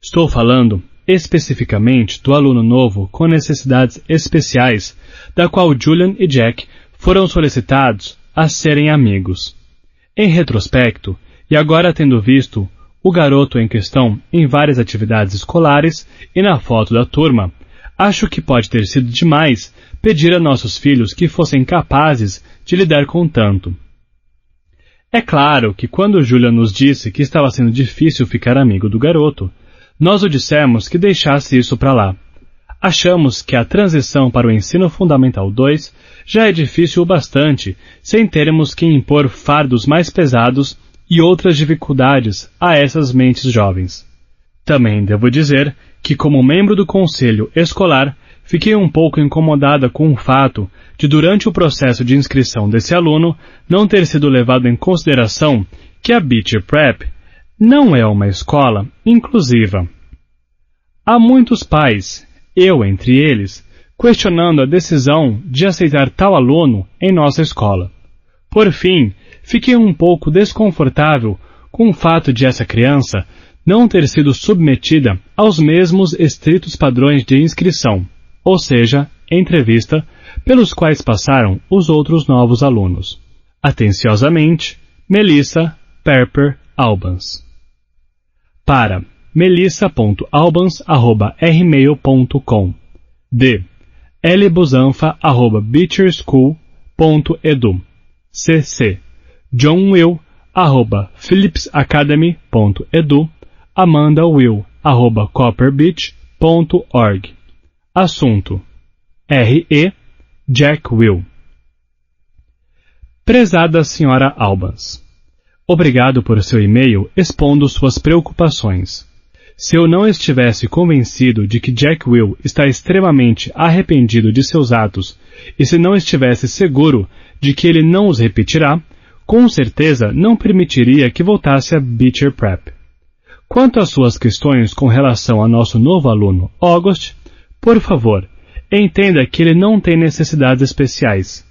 Estou falando especificamente do aluno novo com necessidades especiais, da qual Julian e Jack foram solicitados a serem amigos. Em retrospecto, e agora tendo visto o garoto em questão em várias atividades escolares e na foto da turma, acho que pode ter sido demais pedir a nossos filhos que fossem capazes de lidar com tanto. É claro que quando Julian nos disse que estava sendo difícil ficar amigo do garoto, nós o dissemos que deixasse isso para lá. Achamos que a transição para o Ensino Fundamental 2 já é difícil o bastante, sem termos que impor fardos mais pesados e outras dificuldades a essas mentes jovens. Também devo dizer que, como membro do conselho escolar, fiquei um pouco incomodada com o fato de, durante o processo de inscrição desse aluno, não ter sido levado em consideração que a Beecher Prep não é uma escola inclusiva. Há muitos pais, eu entre eles, questionando a decisão de aceitar tal aluno em nossa escola. Por fim, fiquei um pouco desconfortável com o fato de essa criança não ter sido submetida aos mesmos estritos padrões de inscrição, ou seja, entrevista, pelos quais passaram os outros novos alunos. Atenciosamente, Melissa Perper Albans. Para melissa.albans@rmail.com. d lbusanfa@beecherschool.edu. cc johnwill@phillipsacademy.edu. amandawill@copperbeach.org. Assunto: R.E. Jack Will. Prezada Sra. Albans, obrigado por seu e-mail expondo suas preocupações. Se eu não estivesse convencido de que Jack Will está extremamente arrependido de seus atos e se não estivesse seguro de que ele não os repetirá, com certeza não permitiria que voltasse a Beecher Prep. Quanto às suas questões com relação a nosso novo aluno, August, por favor, entenda que ele não tem necessidades especiais.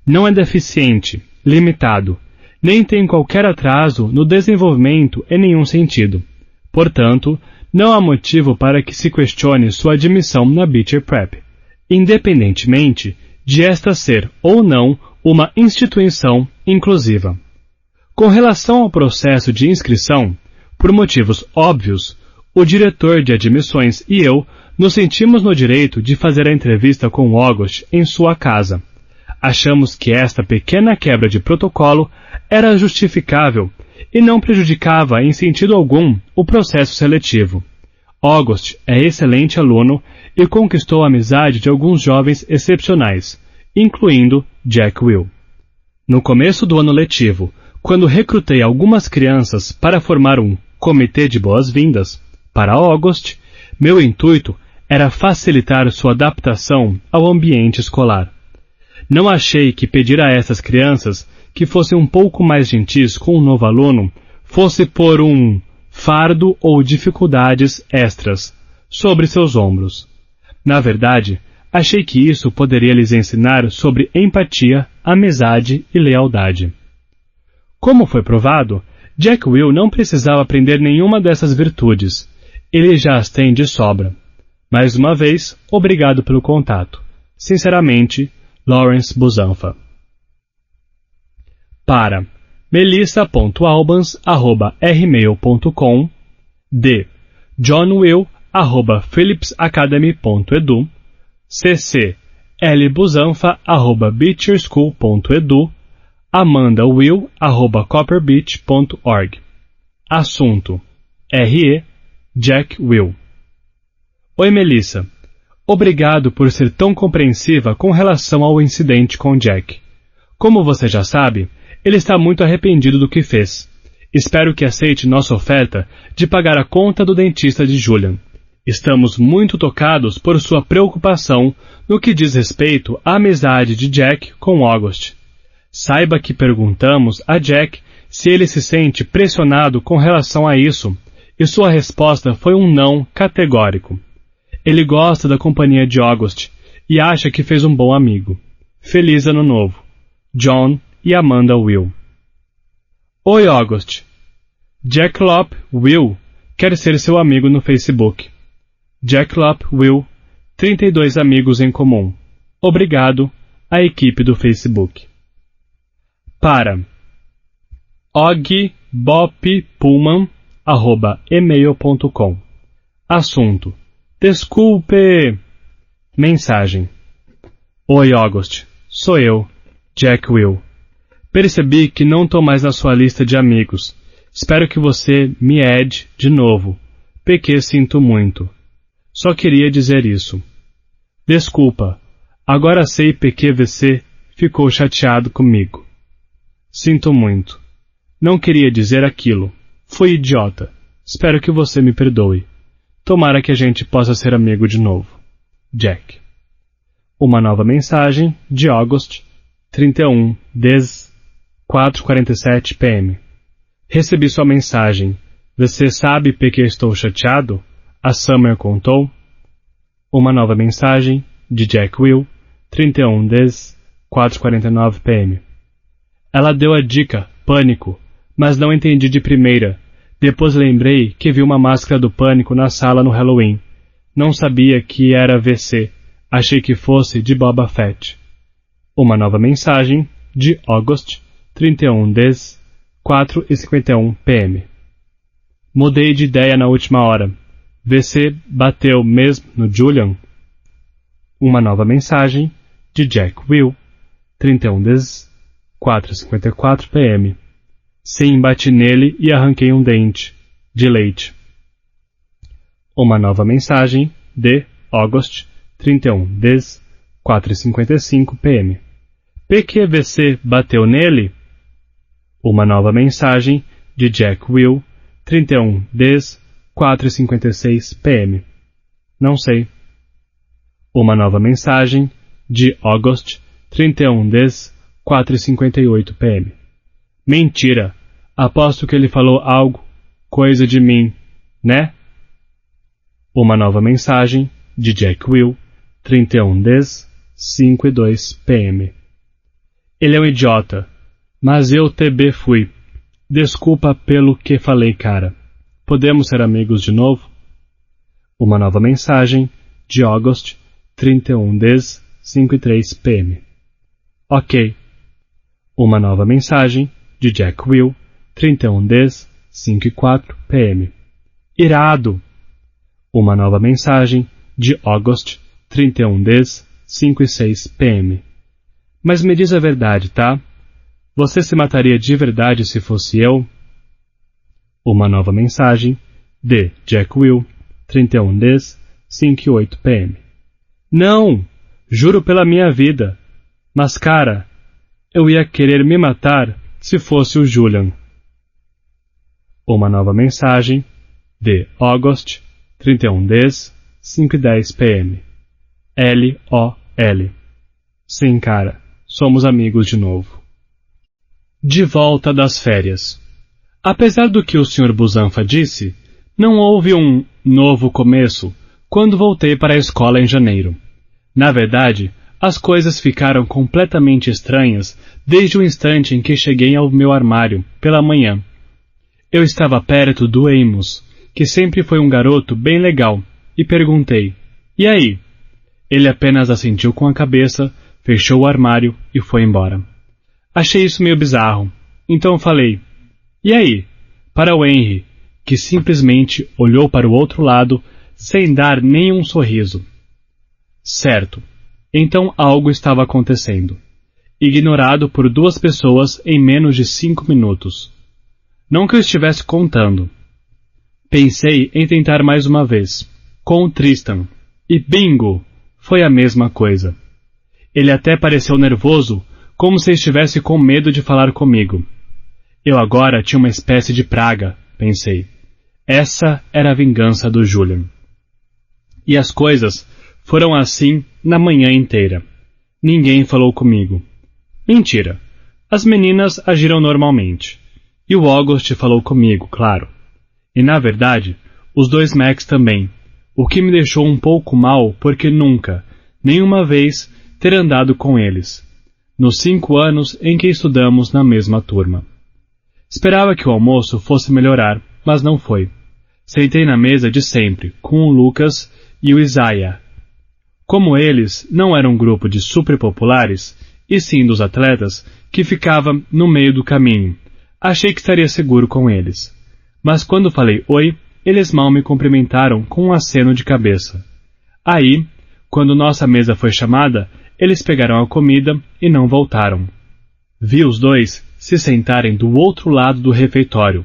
Não é deficiente, limitado, nem tem qualquer atraso no desenvolvimento em nenhum sentido. Portanto, não há motivo para que se questione sua admissão na Beecher Prep, independentemente de esta ser ou não uma instituição inclusiva. Com relação ao processo de inscrição, por motivos óbvios, o diretor de admissões e eu nos sentimos no direito de fazer a entrevista com August em sua casa. Achamos que esta pequena quebra de protocolo era justificável e não prejudicava em sentido algum o processo seletivo. August é excelente aluno e conquistou a amizade de alguns jovens excepcionais, incluindo Jack Will. No começo do ano letivo, quando recrutei algumas crianças para formar um comitê de boas-vindas para August, meu intuito era facilitar sua adaptação ao ambiente escolar. Não achei que pedir a essas crianças que fossem um pouco mais gentis com o novo aluno fosse pôr um fardo ou dificuldades extras sobre seus ombros. Na verdade, achei que isso poderia lhes ensinar sobre empatia, amizade e lealdade. Como foi provado, Jack Will não precisava aprender nenhuma dessas virtudes. Ele já as tem de sobra. Mais uma vez, obrigado pelo contato. Sinceramente, Lawrence Busanfa. Para melissa.albans@rmail.com, de johnwill@phillipsacademy.edu, cc lbusanfa@beecherschool.edu, amandawill@copperbeach.org. Assunto: R.E. Jack Will. Oi, Melissa. Obrigado por ser tão compreensiva com relação ao incidente com Jack. Como você já sabe, ele está muito arrependido do que fez. Espero que aceite nossa oferta de pagar a conta do dentista de Julian. Estamos muito tocados por sua preocupação no que diz respeito à amizade de Jack com August. Saiba que perguntamos a Jack se ele se sente pressionado com relação a isso, e sua resposta foi um não categórico. Ele gosta da companhia de August e acha que fez um bom amigo. Feliz Ano Novo. John e Amanda Will. Oi, August. Jack Lop Will quer ser seu amigo no Facebook. Jack Lop Will, 32 amigos em comum. Obrigado, a equipe do Facebook. Para ogboppullman@email.com. Assunto: desculpe. Mensagem: Oi, August. Sou eu, Jack Will. Percebi que não estou mais na sua lista de amigos. Espero que você me add de novo. PQ sinto muito. Só queria dizer isso. Desculpa. Agora sei PQVC ficou chateado comigo. Sinto muito. Não queria dizer aquilo. Fui idiota. Espero que você me perdoe. Tomara que a gente possa ser amigo de novo. Jack. Uma nova mensagem de August, 31, 4:47 p.m. Recebi sua mensagem. Você sabe por que estou chateado? A Summer contou. Uma nova mensagem de Jack Will, 31, 4:49 p.m. Ela deu a dica, pânico, mas não entendi de primeira. Depois lembrei que vi uma máscara do pânico na sala no Halloween. Não sabia que era VC. Achei que fosse de Boba Fett. Uma nova mensagem de August, 31, 4:51 p.m. Mudei de ideia na última hora. VC bateu mesmo no Julian? Uma nova mensagem de Jack Will, 31, 4:54 p.m. Sim, bati nele e arranquei um dente de leite. Uma nova mensagem de August, 31, 4:55 p.m. PQVC bateu nele? Uma nova mensagem de Jack Will, 31, 4:56 p.m. Não sei. Uma nova mensagem de August, 31, 4:58 p.m. Mentira. Aposto que ele falou algo, coisa de mim, né? Uma nova mensagem de Jack Will, 31, 5:02 p.m. Ele é um idiota, mas eu TB fui. Desculpa pelo que falei, cara. Podemos ser amigos de novo? Uma nova mensagem de August, 31, 5:03 p.m. Ok. Uma nova mensagem de Jack Will, 31, 5:04 p.m. Irado! Uma nova mensagem de August, 31, 5:06 p.m. Mas me diz a verdade, tá? Você se mataria de verdade se fosse eu? Uma nova mensagem de Jack Will, 31, 5:08 p.m. Não! Juro pela minha vida! Mas, cara, eu ia querer me matar se fosse o Julian. Uma nova mensagem de August, 31/10, 5:10 p.m. LOL. Sim, cara, somos amigos de novo. De volta das férias. Apesar do que o Sr. Busanfa disse, não houve um novo começo quando voltei para a escola em janeiro. Na verdade, as coisas ficaram completamente estranhas desde o instante em que cheguei ao meu armário, pela manhã. Eu estava perto do Amos, que sempre foi um garoto bem legal, e perguntei, e aí? Ele apenas assentiu com a cabeça, fechou o armário e foi embora. Achei isso meio bizarro, então falei, e aí? Para o Henry, que simplesmente olhou para o outro lado, sem dar nenhum sorriso. Certo, então algo estava acontecendo. Ignorado por 2 pessoas em menos de 5 minutos. Não que eu estivesse contando. Pensei em tentar mais uma vez, com o Tristan, e bingo! Foi a mesma coisa. Ele até pareceu nervoso, como se estivesse com medo de falar comigo. Eu agora tinha uma espécie de praga, pensei. Essa era a vingança do Julian. E as coisas foram assim na manhã inteira. Ninguém falou comigo. Mentira. As meninas agiram normalmente. E o August falou comigo, claro. E na verdade, os 2 Macs também. O que me deixou um pouco mal porque nunca, nenhuma vez, ter andado com eles. Nos 5 anos em que estudamos na mesma turma. Esperava que o almoço fosse melhorar, mas não foi. Sentei na mesa de sempre, com o Lucas e o Isaiah. Como eles não eram um grupo de super populares, e sim dos atletas, que ficava no meio do caminho, achei que estaria seguro com eles. Mas quando falei oi, eles mal me cumprimentaram com um aceno de cabeça. Aí, quando nossa mesa foi chamada, eles pegaram a comida e não voltaram. Vi os 2 se sentarem do outro lado do refeitório.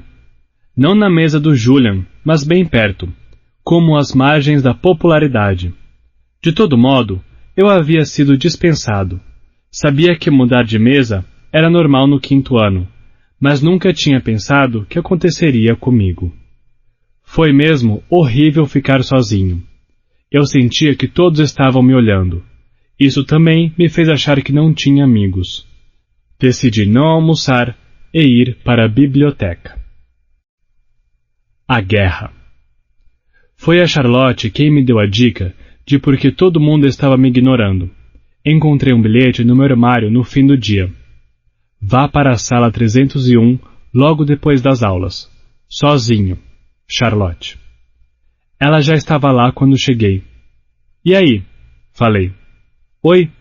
Não na mesa do Julian, mas bem perto, como às margens da popularidade. De todo modo, eu havia sido dispensado. Sabia que mudar de mesa era normal no 5º ano, mas nunca tinha pensado que aconteceria comigo. Foi mesmo horrível ficar sozinho. Eu sentia que todos estavam me olhando. Isso também me fez achar que não tinha amigos. Decidi não almoçar e ir para a biblioteca. A guerra. Foi a Charlotte quem me deu a dica de por que todo mundo estava me ignorando. Encontrei um bilhete no meu armário no fim do dia. Vá para a sala 301 logo depois das aulas. Sozinho. Charlotte. Ela já estava lá quando cheguei. E aí? Falei. Oi?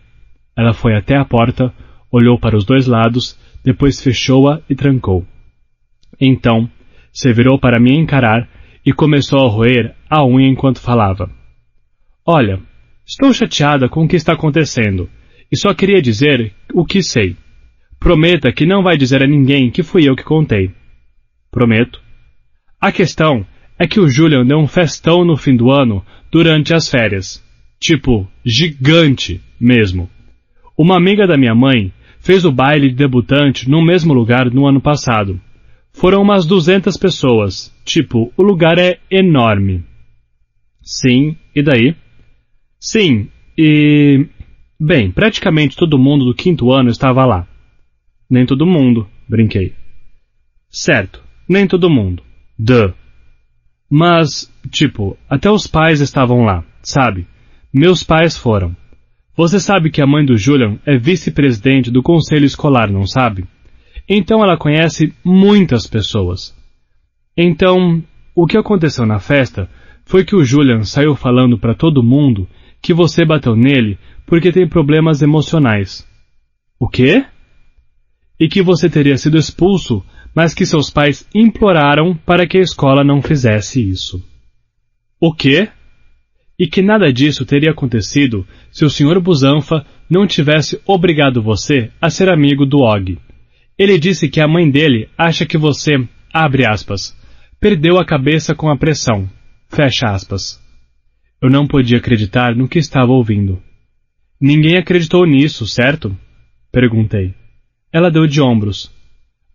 Ela foi até a porta, olhou para os 2 lados, depois fechou-a e trancou. Então, se virou para me encarar e começou a roer a unha enquanto falava. Olha, estou chateada com o que está acontecendo, e só queria dizer o que sei. Prometa que não vai dizer a ninguém que fui eu que contei. Prometo. A questão é que o Julian deu um festão no fim do ano durante as férias. Tipo, gigante mesmo. Uma amiga da minha mãe fez o baile de debutante no mesmo lugar no ano passado. Foram umas 200 pessoas. Tipo, o lugar é enorme. Sim, e daí? Sim, e... Bem, praticamente todo mundo do 5º ano estava lá. Nem todo mundo, brinquei. Certo, nem todo mundo. Duh. Mas, tipo, até os pais estavam lá, sabe? Meus pais foram. Você sabe que a mãe do Julian é vice-presidente do conselho escolar, não sabe? Então ela conhece muitas pessoas. Então, o que aconteceu na festa foi que o Julian saiu falando para todo mundo que você bateu nele porque tem problemas emocionais. O quê? E que você teria sido expulso, mas que seus pais imploraram para que a escola não fizesse isso. O quê? E que nada disso teria acontecido se o Sr. Busanfa não tivesse obrigado você a ser amigo do Og. Ele disse que a mãe dele acha que você, abre aspas, perdeu a cabeça com a pressão, fecha aspas. Eu não podia acreditar no que estava ouvindo. Ninguém acreditou nisso, certo? Perguntei. Ela deu de ombros.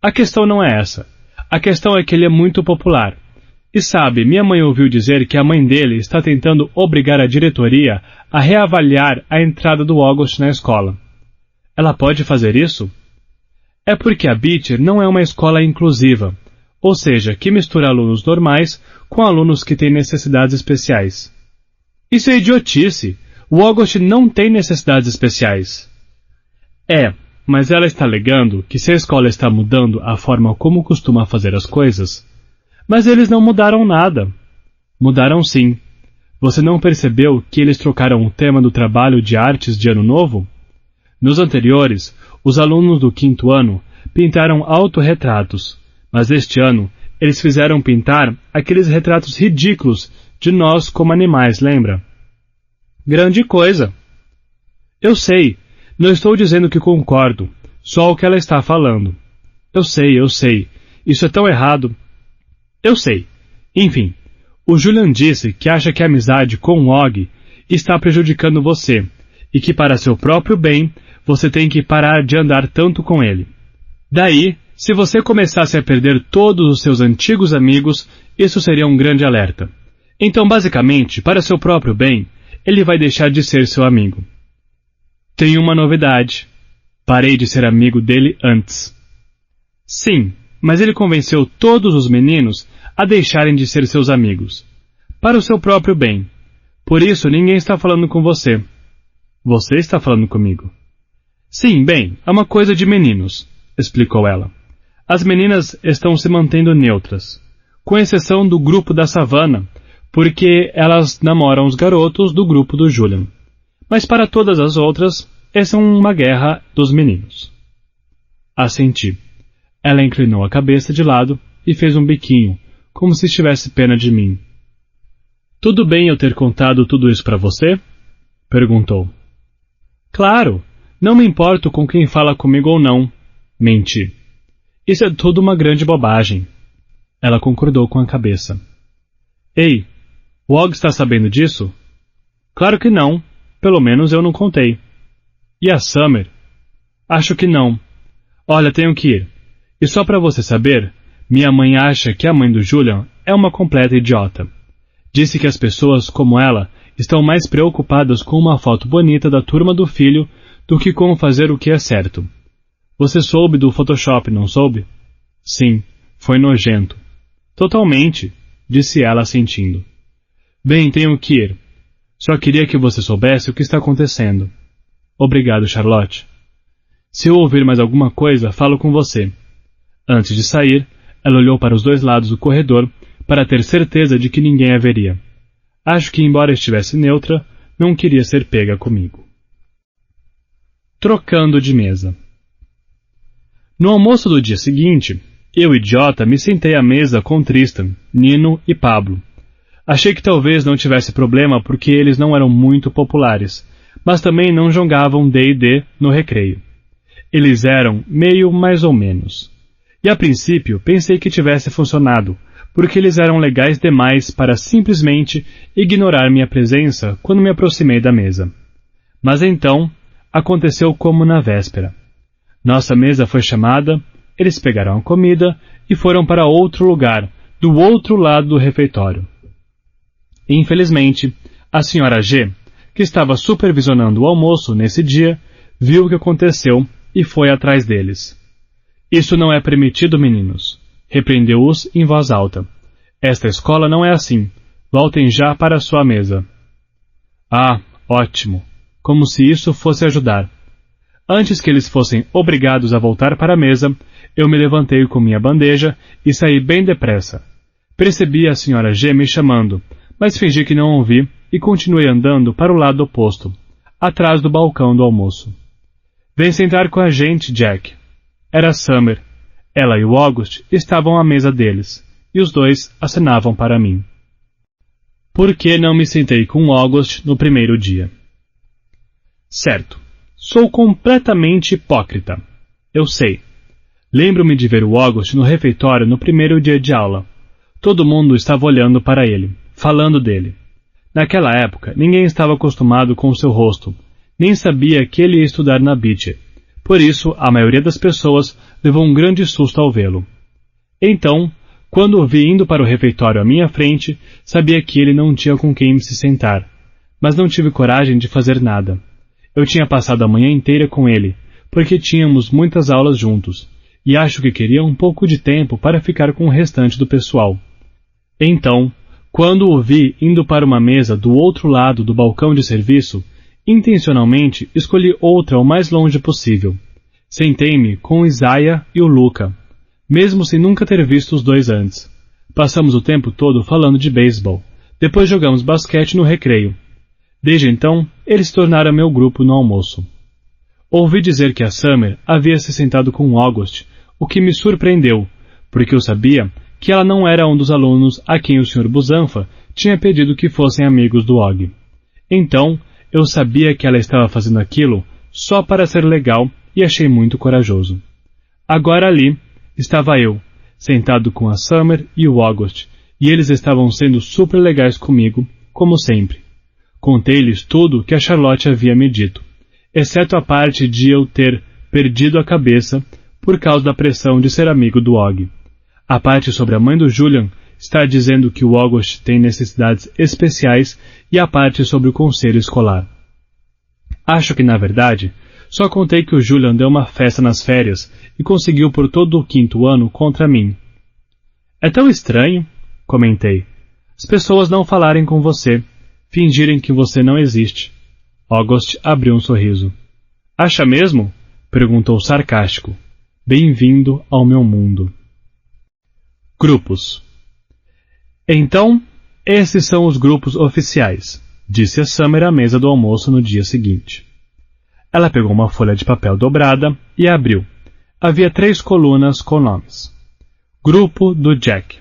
A questão não é essa. A questão é que ele é muito popular. E sabe, minha mãe ouviu dizer que a mãe dele está tentando obrigar a diretoria a reavaliar a entrada do August na escola. Ela pode fazer isso? É porque a Beecher não é uma escola inclusiva, ou seja, que mistura alunos normais com alunos que têm necessidades especiais. Isso é idiotice! O August não tem necessidades especiais. Mas ela está alegando que se a escola está mudando a forma como costuma fazer as coisas. Mas eles não mudaram nada. Mudaram sim. Você não percebeu que eles trocaram o tema do trabalho de artes de ano novo? Nos anteriores, os alunos do 5º ano pintaram autorretratos, mas este ano eles fizeram pintar aqueles retratos ridículos de nós como animais, lembra? Grande coisa! Eu sei, não estou dizendo que concordo, só o que ela está falando. Eu sei, isso é tão errado. Eu sei. Enfim, o Julian disse que acha que a amizade com o Og está prejudicando você, e que para seu próprio bem, você tem que parar de andar tanto com ele. Daí, se você começasse a perder todos os seus antigos amigos, isso seria um grande alerta. Então, basicamente, para seu próprio bem, ele vai deixar de ser seu amigo. Tenho uma novidade. Parei de ser amigo dele antes. Sim, mas ele convenceu todos os meninos a deixarem de ser seus amigos. Para o seu próprio bem. Por isso, ninguém está falando com você. Você está falando comigo. Sim, bem, é uma coisa de meninos, explicou ela. As meninas estão se mantendo neutras, com exceção do grupo da savana, porque elas namoram os garotos do grupo do Julian. Mas para todas as outras, essa é uma guerra dos meninos. Assenti. Ela inclinou a cabeça de lado e fez um biquinho, como se tivesse pena de mim. Tudo bem eu ter contado tudo isso para você? Perguntou. Claro, não me importo com quem fala comigo ou não. Menti. Isso é tudo uma grande bobagem. Ela concordou com a cabeça. Ei, o Og está sabendo disso? Claro que não. Pelo menos eu não contei. E a Summer? Acho que não. Olha, tenho que ir. E só para você saber, minha mãe acha que a mãe do Julian é uma completa idiota. Disse que as pessoas como ela estão mais preocupadas com uma foto bonita da turma do filho do que com fazer o que é certo. Você soube do Photoshop, não soube? Sim, foi nojento. Totalmente, disse ela assentindo. Bem, tenho que ir. Só queria que você soubesse o que está acontecendo. Obrigado, Charlotte. Se eu ouvir mais alguma coisa, falo com você. Antes de sair, ela olhou para os dois lados do corredor para ter certeza de que ninguém a veria. Acho que, embora estivesse neutra, não queria ser pega comigo. Trocando de mesa. No almoço do dia seguinte, eu, idiota, me sentei à mesa com Tristan, Nino e Pablo. Achei que talvez não tivesse problema porque eles não eram muito populares, mas também não jogavam D&D no recreio. Eles eram meio mais ou menos. E a princípio pensei que tivesse funcionado, porque eles eram legais demais para simplesmente ignorar minha presença quando me aproximei da mesa. Mas então, aconteceu como na véspera. Nossa mesa foi chamada, eles pegaram a comida e foram para outro lugar, do outro lado do refeitório. Infelizmente, a senhora G, que estava supervisionando o almoço nesse dia, viu o que aconteceu e foi atrás deles. Isso não é permitido, meninos. Repreendeu-os em voz alta. Esta escola não é assim. Voltem já para a sua mesa. Ah, ótimo. Como se isso fosse ajudar. Antes que eles fossem obrigados a voltar para a mesa, eu me levantei com minha bandeja e saí bem depressa. Percebi a senhora G me chamando, mas fingi que não ouvi e continuei andando para o lado oposto, atrás do balcão do almoço. Vem sentar com a gente, Jack. Era Summer. Ela e o August estavam à mesa deles, e os dois acenavam para mim. Por que não me sentei com o August no primeiro dia? Certo. Sou completamente hipócrita. Eu sei. Lembro-me de ver o August no refeitório no primeiro dia de aula. Todo mundo estava olhando para ele, falando dele. Naquela época, ninguém estava acostumado com seu rosto, nem sabia que ele ia estudar na Beecher, Por isso, a maioria das pessoas levou um grande susto ao vê-lo. Então, quando o vi indo para o refeitório à minha frente, sabia que ele não tinha com quem se sentar, mas não tive coragem de fazer nada. Eu tinha passado a manhã inteira com ele, porque tínhamos muitas aulas juntos, e acho que queria um pouco de tempo para ficar com o restante do pessoal. Então, quando o vi indo para uma mesa do outro lado do balcão de serviço, intencionalmente escolhi outra o mais longe possível. Sentei-me com o Isaiah e o Luca, mesmo sem nunca ter visto os dois antes. Passamos o tempo todo falando de beisebol. Depois jogamos basquete no recreio. Desde então, eles se tornaram meu grupo no almoço. Ouvi dizer que a Summer havia se sentado com August, o que me surpreendeu, porque eu sabia que ela não era um dos alunos a quem o Sr. Busanfa tinha pedido que fossem amigos do Og. Então, eu sabia que ela estava fazendo aquilo só para ser legal e achei muito corajoso. Agora ali estava eu, sentado com a Summer e o August, e eles estavam sendo super legais comigo, como sempre. Contei-lhes tudo que a Charlotte havia me dito, exceto a parte de eu ter perdido a cabeça por causa da pressão de ser amigo do Og. A parte sobre a mãe do Julian estar dizendo que o August tem necessidades especiais e a parte sobre o conselho escolar. Acho que, na verdade, só contei que o Julian deu uma festa nas férias e conseguiu por todo o 5º ano contra mim. É tão estranho, comentei, as pessoas não falarem com você, fingirem que você não existe. August abriu um sorriso. Acha mesmo? Perguntou sarcástico. Bem-vindo ao meu mundo. Grupos. Então, esses são os grupos oficiais, disse a Summer à mesa do almoço no dia seguinte. Ela pegou uma folha de papel dobrada e a abriu. Havia 3 colunas com nomes. Grupo do Jack.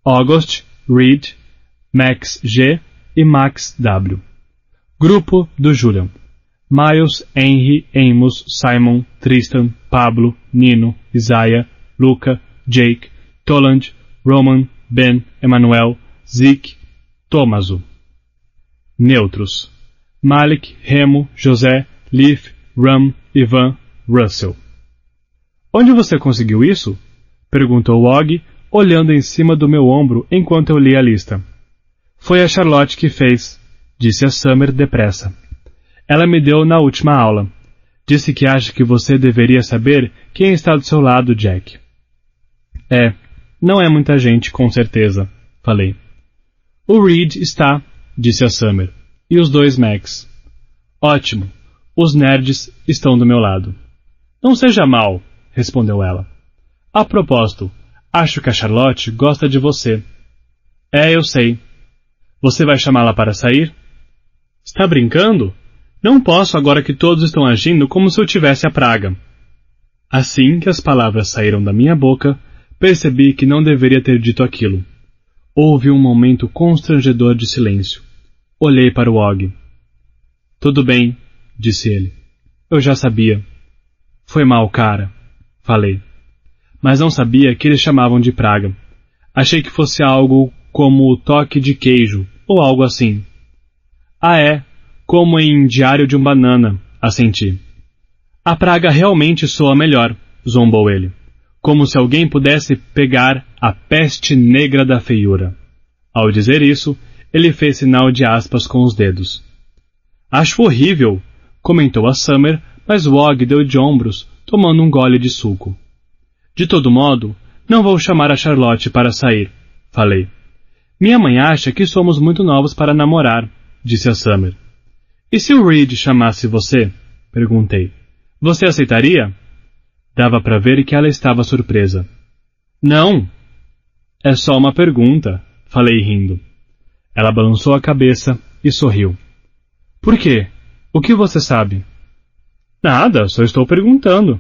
August, Reed, Max G e Max W. Grupo do Julian. Miles, Henry, Amos, Simon, Tristan, Pablo, Nino, Isaiah, Luca, Jake, Toland, Roman, Ben, Emmanuel, Zeke, Tomaso. Neutros. Malik, Remo, José, Leaf, Ram, Ivan, Russell. Onde você conseguiu isso? Perguntou Og, olhando em cima do meu ombro enquanto eu li a lista. Foi a Charlotte que fez, disse a Summer depressa. Ela me deu na última aula. Disse que acha que você deveria saber quem está do seu lado, Jack. Não é muita gente, com certeza, falei. O Reed está, disse a Summer, e os 2 Max. Ótimo, os nerds estão do meu lado. Não seja mal, respondeu ela. A propósito, acho que a Charlotte gosta de você. Eu sei. Você vai chamá-la para sair? Está brincando? Não posso agora que todos estão agindo como se eu tivesse a praga. Assim que as palavras saíram da minha boca, percebi que não deveria ter dito aquilo. Houve um momento constrangedor de silêncio. Olhei para o Og. Tudo bem, disse ele. Eu já sabia. Foi mal, cara, falei. Mas não sabia que eles chamavam de praga. Achei que fosse algo como o toque de queijo, ou algo assim. Como em Diário de um Banana, assenti. A praga realmente soa melhor, zombou ele. Como se alguém pudesse pegar a peste negra da feiura. Ao dizer isso, ele fez sinal de aspas com os dedos. Acho horrível, comentou a Summer, mas o Og deu de ombros, tomando um gole de suco. De todo modo, não vou chamar a Charlotte para sair, falei. Minha mãe acha que somos muito novos para namorar, disse a Summer. E se o Reed chamasse você? Perguntei. Você aceitaria? Dava para ver que ela estava surpresa. Não! É só uma pergunta, falei rindo. Ela balançou a cabeça e sorriu. Por quê? O que você sabe? Nada, só estou perguntando.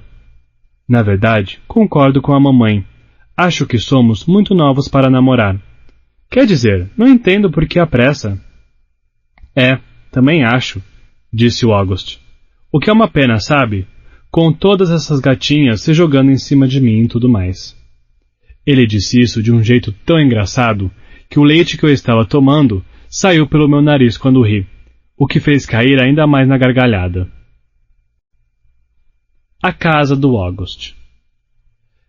Na verdade, concordo com a mamãe. Acho que somos muito novos para namorar. Quer dizer, não entendo por que a pressa. Também acho, disse o August. O que é uma pena, sabe? Com todas essas gatinhas se jogando em cima de mim e tudo mais. Ele disse isso de um jeito tão engraçado que o leite que eu estava tomando saiu pelo meu nariz quando ri, o que fez cair ainda mais na gargalhada. A casa do August.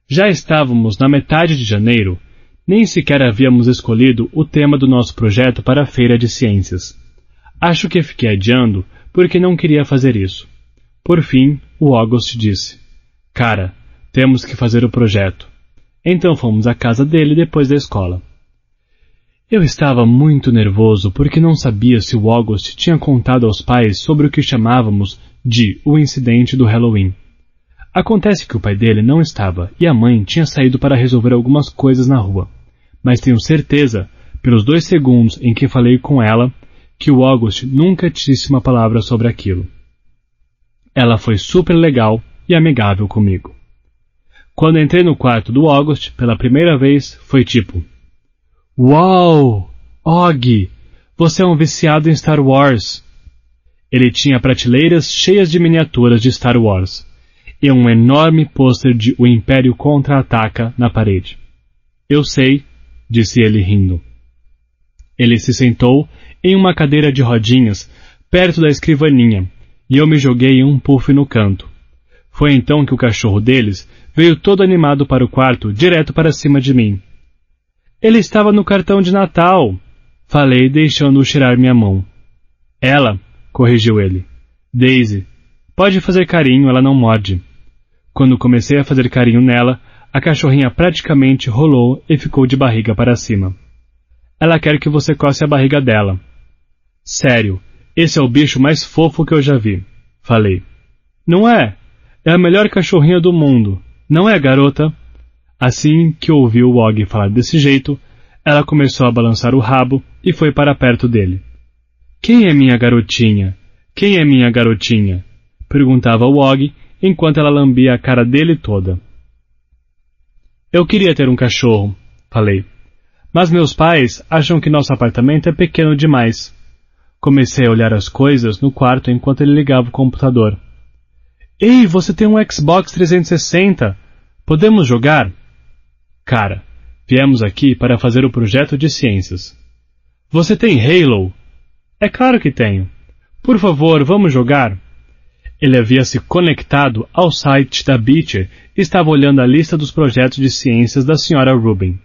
Já estávamos na metade de janeiro, nem sequer havíamos escolhido o tema do nosso projeto para a feira de ciências. Acho que fiquei adiando porque não queria fazer isso. Por fim, o August disse: "Cara, temos que fazer o projeto." Então fomos à casa dele depois da escola. Eu estava muito nervoso porque não sabia se o August tinha contado aos pais sobre o que chamávamos de o incidente do Halloween. Acontece que o pai dele não estava e a mãe tinha saído para resolver algumas coisas na rua. Mas tenho certeza, pelos 2 segundos em que falei com ela, que o August nunca disse uma palavra sobre aquilo. Ela foi super legal e amigável comigo. Quando entrei no quarto do August, pela primeira vez, foi tipo: "Uau! Og! Você é um viciado em Star Wars!" Ele tinha prateleiras cheias de miniaturas de Star Wars e um enorme pôster de O Império Contra-Ataca na parede. "Eu sei", disse ele rindo. Ele se sentou em uma cadeira de rodinhas perto da escrivaninha e eu me joguei em um puff no canto. Foi então que o cachorro deles veio todo animado para o quarto, direto para cima de mim. "Ele estava no cartão de Natal", falei, deixando-o cheirar minha mão. "Ela", corrigiu ele. "Daisy. Pode fazer carinho, ela não morde." Quando comecei a fazer carinho nela, a cachorrinha praticamente rolou e ficou de barriga para cima. "Ela quer que você coce a barriga dela." "Sério, esse é o bicho mais fofo que eu já vi", falei. "Não é? É a melhor cachorrinha do mundo. Não é, garota?" Assim que ouviu o Og falar desse jeito, ela começou a balançar o rabo e foi para perto dele. "Quem é minha garotinha? Quem é minha garotinha?" perguntava o Og enquanto ela lambia a cara dele toda. "Eu queria ter um cachorro", falei. "Mas meus pais acham que nosso apartamento é pequeno demais." Comecei a olhar as coisas no quarto enquanto ele ligava o computador. "Ei, você tem um Xbox 360? Podemos jogar?" "Cara, viemos aqui para fazer o projeto de ciências." "Você tem Halo?" "É claro que tenho." "Por favor, vamos jogar?" Ele havia se conectado ao site da Beecher e estava olhando a lista dos projetos de ciências da Sra. Rubin.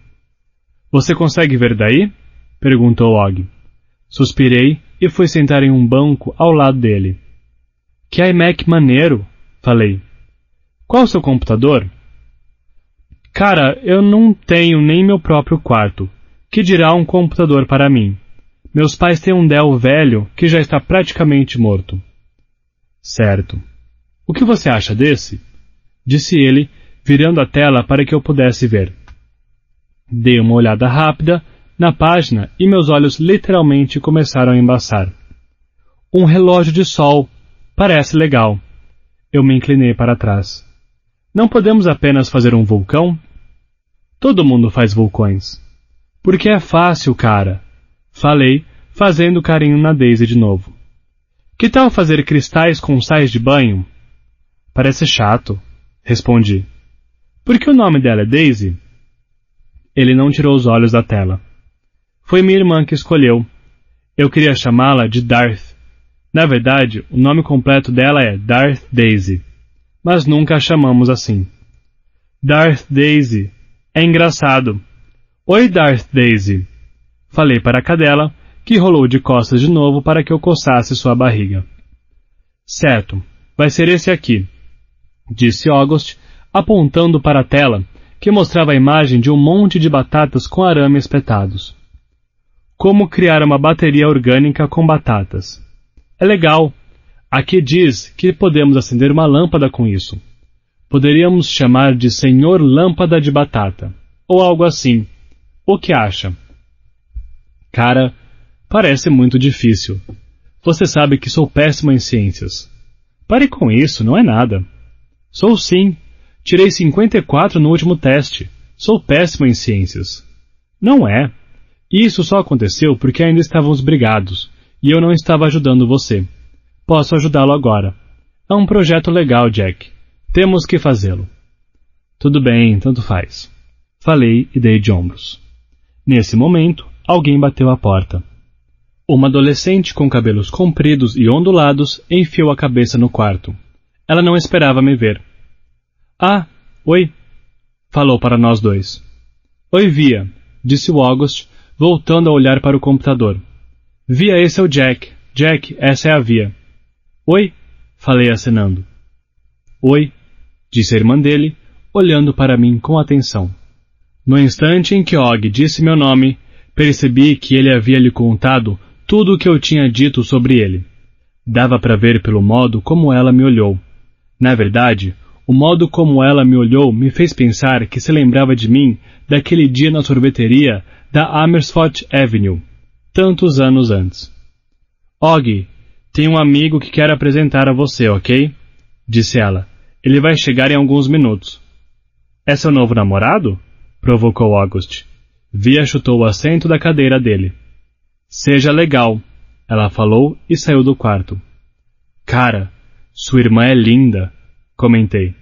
"Você consegue ver daí?" perguntou Og. Suspirei e fui sentar em um banco ao lado dele. "Que iMac maneiro", falei. "Qual o seu computador?" "Cara, eu não tenho nem meu próprio quarto. Que dirá um computador para mim? Meus pais têm um Dell velho que já está praticamente morto." "Certo. O que você acha desse?" disse ele, virando a tela para que eu pudesse ver. Dei uma olhada rápida na página e meus olhos literalmente começaram a embaçar. "Um relógio de sol. Parece legal." Eu me inclinei para trás. "Não podemos apenas fazer um vulcão?" "Todo mundo faz vulcões." "Porque é fácil, cara." Falei, fazendo carinho na Daisy de novo. "Que tal fazer cristais com sais de banho?" "Parece chato", respondi. "Por que o nome dela é Daisy?" Ele não tirou os olhos da tela. "Foi minha irmã que escolheu. Eu queria chamá-la de Darth. Na verdade, o nome completo dela é Darth Daisy, mas nunca a chamamos assim." "Darth Daisy. É engraçado." "Oi, Darth Daisy." Falei para a cadela, que rolou de costas de novo para que eu coçasse sua barriga. "Certo, vai ser esse aqui", disse August, apontando para a tela, que mostrava a imagem de um monte de batatas com arame espetados. "Como criar uma bateria orgânica com batatas. É legal. Aqui diz que podemos acender uma lâmpada com isso. Poderíamos chamar de Senhor Lâmpada de Batata, ou algo assim. O que acha?" "Cara, parece muito difícil. Você sabe que sou péssimo em ciências." "Pare com isso, não é nada." "Sou sim. Tirei 54 no último teste. Sou péssimo em ciências." "Não é. Isso só aconteceu porque ainda estávamos brigados, e eu não estava ajudando você. Posso ajudá-lo agora. É um projeto legal, Jack. Temos que fazê-lo." "Tudo bem, tanto faz." Falei e dei de ombros. Nesse momento, alguém bateu à porta. Uma adolescente com cabelos compridos e ondulados enfiou a cabeça no quarto. Ela não esperava me ver. Ah, oi, falou para nós dois. Oi, Via, disse o August, voltando a olhar para o computador. Via, esse é o Jack. Jack, essa é a Via. Oi, falei acenando. Oi, disse a irmã dele, olhando para mim com atenção. No instante em que Og disse meu nome, percebi que ele havia lhe contado tudo o que eu tinha dito sobre ele. Dava para ver pelo modo como ela me olhou. Na verdade, o modo como ela me olhou me fez pensar que se lembrava de mim daquele dia na sorveteria da Amersfoort Avenue, tantos anos antes. Og, tem um amigo que quer apresentar a você, ok? Disse ela. Ele vai chegar em alguns minutos. É seu novo namorado? Provocou August. Via chutou o assento da cadeira dele. Seja legal, ela falou e saiu do quarto. Cara, sua irmã é linda, comentei.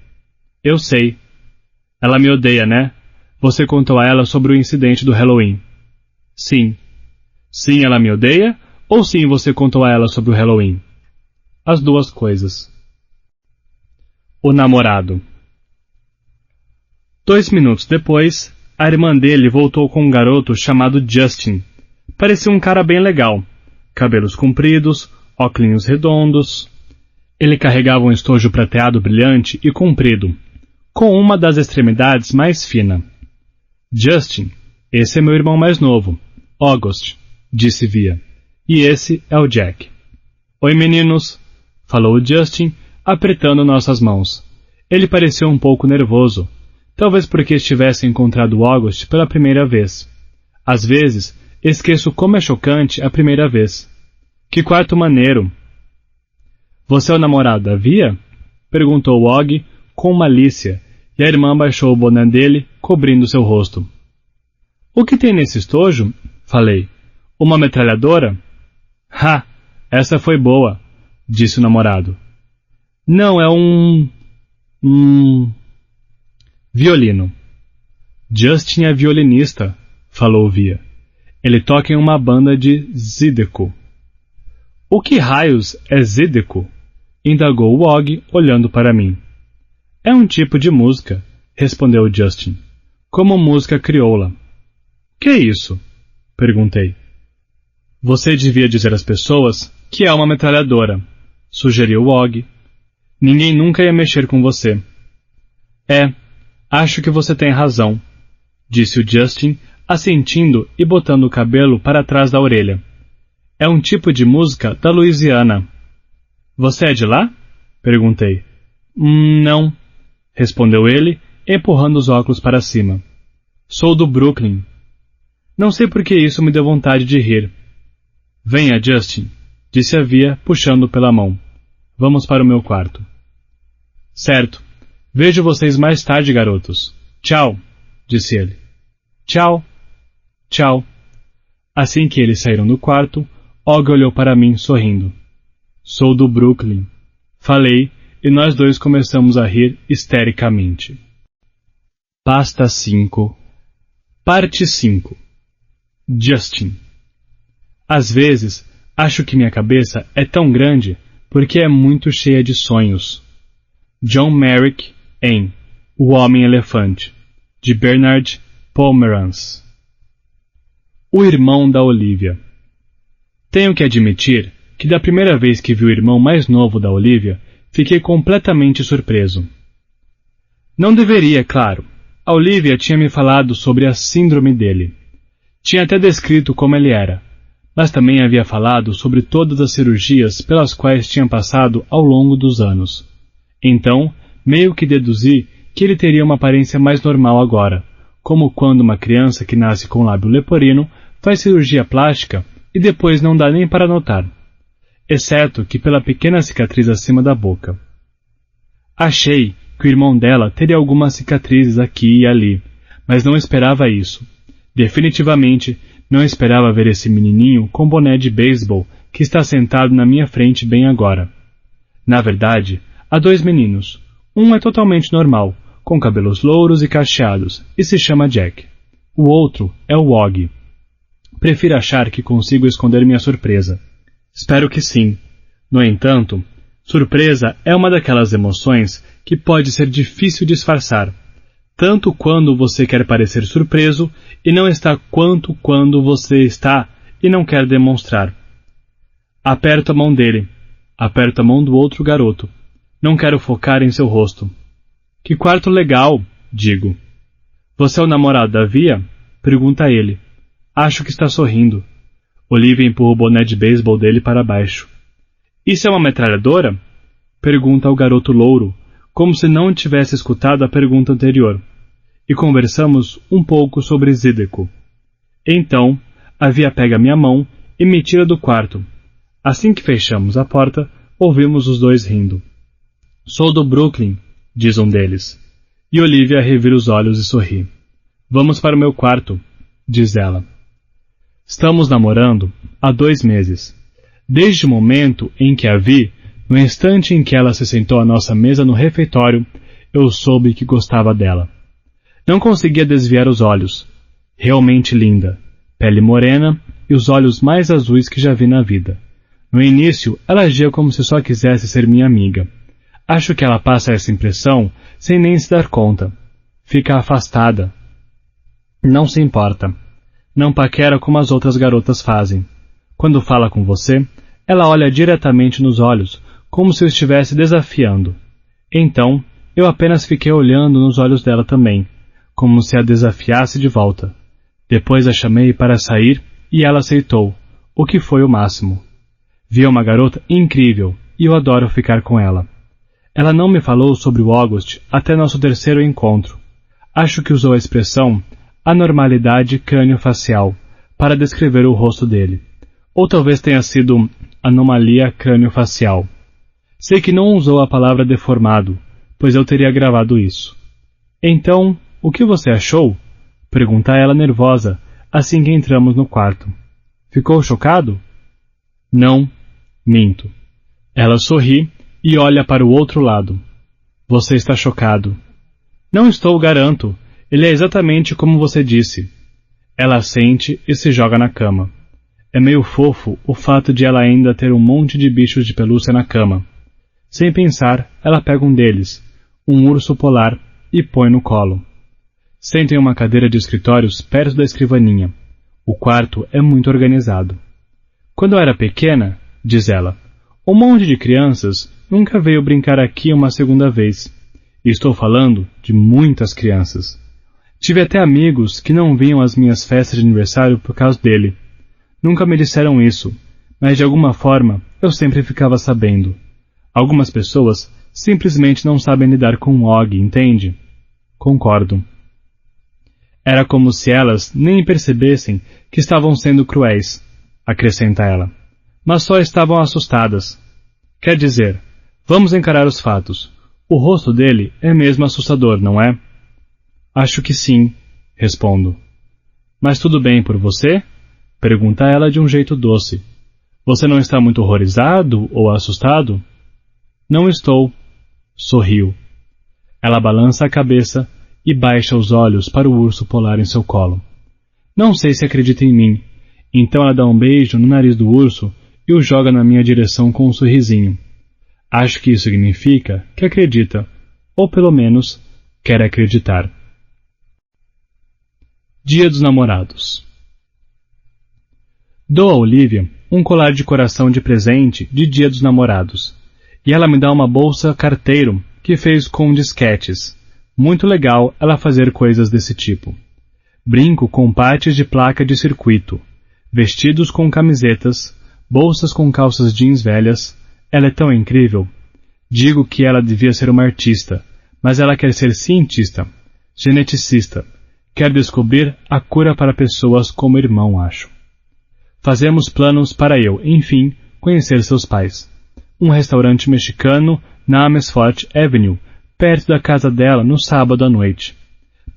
Eu sei. Ela me odeia, né? Você contou a ela sobre o incidente do Halloween. Sim. Sim, ela me odeia? Ou sim você contou a ela sobre o Halloween? As duas coisas. O namorado. 2 minutos depois, a irmã dele voltou com um garoto chamado Justin. Parecia um cara bem legal. Cabelos compridos, óculos redondos. Ele carregava um estojo prateado brilhante e comprido, com uma das extremidades mais fina. Justin, esse é meu irmão mais novo, August, disse Via. E esse é o Jack. Oi, meninos, falou o Justin, apertando nossas mãos. Ele pareceu um pouco nervoso, talvez porque estivesse encontrado o August pela primeira vez. Às vezes, esqueço como é chocante a primeira vez. Que quarto maneiro! Você é o namorado da Via? Perguntou Og com malícia, e a irmã baixou o boné dele, cobrindo seu rosto. O que tem nesse estojo? Falei. Uma metralhadora? Ha! Essa foi boa, disse o namorado. Não, é um violino. Justin é violinista, falou Via. Ele toca em uma banda de Zydeco. O que raios é Zydeco? Indagou o Og, olhando para mim. É um tipo de música, respondeu Justin. Como música crioula. Que é isso? Perguntei. Você devia dizer às pessoas que é uma metralhadora, sugeriu Og. Ninguém nunca ia mexer com você. Acho que você tem razão, disse o Justin, assentindo e botando o cabelo para trás da orelha. É um tipo de música da Louisiana. Você é de lá? Perguntei. Não, respondeu ele, empurrando os óculos para cima. Sou do Brooklyn. Não sei por que isso me deu vontade de rir. Venha, Justin, disse a Via, puxando pela mão. Vamos para o meu quarto. Certo. Vejo vocês mais tarde, garotos. Tchau, disse ele. Tchau. Tchau. Assim que eles saíram do quarto, Og olhou para mim, sorrindo. Sou do Brooklyn. Falei, e nós dois começamos a rir histericamente. Pasta 5. Parte 5. Justin. Às vezes, acho que minha cabeça é tão grande porque é muito cheia de sonhos. John Merrick em O Homem-Elefante, de Bernard Pomerance. O irmão da Olivia. Tenho que admitir que da primeira vez que vi o irmão mais novo da Olivia, fiquei completamente surpreso. Não deveria, claro. A Olivia tinha me falado sobre a síndrome dele. Tinha até descrito como ele era, mas também havia falado sobre todas as cirurgias pelas quais tinha passado ao longo dos anos. Então, meio que deduzi que ele teria uma aparência mais normal agora, como quando uma criança que nasce com lábio leporino faz cirurgia plástica e depois não dá nem para notar, exceto que pela pequena cicatriz acima da boca. Achei que o irmão dela teria algumas cicatrizes aqui e ali, mas não esperava isso. Definitivamente, não esperava ver esse menininho com boné de beisebol que está sentado na minha frente bem agora. Na verdade, há 2 meninos. Um é totalmente normal, com cabelos louros e cacheados, e se chama Jack. O outro é o Og. Prefiro achar que consigo esconder minha surpresa. Espero que sim. No entanto, surpresa é uma daquelas emoções que pode ser difícil disfarçar, tanto quando você quer parecer surpreso e não está quanto quando você está e não quer demonstrar. Aperto a mão dele. Aperto a mão do outro garoto. Não quero focar em seu rosto. Que quarto legal, digo. Você é o namorado da Via? Pergunta ele. Acho que está sorrindo. Olivia empurra o boné de beisebol dele para baixo. Isso é uma metralhadora? Pergunta o garoto louro, como se não tivesse escutado a pergunta anterior. E conversamos um pouco sobre Zydeco. Então, a Via pega minha mão e me tira do quarto. Assim que fechamos a porta, ouvimos os dois rindo. Sou do Brooklyn, diz um deles. E Olivia revira os olhos e sorri. Vamos para o meu quarto, diz ela. Estamos namorando há 2 meses. Desde o momento em que a vi, no instante em que ela se sentou à nossa mesa no refeitório, eu soube que gostava dela. Não conseguia desviar os olhos. Realmente linda, pele morena e os olhos mais azuis que já vi na vida. No início, ela agia como se só quisesse ser minha amiga. Acho que ela passa essa impressão sem nem se dar conta. Fica afastada. Não se importa. Não paquera como as outras garotas fazem. Quando fala com você, ela olha diretamente nos olhos, como se o estivesse desafiando. Então, eu apenas fiquei olhando nos olhos dela também, como se a desafiasse de volta. Depois a chamei para sair e ela aceitou, o que foi o máximo. Vi uma garota incrível e eu adoro ficar com ela. Ela não me falou sobre o August até nosso 3º encontro. Acho que usou a expressão anormalidade crânio-facial para descrever o rosto dele. Ou talvez tenha sido anomalia crânio-facial. Sei que não usou a palavra deformado, pois eu teria gravado isso. Então, o que você achou? Pergunta ela nervosa, assim que entramos no quarto. Ficou chocado? Não, minto. Ela sorri e olha para o outro lado. Você está chocado. Não estou, garanto. Ele é exatamente como você disse. Ela assente e se joga na cama. É meio fofo o fato de ela ainda ter um monte de bichos de pelúcia na cama. Sem pensar, ela pega um deles, um urso polar, e põe no colo. Senta em uma cadeira de escritórios perto da escrivaninha. O quarto é muito organizado. Quando eu era pequena, diz ela, um monte de crianças nunca veio brincar aqui uma segunda vez. E estou falando de muitas crianças. Tive até amigos que não vinham às minhas festas de aniversário por causa dele. Nunca me disseram isso, mas de alguma forma eu sempre ficava sabendo. Algumas pessoas simplesmente não sabem lidar com Og, entende? Concordo. Era como se elas nem percebessem que estavam sendo cruéis, acrescenta ela, mas só estavam assustadas. Quer dizer, vamos encarar os fatos. O rosto dele é mesmo assustador, não é? Acho que sim, respondo. Mas tudo bem por você? Pergunta ela de um jeito doce. Você não está muito horrorizado ou assustado? Não estou. Sorriu. Ela balança a cabeça e baixa os olhos para o urso polar em seu colo. Não sei se acredita em mim. Então ela dá um beijo no nariz do urso e o joga na minha direção com um sorrisinho. Acho que isso significa que acredita, ou pelo menos quer acreditar. Dia dos Namorados. Dou a Olivia um colar de coração de presente de Dia dos Namorados, e ela me dá uma bolsa carteiro que fez com disquetes. Muito legal ela fazer coisas desse tipo. Brinco com partes de placa de circuito, vestidos com camisetas, bolsas com calças jeans velhas. Ela é tão incrível. Digo que ela devia ser uma artista, mas ela quer ser cientista, geneticista. Quer descobrir a cura para pessoas como irmão, acho. Fazemos planos para eu, enfim, conhecer seus pais. Um restaurante mexicano na Amersfoort Avenue, perto da casa dela no sábado à noite.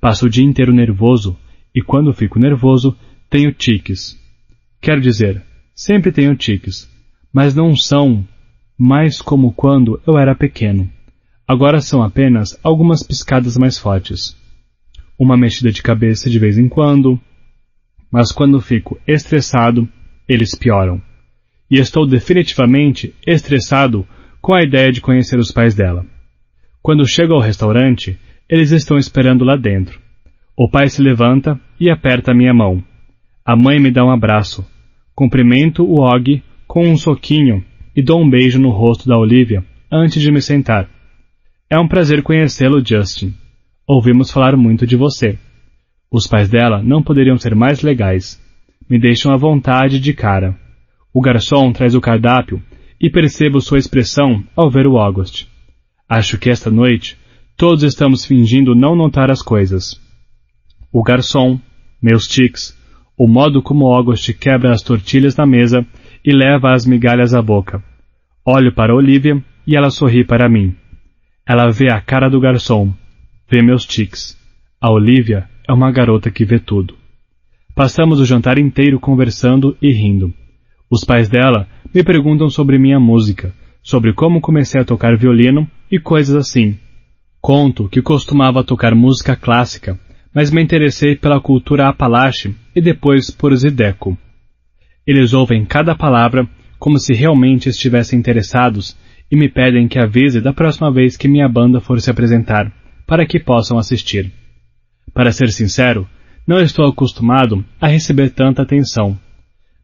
Passo o dia inteiro nervoso, e quando fico nervoso, tenho tiques. Quero dizer, sempre tenho tiques, mas não são mais como quando eu era pequeno. Agora são apenas algumas piscadas mais fortes. Uma mexida de cabeça de vez em quando, mas quando fico estressado, eles pioram. E estou definitivamente estressado com a ideia de conhecer os pais dela. Quando chego ao restaurante, eles estão esperando lá dentro. O pai se levanta e aperta a minha mão. A mãe me dá um abraço. Cumprimento o Og com um soquinho e dou um beijo no rosto da Olivia antes de me sentar. É um prazer conhecê-lo, Justin. Ouvimos falar muito de você. Os pais dela não poderiam ser mais legais. Me deixam à vontade de cara. O garçom traz o cardápio e percebo sua expressão ao ver o August. Acho que esta noite todos estamos fingindo não notar as coisas. O garçom, meus tics, o modo como August quebra as tortilhas na mesa e leva as migalhas à boca. Olho para Olivia e ela sorri para mim. Ela vê a cara do garçom, vê meus tics. A Olivia é uma garota que vê tudo. Passamos o jantar inteiro conversando e rindo. Os pais dela me perguntam sobre minha música, sobre como comecei a tocar violino e coisas assim. Conto que costumava tocar música clássica, mas me interessei pela cultura Apalache e depois por Zydeco. Eles ouvem cada palavra como se realmente estivessem interessados e me pedem que avise da próxima vez que minha banda for se apresentar, para que possam assistir. Para ser sincero, não estou acostumado a receber tanta atenção.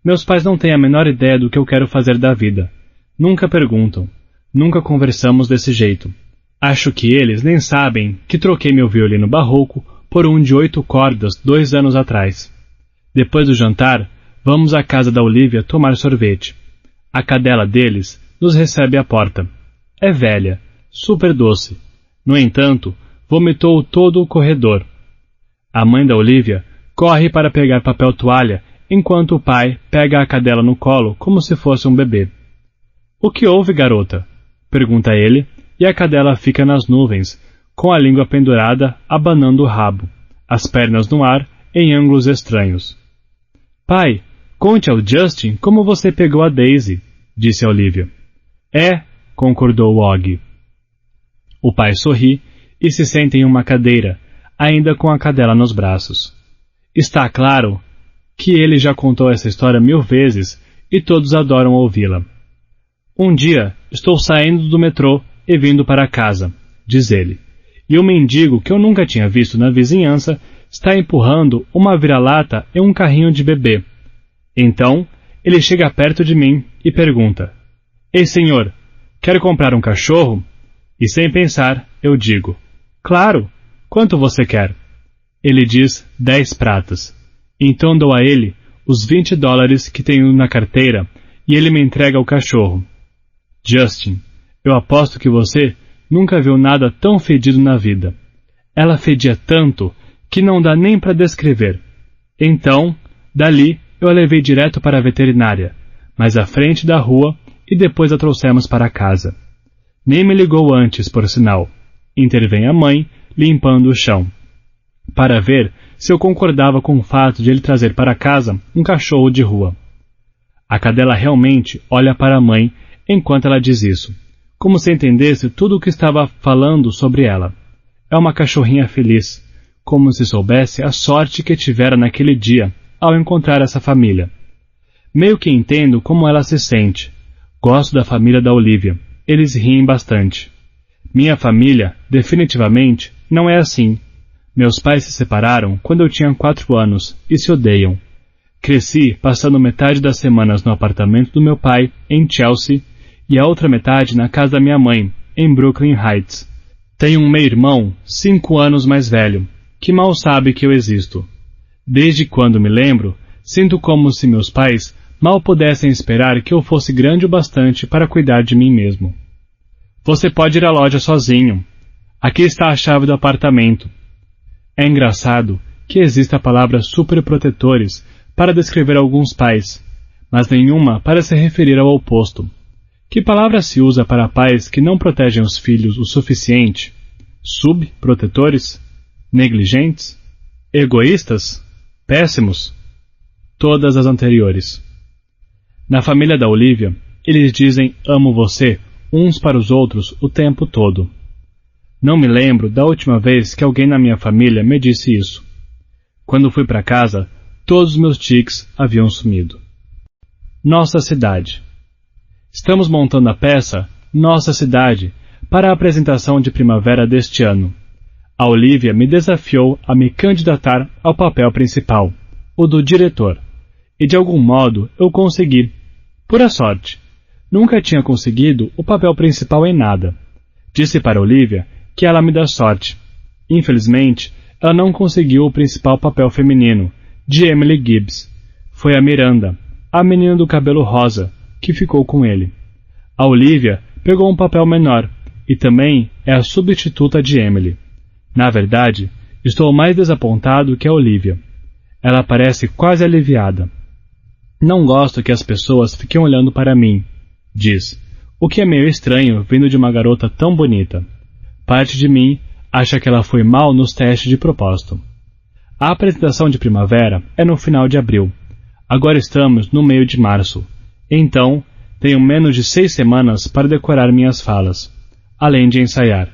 Meus pais não têm a menor ideia do que eu quero fazer da vida. Nunca perguntam. Nunca conversamos desse jeito. Acho que eles nem sabem que troquei meu violino barroco por um de 8 cordas 2 anos atrás. Depois do jantar, vamos à casa da Olivia tomar sorvete. A cadela deles nos recebe à porta. É velha, super doce. No entanto, vomitou todo o corredor. A mãe da Olivia corre para pegar papel toalha, enquanto o pai pega a cadela no colo como se fosse um bebê. O que houve, garota? Pergunta ele, e a cadela fica nas nuvens, com a língua pendurada, abanando o rabo, as pernas no ar, em ângulos estranhos. Pai, conte ao Justin como você pegou a Daisy, disse a Olivia. É, concordou o Og. O pai sorri e se senta em uma cadeira, ainda com a cadela nos braços. Está claro que ele já contou essa história 1000 vezes e todos adoram ouvi-la. Um dia, estou saindo do metrô e vindo para casa, diz ele, e um mendigo que eu nunca tinha visto na vizinhança está empurrando uma vira-lata em um carrinho de bebê. Então, ele chega perto de mim e pergunta, Ei, senhor, quer comprar um cachorro? E sem pensar, eu digo, Claro, quanto você quer? Ele diz 10 pratas. Então dou a ele os $20 que tenho na carteira e ele me entrega o cachorro. Justin, eu aposto que você nunca viu nada tão fedido na vida. Ela fedia tanto que não dá nem para descrever. Então, dali, eu a levei direto para a veterinária, mais à frente da rua, e depois a trouxemos para casa. Nem me ligou antes, por sinal. Intervém a mãe, limpando o chão, para ver se eu concordava com o fato de ele trazer para casa um cachorro de rua. A cadela realmente olha para a mãe enquanto ela diz isso, como se entendesse tudo o que estava falando sobre ela. É uma cachorrinha feliz, como se soubesse a sorte que tivera naquele dia ao encontrar essa família. Meio que entendo como ela se sente. Gosto da família da Olivia. Eles riem bastante. Minha família, definitivamente, não é assim. Meus pais se separaram quando eu tinha 4 anos e se odeiam. Cresci passando metade das semanas no apartamento do meu pai, em Chelsea, e a outra metade na casa da minha mãe, em Brooklyn Heights. Tenho um meio-irmão 5 anos mais velho, que mal sabe que eu existo. Desde quando me lembro, sinto como se meus pais mal pudessem esperar que eu fosse grande o bastante para cuidar de mim mesmo. Você pode ir à loja sozinho. Aqui está a chave do apartamento. É engraçado que exista a palavra superprotetores para descrever alguns pais, mas nenhuma para se referir ao oposto. Que palavra se usa para pais que não protegem os filhos o suficiente? Subprotetores? Negligentes? Egoístas? Péssimos? Todas as anteriores. Na família da Olivia, eles dizem amo você uns para os outros o tempo todo. Não me lembro da última vez que alguém na minha família me disse isso. Quando fui para casa, todos os meus tics haviam sumido. Nossa cidade. Estamos montando a peça Nossa Cidade para a apresentação de primavera deste ano. A Olivia me desafiou a me candidatar ao papel principal, o do diretor, e de algum modo eu consegui. Pura sorte. Nunca tinha conseguido o papel principal em nada. Disse para Olivia que ela me dá sorte. Infelizmente, ela não conseguiu o principal papel feminino, de Emily Gibbs. Foi a Miranda, a menina do cabelo rosa, que ficou com ele. A Olivia pegou um papel menor, e também é a substituta de Emily. Na verdade, estou mais desapontado que a Olivia. Ela parece quase aliviada. Não gosto que as pessoas fiquem olhando para mim, diz, o que é meio estranho vindo de uma garota tão bonita. Parte de mim acha que ela foi mal nos testes de propósito. A apresentação de primavera é no final de abril. Agora estamos no meio de março. Então, tenho menos de 6 semanas para decorar minhas falas, além de ensaiar,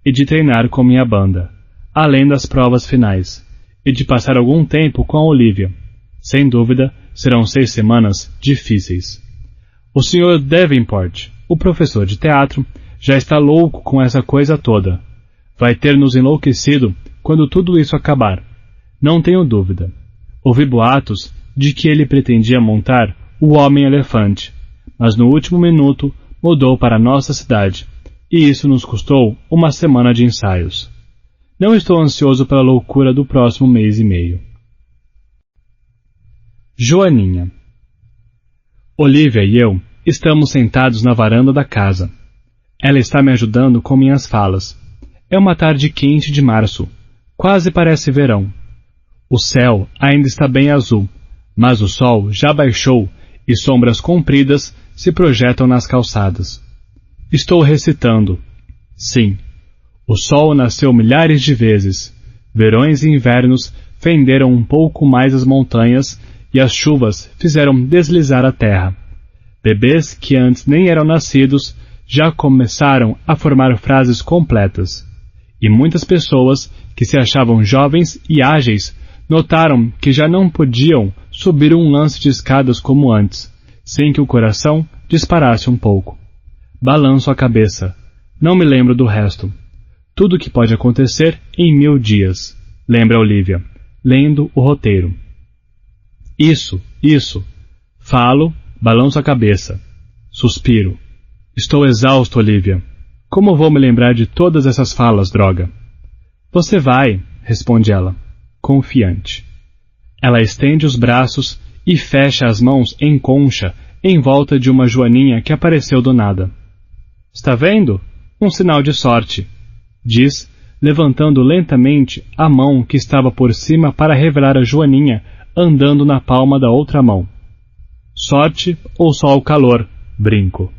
e de treinar com minha banda, além das provas finais, e de passar algum tempo com a Olivia. Sem dúvida, serão 6 semanas difíceis. O Sr. Davenport, o professor de teatro, já está louco com essa coisa toda. Vai ter nos enlouquecido quando tudo isso acabar. Não tenho dúvida. Ouvi boatos de que ele pretendia montar o Homem-Elefante, mas no último minuto mudou para a nossa cidade, e isso nos custou uma semana de ensaios. Não estou ansioso pela loucura do próximo mês e meio. Joaninha. Olivia e eu estamos sentados na varanda da casa. Ela está me ajudando com minhas falas. É uma tarde quente de março. Quase parece verão. O céu ainda está bem azul, mas o sol já baixou e sombras compridas se projetam nas calçadas. Estou recitando. Sim, o sol nasceu milhares de vezes. Verões e invernos fenderam um pouco mais as montanhas e as chuvas fizeram deslizar a terra. Bebês que antes nem eram nascidos já começaram a formar frases completas. E muitas pessoas que se achavam jovens e ágeis notaram que já não podiam subir um lance de escadas como antes, sem que o coração disparasse um pouco. Balanço a cabeça. Não me lembro do resto. Tudo o que pode acontecer em 1000 dias, lembra Olivia, lendo o roteiro. Isso. Falo, balanço a cabeça. Suspiro. Estou exausto, Olivia. Como vou me lembrar de todas essas falas, droga? Você vai, responde ela, confiante. Ela estende os braços e fecha as mãos em concha em volta de uma joaninha que apareceu do nada. Está vendo? Um sinal de sorte, diz, levantando lentamente a mão que estava por cima para revelar a joaninha andando na palma da outra mão. Sorte ou só o calor? Brinco.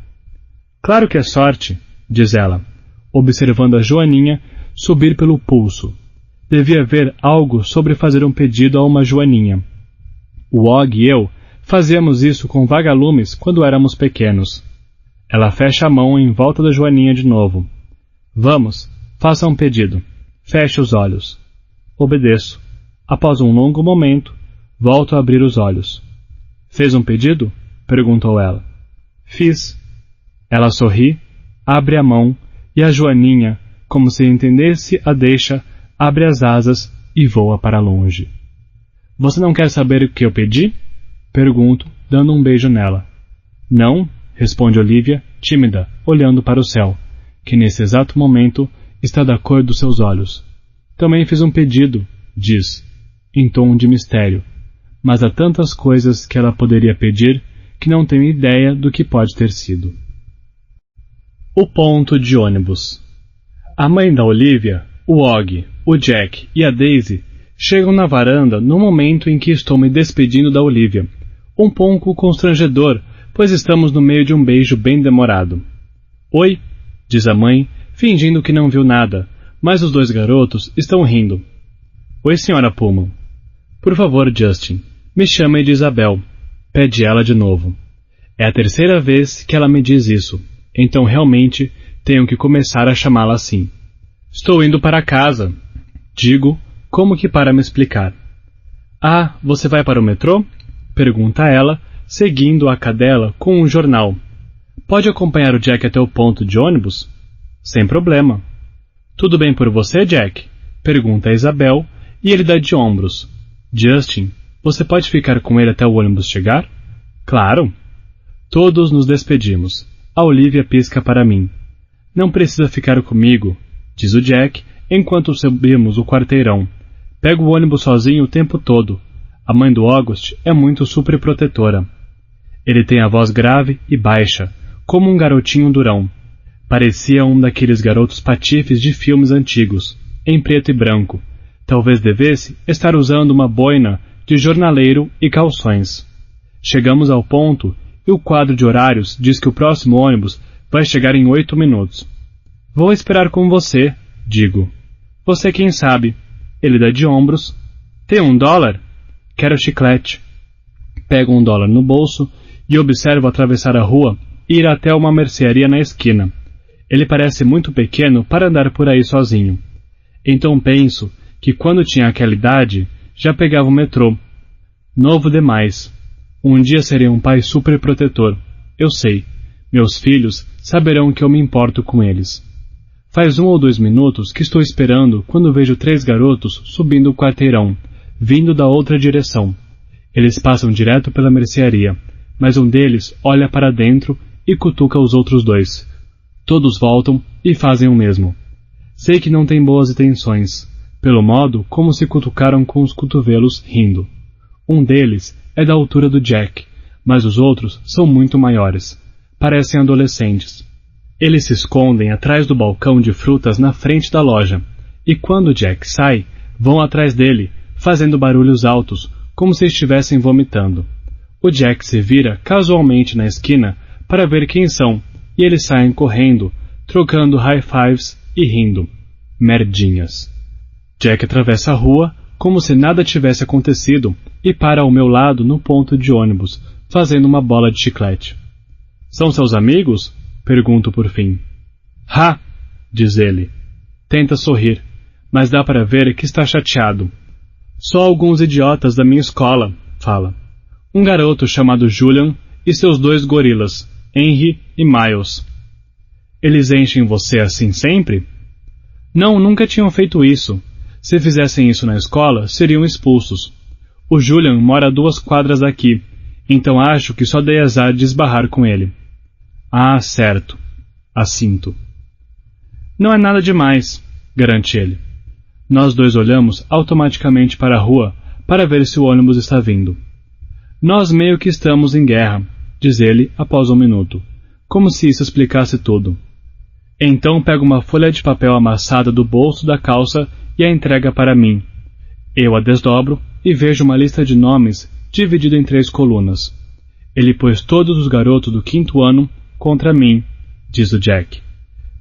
Claro que é sorte, diz ela, observando a joaninha subir pelo pulso. Devia haver algo sobre fazer um pedido a uma joaninha. O Og e eu fazíamos isso com vagalumes quando éramos pequenos. Ela fecha a mão em volta da joaninha de novo. Vamos, faça um pedido. Feche os olhos. Obedeço. Após um longo momento, volto a abrir os olhos. Fez um pedido? Perguntou ela. Fiz. Ela sorri, abre a mão e a joaninha, como se entendesse a deixa, abre as asas e voa para longe. Você não quer saber o que eu pedi? Pergunto, dando um beijo nela. Não, responde Olivia, tímida, olhando para o céu, que nesse exato momento está da cor dos seus olhos. Também fiz um pedido, diz, em tom de mistério, mas há tantas coisas que ela poderia pedir que não tenho ideia do que pode ter sido. O ponto de ônibus. A mãe da Olivia, o Og, o Jack e a Daisy chegam na varanda no momento em que estou me despedindo da Olivia. Um pouco constrangedor, pois estamos no meio de um beijo bem demorado. Oi, diz a mãe, fingindo que não viu nada, mas os dois garotos estão rindo. Oi, Sra. Pullman. Por favor, Justin, me chame de Isabel, pede ela de novo. É a terceira vez que ela me diz isso, então realmente tenho que começar a chamá-la assim. Estou indo para casa, digo, como que para me explicar. Ah, você vai para o metrô? Pergunta ela, seguindo a cadela com um jornal. Pode acompanhar o Jack até o ponto de ônibus? Sem problema. Tudo bem por você, Jack? Pergunta a Isabel, e ele dá de ombros. Justin, você pode ficar com ele até o ônibus chegar? Claro. Todos nos despedimos. A Olivia pisca para mim. Não precisa ficar comigo, diz o Jack, enquanto subimos o quarteirão. Pego o ônibus sozinho o tempo todo. A mãe do August é muito superprotetora. Ele tem a voz grave e baixa, como um garotinho durão. Parecia um daqueles garotos patifes de filmes antigos, em preto e branco. Talvez devesse estar usando uma boina de jornaleiro e calções. Chegamos ao ponto e o quadro de horários diz que o próximo ônibus vai chegar em 8 minutos. Vou esperar com você, digo. Você quem sabe. Ele dá de ombros. Tem $1? Quero chiclete. Pego $1 no bolso e observo atravessar a rua e ir até uma mercearia na esquina. Ele parece muito pequeno para andar por aí sozinho. Então penso que quando tinha aquela idade, já pegava o metrô. Novo demais. Um dia serei um pai superprotetor. Eu sei. Meus filhos saberão que eu me importo com eles. Faz 1 ou 2 minutos que estou esperando quando vejo 3 garotos subindo o quarteirão, vindo da outra direção. Eles passam direto pela mercearia, mas um deles olha para dentro e cutuca os outros 2. Todos voltam e fazem o mesmo. Sei que não têm boas intenções, pelo modo como se cutucaram com os cotovelos rindo. Um deles é da altura do Jack, mas os outros são muito maiores. Parecem adolescentes. Eles se escondem atrás do balcão de frutas na frente da loja, e quando Jack sai, vão atrás dele, fazendo barulhos altos, como se estivessem vomitando. O Jack se vira casualmente na esquina para ver quem são, e eles saem correndo, trocando high fives e rindo. Merdinhas. Jack atravessa a rua, como se nada tivesse acontecido, e para ao meu lado no ponto de ônibus, fazendo uma bola de chiclete. São seus amigos? Pergunto por fim. Ha! Diz ele. Tenta sorrir, mas dá para ver que está chateado. Só alguns idiotas da minha escola, fala. Um garoto chamado Julian e seus 2 gorilas, Henry e Miles. Eles enchem você assim sempre? Não, nunca tinham feito isso. Se fizessem isso na escola, seriam expulsos. O Julian mora a 2 quadras daqui, então acho que só dei azar de esbarrar com ele. Ah, certo. Assinto. Não é nada demais, garante ele. Nós 2 olhamos automaticamente para a rua para ver se o ônibus está vindo. Nós meio que estamos em guerra, diz ele após 1 minuto, como se isso explicasse tudo. Então pega uma folha de papel amassada do bolso da calça e a entrega para mim. Eu a desdobro e vejo uma lista de nomes dividida em 3 colunas. Ele pôs todos os garotos do 5º ano contra mim, diz o Jack.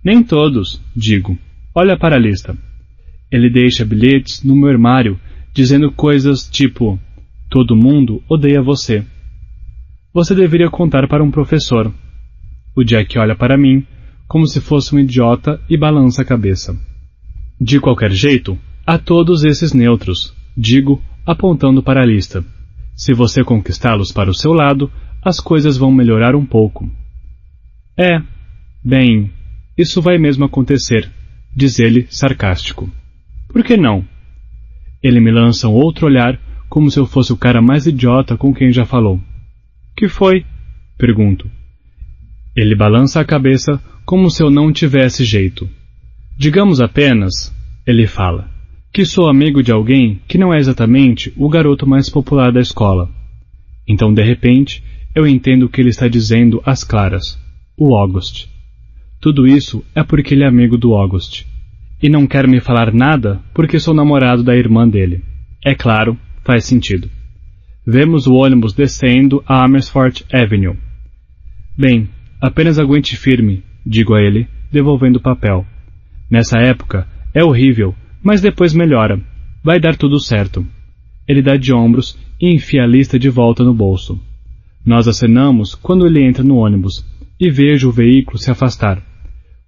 Nem todos, digo. Olha para a lista. Ele deixa bilhetes no meu armário, dizendo coisas tipo: todo mundo odeia você. Você deveria contar para um professor. O Jack olha para mim, como se fosse um idiota e balança a cabeça. De qualquer jeito, há todos esses neutros, digo, apontando para a lista. Se você conquistá-los para o seu lado, as coisas vão melhorar um pouco. Bem, isso vai mesmo acontecer, diz ele, sarcástico. Por que não? Ele me lança um outro olhar, como se eu fosse o cara mais idiota com quem já falou. Que foi? Pergunto. Ele balança a cabeça, como se eu não tivesse jeito. Digamos apenas, ele fala, que sou amigo de alguém que não é exatamente o garoto mais popular da escola. Então, de repente, eu entendo o que ele está dizendo às claras. O August. Tudo isso é porque ele é amigo do August. E não quer me falar nada porque sou namorado da irmã dele. É claro, faz sentido. Vemos o ônibus descendo a Amersfoort Avenue. Bem, apenas aguente firme, digo a ele, devolvendo o papel. Nessa época, é horrível, mas depois melhora. Vai dar tudo certo. Ele dá de ombros e enfia a lista de volta no bolso. Nós acenamos quando ele entra no ônibus e vejo o veículo se afastar.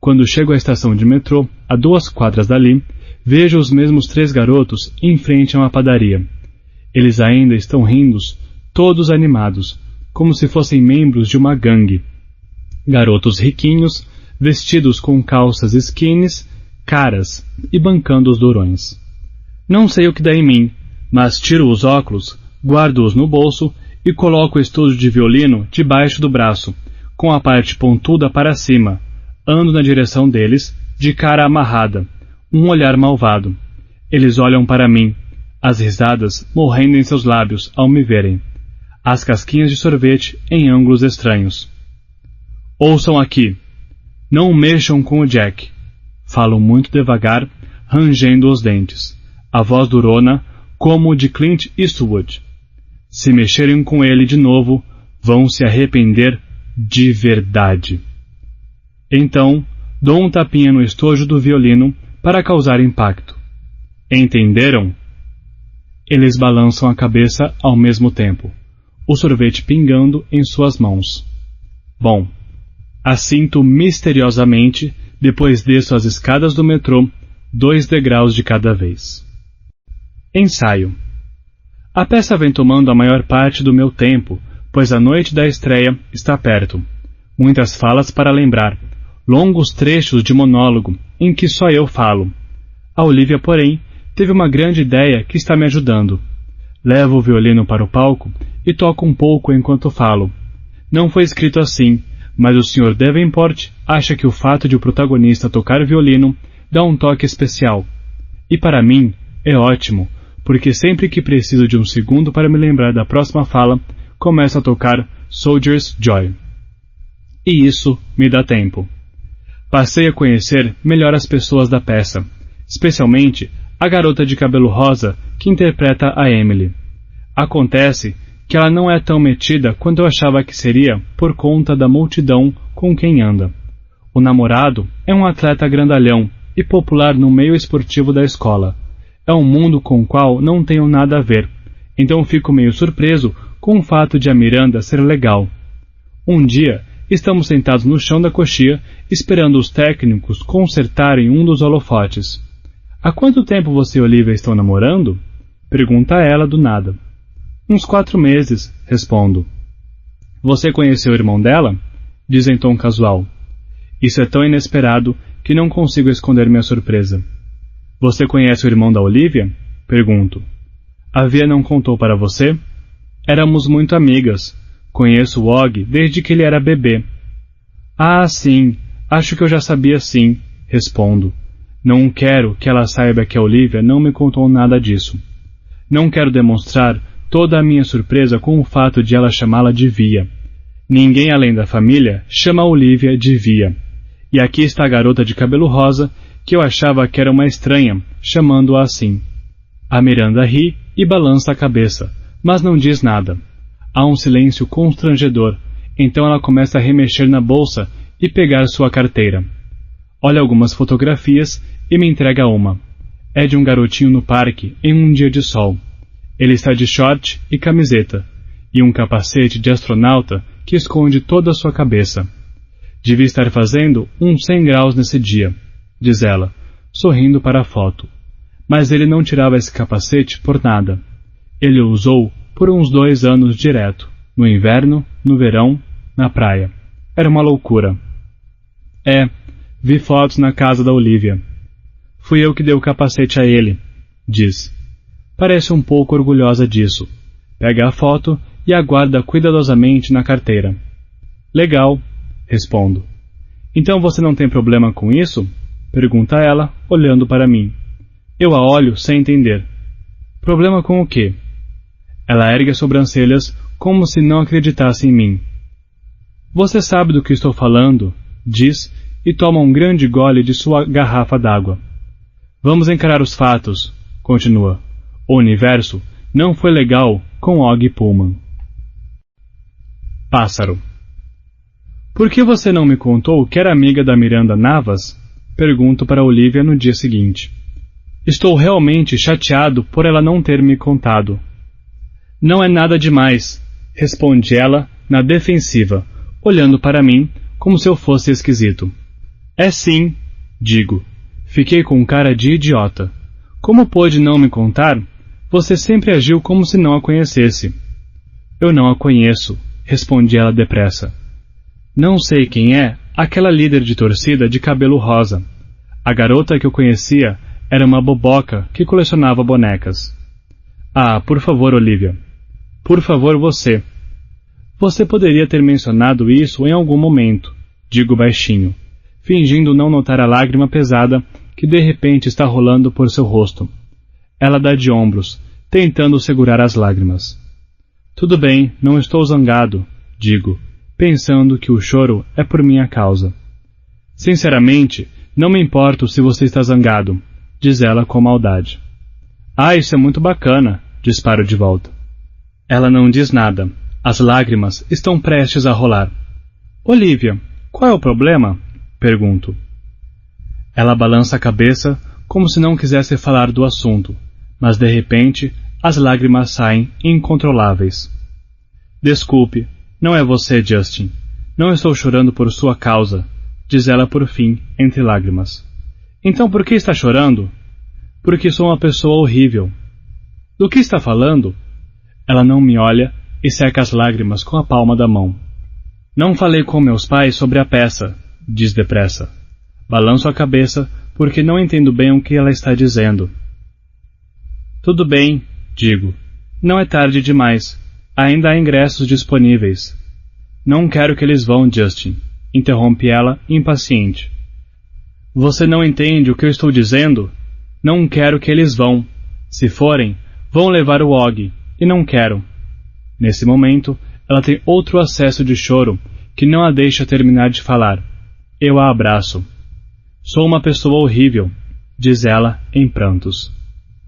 Quando chego à estação de metrô, a 2 quadras dali, vejo os mesmos 3 garotos em frente a uma padaria. Eles ainda estão rindo, todos animados, como se fossem membros de uma gangue. Garotos riquinhos, vestidos com calças skinnies, caras e bancando os durões. Não sei o que dá em mim, mas tiro os óculos, guardo-os no bolso e coloco o estojo de violino debaixo do braço, com a parte pontuda para cima. Ando na direção deles, de cara amarrada, um olhar malvado. Eles olham para mim, as risadas morrendo em seus lábios ao me verem, as casquinhas de sorvete em ângulos estranhos. Ouçam aqui. Não mexam com o Jack. Falo muito devagar, rangendo os dentes. A voz durona, como de Clint Eastwood. Se mexerem com ele de novo, vão se arrepender de verdade. Então, dou um tapinha no estojo do violino para causar impacto. Entenderam? Eles balançam a cabeça ao mesmo tempo, o sorvete pingando em suas mãos. Bom, assinto misteriosamente, depois desço as escadas do metrô, 2 degraus de cada vez. Ensaio. A peça vem tomando a maior parte do meu tempo, pois a noite da estreia está perto. Muitas falas para lembrar, longos trechos de monólogo em que só eu falo. A Olivia, porém, teve uma grande ideia que está me ajudando. Levo o violino para o palco e toco um pouco enquanto falo. Não foi escrito assim, mas o Sr. Davenport acha que o fato de o protagonista tocar violino dá um toque especial. E para mim, é ótimo, porque sempre que preciso de um segundo para me lembrar da próxima fala, começo a tocar Soldier's Joy. E isso me dá tempo. Passei a conhecer melhor as pessoas da peça, especialmente a garota de cabelo rosa que interpreta a Emily. Acontece que ela não é tão metida quanto eu achava que seria por conta da multidão com quem anda. O namorado é um atleta grandalhão e popular no meio esportivo da escola. É um mundo com o qual não tenho nada a ver, então fico meio surpreso com o fato de a Miranda ser legal. Um dia, estamos sentados no chão da coxia, esperando os técnicos consertarem um dos holofotes. Há quanto tempo você e Olivia estão namorando? Pergunta ela do nada. Uns 4 meses, respondo. Você conheceu o irmão dela? Diz em tom casual. Isso é tão inesperado que não consigo esconder minha surpresa. Você conhece o irmão da Olivia? Pergunto. A Via não contou para você? Éramos muito amigas. Conheço o Og desde que ele era bebê. Ah, sim. Acho que eu já sabia sim, respondo. Não quero que ela saiba que a Olivia não me contou nada disso. Não quero demonstrar toda a minha surpresa com o fato de ela chamá-la de Via. Ninguém além da família chama a Olivia de Via. E aqui está a garota de cabelo rosa, que eu achava que era uma estranha, chamando-a assim. A Miranda ri e balança a cabeça, mas não diz nada. Há um silêncio constrangedor, então ela começa a remexer na bolsa e pegar sua carteira. Olha algumas fotografias e me entrega uma. É de um garotinho no parque, em um dia de sol. Ele está de short e camiseta, e um capacete de astronauta que esconde toda a sua cabeça. Devia estar fazendo uns 100 graus nesse dia, diz ela, sorrindo para a foto. Mas ele não tirava esse capacete por nada. Ele o usou por uns 2 anos direto, no inverno, no verão, na praia. Era uma loucura. Vi fotos na casa da Olivia. Fui eu que dei o capacete a ele, diz. Parece um pouco orgulhosa disso. Pega a foto e a guarda cuidadosamente na carteira. Legal, respondo. Então você não tem problema com isso? Pergunta ela, olhando para mim. Eu a olho sem entender. Problema com o quê? Ela ergue as sobrancelhas como se não acreditasse em mim. Você sabe do que estou falando, diz, e toma um grande gole de sua garrafa d'água. Vamos encarar os fatos, continua. O universo não foi legal com Og Pullman. Pássaro. Por que você não me contou que era amiga da Miranda Navas? Pergunto para Olivia no dia seguinte. Estou realmente chateado por ela não ter me contado. Não é nada demais, responde ela na defensiva, olhando para mim como se eu fosse esquisito. É sim, digo. Fiquei com cara de idiota. Como pôde não me contar? Você sempre agiu como se não a conhecesse. Eu não a conheço, responde ela depressa. Não sei quem é Aquela líder de torcida de cabelo rosa. A garota que eu conhecia era uma boboca que colecionava bonecas. Ah, por favor, Olivia. Por favor, você. Você poderia ter mencionado isso em algum momento, digo baixinho, fingindo não notar a lágrima pesada que de repente está rolando por seu rosto. Ela dá de ombros, tentando segurar as lágrimas. Tudo bem, não estou zangado, digo, pensando que o choro é por minha causa. Sinceramente, não me importo se você está zangado, diz ela com maldade. Ah, isso é muito bacana, disparo de volta. Ela não diz nada. As lágrimas estão prestes a rolar. Olivia, qual é o problema? Pergunto. Ela balança a cabeça como se não quisesse falar do assunto, mas de repente as lágrimas saem incontroláveis. Desculpe, não é você, Justin. Não estou chorando por sua causa, diz ela por fim, entre lágrimas. Então por que está chorando? Porque sou uma pessoa horrível. Do que está falando? Ela não me olha e seca as lágrimas com a palma da mão. Não falei com meus pais sobre a peça, diz depressa. Balanço a cabeça porque não entendo bem o que ela está dizendo. Tudo bem, digo. Não é tarde demais. Ainda há ingressos disponíveis. Não quero que eles vão, Justin, interrompe ela, impaciente. Você não entende o que eu estou dizendo? Não quero que eles vão. Se forem, vão levar o Og, e não quero. Nesse momento, ela tem outro acesso de choro que não a deixa terminar de falar. Eu a abraço. Sou uma pessoa horrível, diz ela em prantos.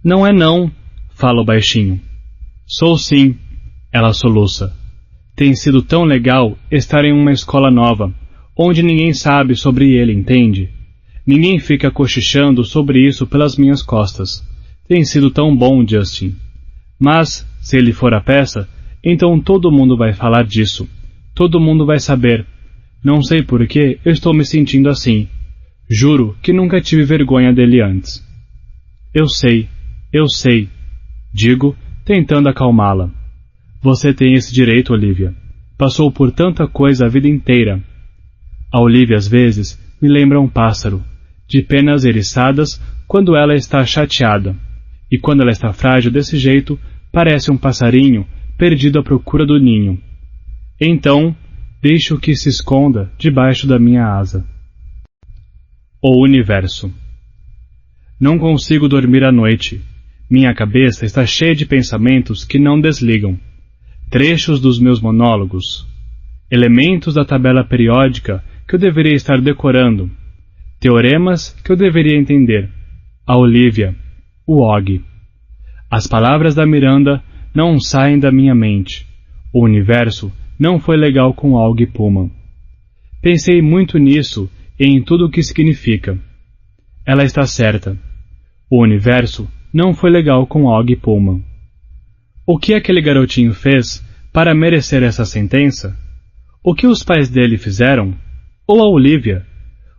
Não é não, falo baixinho. Sou sim, ela soluça. Tem sido tão legal estar em uma escola nova, onde ninguém sabe sobre ele, entende? Ninguém fica cochichando sobre isso pelas minhas costas. Tem sido tão bom, Justin. Mas, se ele for a peça, então todo mundo vai falar disso. Todo mundo vai saber. Não sei por que eu estou me sentindo assim. Juro que nunca tive vergonha dele antes. Eu sei, digo, tentando acalmá-la. Você tem esse direito, Olivia. Passou por tanta coisa a vida inteira. A Olivia às vezes me lembra um pássaro, de penas eriçadas quando ela está chateada, e quando ela está frágil desse jeito, parece um passarinho perdido à procura do ninho. Então, deixo que se esconda debaixo da minha asa. O universo. Não consigo dormir à noite. Minha cabeça está cheia de pensamentos que não desligam. Trechos dos meus monólogos. Elementos da tabela periódica que eu deveria estar decorando. Teoremas que eu deveria entender. A Olivia. O Og. As palavras da Miranda não saem da minha mente. O universo não foi legal com Og Pullman. Pensei muito nisso e em tudo o que significa. Ela está certa. O universo não foi legal com Og Pullman. O que aquele garotinho fez para merecer essa sentença? O que os pais dele fizeram? Ou a Olivia?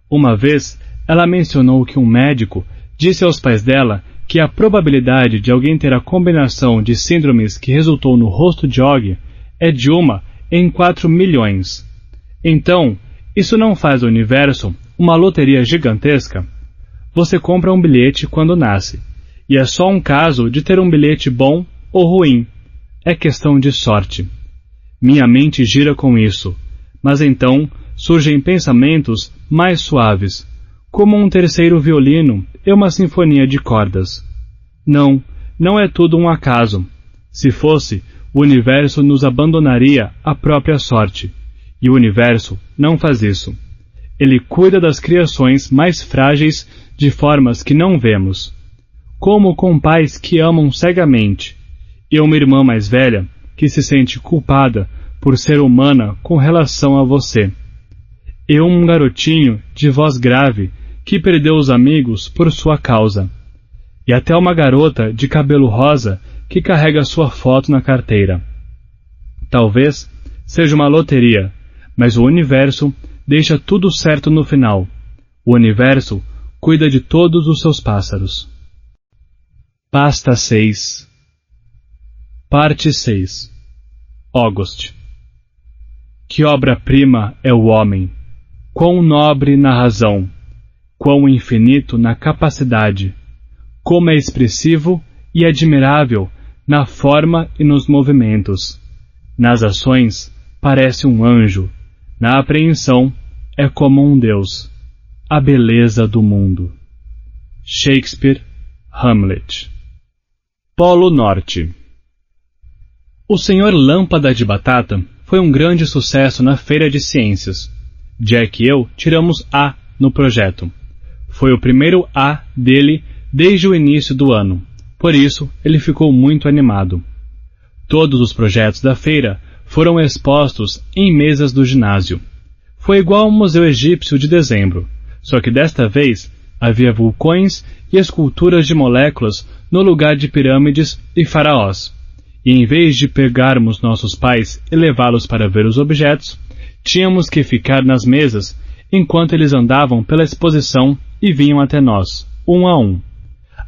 Uma vez, ela mencionou que um médico disse aos pais dela que a probabilidade de alguém ter a combinação de síndromes que resultou no rosto de Og é de 1 em 4 milhões. Então, isso não faz do universo uma loteria gigantesca? Você compra um bilhete quando nasce, e é só um caso de ter um bilhete bom ou ruim. É questão de sorte. Minha mente gira com isso, mas então surgem pensamentos mais suaves, como um terceiro violino e uma sinfonia de cordas. Não é tudo um acaso. Se fosse, o universo nos abandonaria à própria sorte. E o universo não faz isso. Ele cuida das criações mais frágeis de formas que não vemos. Como com pais que amam cegamente, e uma irmã mais velha que se sente culpada por ser humana com relação a você. E um garotinho de voz grave que perdeu os amigos por sua causa. E até uma garota de cabelo rosa que carrega sua foto na carteira. Talvez seja uma loteria, mas o universo deixa tudo certo no final. O universo cuida de todos os seus pássaros. Pasta 6. Parte 6. August. Que obra-prima é o homem! quão nobre na razão, quão infinito na capacidade, como é expressivo e admirável na forma e nos movimentos. Nas ações, parece um anjo, na apreensão, é como um Deus. A beleza do mundo. Shakespeare, Hamlet. Polo Norte. O Sr. Lâmpada de Batata foi um grande sucesso na Feira de Ciências. Jack e eu tiramos A no projeto. Foi o primeiro A dele desde o início do ano. Por isso, ele ficou muito animado. Todos os projetos da feira foram expostos em mesas do ginásio. Foi igual ao Museu Egípcio de dezembro, só que desta vez havia vulcões e esculturas de moléculas no lugar de pirâmides e faraós. E em vez de pegarmos nossos pais e levá-los para ver os objetos, tínhamos que ficar nas mesas enquanto eles andavam pela exposição e vinham até nós, um a um.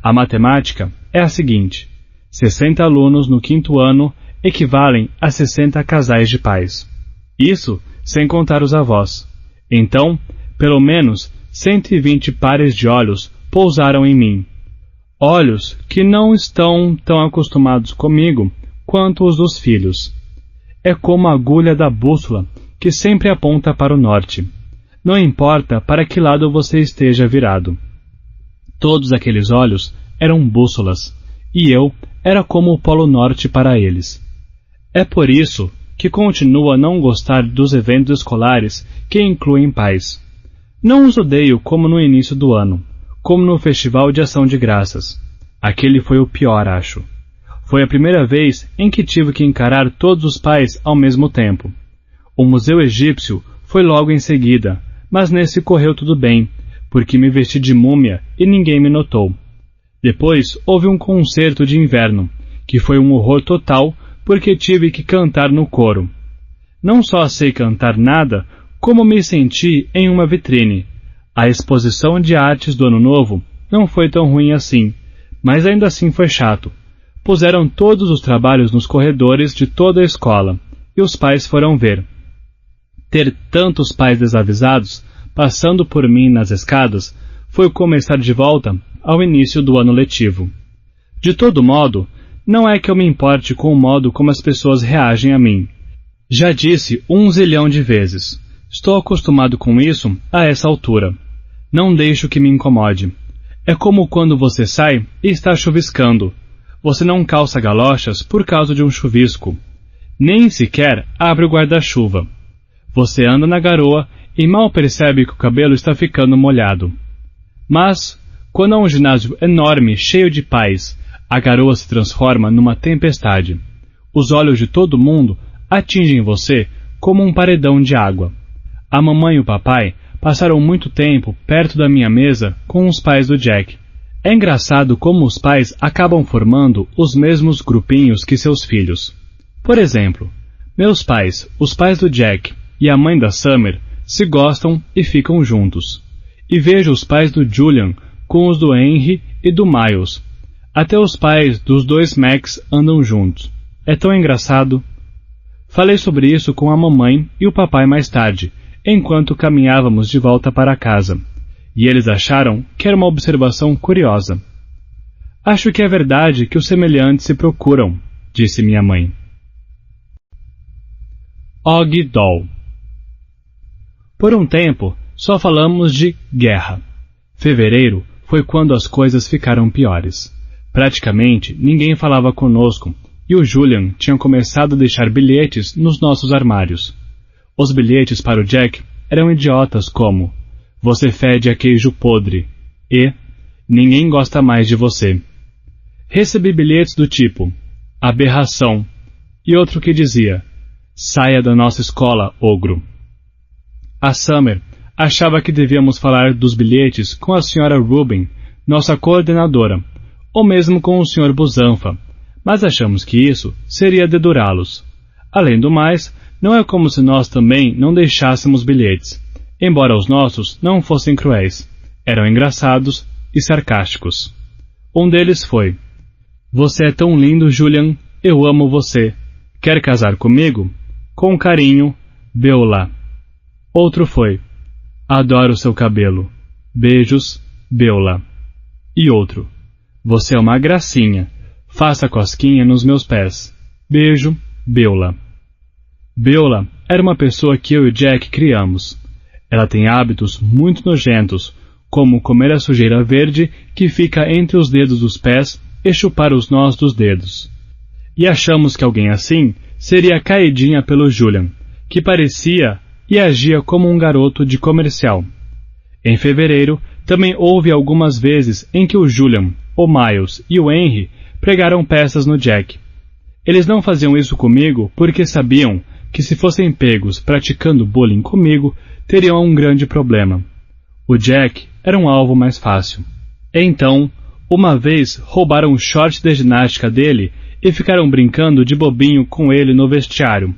A matemática é a seguinte: 60 alunos no 5º ano equivalem a 60 casais de pais. Isso sem contar os avós. Então, pelo menos 120 pares de olhos pousaram em mim. Olhos que não estão tão acostumados comigo quanto os dos filhos. É como a agulha da bússola que sempre aponta para o norte. Não importa para que lado você esteja virado. Todos aqueles olhos eram bússolas, e eu era como o Polo Norte para eles. É por isso que continuo a não gostar dos eventos escolares que incluem pais. Não os odeio como no início do ano, como no Festival de Ação de Graças. Aquele foi o pior, acho. Foi a primeira vez em que tive que encarar todos os pais ao mesmo tempo. O Museu Egípcio foi logo em seguida, mas nesse correu tudo bem, porque me vesti de múmia e ninguém me notou. Depois houve um concerto de inverno, que foi um horror total porque tive que cantar no coro. Não só sei cantar nada, como me senti em uma vitrine. A exposição de artes do Ano Novo não foi tão ruim assim, mas ainda assim foi chato. Puseram todos os trabalhos nos corredores de toda a escola, e os pais foram ver. Ter tantos pais desavisados passando por mim nas escadas foi começar de volta ao início do ano letivo. De todo modo, não é que eu me importe com o modo como as pessoas reagem a mim. Já disse 1 zilhão de vezes. Estou acostumado com isso a essa altura. Não deixo que me incomode. É como quando você sai e está chuviscando. Você não calça galochas por causa de um chuvisco. Nem sequer abre o guarda-chuva. Você anda na garoa e mal percebe que o cabelo está ficando molhado. Mas, quando há um ginásio enorme cheio de pais, a garoa se transforma numa tempestade. Os olhos de todo mundo atingem você como um paredão de água. A mamãe e o papai passaram muito tempo perto da minha mesa com os pais do Jack. É engraçado como os pais acabam formando os mesmos grupinhos que seus filhos. Por exemplo, meus pais, os pais do Jack e a mãe da Summer se gostam e ficam juntos. E vejo os pais do Julian com os do Henry e do Miles. Até os pais dos 2 Macs andam juntos. É tão engraçado. Falei sobre isso com a mamãe e o papai mais tarde, enquanto caminhávamos de volta para casa. E eles acharam que era uma observação curiosa. Acho que é verdade que os semelhantes se procuram, disse minha mãe. Og Doll. Por um tempo, só falamos de guerra. Fevereiro foi quando as coisas ficaram piores. Praticamente ninguém falava conosco, e o Julian tinha começado a deixar bilhetes nos nossos armários. Os bilhetes para o Jack eram idiotas como: "Você fede a queijo podre" e "Ninguém gosta mais de você". Recebi bilhetes do tipo "Aberração" e outro que dizia "Saia da nossa escola, ogro". A Summer achava que devíamos falar dos bilhetes com a Sra. Rubin, nossa coordenadora, ou mesmo com o Sr. Busanfa, mas achamos que isso seria dedurá-los. Além do mais, não é como se nós também não deixássemos bilhetes, embora os nossos não fossem cruéis, eram engraçados e sarcásticos. Um deles foi: "Você é tão lindo, Julian, eu amo você. Quer casar comigo? Com carinho, Beulah." Outro foi: Adoro seu cabelo. Beijos, Beulah. E outro: você é uma gracinha. Faça cosquinha nos meus pés. Beijo, Beulah. Beulah era uma pessoa que eu e Jack criamos. Ela tem hábitos muito nojentos, como comer a sujeira verde que fica entre os dedos dos pés e chupar os nós dos dedos. E achamos que alguém assim seria caidinha pelo Julian, que parecia e agia como um garoto de comercial. Em fevereiro, também houve algumas vezes em que o Julian, o Miles e o Henry pregaram peças no Jack. Eles não faziam isso comigo porque sabiam que se fossem pegos praticando bullying comigo, teriam um grande problema. O Jack era um alvo mais fácil. Então, uma vez roubaram o short de ginástica dele e ficaram brincando de bobinho com ele no vestiário.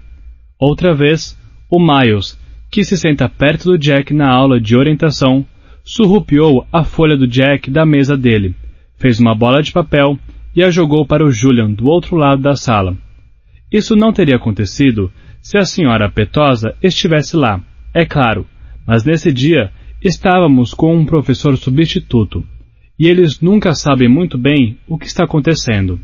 Outra vez, o Miles, que se senta perto do Jack na aula de orientação, surrupiou a folha do Jack da mesa dele, fez uma bola de papel e a jogou para o Julian do outro lado da sala. Isso não teria acontecido se a senhora Petosa estivesse lá, é claro, mas nesse dia estávamos com um professor substituto, e eles nunca sabem muito bem o que está acontecendo.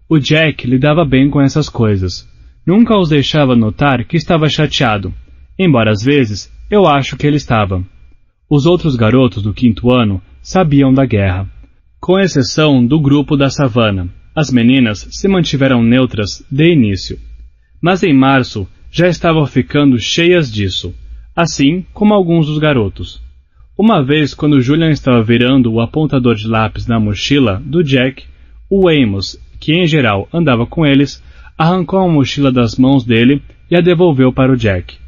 O Jack lidava bem com essas coisas, nunca os deixava notar que estava chateado, embora às vezes eu acho que ele estava. Os outros garotos do 5º ano sabiam da guerra, com exceção do grupo da savana. As meninas se mantiveram neutras de início, mas em março já estavam ficando cheias disso, assim como alguns dos garotos. Uma vez, quando Julian estava virando o apontador de lápis na mochila do Jack, o Amos, que em geral andava com eles, arrancou a mochila das mãos dele e a devolveu para o Jack.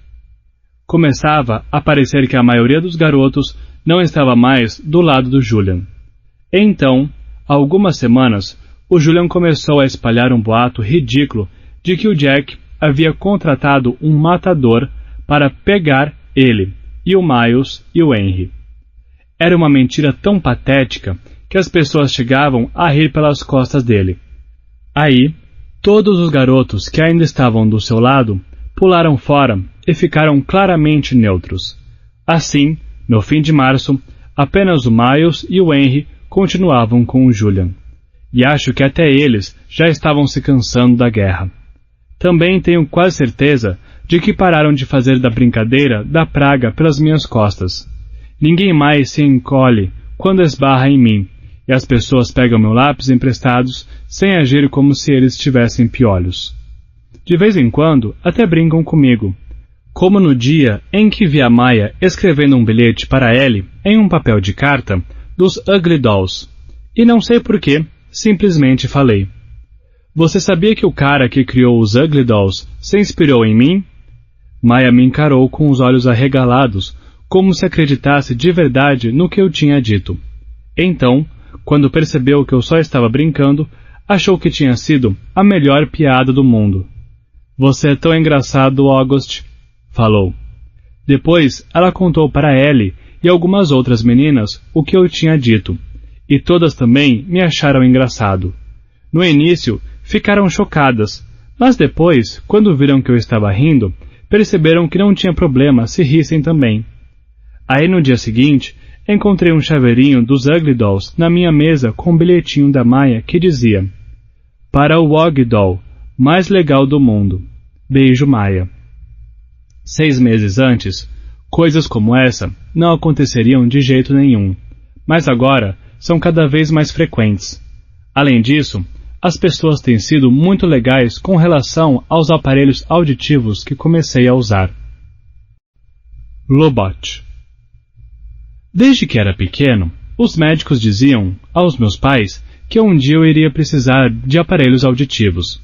Começava a parecer que a maioria dos garotos não estava mais do lado do Julian. Então, há algumas semanas, o Julian começou a espalhar um boato ridículo de que o Jack havia contratado um matador para pegar ele, e o Miles e o Henry. Era uma mentira tão patética que as pessoas chegavam a rir pelas costas dele. Aí, todos os garotos que ainda estavam do seu lado pularam fora e ficaram claramente neutros. Assim, no fim de março, apenas o Miles e o Henry continuavam com o Julian. E acho que até eles já estavam se cansando da guerra. Também tenho quase certeza de que pararam de fazer da brincadeira da praga pelas minhas costas. Ninguém mais se encolhe quando esbarra em mim, e as pessoas pegam meu lápis emprestados sem agir como se eles tivessem piolhos. De vez em quando, até brincam comigo, como no dia em que vi a Maya escrevendo um bilhete para Ellie em um papel de carta dos Ugly Dolls. E não sei porquê, simplesmente falei: você sabia que o cara que criou os Ugly Dolls se inspirou em mim? Maya me encarou com os olhos arregalados, como se acreditasse de verdade no que eu tinha dito. Então, quando percebeu que eu só estava brincando, achou que tinha sido a melhor piada do mundo. Você é tão engraçado, August, falou. Depois, ela contou para Ellie e algumas outras meninas o que eu tinha dito, e todas também me acharam engraçado. No início, ficaram chocadas, mas depois, quando viram que eu estava rindo, perceberam que não tinha problema se rissem também. Aí no dia seguinte, encontrei um chaveirinho dos Ugly Dolls na minha mesa com um bilhetinho da Maya que dizia: para o Og Doll, mais legal do mundo. Beijo, Maya. 6 meses antes, coisas como essa não aconteceriam de jeito nenhum, mas agora são cada vez mais frequentes. Além disso, as pessoas têm sido muito legais com relação aos aparelhos auditivos que comecei a usar. Lobot. Desde que era pequeno, os médicos diziam aos meus pais que um dia eu iria precisar de aparelhos auditivos.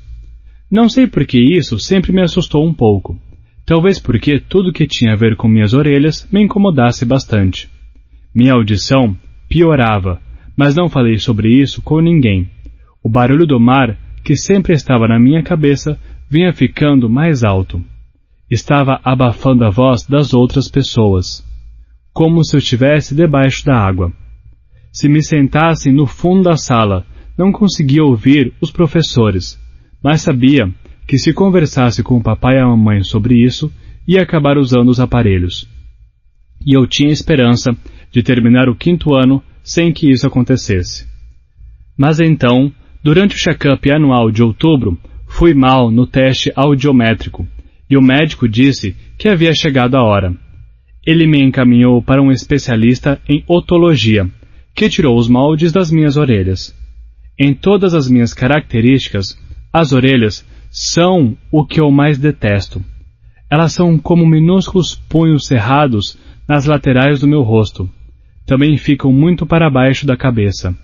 Não sei por que isso sempre me assustou um pouco. Talvez porque tudo que tinha a ver com minhas orelhas me incomodasse bastante. Minha audição piorava, mas não falei sobre isso com ninguém. O barulho do mar, que sempre estava na minha cabeça, vinha ficando mais alto. Estava abafando a voz das outras pessoas, como se eu estivesse debaixo da água. Se me sentassem no fundo da sala, não conseguia ouvir os professores, mas sabia que se conversasse com o papai e a mamãe sobre isso, ia acabar usando os aparelhos. e eu tinha esperança de terminar o 5º ano sem que isso acontecesse. Mas então, durante o check-up anual de outubro, fui mal no teste audiométrico, e o médico disse que havia chegado a hora. Ele me encaminhou para um especialista em otologia, que tirou os moldes das minhas orelhas. Em todas as minhas características, as orelhas são o que eu mais detesto. Elas são como minúsculos punhos cerrados nas laterais do meu rosto. Também ficam muito para baixo da cabeça.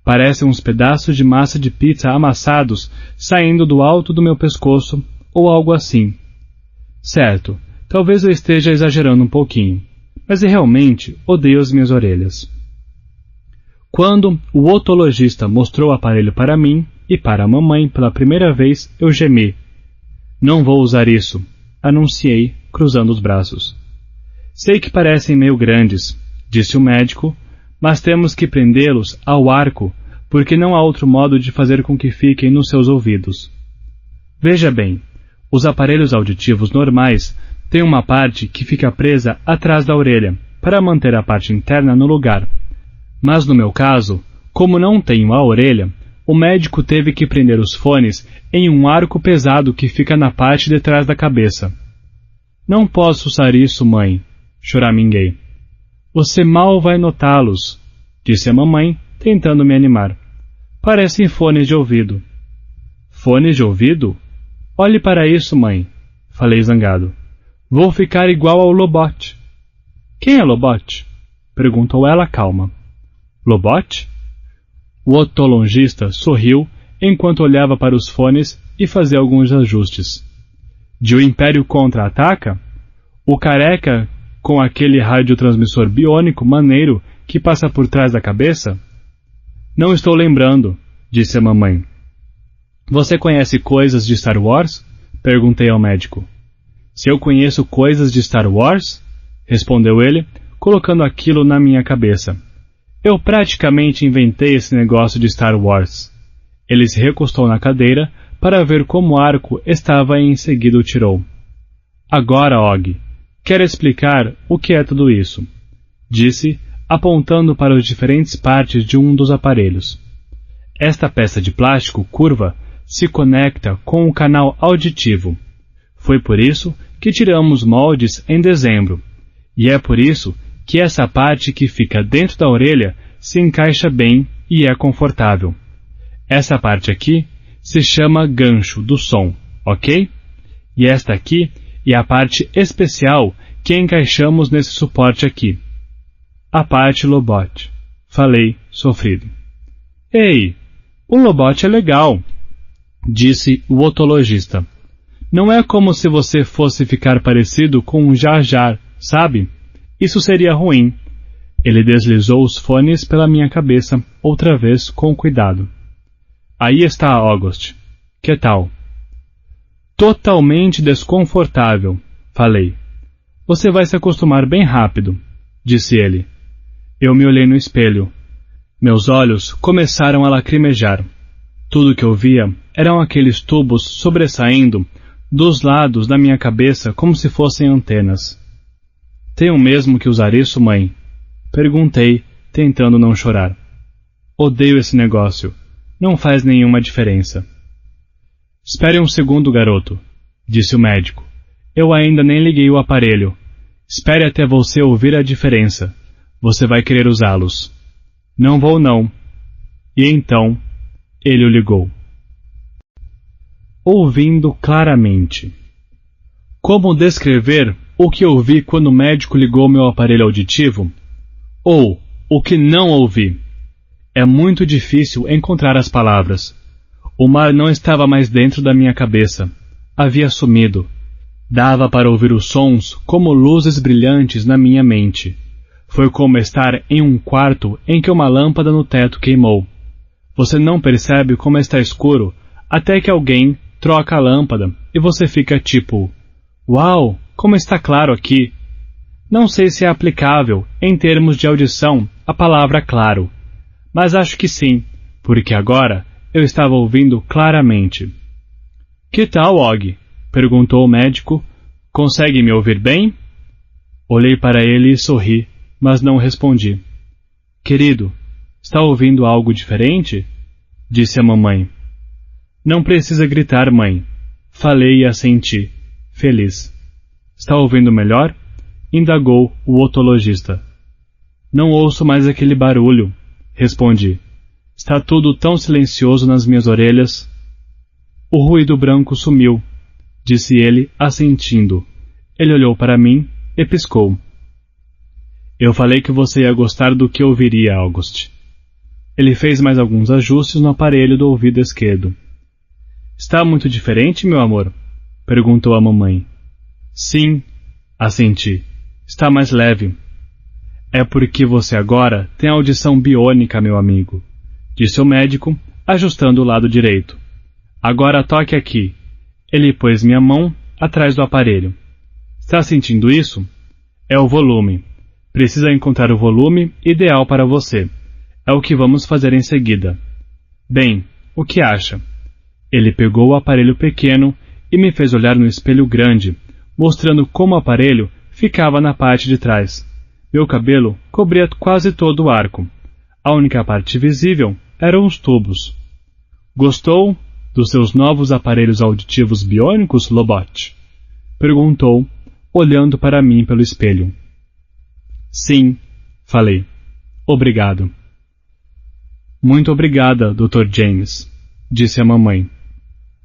Parecem uns pedaços de massa de pizza amassados saindo do alto do meu pescoço, ou algo assim. Certo, talvez eu esteja exagerando um pouquinho, mas eu realmente odeio as minhas orelhas. Quando o otologista mostrou o aparelho para mim e para a mamãe pela primeira vez, eu gemi. Não vou usar isso, anunciei, cruzando os braços. Sei que parecem meio grandes, disse o médico, mas temos que prendê-los ao arco, porque não há outro modo de fazer com que fiquem nos seus ouvidos. Veja bem, os aparelhos auditivos normais têm uma parte que fica presa atrás da orelha, para manter a parte interna no lugar. Mas no meu caso, como não tenho a orelha, o médico teve que prender os fones em um arco pesado que fica na parte de trás da cabeça. Não posso usar isso, mãe, choraminguei. Você mal vai notá-los, disse a mamãe, tentando me animar. Parecem fones de ouvido. Fones de ouvido? Olhe para isso, mãe, falei zangado. Vou ficar igual ao Lobot. Quem é Lobot? Perguntou ela calma. Lobot? O otologista sorriu enquanto olhava para os fones e fazia alguns ajustes. De O Império Contra-Ataca? O careca com aquele radiotransmissor biônico maneiro que passa por trás da cabeça? Não estou lembrando, disse a mamãe. Você conhece coisas de Star Wars? Perguntei ao médico. Se eu conheço coisas de Star Wars? Respondeu ele, colocando aquilo na minha cabeça. Eu praticamente inventei esse negócio de Star Wars. Ele se recostou na cadeira para ver como o arco estava e em seguida o tirou. Agora, Og, quero explicar o que é tudo isso, disse, apontando para as diferentes partes de um dos aparelhos. Esta peça de plástico curva se conecta com o canal auditivo. Foi por isso que tiramos moldes em dezembro, e é por isso que essa parte que fica dentro da orelha se encaixa bem e é confortável. Essa parte aqui se chama gancho do som, ok? E esta aqui é a parte especial que encaixamos nesse suporte aqui. A parte Lobot. Falei, sofrido. Ei, o Lobot é legal, disse o otologista. Não é como se você fosse ficar parecido com um Jar Jar, sabe? Isso seria ruim. Ele deslizou os fones pela minha cabeça, outra vez com cuidado. Aí está August. Que tal? Totalmente desconfortável, falei. Você vai se acostumar bem rápido, disse ele. Eu me olhei no espelho. Meus olhos começaram a lacrimejar. Tudo que eu via eram aqueles tubos sobressaindo dos lados da minha cabeça como se fossem antenas. Tenho mesmo que usar isso, mãe? Perguntei, tentando não chorar. Odeio esse negócio. Não faz nenhuma diferença. Espere um segundo, garoto, disse o médico. Eu ainda nem liguei o aparelho. Espere até você ouvir a diferença. Você vai querer usá-los. Não vou não. E então, ele o ligou. Ouvindo claramente. Como descrever o que ouvi quando o médico ligou meu aparelho auditivo? Ou o que não ouvi? É muito difícil encontrar as palavras. O mar não estava mais dentro da minha cabeça. Havia sumido. Dava para ouvir os sons como luzes brilhantes na minha mente. Foi como estar em um quarto em que uma lâmpada no teto queimou. Você não percebe como está escuro até que alguém troca a lâmpada e você fica tipo, uau, como está claro aqui. Não sei se é aplicável, em termos de audição, a palavra claro, mas acho que sim, porque agora eu estava ouvindo claramente. Que tal, Og? Perguntou o médico. Consegue me ouvir bem? Olhei para ele e sorri, mas não respondi. Querido, está ouvindo algo diferente? Disse a mamãe. Não precisa gritar, mãe. Falei e assenti, feliz. Está ouvindo melhor? Indagou o otologista. Não ouço mais aquele barulho, respondi. Está tudo tão silencioso nas minhas orelhas. O ruído branco sumiu, disse ele, assentindo. Ele olhou para mim e piscou. Eu falei que você ia gostar do que ouviria, August. Ele fez mais alguns ajustes no aparelho do ouvido esquerdo. Está muito diferente, meu amor? Perguntou a mamãe. Sim, assenti. Está mais leve. É porque você agora tem audição biônica, meu amigo, disse o médico, ajustando o lado direito. Agora toque aqui. Ele pôs minha mão atrás do aparelho. Está sentindo isso? É o volume. Precisa encontrar o volume ideal para você. É o que vamos fazer em seguida. Bem, o que acha? Ele pegou o aparelho pequeno e me fez olhar no espelho grande, mostrando como o aparelho ficava na parte de trás. Meu cabelo cobria quase todo o arco. A única parte visível eram os tubos. Gostou dos seus novos aparelhos auditivos biônicos, Lobot? Perguntou, olhando para mim pelo espelho. Sim, falei. Obrigado. Muito obrigada, Dr. James, disse a mamãe.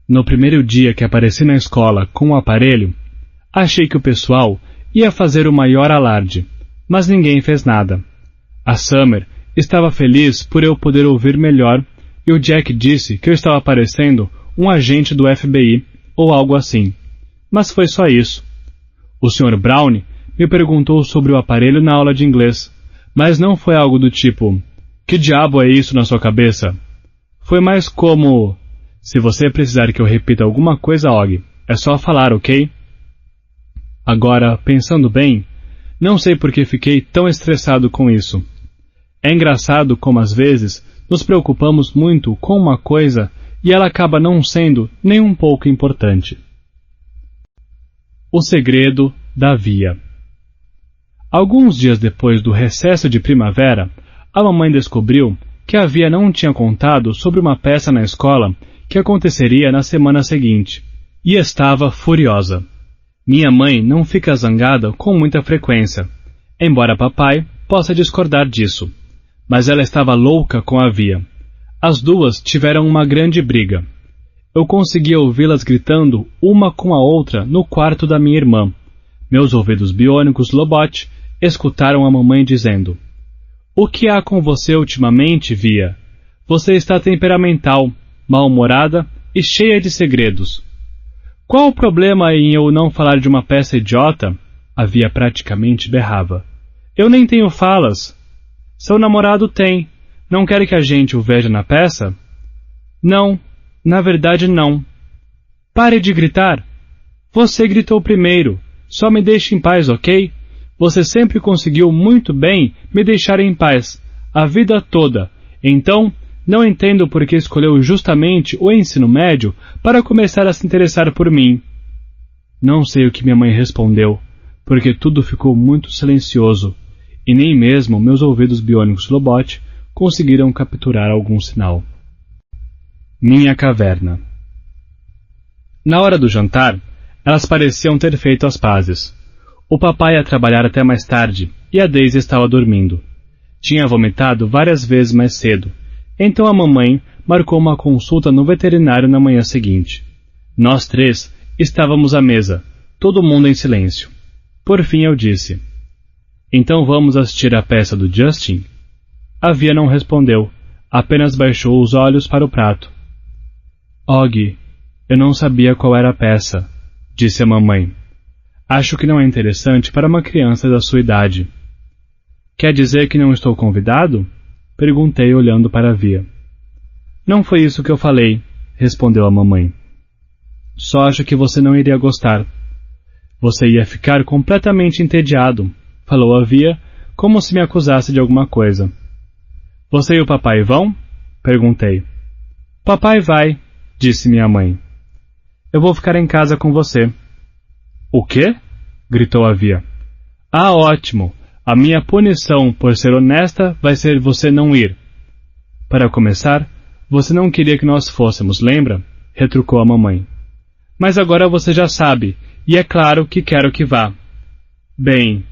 No primeiro dia que apareci na escola com o aparelho, achei que o pessoal ia fazer o maior alarde, mas ninguém fez nada. A Summer estava feliz por eu poder ouvir melhor e o Jack disse que eu estava parecendo um agente do FBI ou algo assim. Mas foi só isso. O Sr. Brown me perguntou sobre o aparelho na aula de inglês, mas não foi algo do tipo, que diabo é isso na sua cabeça? Foi mais como, se você precisar que eu repita alguma coisa, Og, é só falar, ok? Agora, pensando bem, não sei por que fiquei tão estressado com isso. É engraçado como às vezes nos preocupamos muito com uma coisa e ela acaba não sendo nem um pouco importante. O segredo da Via. Alguns dias depois do recesso de primavera, a mamãe descobriu que a Via não tinha contado sobre uma peça na escola que aconteceria na semana seguinte, e estava furiosa. Minha mãe não fica zangada com muita frequência, embora papai possa discordar disso, mas ela estava louca com a Via. As duas tiveram uma grande briga. Eu conseguia ouvi-las gritando uma com a outra no quarto da minha irmã. Meus ouvidos biônicos Lobot escutaram a mamãe dizendo: O que há com você ultimamente, Via? Você está temperamental, mal-humorada e cheia de segredos. Qual o problema em eu não falar de uma peça idiota? A Via praticamente berrava. Eu nem tenho falas. Seu namorado tem. Não quer que a gente o veja na peça? Não, na verdade não. Pare de gritar. Você gritou primeiro. Só me deixe em paz, ok? Você sempre conseguiu muito bem me deixar em paz, a vida toda. Então, não entendo por que escolheu justamente o ensino médio para começar a se interessar por mim. Não sei o que minha mãe respondeu, porque tudo ficou muito silencioso, e nem mesmo meus ouvidos biônicos Lobot conseguiram capturar algum sinal. Minha caverna. Na hora do jantar, elas pareciam ter feito as pazes. O papai ia trabalhar até mais tarde, e a Daisy estava dormindo. Tinha vomitado várias vezes mais cedo, então a mamãe marcou uma consulta no veterinário na manhã seguinte. Nós três estávamos à mesa, todo mundo em silêncio. Por fim eu disse: Então vamos assistir à peça do Justin? A Via não respondeu, apenas baixou os olhos para o prato. Og, eu não sabia qual era a peça, disse a mamãe. Acho que não é interessante para uma criança da sua idade. Quer dizer que não estou convidado? Perguntei olhando para a Via. Não foi isso que eu falei, respondeu a mamãe. Só acho que você não iria gostar. Você ia ficar completamente entediado, falou a Via, como se me acusasse de alguma coisa. Você e o papai vão? Perguntei. Papai vai, disse minha mãe. Eu vou ficar em casa com você. O quê? Gritou a Via. Ah, ótimo! A minha punição por ser honesta vai ser você não ir. Para começar, você não queria que nós fôssemos, lembra? Retrucou a mamãe. Mas agora você já sabe, e é claro que quero que vá. Bem,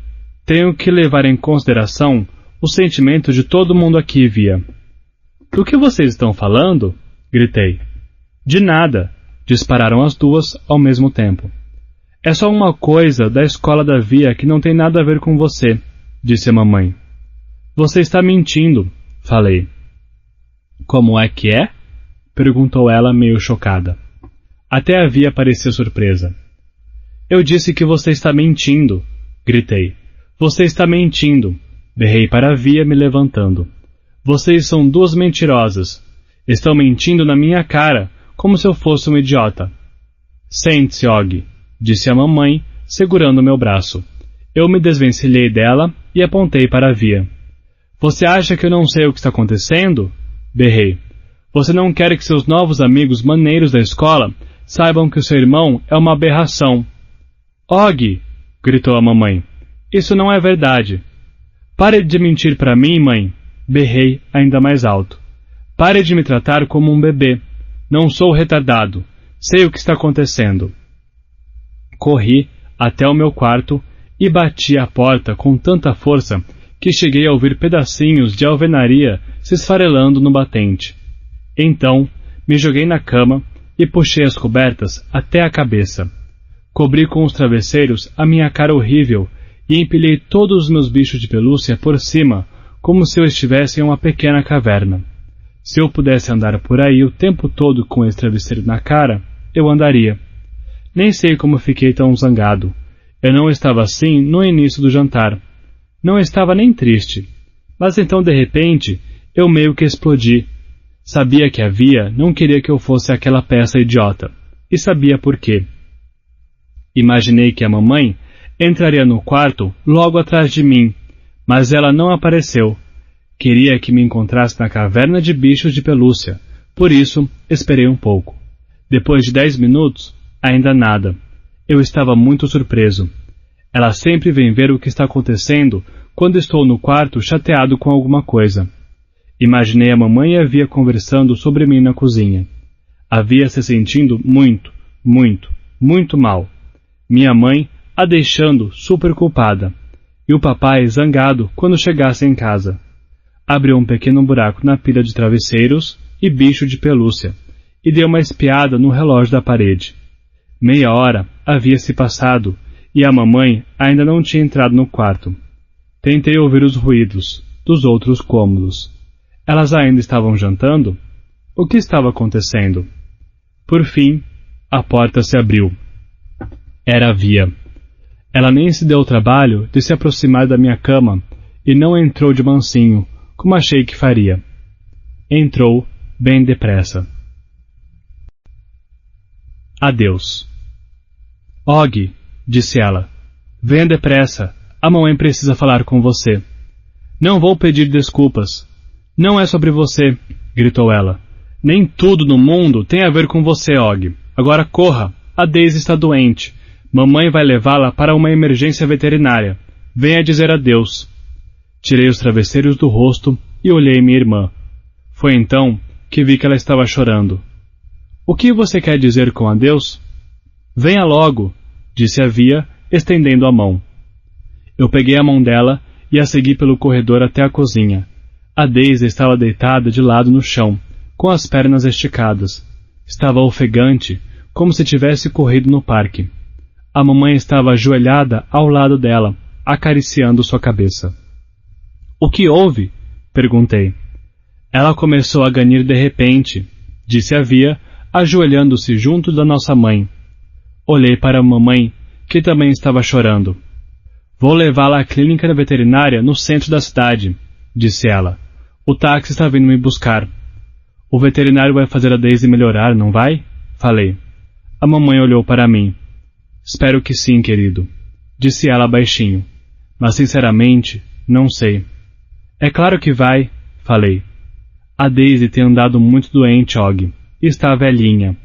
tenho que levar em consideração o sentimento de todo mundo aqui, Via. Do que vocês estão falando? Gritei. De nada, dispararam as duas ao mesmo tempo. É só uma coisa da escola da Via que não tem nada a ver com você, disse a mamãe. Você está mentindo, falei. Como é que é? Perguntou ela meio chocada. Até a Via parecia surpresa. Eu disse que você está mentindo, gritei. Você está mentindo, berrei para a Via me levantando. Vocês são duas mentirosas. Estão mentindo na minha cara, como se eu fosse um idiota. Sente-se, Og, disse a mamãe, segurando meu braço. Eu me desvencilhei dela e apontei para a Via. Você acha que eu não sei o que está acontecendo? Berrei. Você não quer que seus novos amigos maneiros da escola saibam que o seu irmão é uma aberração. Og, gritou a mamãe. Isso não é verdade. Pare de mentir para mim, mãe, berrei ainda mais alto. Pare de me tratar como um bebê. Não sou retardado. Sei o que está acontecendo. Corri até o meu quarto e bati a porta com tanta força que cheguei a ouvir pedacinhos de alvenaria se esfarelando no batente. Então, me joguei na cama e puxei as cobertas até a cabeça. Cobri com os travesseiros a minha cara horrível e empilhei todos os meus bichos de pelúcia por cima, como se eu estivesse em uma pequena caverna. Se eu pudesse andar por aí o tempo todo com esse travesseiro na cara, eu andaria. Nem sei como fiquei tão zangado. Eu não estava assim no início do jantar. Não estava nem triste. Mas então, de repente, eu meio que explodi. Sabia que a Via não queria que eu fosse aquela peça idiota. E sabia por quê. Imaginei que a mamãe entraria no quarto logo atrás de mim, mas ela não apareceu. Queria que me encontrasse na caverna de bichos de pelúcia, por isso esperei um pouco. Depois de 10 minutos, ainda nada. Eu estava muito surpreso. Ela sempre vem ver o que está acontecendo quando estou no quarto chateado com alguma coisa. Imaginei a mamãe e a Via conversando sobre mim na cozinha. A Via se sentindo muito, muito, muito mal. Minha mãe a deixando super culpada. E o papai zangado quando chegasse em casa. Abriu um pequeno buraco na pilha de travesseiros e bicho de pelúcia, e deu uma espiada no relógio da parede. Meia hora havia se passado, e a mamãe ainda não tinha entrado no quarto. Tentei ouvir os ruídos dos outros cômodos. Elas ainda estavam jantando? O que estava acontecendo? Por fim, a porta se abriu. Era a Via. Ela nem se deu o trabalho de se aproximar da minha cama e não entrou de mansinho, como achei que faria. Entrou bem depressa. Adeus. Og, disse ela, venha depressa, a mamãe precisa falar com você. Não vou pedir desculpas. Não é sobre você, gritou ela. Nem tudo no mundo tem a ver com você, Og. Agora corra, a Daisy está doente. Mamãe vai levá-la para uma emergência veterinária. Venha dizer adeus. Tirei os travesseiros do rosto e olhei minha irmã. Foi então que vi que ela estava chorando. O que você quer dizer com adeus? Venha logo, disse a Via, estendendo a mão. Eu peguei a mão dela e a segui pelo corredor até a cozinha. A Daisy estava deitada de lado no chão, com as pernas esticadas. Estava ofegante, como se tivesse corrido no parque. A mamãe estava ajoelhada ao lado dela, acariciando sua cabeça. O que houve? Perguntei. Ela começou a ganir de repente, disse a Via, ajoelhando-se junto da nossa mãe. Olhei para a mamãe, que também estava chorando. Vou levá-la à clínica veterinária no centro da cidade, disse ela. O táxi está vindo me buscar. O veterinário vai fazer a Daisy melhorar, não vai? Falei. A mamãe olhou para mim. Espero que sim, querido, disse ela baixinho. Mas sinceramente, não sei. É claro que vai, falei. A Daisy tem andado muito doente, Og, e está velhinha.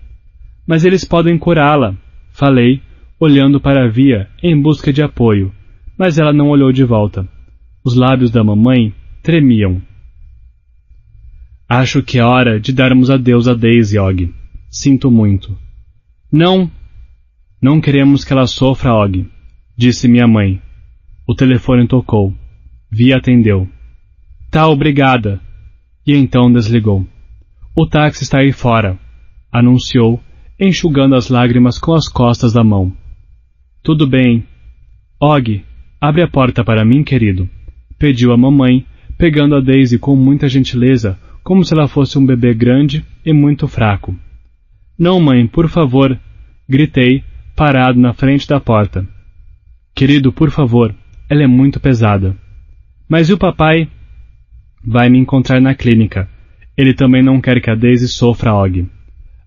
Mas eles podem curá-la, falei, olhando para a Via em busca de apoio, mas ela não olhou de volta. Os lábios da mamãe tremiam. Acho que é hora de darmos adeus a Daisy, Og. Sinto muito. Não queremos que ela sofra, Og, disse minha mãe. O telefone tocou. Vi atendeu. Tá, obrigada. E então desligou. O táxi está aí fora, anunciou, enxugando as lágrimas com as costas da mão. Tudo bem. Og, abre a porta para mim, querido, pediu a mamãe, pegando a Daisy com muita gentileza, como se ela fosse um bebê grande e muito fraco. Não, mãe, por favor, gritei, parado na frente da porta. Querido, por favor, ela é muito pesada. Mas e o papai? Vai me encontrar na clínica. Ele também não quer que a Daisy sofra, Og.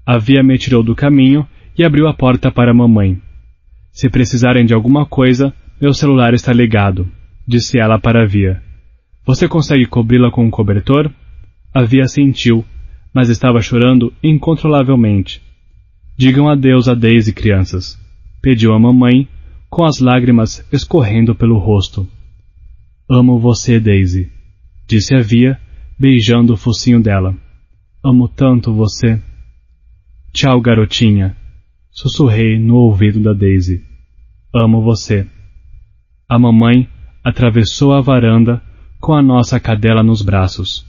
A Via me tirou do caminho e abriu a porta para a mamãe. Se precisarem de alguma coisa, meu celular está ligado, disse ela para a Via. Você consegue cobri-la com um cobertor? A Via assentiu, mas estava chorando incontrolavelmente. Digam adeus a Daisy, crianças, pediu a mamãe, com as lágrimas escorrendo pelo rosto. Amo você, Daisy, disse a Via, beijando o focinho dela. Amo tanto você. Tchau, garotinha, sussurrei no ouvido da Daisy. Amo você. A mamãe atravessou a varanda com a nossa cadela nos braços.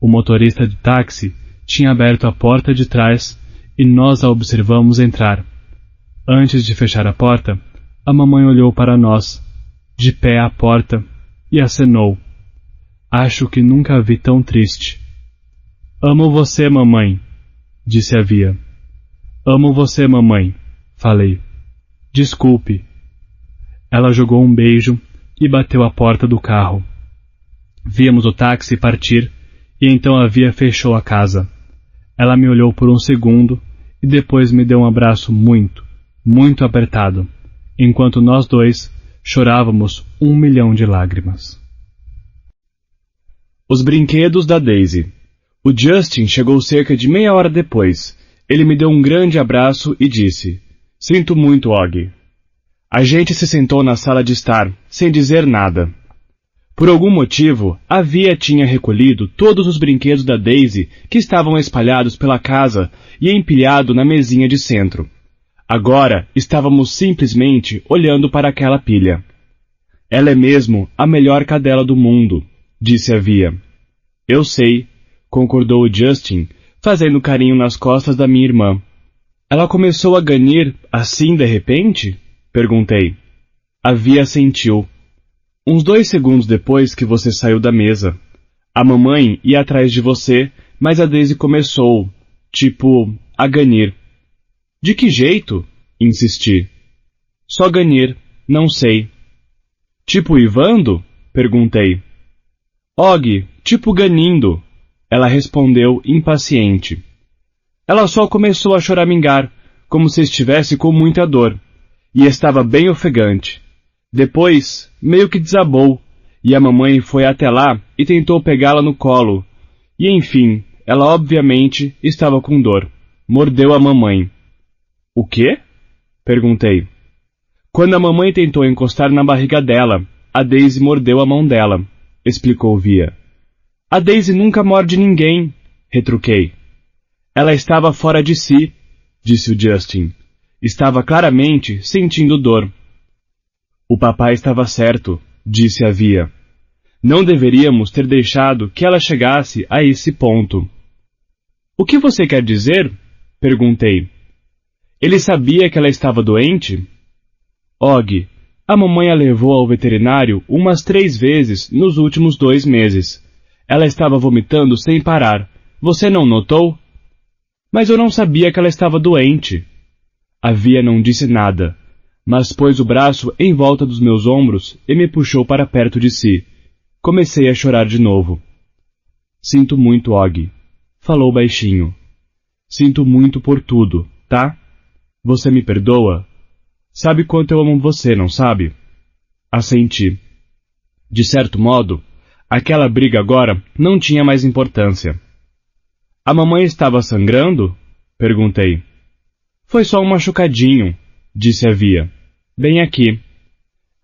O motorista de táxi tinha aberto a porta de trás e nós a observamos entrar. Antes de fechar a porta, a mamãe olhou para nós, de pé à porta, e acenou. Acho que nunca a vi tão triste. Amo você, mamãe, disse a Via. Amo você, mamãe, falei. Desculpe. Ela jogou um beijo e bateu a porta do carro. Víamos o táxi partir e então a Via fechou a casa. Ela me olhou por um segundo e depois me deu um abraço muito, muito apertado, enquanto nós dois chorávamos 1 milhão de lágrimas. Os brinquedos da Daisy. O Justin chegou cerca de meia hora depois. Ele me deu um grande abraço e disse: Sinto muito, Og. A gente se sentou na sala de estar, sem dizer nada. Por algum motivo, a Via tinha recolhido todos os brinquedos da Daisy que estavam espalhados pela casa e empilhado na mesinha de centro. Agora estávamos simplesmente olhando para aquela pilha. Ela é mesmo a melhor cadela do mundo, disse a Via. Eu sei, concordou o Justin, fazendo carinho nas costas da minha irmã. Ela começou a ganir assim de repente? Perguntei. A Via assentiu. Uns 2 segundos depois que você saiu da mesa. A mamãe ia atrás de você, mas a Daisy começou, a ganir. De que jeito? Insisti. Só ganir, não sei. Tipo uivando? Perguntei. Og, ganindo. Ela respondeu impaciente. Ela só começou a choramingar, como se estivesse com muita dor, e estava bem ofegante. Depois, meio que desabou, e a mamãe foi até lá e tentou pegá-la no colo. E enfim, ela obviamente estava com dor. Mordeu a mamãe. O quê? Perguntei. Quando a mamãe tentou encostar na barriga dela, a Daisy mordeu a mão dela, explicou Via. A Daisy nunca morde ninguém, retruquei. Ela estava fora de si, disse o Justin. Estava claramente sentindo dor. O papai estava certo, disse a Via. Não deveríamos ter deixado que ela chegasse a esse ponto. O que você quer dizer? Perguntei. Ele sabia que ela estava doente? Og, a mamãe a levou ao veterinário umas 3 vezes nos últimos 2 meses. Ela estava vomitando sem parar. Você não notou? Mas eu não sabia que ela estava doente. A Via não disse nada, mas pôs o braço em volta dos meus ombros e me puxou para perto de si. Comecei a chorar de novo. Sinto muito, Og, falou baixinho. Sinto muito por tudo, tá? Você me perdoa? Sabe quanto eu amo você, não sabe? Assenti. De certo modo, aquela briga agora não tinha mais importância. A mamãe estava sangrando? Perguntei. Foi só um machucadinho, disse a Via. Bem aqui.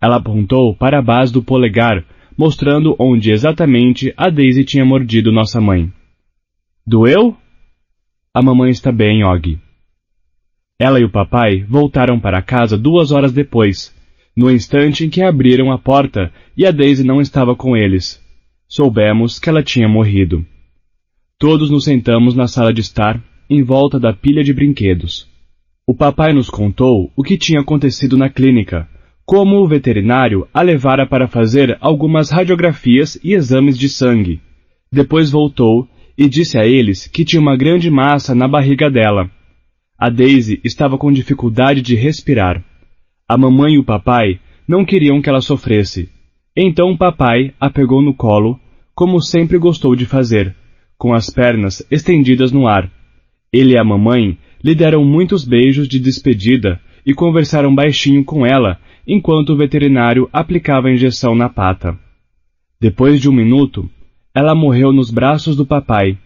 Ela apontou para a base do polegar, mostrando onde exatamente a Daisy tinha mordido nossa mãe. Doeu? A mamãe está bem, Og. Ela e o papai voltaram para casa 2 horas depois, no instante em que abriram a porta e a Daisy não estava com eles. Soubemos que ela tinha morrido. Todos nos sentamos na sala de estar, em volta da pilha de brinquedos. O papai nos contou o que tinha acontecido na clínica, como o veterinário a levara para fazer algumas radiografias e exames de sangue. Depois voltou e disse a eles que tinha uma grande massa na barriga dela. A Daisy estava com dificuldade de respirar. A mamãe e o papai não queriam que ela sofresse. Então o papai a pegou no colo, como sempre gostou de fazer, com as pernas estendidas no ar. Ele e a mamãe lhe deram muitos beijos de despedida e conversaram baixinho com ela enquanto o veterinário aplicava a injeção na pata. Depois de 1 minuto, ela morreu nos braços do papai.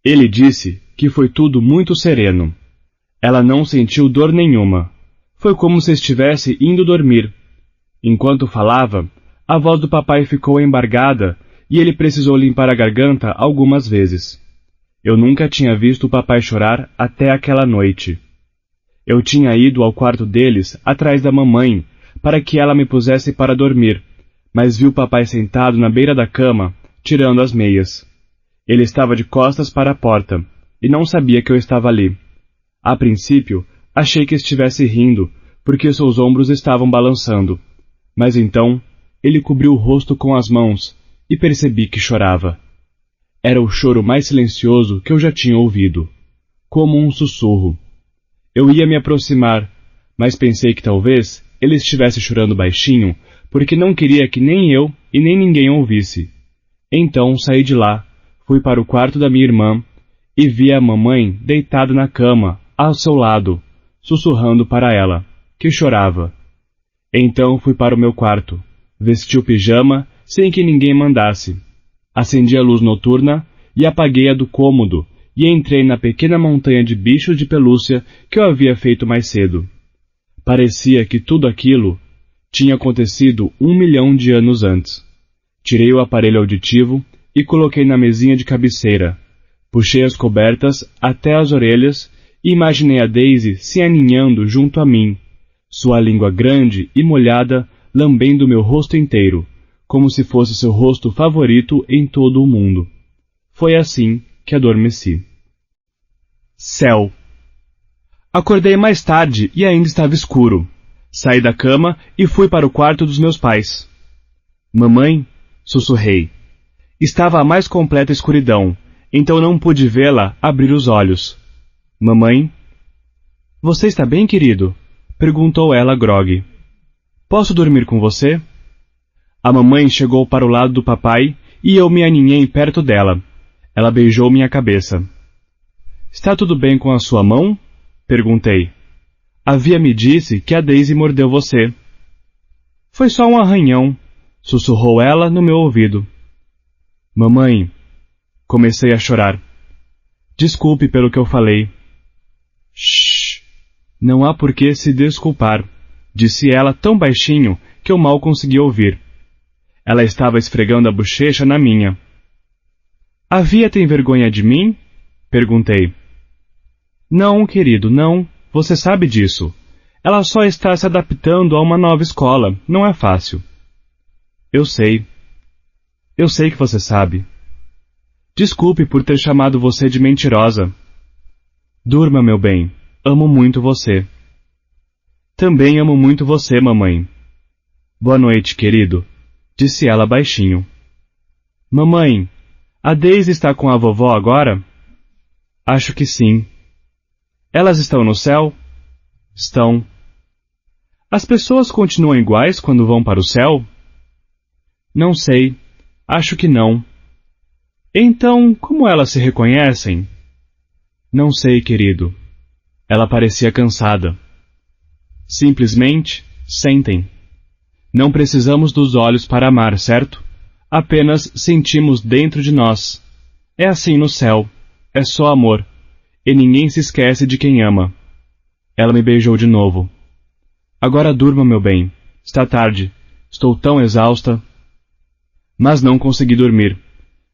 Ele disse que foi tudo muito sereno. Ela não sentiu dor nenhuma. Foi como se estivesse indo dormir. Enquanto falava, a voz do papai ficou embargada e ele precisou limpar a garganta algumas vezes. Eu nunca tinha visto o papai chorar até aquela noite. Eu tinha ido ao quarto deles atrás da mamãe para que ela me pusesse para dormir, mas vi o papai sentado na beira da cama, tirando as meias. Ele estava de costas para a porta e não sabia que eu estava ali. A princípio, achei que estivesse rindo, porque seus ombros estavam balançando. Mas então, ele cobriu o rosto com as mãos e percebi que chorava. Era o choro mais silencioso que eu já tinha ouvido, como um sussurro. Eu ia me aproximar, mas pensei que talvez ele estivesse chorando baixinho, porque não queria que nem eu e nem ninguém ouvisse. Então saí de lá, fui para o quarto da minha irmã e vi a mamãe deitada na cama, ao seu lado, sussurrando para ela, que chorava. Então fui para o meu quarto, vesti o pijama sem que ninguém mandasse. Acendi a luz noturna e apaguei a do cômodo e entrei na pequena montanha de bichos de pelúcia que eu havia feito mais cedo. Parecia que tudo aquilo tinha acontecido 1 milhão de anos antes. Tirei o aparelho auditivo e coloquei na mesinha de cabeceira. Puxei as cobertas até as orelhas e imaginei a Daisy se aninhando junto a mim, sua língua grande e molhada lambendo meu rosto inteiro, como se fosse seu rosto favorito em todo o mundo. Foi assim que adormeci. Céu. Acordei mais tarde e ainda estava escuro. Saí da cama e fui para o quarto dos meus pais. Mamãe, sussurrei. Estava a mais completa escuridão, então não pude vê-la abrir os olhos. Mamãe? Você está bem, querido? Perguntou ela grogue. Posso dormir com você? A mamãe chegou para o lado do papai e eu me aninhei perto dela. Ela beijou minha cabeça. Está tudo bem com a sua mão? Perguntei. A Via me disse que a Daisy mordeu você. Foi só um arranhão, sussurrou ela no meu ouvido. Mamãe, comecei a chorar. Desculpe pelo que eu falei. Shhh, não há por que se desculpar, disse ela tão baixinho que eu mal consegui ouvir. Ela estava esfregando a bochecha na minha. A Via tem vergonha de mim? Perguntei. Não, querido, não. Você sabe disso. Ela só está se adaptando a uma nova escola. Não é fácil. Eu sei. Eu sei que você sabe. Desculpe por ter chamado você de mentirosa. Durma, meu bem. Amo muito você. Também amo muito você, mamãe. Boa noite, querido, disse ela baixinho. Mamãe, a Daisy está com a vovó agora? Acho que sim. Elas estão no céu? Estão. As pessoas continuam iguais quando vão para o céu? Não sei. Acho que não. Então, como elas se reconhecem? Não sei, querido. Ela parecia cansada. Simplesmente sentem. Não precisamos dos olhos para amar, certo? Apenas sentimos dentro de nós. É assim no céu. É só amor. E ninguém se esquece de quem ama. Ela me beijou de novo. Agora durma, meu bem. Está tarde. Estou tão exausta. Mas não consegui dormir,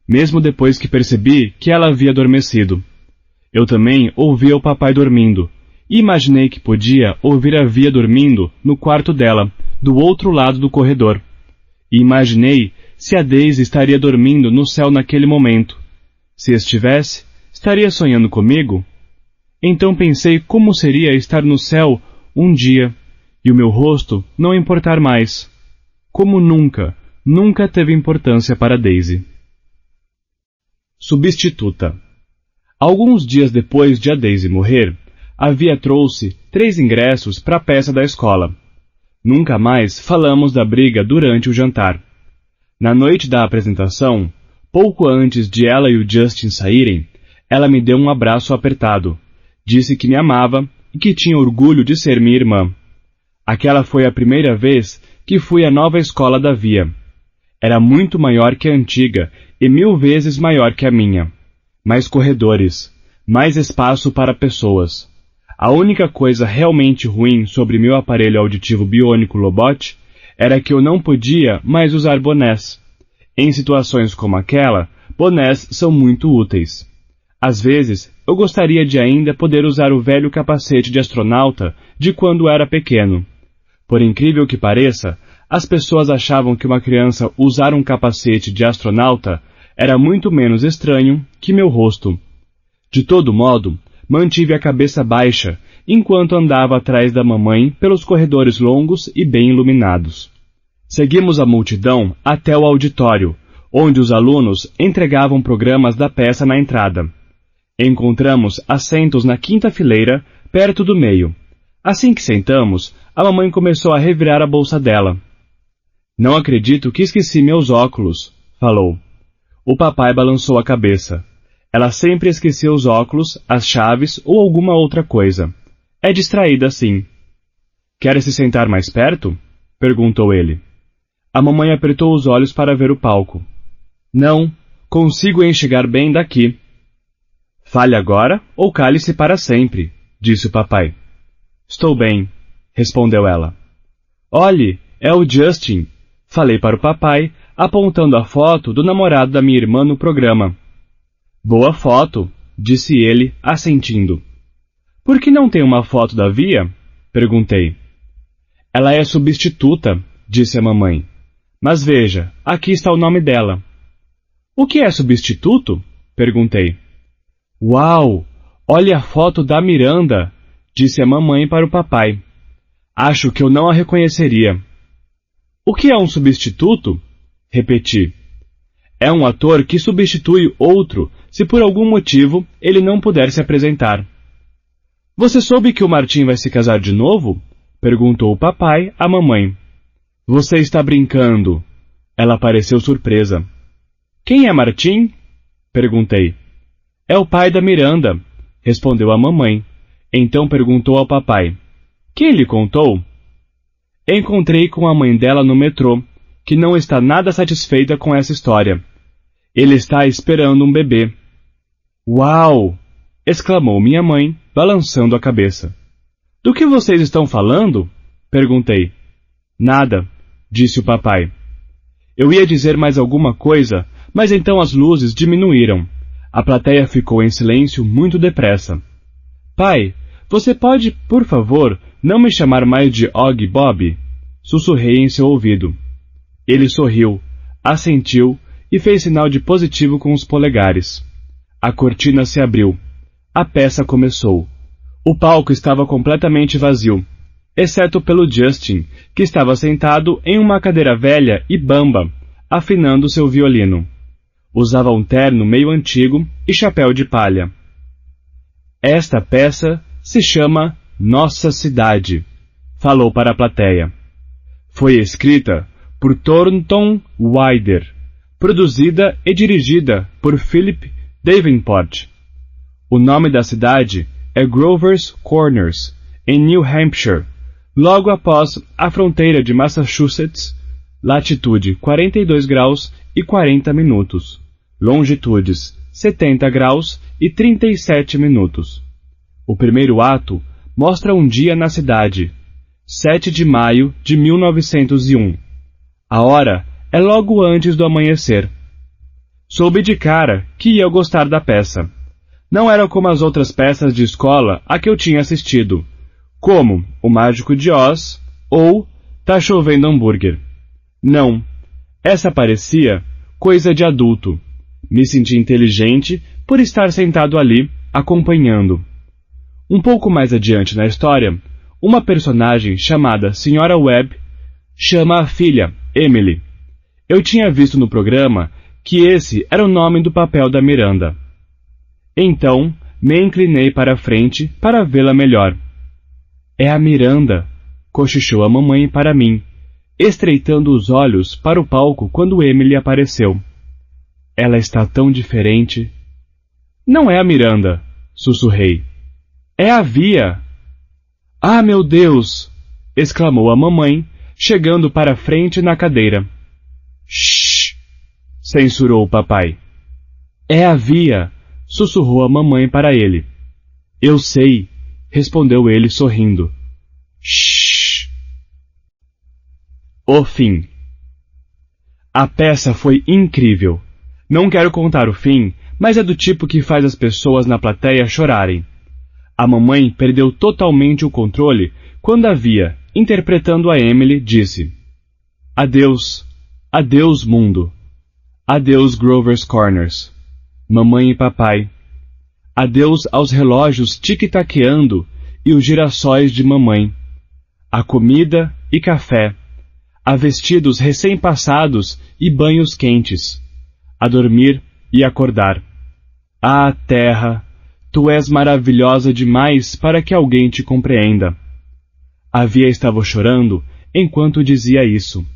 mesmo depois que percebi que ela havia adormecido. Eu também ouvia o papai dormindo, e imaginei que podia ouvir a Via dormindo no quarto dela, do outro lado do corredor. E imaginei se a Daisy estaria dormindo no céu naquele momento. Se estivesse, estaria sonhando comigo? Então pensei como seria estar no céu um dia, e o meu rosto não importar mais. Como nunca teve importância para Daisy. Substituta. Alguns dias depois de a Daisy morrer, a Via trouxe 3 ingressos para a peça da escola. Nunca mais falamos da briga durante o jantar. Na noite da apresentação, pouco antes de ela e o Justin saírem, ela me deu um abraço apertado. Disse que me amava e que tinha orgulho de ser minha irmã. Aquela foi a primeira vez que fui à nova escola da Via. Era muito maior que a antiga e 1000 vezes maior que a minha. Mais corredores, mais espaço para pessoas. A única coisa realmente ruim sobre meu aparelho auditivo biônico Lobot era que eu não podia mais usar bonés. Em situações como aquela, bonés são muito úteis. Às vezes, eu gostaria de ainda poder usar o velho capacete de astronauta de quando era pequeno. Por incrível que pareça, as pessoas achavam que uma criança usar um capacete de astronauta era muito menos estranho que meu rosto. De todo modo, mantive a cabeça baixa enquanto andava atrás da mamãe pelos corredores longos e bem iluminados. Seguimos a multidão até o auditório, onde os alunos entregavam programas da peça na entrada. Encontramos assentos na 5ª fileira, perto do meio. Assim que sentamos, a mamãe começou a revirar a bolsa dela. Não acredito que esqueci meus óculos, falou. O papai balançou a cabeça. Ela sempre esquecia os óculos, as chaves ou alguma outra coisa. É distraída assim. Quer se sentar mais perto? Perguntou ele. A mamãe apertou os olhos para ver o palco. Não, consigo enxergar bem daqui. Fale agora ou cale-se para sempre, disse o papai. Estou bem, respondeu ela. Olhe, é o Justin, falei para o papai, apontando a foto do namorado da minha irmã no programa. Boa foto, disse ele, assentindo. Por que não tem uma foto da Via? Perguntei. Ela é substituta, disse a mamãe. Mas veja, aqui está o nome dela. O que é substituto? Perguntei. Uau! Olhe a foto da Miranda, disse a mamãe para o papai. Acho que eu não a reconheceria. O que é um substituto? Repeti. É um ator que substitui outro se por algum motivo ele não puder se apresentar. Você soube que o Martim vai se casar de novo? Perguntou o papai à mamãe. Você está brincando. Ela pareceu surpresa. Quem é Martim? Perguntei. É o pai da Miranda, respondeu a mamãe. Então perguntou ao papai. Quem lhe contou? Encontrei com a mãe dela no metrô, que não está nada satisfeita com essa história. Ele está esperando um bebê. Uau! Exclamou minha mãe, balançando a cabeça. Do que vocês estão falando? Perguntei. Nada, disse o papai. Eu ia dizer mais alguma coisa, mas então as luzes diminuíram. A plateia ficou em silêncio muito depressa. Pai, você pode, por favor, não me chamar mais de Og Bob? Sussurrei em seu ouvido. Ele sorriu, assentiu e fez sinal de positivo com os polegares. A cortina se abriu. A peça começou. O palco estava completamente vazio, exceto pelo Justin, que estava sentado em uma cadeira velha e bamba, afinando seu violino. Usava um terno meio antigo e chapéu de palha. Esta peça se chama Nossa Cidade, falou para a plateia. Foi escrita por Thornton Wilder, produzida e dirigida por Philip Davenport. O nome da cidade é Grover's Corners, em New Hampshire, logo após a fronteira de Massachusetts, latitude 42 graus e 40 minutos, longitudes 70 graus e 37 minutos. O primeiro ato mostra um dia na cidade. 7 de maio de 1901. A hora é logo antes do amanhecer. Soube de cara que ia gostar da peça. Não era como as outras peças de escola a que eu tinha assistido, como O Mágico de Oz ou Tá Chovendo Hambúrguer. Não, essa parecia coisa de adulto. Me senti inteligente por estar sentado ali, acompanhando. Um pouco mais adiante na história, uma personagem chamada Sra. Webb chama a filha, Emily. Eu tinha visto no programa que esse era o nome do papel da Miranda. Então, me inclinei para a frente para vê-la melhor. É a Miranda, cochichou a mamãe para mim, estreitando os olhos para o palco quando Emily apareceu. Ela está tão diferente. Não é a Miranda, sussurrei. É a Via. Ah, meu Deus! Exclamou a mamãe, chegando para a frente na cadeira. Shhh! Censurou o papai. É a Via! Sussurrou a mamãe para ele. Eu sei, respondeu ele sorrindo. Shhh! O fim. A peça foi incrível. Não quero contar o fim, mas é do tipo que faz as pessoas na plateia chorarem. A mamãe perdeu totalmente o controle quando a Via, interpretando a Emily, disse: Adeus, adeus mundo. Adeus Grover's Corners. Mamãe e papai. Adeus aos relógios tic-taqueando e os girassóis de mamãe. A comida e café. A vestidos recém-passados e banhos quentes. A dormir e acordar. Ah, terra, tu és maravilhosa demais para que alguém te compreenda. A Via estava chorando enquanto dizia isso.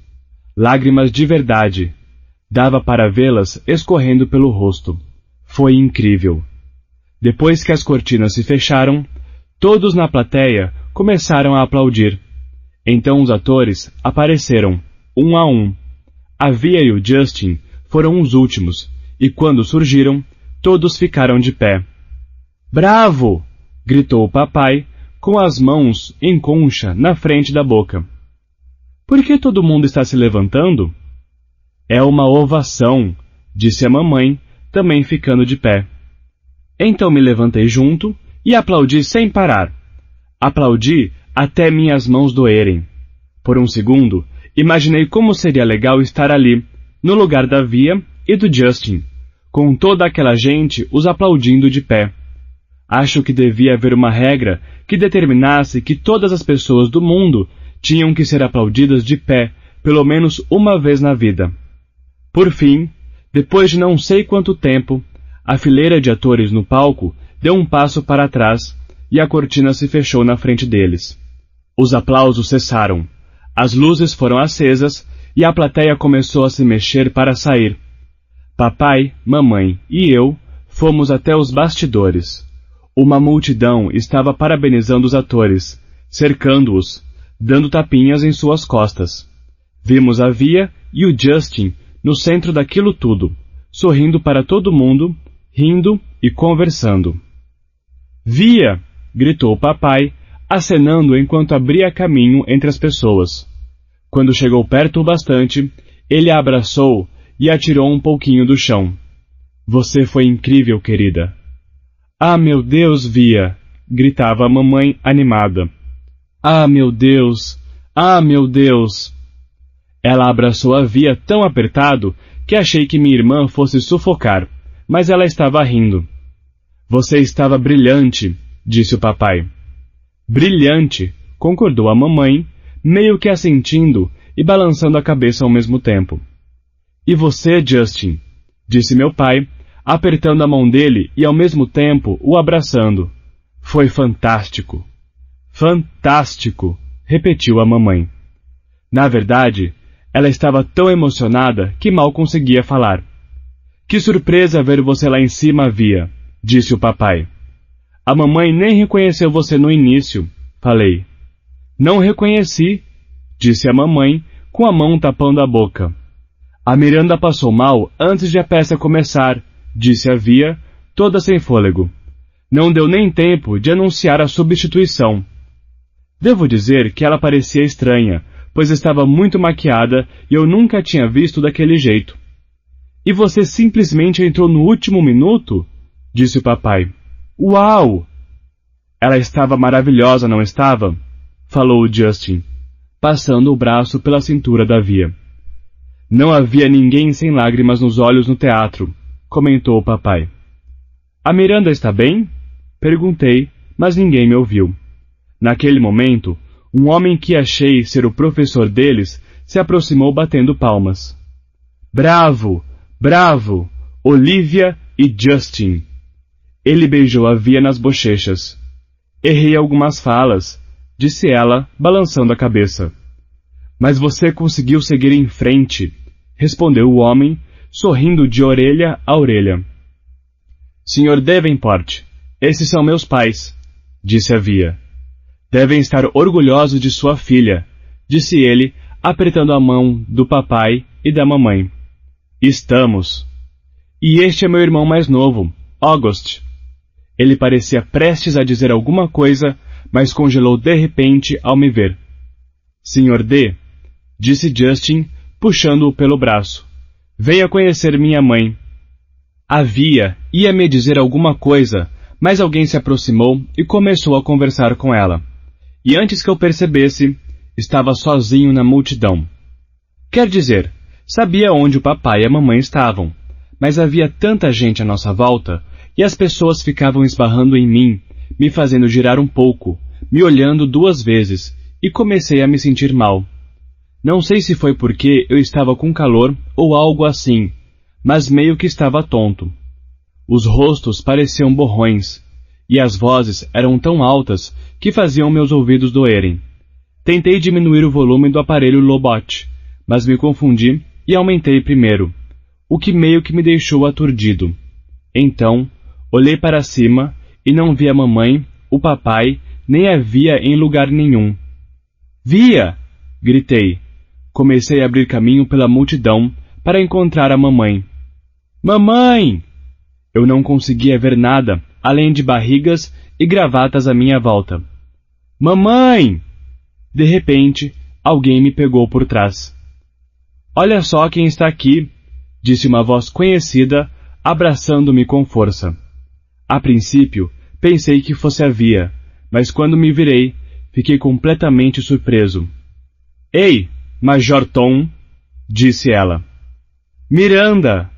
Lágrimas de verdade. Dava para vê-las escorrendo pelo rosto. Foi incrível. Depois que as cortinas se fecharam, todos na plateia começaram a aplaudir. Então os atores apareceram, um a um. A Via e o Justin foram os últimos, e quando surgiram, todos ficaram de pé. Bravo! Gritou o papai, com as mãos em concha na frente da boca. Por que todo mundo está se levantando? É uma ovação, disse a mamãe, também ficando de pé. Então me levantei junto e aplaudi sem parar. Aplaudi até minhas mãos doerem. Por um segundo, imaginei como seria legal estar ali, no lugar da Via e do Justin, com toda aquela gente os aplaudindo de pé. Acho que devia haver uma regra que determinasse que todas as pessoas do mundo tinham que ser aplaudidas de pé, pelo menos uma vez na vida. Por fim, depois de não sei quanto tempo, a fileira de atores no palco deu um passo para trás e a cortina se fechou na frente deles. Os aplausos cessaram, as luzes foram acesas e a plateia começou a se mexer para sair. Papai, mamãe e eu fomos até os bastidores. Uma multidão estava parabenizando os atores, cercando-os, dando tapinhas em suas costas. Vimos a Via e o Justin no centro daquilo tudo, sorrindo para todo mundo, rindo e conversando. Via! Gritou o papai, acenando enquanto abria caminho entre as pessoas. Quando chegou perto o bastante, ele a abraçou e a tirou um pouquinho do chão. Você foi incrível, querida. Ah, meu Deus, Via! Gritava a mamãe animada. Ah, meu Deus! Ah, meu Deus! Ela abraçou a Via tão apertado que achei que minha irmã fosse sufocar, mas ela estava rindo. Você estava brilhante, disse o papai. Brilhante, concordou a mamãe, meio que assentindo e balançando a cabeça ao mesmo tempo. E você, Justin? Disse meu pai, apertando a mão dele e ao mesmo tempo o abraçando. Foi fantástico. Fantástico, repetiu a mamãe. Na verdade, ela estava tão emocionada que mal conseguia falar. Que surpresa ver você lá em cima, Via, disse o papai. A mamãe nem reconheceu você no início, falei. Não reconheci, disse a mamãe, com a mão tapando a boca. A Miranda passou mal antes de a peça começar, disse a Via, toda sem fôlego. Não deu nem tempo de anunciar a substituição. Devo dizer que ela parecia estranha, pois estava muito maquiada e eu nunca a tinha visto daquele jeito. E você simplesmente entrou no último minuto? Disse o papai. Uau! Ela estava maravilhosa, não estava? Falou o Justin, passando o braço pela cintura da Via. Não havia ninguém sem lágrimas nos olhos no teatro, comentou o papai. A Miranda está bem? Perguntei, mas ninguém me ouviu. Naquele momento, um homem que achei ser o professor deles se aproximou batendo palmas. Bravo! Bravo! Olivia e Justin! Ele beijou a Via nas bochechas. Errei algumas falas, disse ela, balançando a cabeça. Mas você conseguiu seguir em frente, respondeu o homem, sorrindo de orelha a orelha. Sr. Davenport, esses são meus pais, disse a Via. Devem estar orgulhosos de sua filha, disse ele, apertando a mão do papai e da mamãe. Estamos. E este é meu irmão mais novo, August. Ele parecia prestes a dizer alguma coisa, mas congelou de repente ao me ver. Sr. D, disse Justin, puxando-o pelo braço. Venha conhecer minha mãe. A Via ia me dizer alguma coisa, mas alguém se aproximou e começou a conversar com ela. E antes que eu percebesse, estava sozinho na multidão. Quer dizer, sabia onde o papai e a mamãe estavam, mas havia tanta gente à nossa volta, e as pessoas ficavam esbarrando em mim, me fazendo girar um pouco, me olhando 2 vezes, e comecei a me sentir mal. Não sei se foi porque eu estava com calor ou algo assim, mas meio que estava tonto. Os rostos pareciam borrões, e as vozes eram tão altas que faziam meus ouvidos doerem. Tentei diminuir o volume do aparelho Lobot, mas me confundi e aumentei primeiro, o que meio que me deixou aturdido. Então, olhei para cima e não vi a mamãe, o papai, nem a Via em lugar nenhum. Via! Gritei. Comecei a abrir caminho pela multidão para encontrar a mamãe. Mamãe! Eu não conseguia ver nada, além de barrigas e gravatas à minha volta. Mamãe! De repente, alguém me pegou por trás. Olha só quem está aqui, disse uma voz conhecida, abraçando-me com força. A princípio, pensei que fosse a Via, mas quando me virei, fiquei completamente surpreso. Ei, Major Tom, disse ela. Miranda!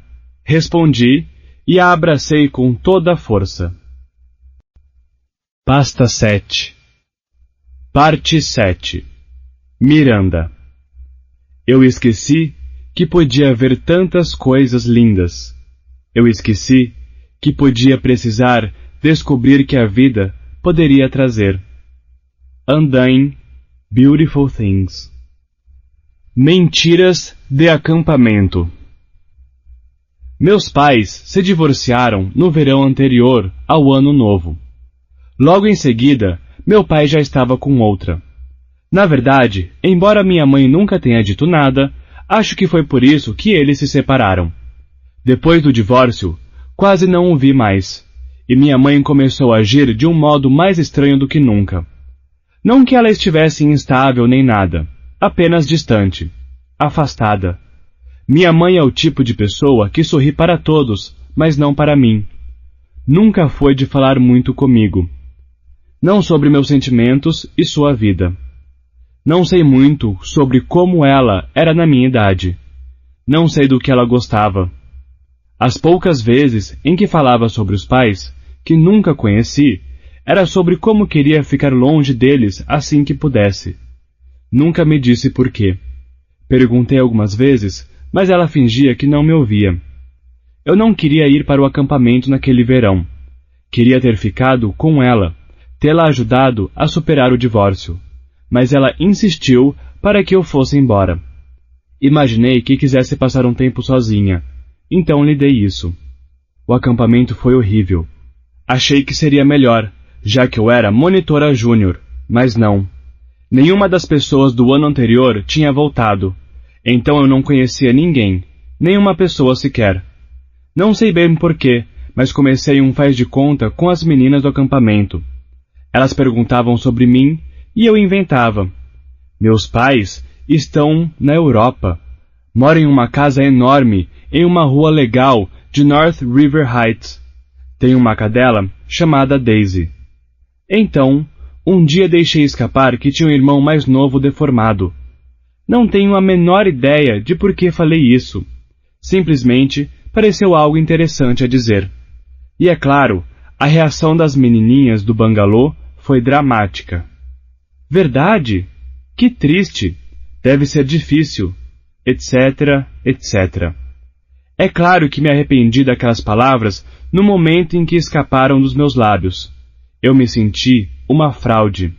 Respondi e a abracei com toda a força. Pasta 7. Parte 7. Miranda. Eu esqueci que podia haver tantas coisas lindas. Eu esqueci que podia precisar descobrir que a vida poderia trazer. Undying Beautiful Things. Mentiras de acampamento. Meus pais se divorciaram no verão anterior ao Ano Novo. Logo em seguida, meu pai já estava com outra. Na verdade, embora minha mãe nunca tenha dito nada, acho que foi por isso que eles se separaram. Depois do divórcio, quase não o vi mais, e minha mãe começou a agir de um modo mais estranho do que nunca. Não que ela estivesse instável nem nada, apenas distante, afastada. Minha mãe é o tipo de pessoa que sorri para todos, mas não para mim. Nunca foi de falar muito comigo. Não sobre meus sentimentos e sua vida. Não sei muito sobre como ela era na minha idade. Não sei do que ela gostava. As poucas vezes em que falava sobre os pais, que nunca conheci, era sobre como queria ficar longe deles assim que pudesse. Nunca me disse por quê. Perguntei algumas vezes, mas ela fingia que não me ouvia. Eu não queria ir para o acampamento naquele verão. Queria ter ficado com ela, tê-la ajudado a superar o divórcio. Mas ela insistiu para que eu fosse embora. Imaginei que quisesse passar um tempo sozinha, então lhe dei isso. O acampamento foi horrível. Achei que seria melhor, já que eu era monitora júnior, mas não. Nenhuma das pessoas do ano anterior tinha voltado, então eu não conhecia ninguém, nenhuma pessoa sequer. Não sei bem porquê, mas comecei um faz de conta com as meninas do acampamento. Elas perguntavam sobre mim, E eu inventava. Meus pais estão na Europa. Moram em uma casa enorme em uma rua legal de North River Heights. Tem uma cadela chamada Daisy. Então, um dia deixei escapar que tinha um irmão mais novo deformado. Não tenho a menor ideia de por que falei isso. Simplesmente pareceu algo interessante a dizer. E é claro, a reação das menininhas do bangalô foi dramática. Verdade? Que triste. Deve ser difícil. Etc, etc. É claro que me arrependi daquelas palavras no momento em que escaparam dos meus lábios. Eu me senti uma fraude.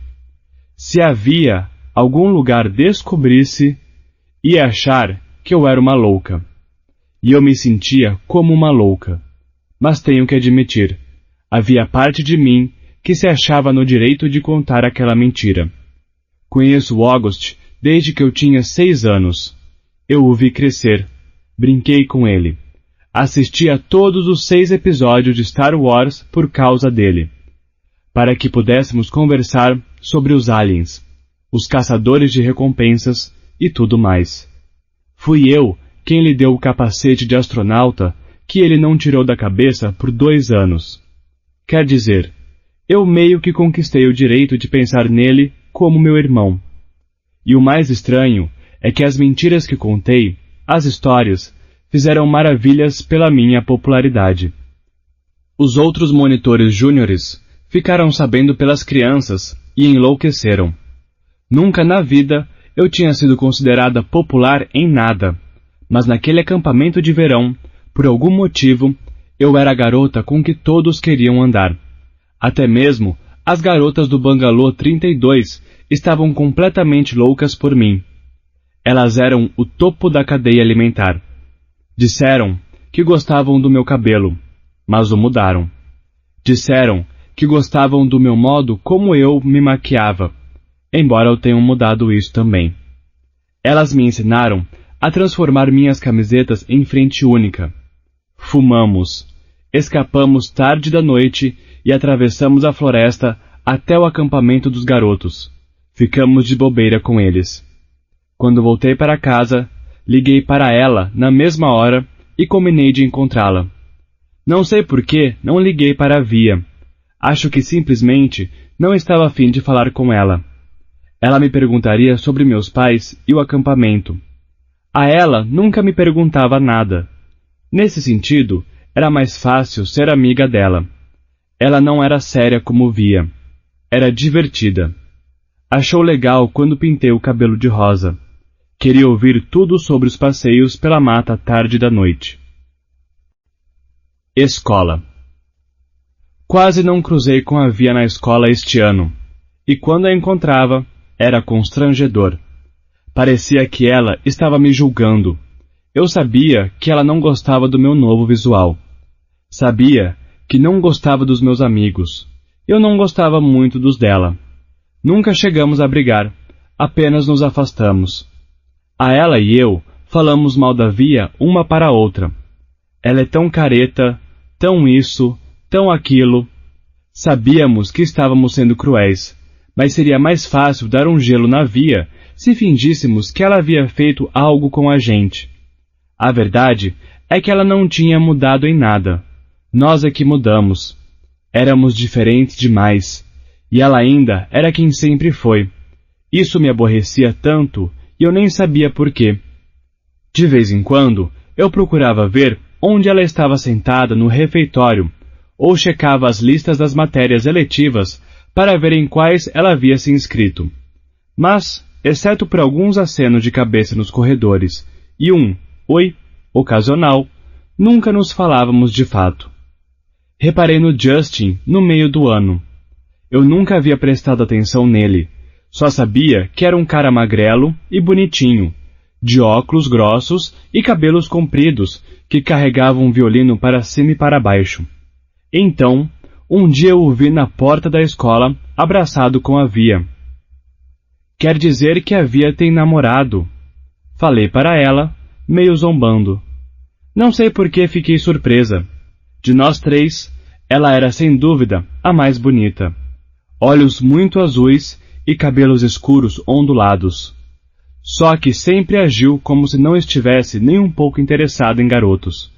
Se havia algum lugar descobrisse, ia achar que eu era uma louca. E eu me sentia como uma louca. Mas tenho que admitir, havia parte de mim que se achava no direito de contar aquela mentira. Conheço o August desde que eu tinha 6 anos. Eu o vi crescer. Brinquei com ele. Assisti a todos os 6 episódios de Star Wars por causa dele. Para que pudéssemos conversar sobre os aliens, os caçadores de recompensas e tudo mais. Fui eu quem lhe deu o capacete de astronauta que ele não tirou da cabeça por 2 anos. Quer dizer, eu meio que conquistei o direito de pensar nele como meu irmão. E o mais estranho é que as mentiras que contei, as histórias, fizeram maravilhas pela minha popularidade. Os outros monitores júniores ficaram sabendo pelas crianças e enlouqueceram. Nunca na vida eu tinha sido considerada popular em nada, mas naquele acampamento de verão, por algum motivo, eu era a garota com que todos queriam andar. Até mesmo as garotas do Bangalô 32 estavam completamente loucas por mim. Elas eram o topo da cadeia alimentar. Disseram que gostavam do meu cabelo, mas o mudaram. Disseram que gostavam do meu modo como eu me maquiava, embora eu tenha mudado isso também. Elas me ensinaram a transformar minhas camisetas em frente única. Fumamos, escapamos tarde da noite e atravessamos a floresta até o acampamento dos garotos. Ficamos de bobeira com eles. Quando voltei para casa, liguei para ela na mesma hora e combinei de encontrá-la. Não sei por que não liguei para a Via. Acho que simplesmente não estava a fim de falar com ela. Ela me perguntaria sobre meus pais e o acampamento. A ela nunca me perguntava nada. Nesse sentido, era mais fácil ser amiga dela. Ela não era séria como Via. Era divertida. Achou legal quando pintei o cabelo de rosa. Queria ouvir tudo sobre os passeios pela mata à tarde da noite. Escola. Quase não cruzei com a Via na escola este ano, e quando a encontrava, era constrangedor. Parecia que ela estava me julgando. Eu sabia que ela não gostava do meu novo visual. Sabia que não gostava dos meus amigos. Eu não gostava muito dos dela. Nunca chegamos a brigar, apenas nos afastamos. A ela e eu falamos mal da Via uma para a outra. Ela é tão careta, tão isso, tão aquilo. Sabíamos que estávamos sendo cruéis, mas seria mais fácil dar um gelo na Via se fingíssemos que ela havia feito algo com a gente. A verdade é que ela não tinha mudado em nada. Nós é que mudamos. Éramos diferentes demais, e ela ainda era quem sempre foi. Isso me aborrecia tanto, e eu nem sabia por quê. De vez em quando, eu procurava ver onde ela estava sentada no refeitório, ou checava as listas das matérias eletivas para ver em quais ela havia se inscrito. Mas, exceto por alguns acenos de cabeça nos corredores e um oi ocasional, nunca nos falávamos de fato. Reparei no Justin no meio do ano. Eu nunca havia prestado atenção nele. Só sabia que era um cara magrelo e bonitinho, de óculos grossos e cabelos compridos, que carregava um violino para cima e para baixo. Então, um dia eu o vi na porta da escola, abraçado com a Via. Quer dizer que a Via tem namorado. Falei para ela, meio zombando. Não sei por que fiquei surpresa. De nós 3, ela era sem dúvida a mais bonita. Olhos muito azuis e cabelos escuros ondulados. Só que sempre agiu como se não estivesse nem um pouco interessado em garotos,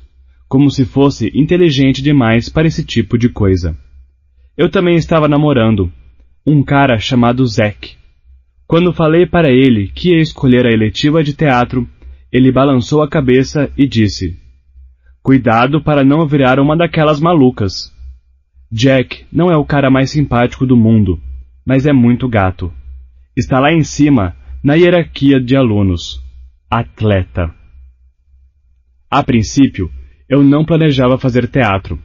como se fosse inteligente demais para esse tipo de coisa. Eu também estava namorando um cara chamado Zack. Quando falei para ele que ia escolher a eletiva de teatro, ele balançou a cabeça e disse: "Cuidado para não virar uma daquelas malucas. Jack não é o cara mais simpático do mundo, mas é muito gato. Está lá em cima, na hierarquia de alunos. Atleta." A princípio, eu não planejava fazer teatro.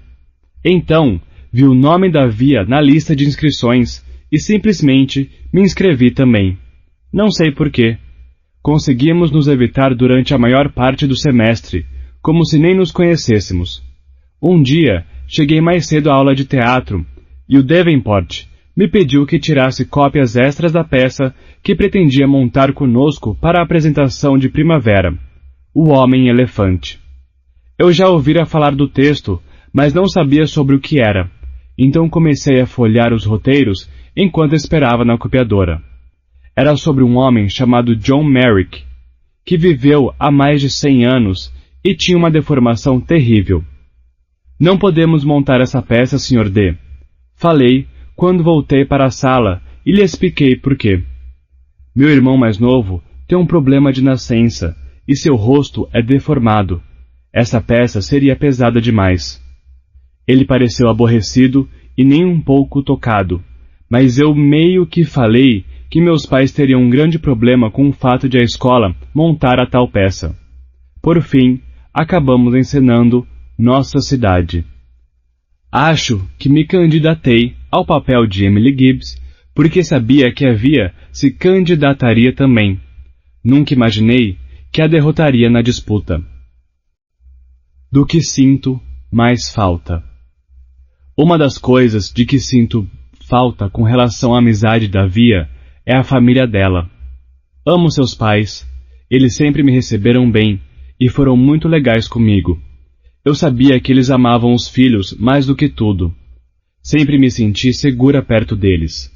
Então, vi o nome da Via na lista de inscrições e simplesmente me inscrevi também. Não sei porquê. Conseguimos nos evitar durante a maior parte do semestre, como se nem nos conhecêssemos. Um dia, cheguei mais cedo à aula de teatro e o Davenport me pediu que tirasse cópias extras da peça que pretendia montar conosco para a apresentação de primavera, O Homem-Elefante. Eu já ouvira falar do texto, mas não sabia sobre o que era, então comecei a folhear os roteiros enquanto esperava na copiadora. Era sobre um homem chamado John Merrick, que viveu há mais de 100 anos e tinha uma deformação terrível. "Não podemos montar essa peça, Sr. D", falei quando voltei para a sala e lhe expliquei por quê. "Meu irmão mais novo tem um problema de nascença e seu rosto é deformado. Essa peça seria pesada demais." Ele pareceu aborrecido e nem um pouco tocado, mas eu meio que falei que meus pais teriam um grande problema com o fato de a escola montar a tal peça. Por fim, acabamos encenando Nossa Cidade. Acho que me candidatei ao papel de Emily Gibbs porque sabia que a Via se candidataria também. Nunca imaginei que a derrotaria na disputa. Do que sinto mais falta. Uma das coisas de que sinto falta com relação à amizade da Via é a família dela. Amo seus pais, eles sempre me receberam bem e foram muito legais comigo. Eu sabia que eles amavam os filhos mais do que tudo. Sempre me senti segura perto deles,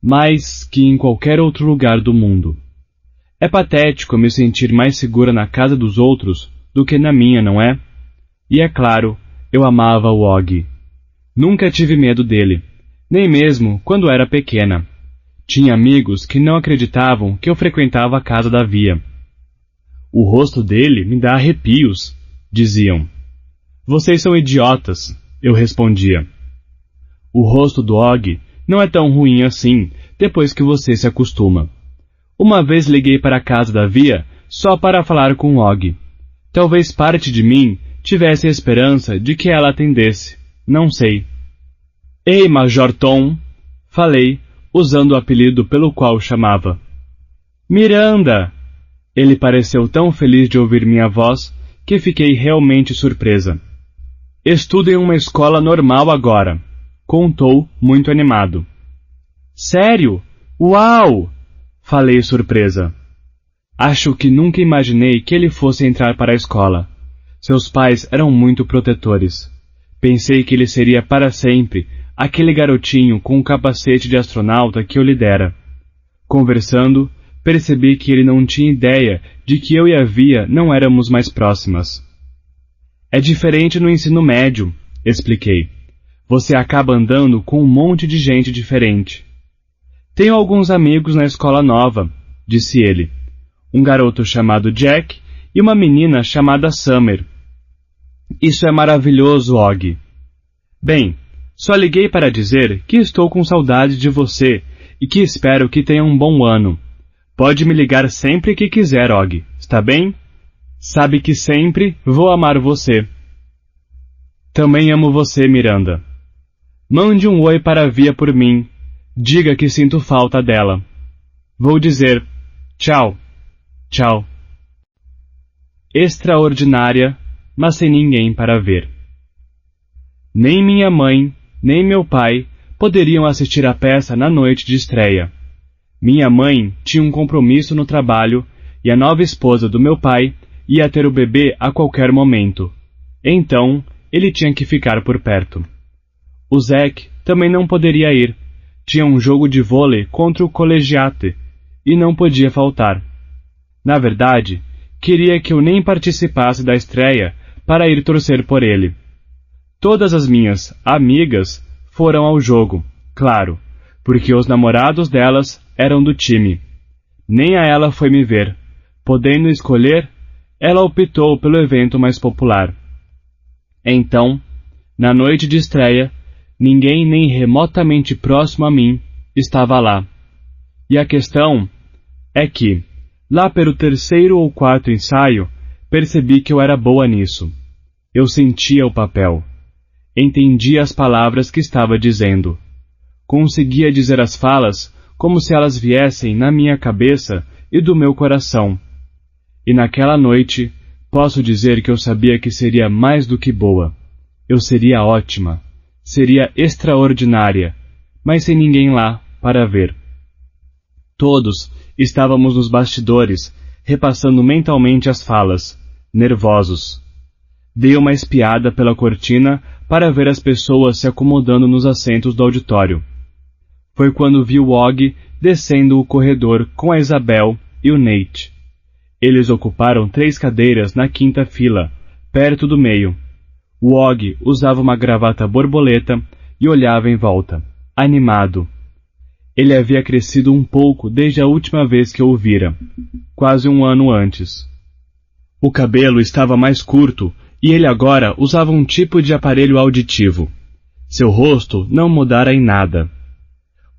mais que em qualquer outro lugar do mundo. É patético me sentir mais segura na casa dos outros do que na minha, não é? E é claro, eu amava o Og. Nunca tive medo dele, nem mesmo quando era pequena. Tinha amigos que não acreditavam que eu frequentava a casa da Via. "O rosto dele me dá arrepios", diziam. "Vocês são idiotas", eu respondia. "O rosto do Og não é tão ruim assim, depois que você se acostuma." Uma vez liguei para a casa da Via só para falar com o Og. Talvez parte de mim tivesse a esperança de que ela atendesse. Não sei. "Ei, Major Tom", falei, usando o apelido pelo qual o chamava. "Miranda!" Ele pareceu tão feliz de ouvir minha voz que fiquei realmente surpresa. "Estudo em uma escola normal agora", contou, muito animado. "Sério? Uau!" falei surpresa. Acho que nunca imaginei que ele fosse entrar para a escola. Seus pais eram muito protetores. Pensei que ele seria para sempre aquele garotinho com o capacete de astronauta que eu lhe dera. Conversando, percebi que ele não tinha ideia de que eu e a Via não éramos mais próximas. "É diferente no ensino médio", expliquei. "Você acaba andando com um monte de gente diferente." "Tenho alguns amigos na escola nova", disse ele. "Um garoto chamado Jack e uma menina chamada Summer." "Isso é maravilhoso, Og." "Bem, só liguei para dizer que estou com saudade de você e que espero que tenha um bom ano. Pode me ligar sempre que quiser, Og, está bem? Sabe que sempre vou amar você." "Também amo você, Miranda. Mande um oi para a Via por mim. Diga que sinto falta dela." "Vou dizer. Tchau. Tchau." Extraordinária, mas sem ninguém para ver. Nem minha mãe, nem meu pai poderiam assistir à peça na noite de estreia. Minha mãe tinha um compromisso no trabalho e a nova esposa do meu pai ia ter o bebê a qualquer momento. Então, ele tinha que ficar por perto. O Zack também não poderia ir. Tinha um jogo de vôlei contra o Collegiate e não podia faltar. Na verdade, queria que eu nem participasse da estreia para ir torcer por ele. Todas as minhas amigas foram ao jogo, claro, porque os namorados delas eram do time. Nem a ela foi me ver. Podendo escolher, ela optou pelo evento mais popular. Então, na noite de estreia, ninguém nem remotamente próximo a mim estava lá. E a questão é que, lá pelo terceiro ou quarto ensaio, percebi que eu era boa nisso. Eu sentia o papel. Entendia as palavras que estava dizendo. Conseguia dizer as falas como se elas viessem na minha cabeça e do meu coração. E naquela noite, posso dizer que eu sabia que seria mais do que boa. Eu seria ótima. Seria extraordinária, mas sem ninguém lá para ver. Todos estávamos nos bastidores, repassando mentalmente as falas, nervosos. Dei uma espiada pela cortina para ver as pessoas se acomodando nos assentos do auditório. Foi quando vi o Og descendo o corredor com a Isabel e o Nate. Eles ocuparam 3 cadeiras na 5ª fila, perto do meio. O Og usava uma gravata borboleta e olhava em volta, animado. Ele havia crescido um pouco desde a última vez que eu o vira, quase um ano antes. O cabelo estava mais curto e ele agora usava um tipo de aparelho auditivo. Seu rosto não mudara em nada.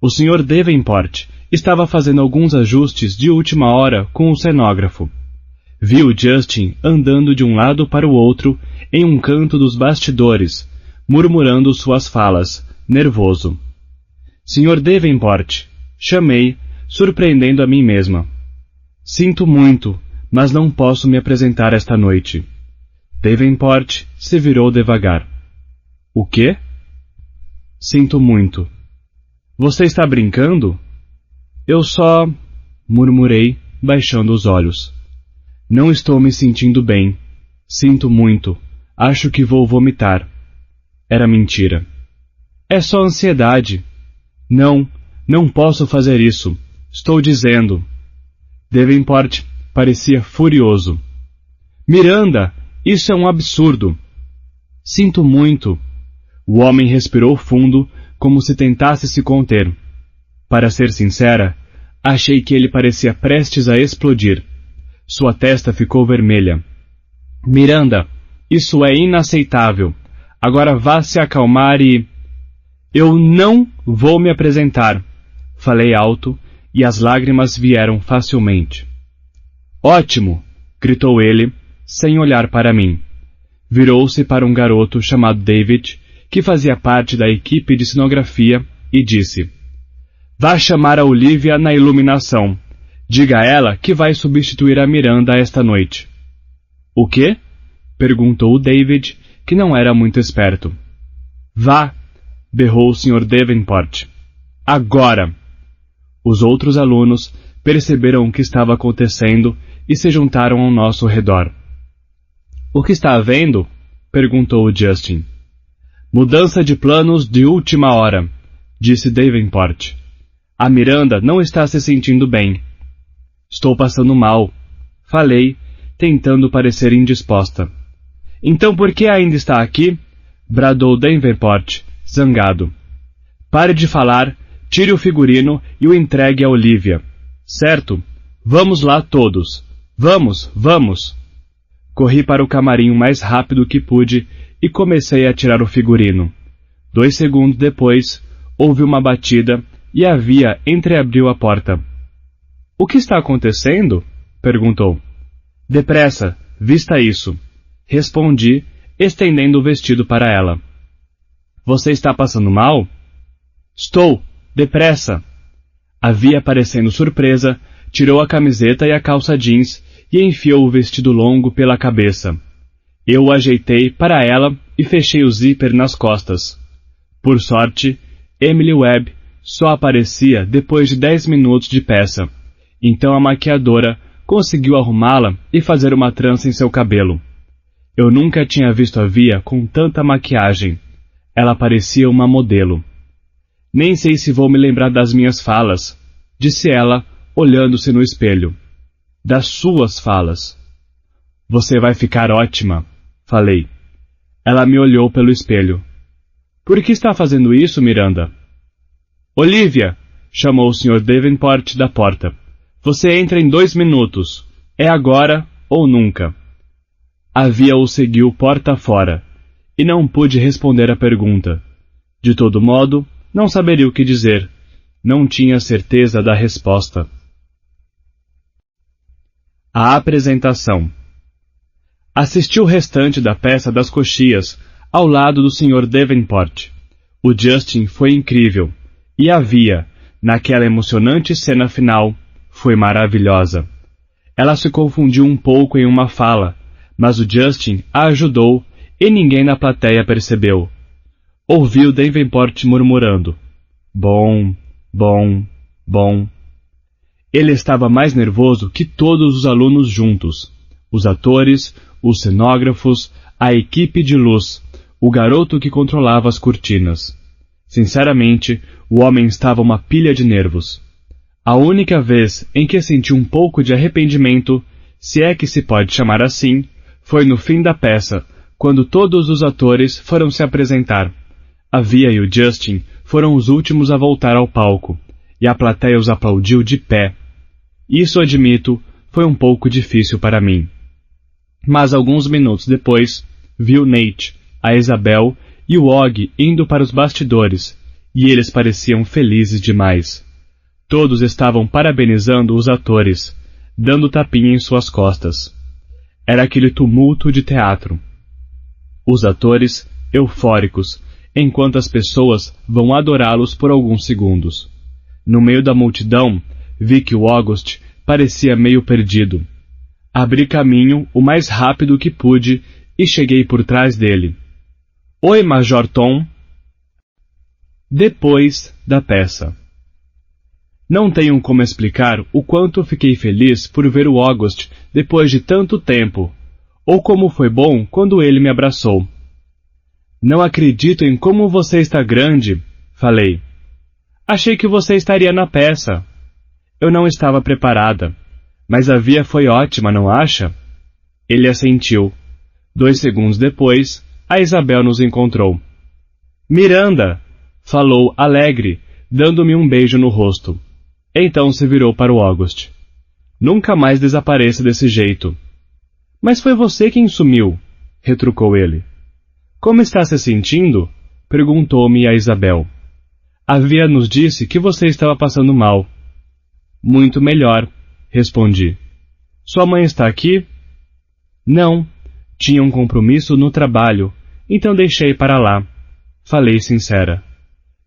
O Sr. Davenport estava fazendo alguns ajustes de última hora com o cenógrafo. Vi o Justin andando de um lado para o outro em um canto dos bastidores, murmurando suas falas, nervoso. Sr. Davenport, chamei, surpreendendo a mim mesma. Sinto muito, mas não posso me apresentar esta noite. Davenport se virou devagar. O quê? Sinto muito. Você está brincando? Eu só... murmurei, baixando os olhos. Não estou me sentindo bem. Sinto muito. Acho que vou vomitar. Era mentira. É só ansiedade. Não posso fazer isso. Estou dizendo. Davenport parecia furioso. Miranda, isso é um absurdo. Sinto muito. O homem respirou fundo, como se tentasse se conter. Para ser sincera, achei que ele parecia prestes a explodir. Sua testa ficou vermelha. Miranda, isso é inaceitável. Agora vá se acalmar e... Eu não vou me apresentar. Falei alto, e as lágrimas vieram facilmente. Ótimo! Gritou ele, sem olhar para mim. Virou-se para um garoto chamado David, que fazia parte da equipe de cenografia, e disse: Vá chamar a Olivia na iluminação. Diga a ela que vai substituir a Miranda esta noite. O quê? Perguntou o David, que não era muito esperto. Vá! Berrou o Sr. Davenport. Agora! Os outros alunos perceberam o que estava acontecendo e se juntaram ao nosso redor. O que está havendo? Perguntou o Justin. Mudança de planos de última hora, disse Davenport. A Miranda não está se sentindo bem. Estou passando mal. Falei, tentando parecer indisposta. Então por que ainda está aqui? Bradou Davenport, zangado. Pare de falar, tire o figurino e o entregue a Olivia. Certo? Vamos lá todos. Vamos! Corri para o camarim o mais rápido que pude e comecei a tirar o figurino. 2 segundos depois, houve uma batida e a Via entreabriu a porta. O que está acontecendo? Perguntou. Depressa, vista isso. Respondi, estendendo o vestido para ela. Você está passando mal? Estou, depressa. A Via, parecendo surpresa, tirou a camiseta e a calça jeans e enfiou o vestido longo pela cabeça. Eu o ajeitei para ela e fechei o zíper nas costas. Por sorte, Emily Webb só aparecia depois de 10 minutos de peça, então a maquiadora conseguiu arrumá-la e fazer uma trança em seu cabelo. Eu nunca tinha visto a Via com tanta maquiagem. Ela parecia uma modelo. Nem sei se vou me lembrar das minhas falas, disse ela, olhando-se no espelho. Das suas falas. Você vai ficar ótima, falei. Ela me olhou pelo espelho. Por que está fazendo isso, Miranda? Olivia, chamou o Sr. Davenport da porta. Você entra em 2 minutos. É agora ou nunca. A Via o seguiu porta fora, e não pude responder a pergunta. De todo modo, não saberia o que dizer. Não tinha certeza da resposta. A apresentação. Assisti o restante da peça das coxias, ao lado do Sr. Davenport. O Justin foi incrível, e a Via, naquela emocionante cena final, foi maravilhosa. Ela se confundiu um pouco em uma fala, mas o Justin a ajudou e ninguém na plateia percebeu. Ouvi o Davenport murmurando. Bom, bom, bom. Ele estava mais nervoso que todos os alunos juntos. Os atores, os cenógrafos, a equipe de luz, o garoto que controlava as cortinas. Sinceramente, o homem estava uma pilha de nervos. A única vez em que senti um pouco de arrependimento, se é que se pode chamar assim, foi no fim da peça, quando todos os atores foram se apresentar. A Via e o Justin foram os últimos a voltar ao palco, e a plateia os aplaudiu de pé. Isso, admito, foi um pouco difícil para mim. Mas alguns minutos depois, vi o Nate, a Isabel e o Og indo para os bastidores, e eles pareciam felizes demais. Todos estavam parabenizando os atores, dando tapinha em suas costas. Era aquele tumulto de teatro. Os atores, eufóricos, enquanto as pessoas vão adorá-los por alguns segundos. No meio da multidão, vi que o August parecia meio perdido. Abri caminho o mais rápido que pude e cheguei por trás dele. Oi, Major Tom. Depois da peça. Não tenho como explicar o quanto fiquei feliz por ver o August depois de tanto tempo, ou como foi bom quando ele me abraçou. Não acredito em como você está grande, falei. Achei que você estaria na peça. Eu não estava preparada, mas a Via foi ótima, não acha? Ele assentiu. 2 segundos depois, a Isabel nos encontrou. Miranda! Falou alegre, dando-me um beijo no rosto. Então se virou para o August. Nunca mais desapareça desse jeito. Mas foi você quem sumiu, retrucou ele. Como está se sentindo? Perguntou-me a Isabel. A Via nos disse que você estava passando mal. Muito melhor, respondi. Sua mãe está aqui? Não, tinha um compromisso no trabalho, então deixei para lá. Falei sincera.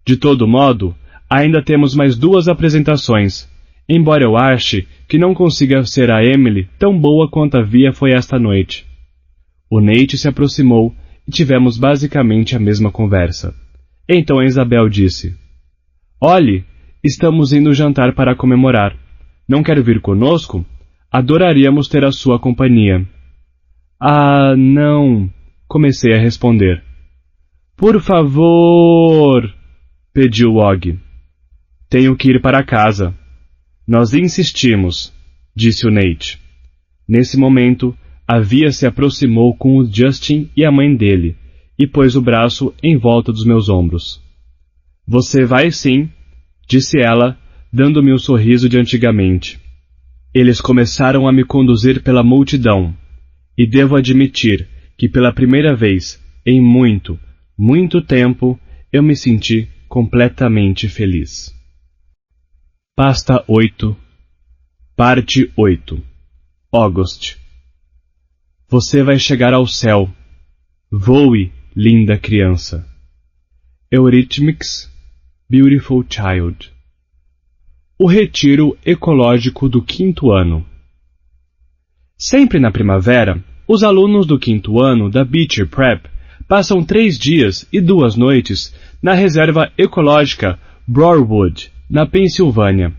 De todo modo, ainda temos mais 2 apresentações, embora eu ache que não consiga ser a Emily tão boa quanto a Via foi esta noite. O Nate se aproximou e tivemos basicamente a mesma conversa. Então a Isabel disse, Olhe, estamos indo jantar para comemorar. Não quer vir conosco? Adoraríamos ter a sua companhia. Ah, não, comecei a responder. Por favor, pediu Og. Tenho que ir para casa. Nós insistimos, disse o Nate. Nesse momento, a Via se aproximou com o Justin e a mãe dele, e pôs o braço em volta dos meus ombros. Você vai sim, disse ela, dando-me o sorriso de antigamente. Eles começaram a me conduzir pela multidão, e devo admitir que pela primeira vez, em muito, muito tempo, eu me senti completamente feliz. Pasta 8, Parte 8. August. Você vai chegar ao céu. Voe, linda criança. Eurythmics, Beautiful Child. O retiro ecológico do 5º ano. Sempre na primavera, os alunos do 5º ano da Beecher Prep passam 3 dias e 2 noites na reserva ecológica Broadwood, na Pensilvânia.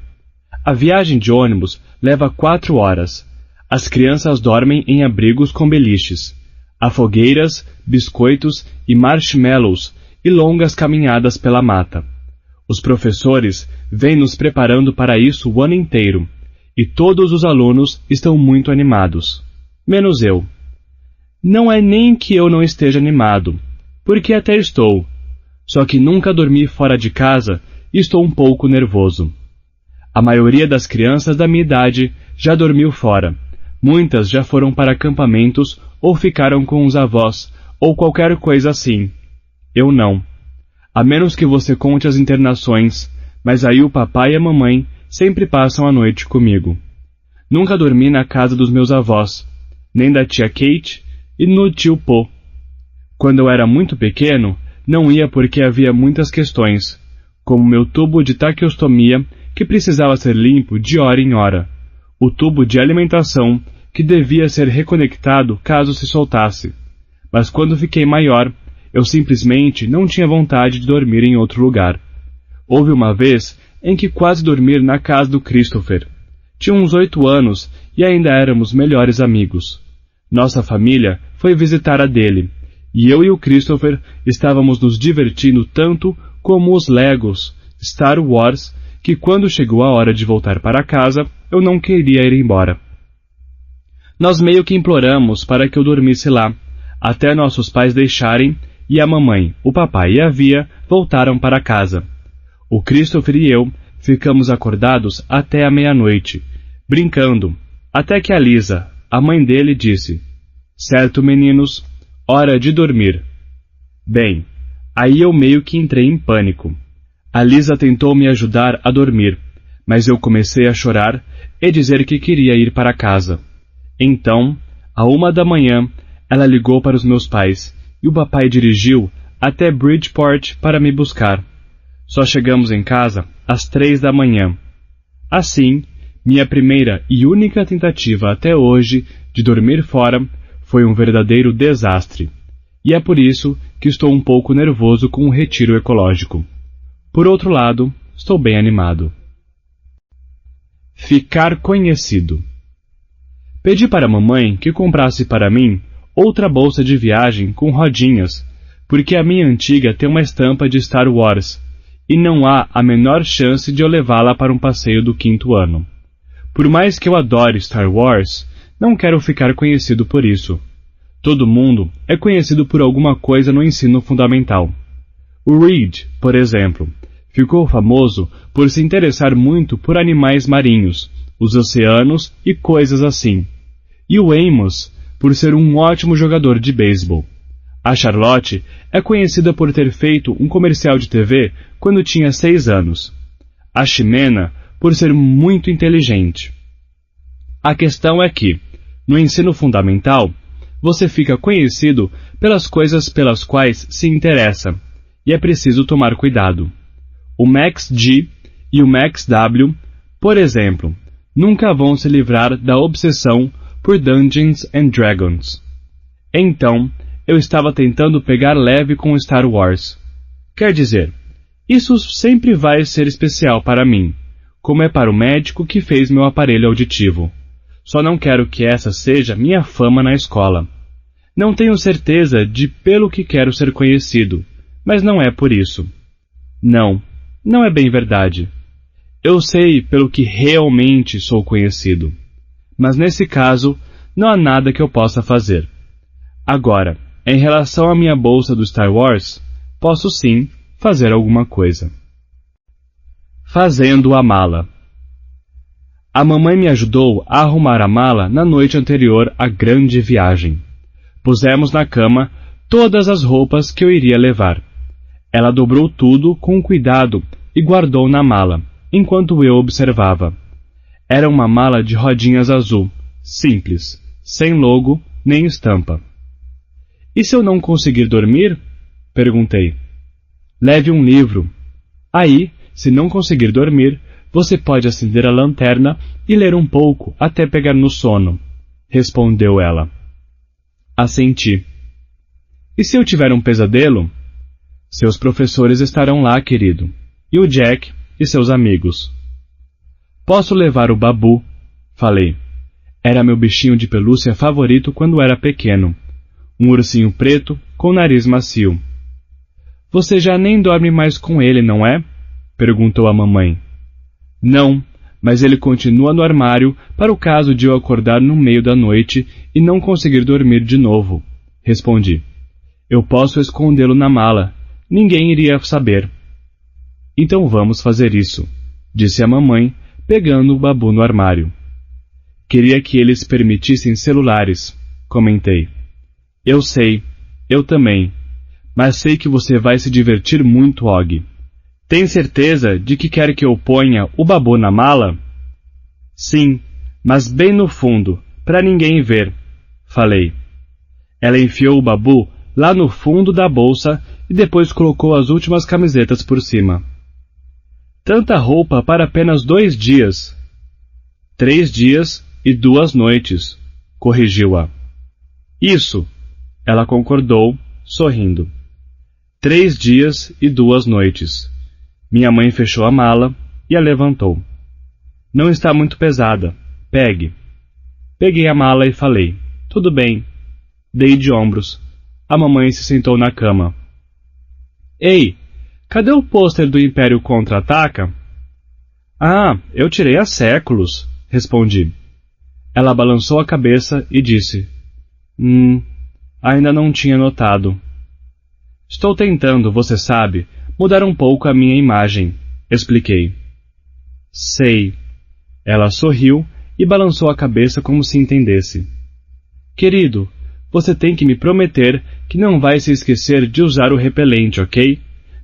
A viagem de ônibus leva 4 horas. As crianças dormem em abrigos com beliches. Há fogueiras, biscoitos e marshmallows e longas caminhadas pela mata. Os professores vêm nos preparando para isso o ano inteiro, e todos os alunos estão muito animados, menos eu. Não é nem que eu não esteja animado, porque até estou, só que nunca dormi fora de casa e estou um pouco nervoso. A maioria das crianças da minha idade já dormiu fora, muitas já foram para acampamentos ou ficaram com os avós, ou qualquer coisa assim. Eu não. A menos que você conte as internações, mas aí o papai e a mamãe sempre passam a noite comigo. Nunca dormi na casa dos meus avós, nem da tia Kate e no tio Po. Quando eu era muito pequeno, não ia porque havia muitas questões, como meu tubo de taqueostomia, que precisava ser limpo de hora em hora, o tubo de alimentação, que devia ser reconectado caso se soltasse. Mas quando fiquei maior, eu simplesmente não tinha vontade de dormir em outro lugar. Houve uma vez em que quase dormi na casa do Christopher. Tinha uns 8 anos e ainda éramos melhores amigos. Nossa família foi visitar a dele, e eu e o Christopher estávamos nos divertindo tanto como os Legos Star Wars, que quando chegou a hora de voltar para casa, eu não queria ir embora. Nós meio que imploramos para que eu dormisse lá, até nossos pais deixarem, e a mamãe, o papai e a Via voltaram para casa. O Christopher e eu ficamos acordados até a meia-noite, brincando, até que a Lisa, a mãe dele, disse: "Certo, meninos, hora de dormir." Bem, aí eu meio que entrei em pânico. A Lisa tentou me ajudar a dormir, mas eu comecei a chorar e dizer que queria ir para casa. Então, à 1 da manhã, ela ligou para os meus pais, e o papai dirigiu até Bridgeport para me buscar. Só chegamos em casa às 3 da manhã. Assim, minha primeira e única tentativa até hoje de dormir fora foi um verdadeiro desastre. E é por isso que estou um pouco nervoso com o retiro ecológico. Por outro lado, estou bem animado. Ficar conhecido. Pedi para a mamãe que comprasse para mim outra bolsa de viagem com rodinhas, porque a minha antiga tem uma estampa de Star Wars, e não há a menor chance de eu levá-la para um passeio do 5º ano. Por mais que eu adore Star Wars, não quero ficar conhecido por isso. Todo mundo é conhecido por alguma coisa no ensino fundamental. O Reed, por exemplo, ficou famoso por se interessar muito por animais marinhos, os oceanos e coisas assim. E o Amos, por ser um ótimo jogador de beisebol. A Charlotte é conhecida por ter feito um comercial de TV quando tinha 6 anos. A Ximena, por ser muito inteligente. A questão é que, no ensino fundamental, você fica conhecido pelas coisas pelas quais se interessa, e é preciso tomar cuidado. O Max G e o Max W, por exemplo, nunca vão se livrar da obsessão por Dungeons and Dragons. Então, eu estava tentando pegar leve com Star Wars. Quer dizer, isso sempre vai ser especial para mim, como é para o médico que fez meu aparelho auditivo. Só não quero que essa seja minha fama na escola. Não tenho certeza de pelo que quero ser conhecido, mas não é por isso. Não, não é bem verdade. Eu sei pelo que realmente sou conhecido. Mas nesse caso, não há nada que eu possa fazer. Agora, em relação à minha bolsa do Star Wars, posso sim fazer alguma coisa. Fazendo a mala. A mamãe me ajudou a arrumar a mala na noite anterior à grande viagem. Pusemos na cama todas as roupas que eu iria levar. Ela dobrou tudo com cuidado e guardou na mala, enquanto eu observava. Era uma mala de rodinhas azul, simples, sem logo nem estampa. "E se eu não conseguir dormir?" perguntei. "Leve um livro. Aí, se não conseguir dormir, você pode acender a lanterna e ler um pouco até pegar no sono", respondeu ela. Assenti. "E se eu tiver um pesadelo?" "Seus professores estarão lá, querido, e o Jack e seus amigos." "Posso levar o Babu?" falei. Era meu bichinho de pelúcia favorito quando era pequeno. Um ursinho preto com nariz macio. "Você já nem dorme mais com ele, não é?" Perguntou a mamãe. Não, mas ele continua no armário para o caso de eu acordar no meio da noite e não conseguir dormir de novo, respondi. Eu posso escondê-lo na mala. Ninguém iria saber. Então vamos fazer isso, disse a mamãe, pegando o Babu no armário. Queria que eles permitissem celulares, comentei. Eu sei, eu também. Mas sei que você vai se divertir muito, Og. Tem certeza de que quer que eu ponha o Babu na mala? Sim, mas bem no fundo, para ninguém ver, falei. Ela enfiou o Babu lá no fundo da bolsa e depois colocou as últimas camisetas por cima. Tanta roupa para apenas 2 dias. 3 dias e 2 noites, corrigiu-a. Isso, ela concordou, sorrindo. 3 dias e 2 noites. Minha mãe fechou a mala e a levantou. Não está muito pesada. Pegue. Peguei a mala e falei. Tudo bem. Dei de ombros. A mamãe se sentou na cama. Ei, cadê o pôster do Império Contra-Ataca? Ah, eu tirei há séculos, respondi. Ela balançou a cabeça e disse. Ainda não tinha notado. Estou tentando, você sabe, mudar um pouco a minha imagem, expliquei. Sei. Ela sorriu e balançou a cabeça como se entendesse. Querido, você tem que me prometer que não vai se esquecer de usar o repelente, ok?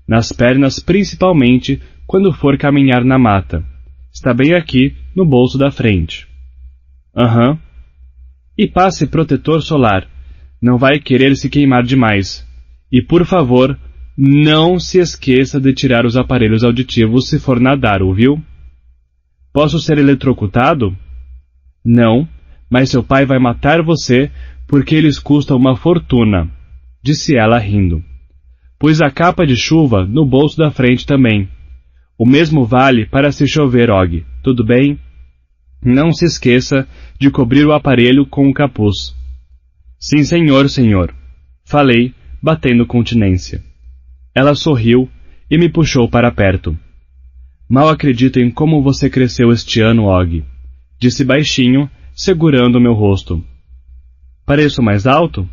Nas pernas principalmente quando for caminhar na mata. Está bem aqui, no bolso da frente. Aham. E passe protetor solar. Não vai querer se queimar demais. E, por favor, não se esqueça de tirar os aparelhos auditivos se for nadar, ouviu? Posso ser eletrocutado? Não, mas seu pai vai matar você porque eles custam uma fortuna, disse ela rindo. Pus a capa de chuva no bolso da frente também. O mesmo vale para se chover, Og, tudo bem? Não se esqueça de cobrir o aparelho com o capuz. Sim, senhor, senhor. Falei, batendo continência. Ela sorriu e me puxou para perto. Mal acredito em como você cresceu este ano, Og, disse baixinho, segurando meu rosto. Pareço mais alto?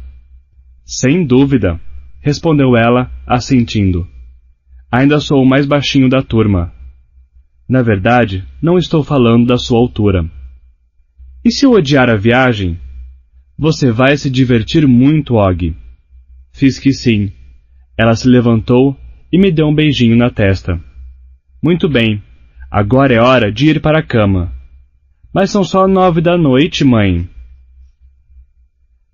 Sem dúvida, respondeu ela, assentindo. Ainda sou o mais baixinho da turma. Na verdade, não estou falando da sua altura. E se eu odiar a viagem? Você vai se divertir muito, Og. Fiz que sim. Ela se levantou e me deu um beijinho na testa. Muito bem, agora é hora de ir para a cama. Mas são só 9 da noite, mãe.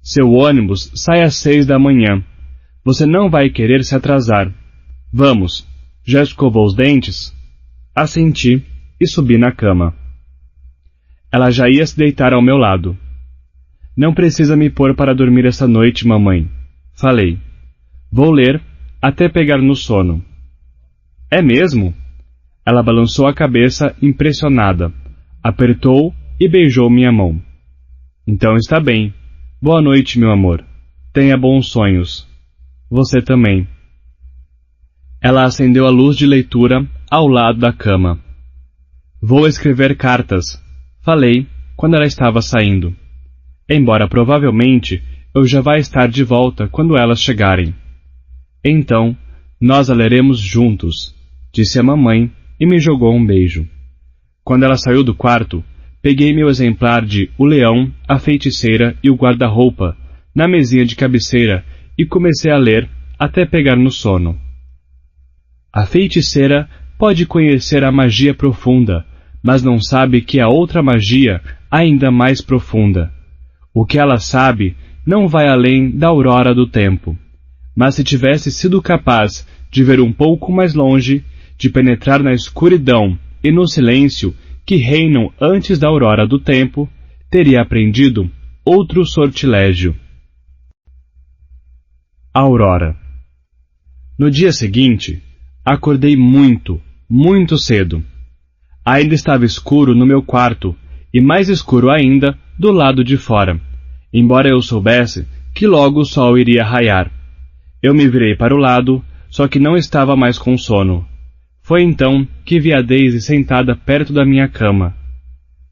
Seu ônibus sai às 6 da manhã. Você não vai querer se atrasar. Vamos, já escovou os dentes? Assenti e subi na cama. Ela já ia se deitar ao meu lado. Não precisa me pôr para dormir esta noite, mamãe. Falei. Vou ler até pegar no sono. É mesmo? Ela balançou a cabeça impressionada, apertou e beijou minha mão. Então está bem. Boa noite, meu amor. Tenha bons sonhos. Você também. Ela acendeu a luz de leitura ao lado da cama. Vou escrever cartas, falei quando ela estava saindo. Embora provavelmente eu já vá estar de volta quando elas chegarem. Então, nós a leremos juntos, disse a mamãe e me jogou um beijo. Quando ela saiu do quarto, peguei meu exemplar de O Leão, a Feiticeira e o Guarda-Roupa na mesinha de cabeceira e comecei a ler até pegar no sono. A feiticeira pode conhecer a magia profunda, mas não sabe que há outra magia ainda mais profunda. O que ela sabe não vai além da aurora do tempo. Mas se tivesse sido capaz de ver um pouco mais longe, de penetrar na escuridão e no silêncio que reinam antes da aurora do tempo, teria aprendido outro sortilégio. Aurora. No dia seguinte, acordei muito, muito cedo. Ainda estava escuro no meu quarto, e mais escuro ainda do lado de fora, embora eu soubesse que logo o sol iria raiar. Eu me virei para o lado, só que não estava mais com sono. Foi então que vi a Daisy sentada perto da minha cama.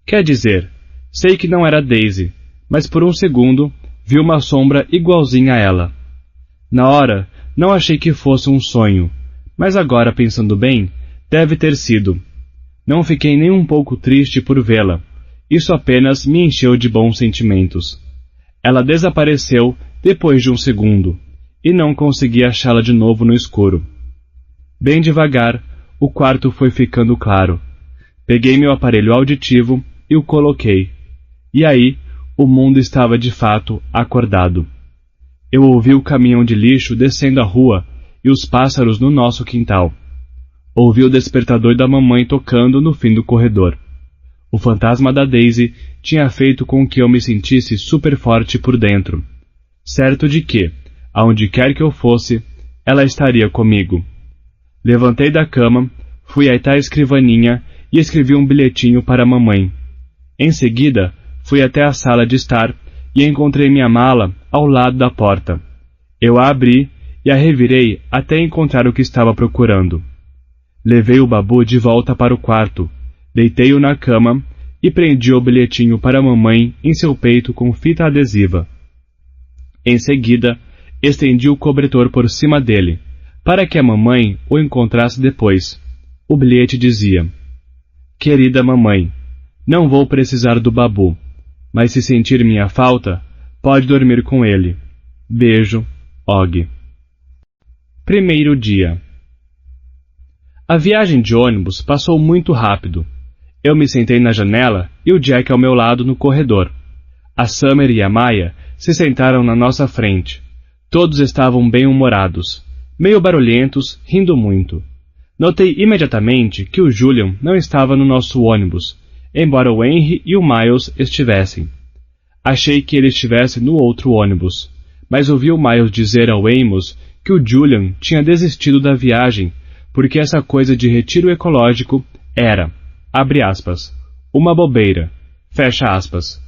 Quer dizer, sei que não era Daisy, mas por um segundo vi uma sombra igualzinha a ela. Na hora, não achei que fosse um sonho, mas agora, pensando bem, deve ter sido. Não fiquei nem um pouco triste por vê-la. Isso apenas me encheu de bons sentimentos. Ela desapareceu depois de um segundo, e não consegui achá-la de novo no escuro. Bem devagar, o quarto foi ficando claro. Peguei meu aparelho auditivo e o coloquei. E aí, o mundo estava de fato acordado. Eu ouvi o caminhão de lixo descendo a rua e os pássaros no nosso quintal. Ouvi o despertador da mamãe tocando no fim do corredor. O fantasma da Daisy tinha feito com que eu me sentisse super forte por dentro, certo de que, aonde quer que eu fosse, ela estaria comigo. Levantei da cama, fui até a escrivaninha e escrevi um bilhetinho para a mamãe. Em seguida, fui até a sala de estar e encontrei minha mala ao lado da porta. Eu a abri e a revirei até encontrar o que estava procurando. Levei o Babu de volta para o quarto, deitei-o na cama e prendi o bilhetinho para a mamãe em seu peito com fita adesiva. Em seguida, estendi o cobertor por cima dele, para que a mamãe o encontrasse depois. O bilhete dizia: Querida mamãe, não vou precisar do Babu, mas se sentir minha falta, pode dormir com ele. Beijo, Og. Primeiro dia. A viagem de ônibus passou muito rápido. Eu me sentei na janela e o Jack ao meu lado no corredor. A Summer e a Maya se sentaram na nossa frente. Todos estavam bem-humorados, meio barulhentos, rindo muito. Notei imediatamente que o Julian não estava no nosso ônibus, embora o Henry e o Miles estivessem. Achei que ele estivesse no outro ônibus, mas ouvi o Miles dizer ao Amos que o Julian tinha desistido da viagem porque essa coisa de retiro ecológico era, abre aspas, uma bobeira, fecha aspas.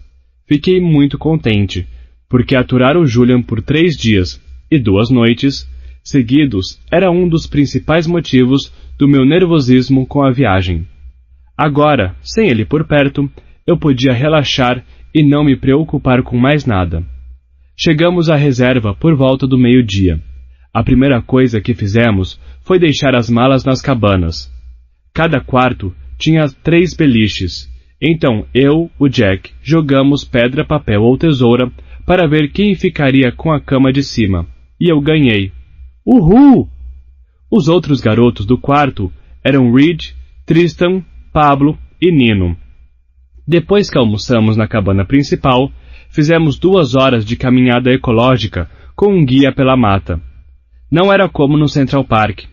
Fiquei muito contente, porque aturar o Julian por 3 dias e 2 noites seguidos era um dos principais motivos do meu nervosismo com a viagem. Agora, sem ele por perto, eu podia relaxar e não me preocupar com mais nada. Chegamos à reserva por volta do meio-dia. A primeira coisa que fizemos foi deixar as malas nas cabanas. Cada quarto tinha 3 beliches, então eu, o Jack, jogamos pedra, papel ou tesoura para ver quem ficaria com a cama de cima, e eu ganhei. Uhul! Os outros garotos do quarto eram Reed, Tristan, Pablo e Nino. Depois que almoçamos na cabana principal, fizemos 2 horas de caminhada ecológica com um guia pela mata. Não era como no Central Park.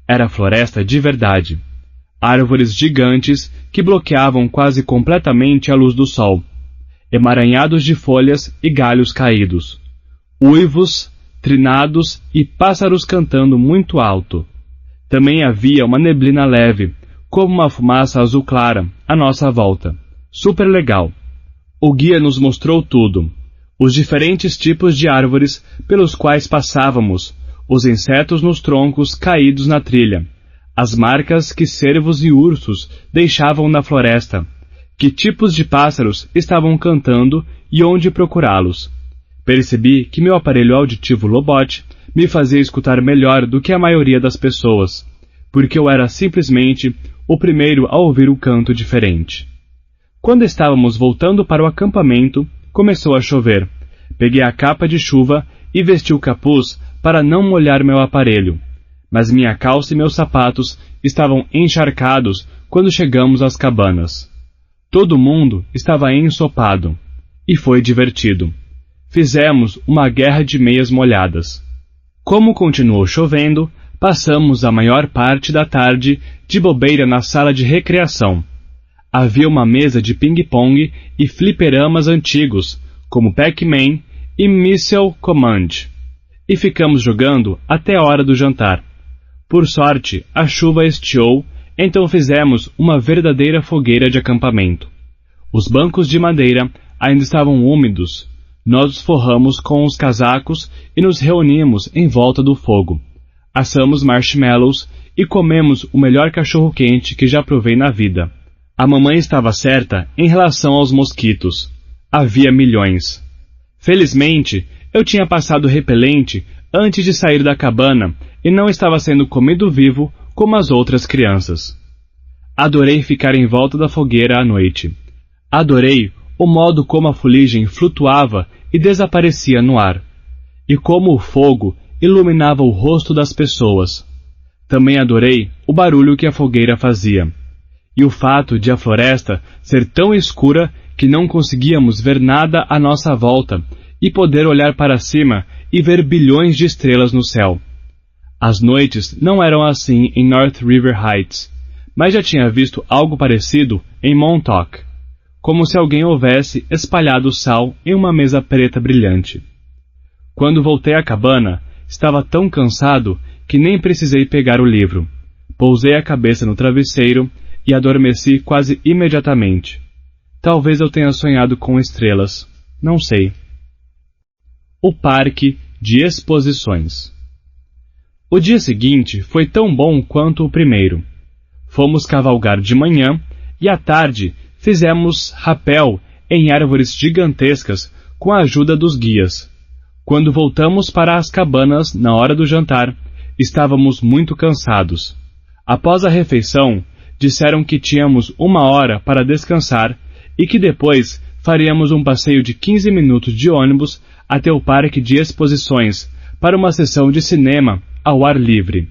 Era floresta de verdade. Árvores gigantes que bloqueavam quase completamente a luz do sol. Emaranhados de folhas e galhos caídos. Uivos, trinados e pássaros cantando muito alto. Também havia uma neblina leve, como uma fumaça azul clara, à nossa volta. Super legal. O guia nos mostrou tudo. Os diferentes tipos de árvores pelos quais passávamos, os insetos nos troncos caídos na trilha, as marcas que cervos e ursos deixavam na floresta, que tipos de pássaros estavam cantando e onde procurá-los. Percebi que meu aparelho auditivo Lobot me fazia escutar melhor do que a maioria das pessoas, porque eu era simplesmente o primeiro a ouvir o canto diferente. Quando estávamos voltando para o acampamento, começou a chover. Peguei a capa de chuva e vesti o capuz para não molhar meu aparelho, mas minha calça e meus sapatos estavam encharcados quando chegamos às cabanas. Todo mundo estava ensopado, e foi divertido. Fizemos uma guerra de meias molhadas. Como continuou chovendo, passamos a maior parte da tarde de bobeira na sala de recreação. Havia uma mesa de ping-pong e fliperamas antigos, como Pac-Man e Missile Command. E ficamos jogando até a hora do jantar. Por sorte, a chuva estiou, então fizemos uma verdadeira fogueira de acampamento. Os bancos de madeira ainda estavam úmidos. Nós os forramos com os casacos e nos reunimos em volta do fogo. Assamos marshmallows e comemos o melhor cachorro-quente que já provei na vida. A mamãe estava certa em relação aos mosquitos. Havia milhões. Felizmente, eu tinha passado repelente antes de sair da cabana e não estava sendo comido vivo como as outras crianças. Adorei ficar em volta da fogueira à noite. Adorei o modo como a fuligem flutuava e desaparecia no ar, e como o fogo iluminava o rosto das pessoas. Também adorei o barulho que a fogueira fazia, e o fato de a floresta ser tão escura que não conseguíamos ver nada à nossa volta e poder olhar para cima e ver bilhões de estrelas no céu. As noites não eram assim em North River Heights, mas já tinha visto algo parecido em Montauk, como se alguém houvesse espalhado sal em uma mesa preta brilhante. Quando voltei à cabana, estava tão cansado que nem precisei pegar o livro. Pousei a cabeça no travesseiro e adormeci quase imediatamente. Talvez eu tenha sonhado com estrelas, não sei. O Parque de Exposições. O dia seguinte foi tão bom quanto o primeiro. Fomos cavalgar de manhã e à tarde fizemos rapel em árvores gigantescas com a ajuda dos guias. Quando voltamos para as cabanas na hora do jantar, estávamos muito cansados. Após a refeição, disseram que tínhamos 1 hora para descansar e que depois faríamos um passeio de 15 minutos de ônibus até o Parque de Exposições para uma sessão de cinema ao ar livre.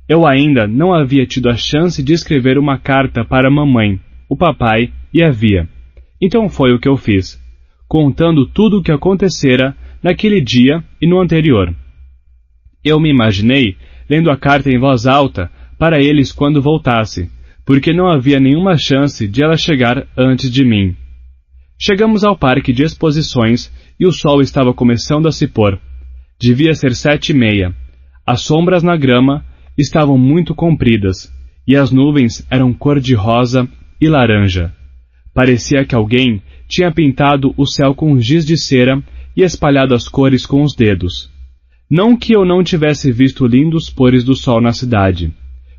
Eu ainda não havia tido a chance de escrever uma carta para a mamãe, o papai e a Via. Então foi o que eu fiz, contando tudo o que acontecera naquele dia e no anterior. Eu me imaginei lendo a carta em voz alta para eles quando voltasse, porque não havia nenhuma chance de ela chegar antes de mim. Chegamos ao Parque de Exposições e o sol estava começando a se pôr. Devia ser 7h30. As sombras na grama estavam muito compridas e as nuvens eram cor-de-rosa e laranja. Parecia que alguém tinha pintado o céu com giz de cera e espalhado as cores com os dedos. Não que eu não tivesse visto lindos pôres do sol na cidade,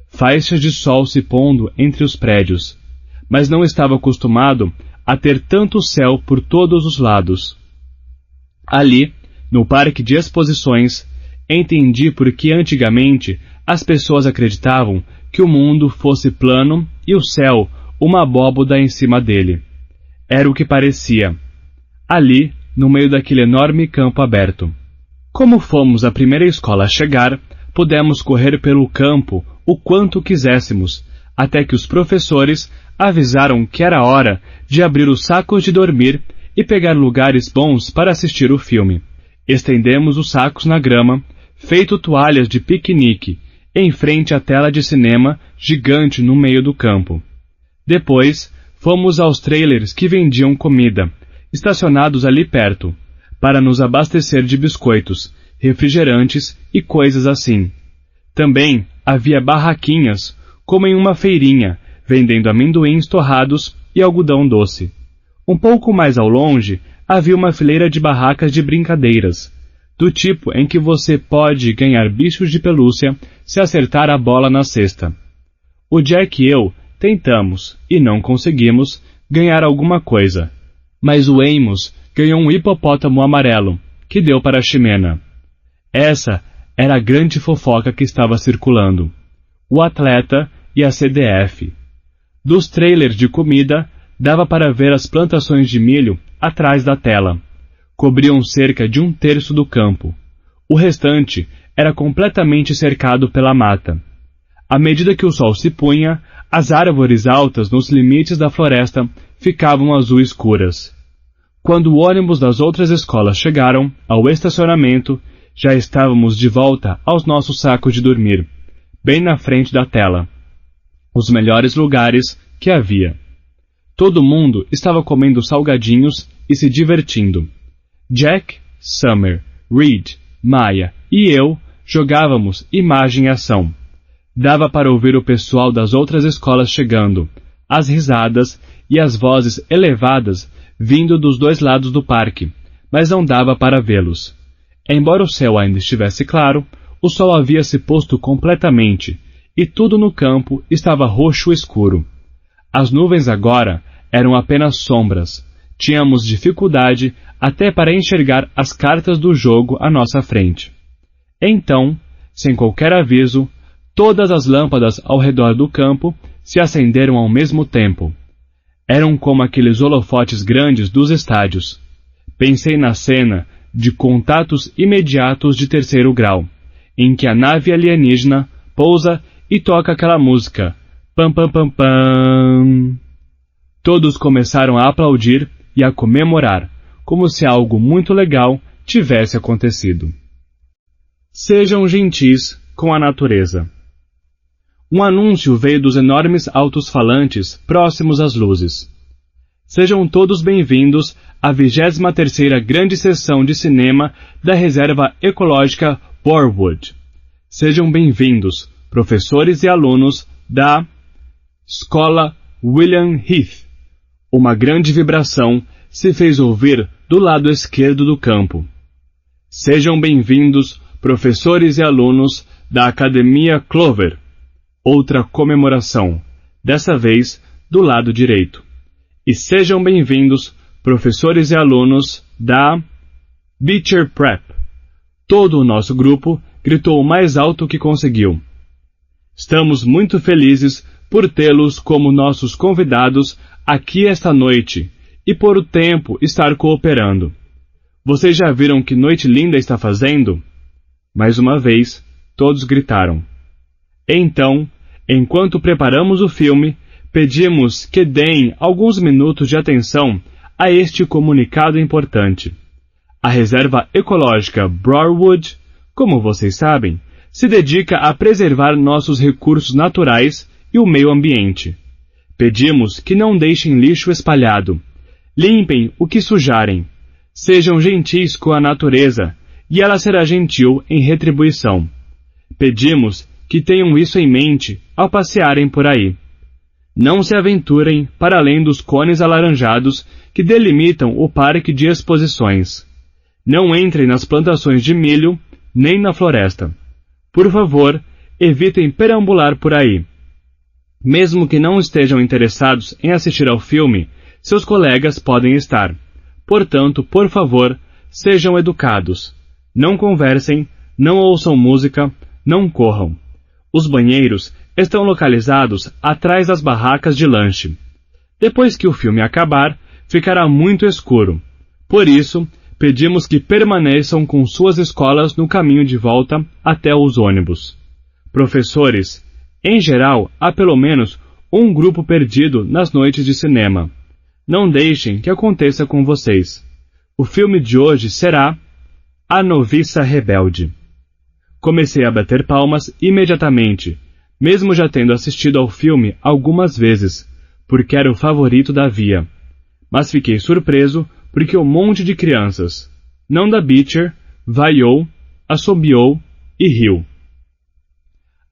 faixas de sol se pondo entre os prédios, mas não estava acostumado a ter tanto céu por todos os lados. Ali, no Parque de Exposições, entendi por que antigamente as pessoas acreditavam que o mundo fosse plano e o céu uma abóboda em cima dele. Era o que parecia. Ali, no meio daquele enorme campo aberto. Como fomos a primeira escola a chegar, pudemos correr pelo campo o quanto quiséssemos, até que os professores avisaram que era hora de abrir os sacos de dormir e pegar lugares bons para assistir o filme. Estendemos os sacos na grama, feito toalhas de piquenique, em frente à tela de cinema gigante no meio do campo. Depois, fomos aos trailers que vendiam comida, estacionados ali perto, para nos abastecer de biscoitos, refrigerantes e coisas assim. Também havia barraquinhas, como em uma feirinha, vendendo amendoins torrados e algodão doce. Um pouco mais ao longe, havia uma fileira de barracas de brincadeiras, do tipo em que você pode ganhar bichos de pelúcia se acertar a bola na cesta. O Jack e eu tentamos, e não conseguimos, ganhar alguma coisa. Mas o Amos ganhou um hipopótamo amarelo, que deu para a Ximena. Essa era a grande fofoca que estava circulando. O atleta e a CDF. Dos trailers de comida, dava para ver as plantações de milho atrás da tela. Cobriam cerca de 1/3 do campo. O restante era completamente cercado pela mata. À medida que o sol se punha, as árvores altas nos limites da floresta ficavam azul escuras. Quando o ônibus das outras escolas chegaram ao estacionamento, já estávamos de volta aos nossos sacos de dormir, bem na frente da tela. Os melhores lugares que havia. Todo mundo estava comendo salgadinhos e se divertindo. Jack, Summer, Reed, Maya e eu jogávamos imagem e ação. Dava para ouvir o pessoal das outras escolas chegando, as risadas e as vozes elevadas vindo dos dois lados do parque, mas não dava para vê-los. Embora o céu ainda estivesse claro, O sol havia se posto completamente, e tudo no campo estava roxo escuro. As nuvens agora eram apenas sombras. Tínhamos dificuldade até para enxergar as cartas do jogo à nossa frente. Então, sem qualquer aviso, todas as lâmpadas ao redor do campo se acenderam ao mesmo tempo. Eram como aqueles holofotes grandes dos estádios. Pensei na cena de contatos imediatos de terceiro grau, em que a nave alienígena pousa e toca aquela música. Pam pam pam pam. Todos começaram a aplaudir e a comemorar, como se algo muito legal tivesse acontecido. Sejam gentis com a natureza. Um anúncio veio dos enormes altos-falantes próximos às luzes. Sejam todos bem-vindos à 23ª grande sessão de cinema da Reserva Ecológica Borwood. Sejam bem-vindos, professores e alunos da Escola William Heath. Uma grande vibração se fez ouvir do lado esquerdo do campo. Sejam bem-vindos, professores e alunos da Academia Clover. Outra comemoração, dessa vez do lado direito. E sejam bem-vindos, professores e alunos da Beecher Prep. Todo o nosso grupo gritou o mais alto que conseguiu. Estamos muito felizes por tê-los como nossos convidados aqui esta noite e por o tempo estar cooperando. Vocês já viram que noite linda está fazendo? Mais uma vez, todos gritaram. Então, enquanto preparamos o filme, pedimos que deem alguns minutos de atenção a este comunicado importante. A Reserva Ecológica Borwood, como vocês sabem, se dedica a preservar nossos recursos naturais e o meio ambiente. Pedimos que não deixem lixo espalhado. Limpem o que sujarem. Sejam gentis com a natureza, e ela será gentil em retribuição. Pedimos que tenham isso em mente ao passearem por aí. Não se aventurem para além dos cones alaranjados que delimitam o parque de exposições. Não entrem nas plantações de milho, nem na floresta. Por favor, evitem perambular por aí. Mesmo que não estejam interessados em assistir ao filme, seus colegas podem estar. Portanto, por favor, sejam educados. Não conversem, não ouçam música, não corram. Os banheiros estão localizados atrás das barracas de lanche. Depois que o filme acabar, ficará muito escuro. Por isso, pedimos que permaneçam com suas escolas no caminho de volta até os ônibus. Professores, em geral, há pelo menos um grupo perdido nas noites de cinema. Não deixem que aconteça com vocês. O filme de hoje será A Noviça Rebelde. Comecei a bater palmas imediatamente, mesmo já tendo assistido ao filme algumas vezes, porque era o favorito da Via. Mas fiquei surpreso porque um monte de crianças, não da Beecher, vaiou, assobiou e riu.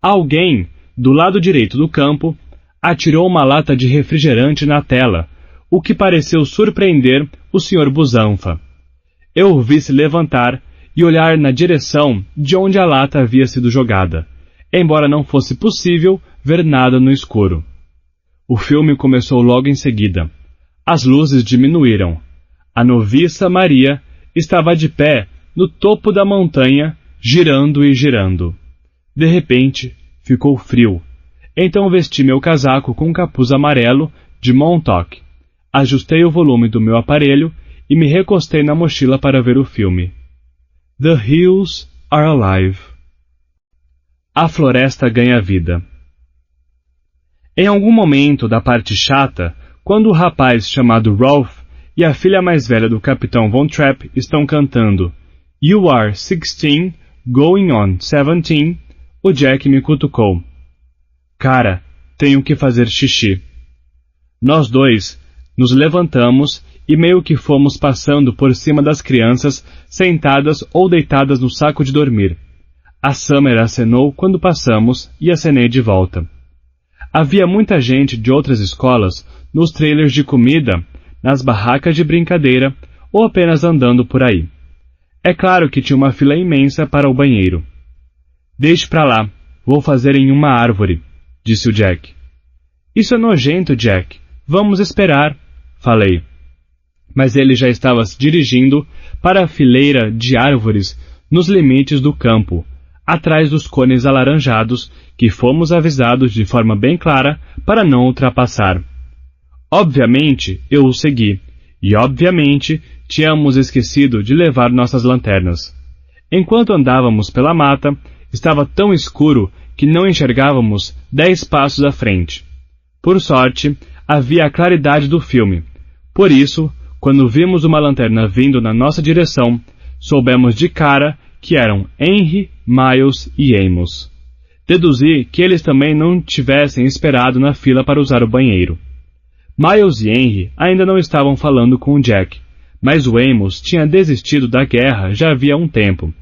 Alguém, do lado direito do campo, atirou uma lata de refrigerante na tela, o que pareceu surpreender o Sr. Busanfa. Eu o vi se levantar e olhar na direção de onde a lata havia sido jogada, embora não fosse possível ver nada no escuro. O filme começou logo em seguida. As luzes diminuíram. A noviça Maria estava de pé no topo da montanha, girando e girando. De repente, ficou frio. Então vesti meu casaco com capuz amarelo de Montauk. Ajustei o volume do meu aparelho e me recostei na mochila para ver o filme. The Hills Are Alive. A floresta ganha vida. Em algum momento da parte chata, quando o rapaz chamado Rolf e a filha mais velha do Capitão Von Trapp estão cantando You Are 16, Going on 17, o Jack me cutucou. Cara, tenho que fazer xixi. Nós dois nos levantamos e meio que fomos passando por cima das crianças sentadas ou deitadas no saco de dormir. A Summer acenou quando passamos e acenei de volta. Havia muita gente de outras escolas nos trailers de comida, nas barracas de brincadeira ou apenas andando por aí. É claro que tinha uma fila imensa para o banheiro. Deixe pra lá, vou fazer em uma árvore, disse o Jack. Isso é nojento, Jack. Vamos esperar, falei. Mas ele já estava se dirigindo para a fileira de árvores nos limites do campo, atrás dos cones alaranjados que fomos avisados de forma bem clara para não ultrapassar. Obviamente, eu o segui, e obviamente tínhamos esquecido de levar nossas lanternas. Enquanto andávamos pela mata, estava tão escuro que não enxergávamos 10 passos à frente. Por sorte, havia a claridade do filme. Por isso, quando vimos uma lanterna vindo na nossa direção, soubemos de cara que eram Henry, Miles e Amos. Deduzi que eles também não tivessem esperado na fila para usar o banheiro. Miles e Henry ainda não estavam falando com o Jack, mas o Amos tinha desistido da guerra já havia um tempo.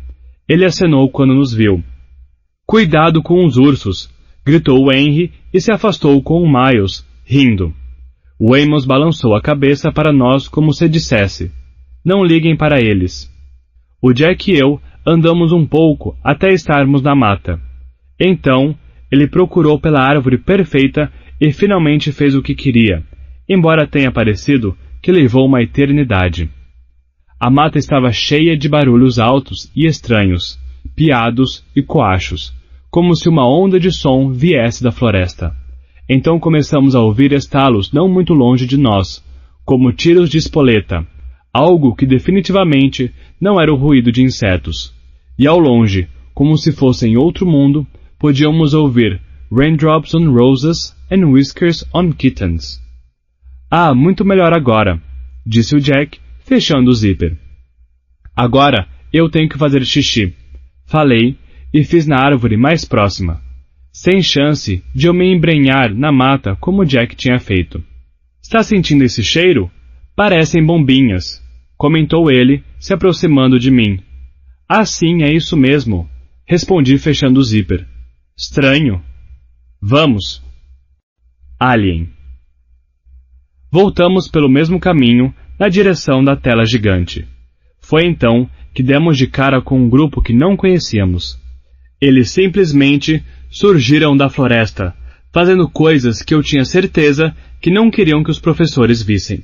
Ele acenou quando nos viu. Cuidado com os ursos! Gritou o Henry e se afastou com o Miles, rindo. O Amos balançou a cabeça para nós como se dissesse: não liguem para eles. O Jack e eu andamos um pouco até estarmos na mata. Então, ele procurou pela árvore perfeita e finalmente fez o que queria, embora tenha parecido que levou uma eternidade. A mata estava cheia de barulhos altos e estranhos, piados e coachos, como se uma onda de som viesse da floresta. Então começamos a ouvir estalos não muito longe de nós, como tiros de espoleta, algo que definitivamente não era o ruído de insetos. E ao longe, como se fosse em outro mundo, podíamos ouvir Raindrops on Roses and Whiskers on Kittens. Ah, muito melhor agora, disse o Jack, fechando o zíper. Agora eu tenho que fazer xixi, falei e fiz na árvore mais próxima, sem chance de eu me embrenhar na mata como Jack tinha feito. Está sentindo esse cheiro? Parecem bombinhas, comentou ele, se aproximando de mim. Ah, sim, é isso mesmo, respondi fechando o zíper. Estranho. Vamos. Alien. Voltamos pelo mesmo caminho, na direção da tela gigante. Foi então que demos de cara com um grupo que não conhecíamos. Eles simplesmente surgiram da floresta, fazendo coisas que eu tinha certeza que não queriam que os professores vissem.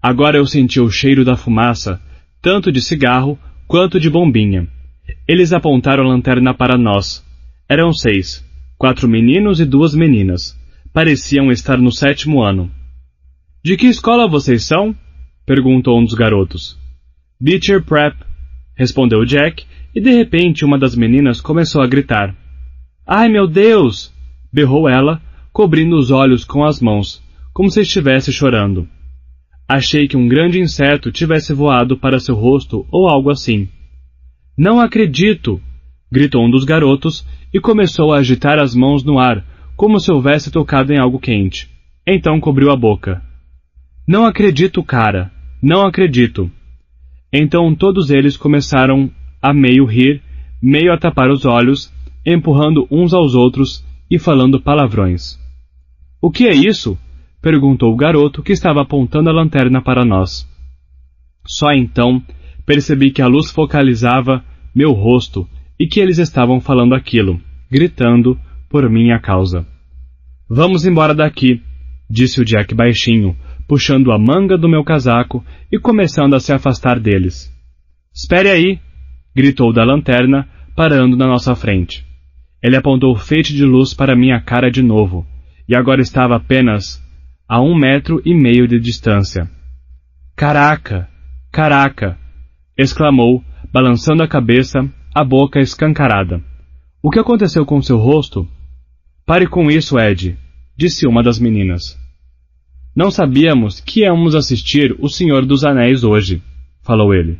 Agora eu senti o cheiro da fumaça, tanto de cigarro quanto de bombinha. Eles apontaram a lanterna para nós. Eram 6, 4 meninos e 2 meninas. Pareciam estar no 7º ano. De que escola vocês são? Perguntou um dos garotos. Beecher Prep, respondeu Jack, e de repente uma das meninas começou a gritar. Ai, meu Deus! Berrou ela, cobrindo os olhos com as mãos, como se estivesse chorando. Achei que um grande inseto tivesse voado para seu rosto ou algo assim. Não acredito! Gritou um dos garotos e começou a agitar as mãos no ar, como se houvesse tocado em algo quente. Então cobriu a boca. Não acredito, cara! Não acredito! Então todos eles começaram a meio rir, meio a tapar os olhos, empurrando uns aos outros e falando palavrões. O que é isso? Perguntou o garoto que estava apontando a lanterna para nós. Só então percebi que a luz focalizava meu rosto e que eles estavam falando aquilo, gritando por minha causa. Vamos embora daqui, disse o Jack baixinho, puxando a manga do meu casaco e começando a se afastar deles. Espere aí, gritou da lanterna, parando na nossa frente. Ele apontou o feixe de luz para minha cara de novo, e agora estava apenas a 1,5 metros de distância. Caraca! Caraca! Exclamou, balançando a cabeça, a boca escancarada. O que aconteceu com seu rosto? Pare com isso, Ed, disse uma das meninas. Não sabíamos que íamos assistir O Senhor dos Anéis hoje, falou ele.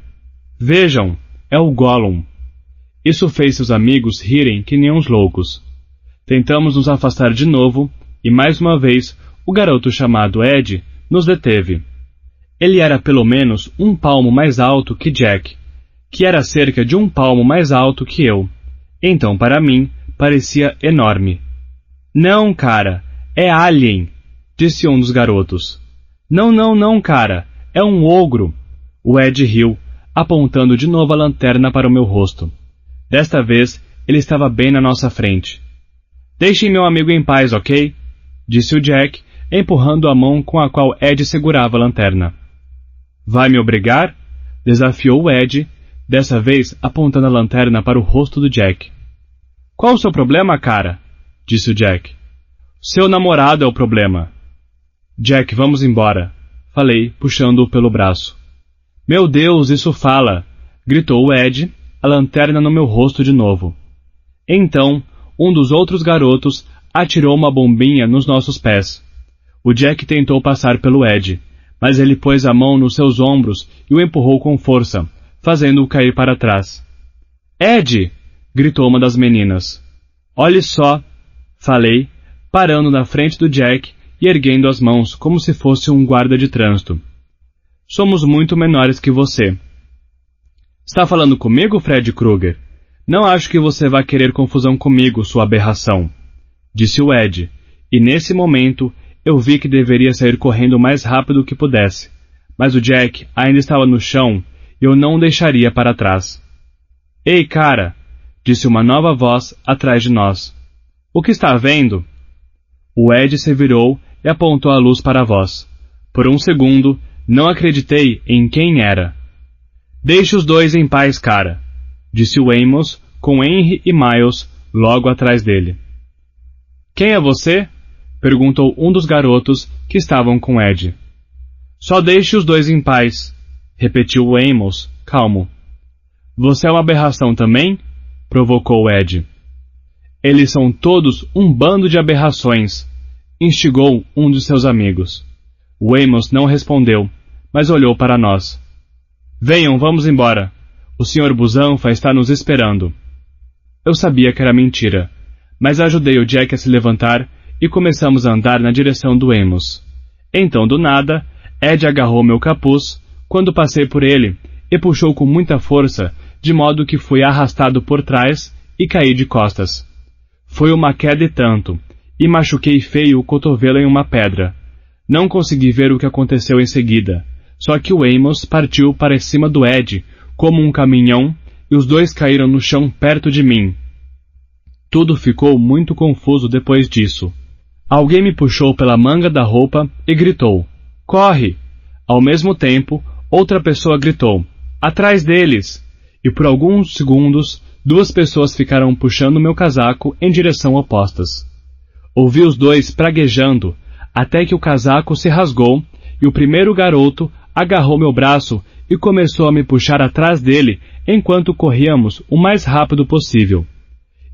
Vejam, é o Gollum. Isso fez seus amigos rirem que nem uns loucos. Tentamos nos afastar de novo, e mais uma vez, o garoto chamado Ed nos deteve. Ele era pelo menos 1 palmo mais alto que Jack, que era cerca de 1 palmo mais alto que eu. Então, para mim, parecia enorme. Não, cara, é Alien, disse um dos garotos. Não, cara, é um ogro. O Ed riu, apontando de novo a lanterna para o meu rosto. Desta vez, ele estava bem na nossa frente. Deixem meu amigo em paz, ok? Disse o Jack, empurrando a mão com a qual Ed segurava a lanterna. Vai me obrigar? Desafiou Ed, dessa vez apontando a lanterna para o rosto do Jack. Qual o seu problema, cara? Disse o Jack. Seu namorado é o problema. Jack, vamos embora, falei, puxando-o pelo braço. Meu Deus, isso fala! Gritou Ed, a lanterna no meu rosto de novo. Então, um dos outros garotos atirou uma bombinha nos nossos pés. O Jack tentou passar pelo Ed, mas ele pôs a mão nos seus ombros e o empurrou com força, fazendo-o cair para trás. Ed! Gritou uma das meninas. Olhe só! Falei, parando na frente do Jack e erguendo as mãos como se fosse um guarda de trânsito. Somos muito menores que você. Está falando comigo, Fred Krueger? Não acho que você vá querer confusão comigo, sua aberração, disse o Ed, e nesse momento eu vi que deveria sair correndo o mais rápido que pudesse, mas o Jack ainda estava no chão e eu não o deixaria para trás. Ei, cara! Disse uma nova voz atrás de nós. O que está vendo? O Ed se virou e apontou a luz para a voz. Por um segundo, não acreditei em quem era. Deixe os dois em paz, cara, disse o Amos, com Henry e Miles logo atrás dele. Quem é você? Perguntou um dos garotos que estavam com Ed. Só deixe os dois em paz, repetiu o Amos, calmo. Você é uma aberração também? Provocou Ed. Eles são todos um bando de aberrações, instigou um de seus amigos. O Amos não respondeu, mas olhou para nós. Venham, vamos embora. O Sr. Busanfa está nos esperando. Eu sabia que era mentira, mas ajudei o Jack a se levantar e começamos a andar na direção do Amos. Então, do nada, Ed agarrou meu capuz quando passei por ele e puxou com muita força, de modo que fui arrastado por trás e caí de costas. Foi uma queda e tanto, e machuquei feio o cotovelo em uma pedra. Não consegui ver o que aconteceu em seguida, só que o Amos partiu para cima do Ed, como um caminhão, e os dois caíram no chão perto de mim. Tudo ficou muito confuso depois disso. Alguém me puxou pela manga da roupa e gritou, corre! Ao mesmo tempo, outra pessoa gritou, atrás deles! E por alguns segundos, duas pessoas ficaram puxando meu casaco em direção opostas. Ouvi os dois praguejando, até que o casaco se rasgou e o primeiro garoto agarrou meu braço e começou a me puxar atrás dele enquanto corríamos o mais rápido possível.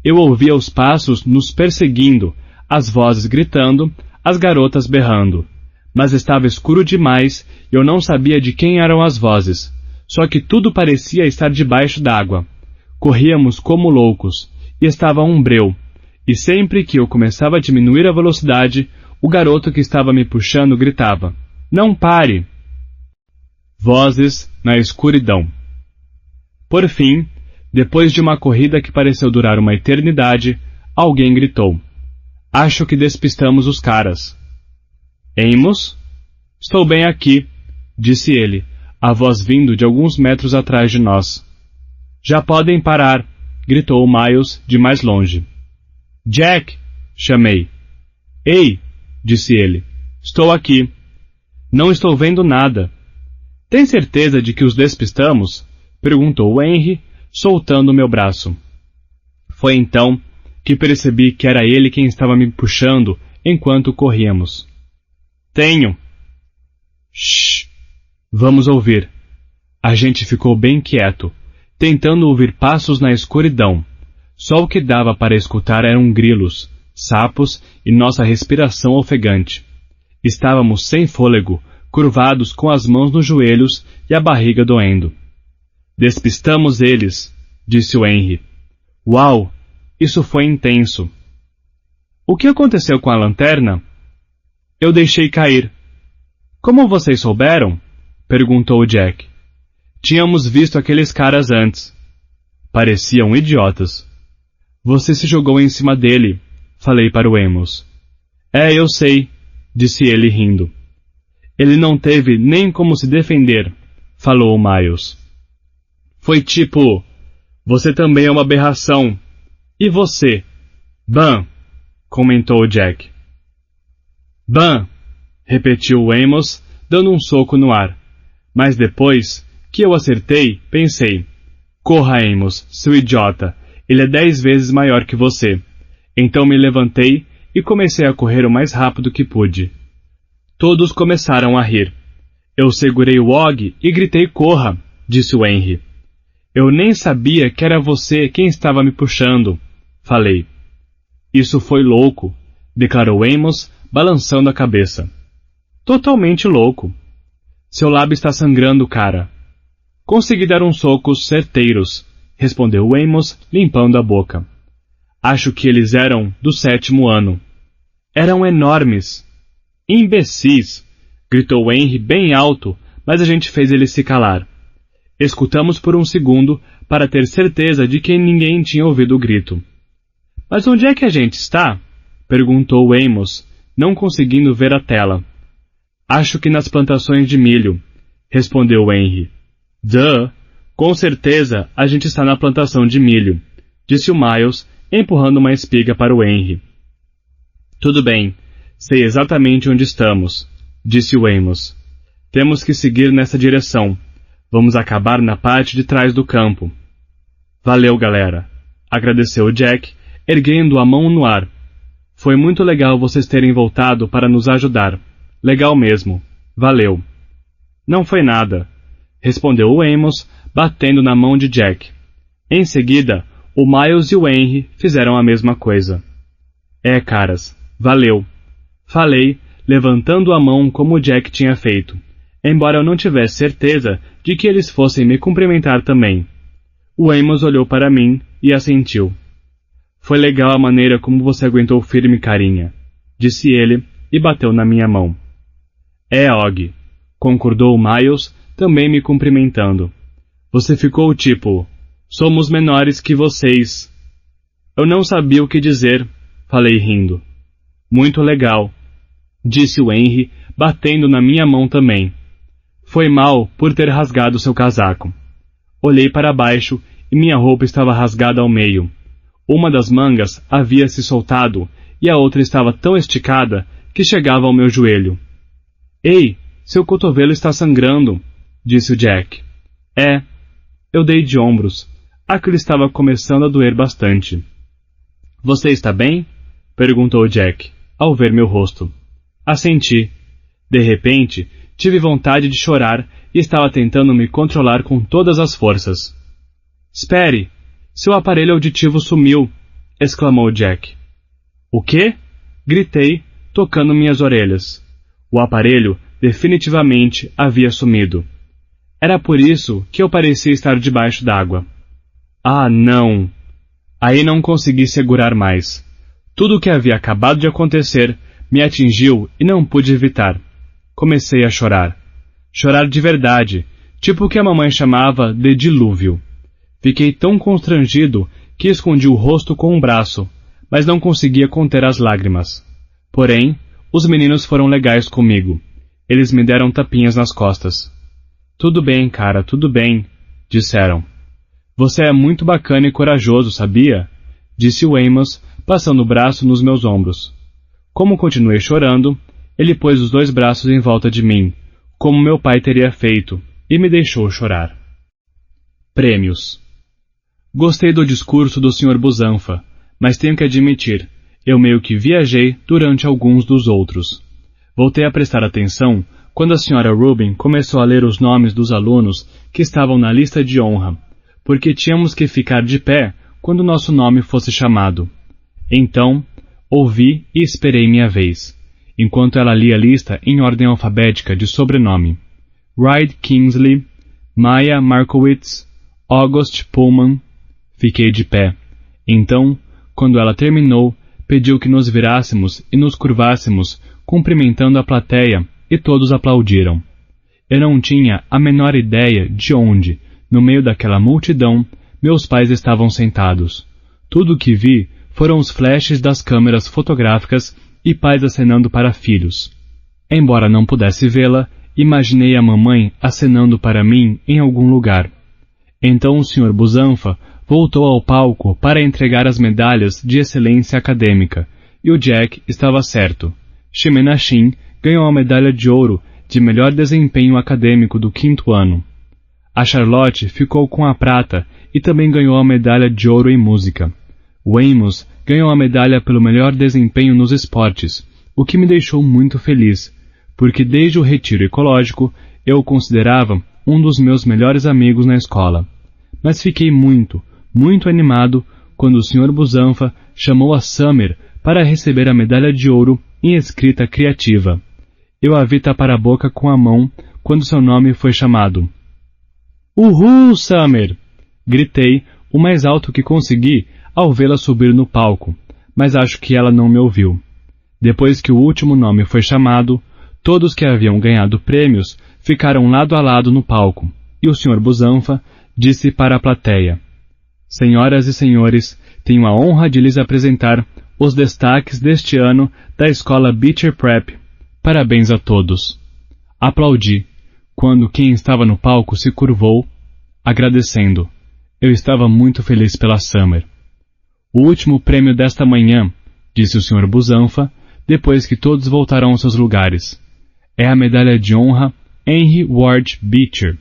Eu ouvia os passos nos perseguindo, as vozes gritando, as garotas berrando. Mas estava escuro demais e eu não sabia de quem eram as vozes, só que tudo parecia estar debaixo d'água. Corríamos como loucos, e estava um breu, e sempre que eu começava a diminuir a velocidade, o garoto que estava me puxando gritava, não pare! Vozes na escuridão. Por fim, depois de uma corrida que pareceu durar uma eternidade, alguém gritou, acho que despistamos os caras. Amos? Estou bem aqui, disse ele, a voz vindo de alguns metros atrás de nós. Já podem parar, gritou Miles de mais longe. Jack! Chamei. Ei! Disse ele. Estou aqui. Não estou vendo nada. Tem certeza de que os despistamos? Perguntou Henry, soltando meu braço. Foi então que percebi que era ele quem estava me puxando enquanto corríamos. Tenho. Shhh! Vamos ouvir. A gente ficou bem quieto, tentando ouvir passos na escuridão. Só o que dava para escutar eram grilos, sapos e nossa respiração ofegante. Estávamos sem fôlego, curvados com as mãos nos joelhos e a barriga doendo. Despistamos eles, disse o Henry. Uau! Isso foi intenso. O que aconteceu com a lanterna? Eu deixei cair. Como vocês souberam? Perguntou Jack. Tínhamos visto aqueles caras antes. Pareciam idiotas. Você se jogou em cima dele, falei para o Amos. É, eu sei, disse ele rindo. Ele não teve nem como se defender, falou o Miles. Foi tipo, você também é uma aberração, E você? Bam! Comentou Jack. Bam! Repetiu Amos, dando um soco no ar. Mas depois que eu acertei, pensei: corra, Amos, seu idiota, ele é 10 vezes maior que você. Então me levantei e comecei a correr o mais rápido que pude. Todos começaram a rir. Eu segurei o Og e gritei: corra, disse o Henry. Eu nem sabia que era você quem estava me puxando, falei. Isso foi louco, declarou Amos, balançando a cabeça. Totalmente louco. Seu lábio está sangrando, cara. Consegui dar uns socos certeiros, respondeu Amos, limpando a boca. Acho que eles eram do 7º ano. Eram enormes. Imbecis, gritou Henry bem alto, mas a gente fez ele se calar. Escutamos por um segundo para ter certeza de que ninguém tinha ouvido o grito. Mas onde é que a gente está? Perguntou Amos, não conseguindo ver a tela. Acho que nas plantações de milho, respondeu Henry. Duh! Com certeza a gente está na plantação de milho, disse o Miles, empurrando uma espiga para o Henry. Tudo bem, sei exatamente onde estamos, disse o Amos. Temos que seguir nessa direção. Vamos acabar na parte de trás do campo. Valeu, galera, agradeceu Jack, erguendo a mão no ar. Foi muito legal vocês terem voltado para nos ajudar. Legal mesmo. Valeu. Não foi nada, respondeu o Amos, batendo na mão de Jack. Em seguida, o Miles e o Henry fizeram a mesma coisa. Caras, valeu. Falei, levantando a mão como o Jack tinha feito, embora eu não tivesse certeza de que eles fossem me cumprimentar também. O Amos olhou para mim e assentiu. Foi legal a maneira como você aguentou firme, carinha, disse ele e bateu na minha mão. Og, concordou Miles, também me cumprimentando. Você ficou tipo, somos menores que vocês. Eu não sabia o que dizer, falei rindo. Muito legal, disse o Henry, batendo na minha mão também. Foi mal por ter rasgado seu casaco. Olhei para baixo e minha roupa estava rasgada ao meio. Uma das mangas havia se soltado e a outra estava tão esticada que chegava ao meu joelho. Ei, seu cotovelo está sangrando, disse o Jack. Eu dei de ombros. Aquilo estava começando a doer bastante. Você está bem? Perguntou Jack, ao ver meu rosto. Assenti. De repente, tive vontade de chorar e estava tentando me controlar com todas as forças. Espere! Seu aparelho auditivo sumiu! Exclamou Jack. O quê? Gritei, tocando minhas orelhas. O aparelho definitivamente havia sumido. Era por isso que eu parecia estar debaixo d'água. Ah, não! Aí não consegui segurar mais. Tudo o que havia acabado de acontecer me atingiu e não pude evitar. Comecei a chorar. Chorar de verdade, tipo o que a mamãe chamava de dilúvio. Fiquei tão constrangido que escondi o rosto com um braço, mas não conseguia conter as lágrimas. Porém, os meninos foram legais comigo. Eles me deram tapinhas nas costas. Tudo bem, cara, tudo bem, disseram. Você é muito bacana e corajoso, sabia? Disse o Amos, passando o braço nos meus ombros. Como continuei chorando, ele pôs os 2 braços em volta de mim, como meu pai teria feito, e me deixou chorar. Prêmios. Gostei do discurso do Sr. Busanfa, mas tenho que admitir, eu meio que viajei durante alguns dos outros. Voltei a prestar atenção quando a Sra. Rubin começou a ler os nomes dos alunos que estavam na lista de honra, porque tínhamos que ficar de pé quando nosso nome fosse chamado. Então, ouvi e esperei minha vez, enquanto ela lia a lista em ordem alfabética de sobrenome. Reid Kingsley, Maya Markowitz, August Pullman. Fiquei de pé. Então, quando ela terminou, pediu que nos virássemos e nos curvássemos, cumprimentando a plateia, e todos aplaudiram. Eu não tinha a menor ideia de onde, no meio daquela multidão, meus pais estavam sentados. Tudo o que vi foram os flashes das câmeras fotográficas e pais acenando para filhos. Embora não pudesse vê-la, imaginei a mamãe acenando para mim em algum lugar. Então o Sr. Busanfa voltou ao palco para entregar as medalhas de excelência acadêmica, e o Jack estava certo. Shimenashin ganhou a medalha de ouro de melhor desempenho acadêmico do 5º ano. A Charlotte ficou com a prata e também ganhou a medalha de ouro em música. O Amos ganhou a medalha pelo melhor desempenho nos esportes, o que me deixou muito feliz, porque desde o retiro ecológico eu o considerava um dos meus melhores amigos na escola. Mas fiquei muito animado quando o Sr. Busanfa chamou a Summer para receber a medalha de ouro em escrita criativa. Eu a vi tapar a boca com a mão quando seu nome foi chamado. Uhul, Summer! Gritei o mais alto que consegui ao vê-la subir no palco, mas acho que ela não me ouviu. Depois que o último nome foi chamado, todos que haviam ganhado prêmios ficaram lado a lado no palco, e o Sr. Busanfa disse para a plateia: Senhoras e senhores, tenho a honra de lhes apresentar os destaques deste ano da escola Beecher Prep. Parabéns a todos. Aplaudi, quando quem estava no palco se curvou, agradecendo. Eu estava muito feliz pela Summer. O último prêmio desta manhã, disse o Sr. Busanfa, depois que todos voltaram aos seus lugares. É a medalha de honra Henry Ward Beecher,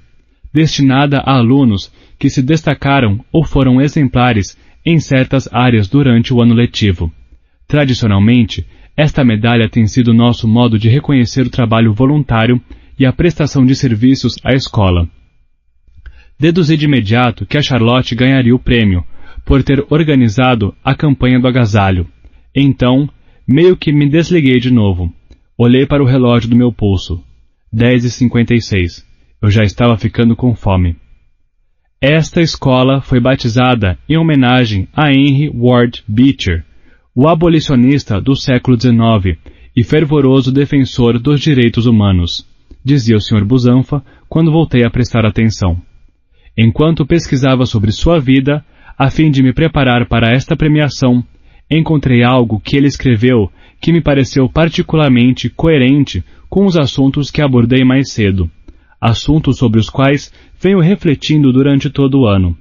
destinada a alunos que se destacaram ou foram exemplares em certas áreas durante o ano letivo. Tradicionalmente, esta medalha tem sido nosso modo de reconhecer o trabalho voluntário e a prestação de serviços à escola. Deduzi de imediato que a Charlotte ganharia o prêmio, por ter organizado a campanha do agasalho. Então, meio que me desliguei de novo. Olhei para o relógio do meu pulso. 10h56. Eu já estava ficando com fome. Esta escola foi batizada em homenagem a Henry Ward Beecher, o abolicionista do século XIX e fervoroso defensor dos direitos humanos, dizia o Sr. Busanfa quando voltei a prestar atenção. Enquanto pesquisava sobre sua vida, a fim de me preparar para esta premiação, encontrei algo que ele escreveu que me pareceu particularmente coerente com os assuntos que abordei mais cedo, assuntos sobre os quais venho refletindo durante todo o ano.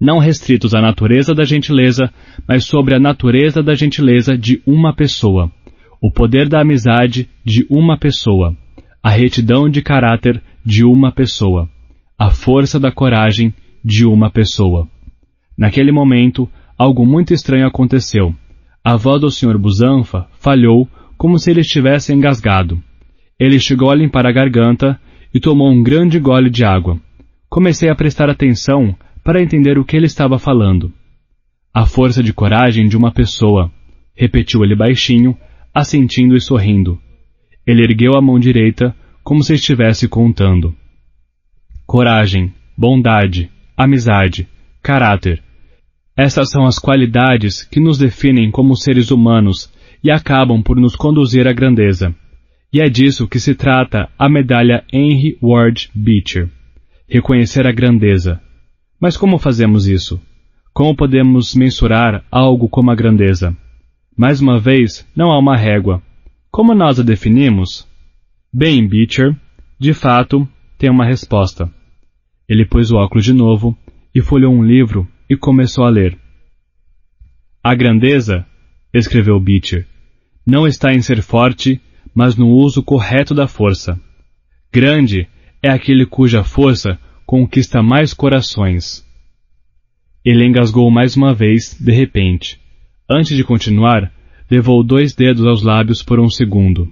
Não restritos à natureza da gentileza, mas sobre a natureza da gentileza de uma pessoa, o poder da amizade de uma pessoa, a retidão de caráter de uma pessoa, a força da coragem de uma pessoa. Naquele momento, algo muito estranho aconteceu. A voz do Sr. Busanfa falhou como se ele estivesse engasgado. Ele chegou a limpar a garganta e tomou um grande gole de água. Comecei a prestar atenção para entender o que ele estava falando. A força de coragem de uma pessoa, repetiu ele baixinho, assentindo e sorrindo. Ele ergueu a mão direita como se estivesse contando. Coragem, bondade, amizade, caráter. Essas são as qualidades que nos definem como seres humanos e acabam por nos conduzir à grandeza. E é disso que se trata a medalha Henry Ward Beecher. Reconhecer a grandeza. Mas como fazemos isso? Como podemos mensurar algo como a grandeza? Mais uma vez, não há uma régua. Como nós a definimos? Bem, Beecher, de fato, tem uma resposta. Ele pôs o óculos de novo e folheou um livro e começou a ler. A grandeza, escreveu Beecher, não está em ser forte, mas no uso correto da força. Grande é aquele cuja força conquista mais corações. Ele engasgou mais uma vez, de repente. Antes de continuar, levou 2 dedos aos lábios por um segundo.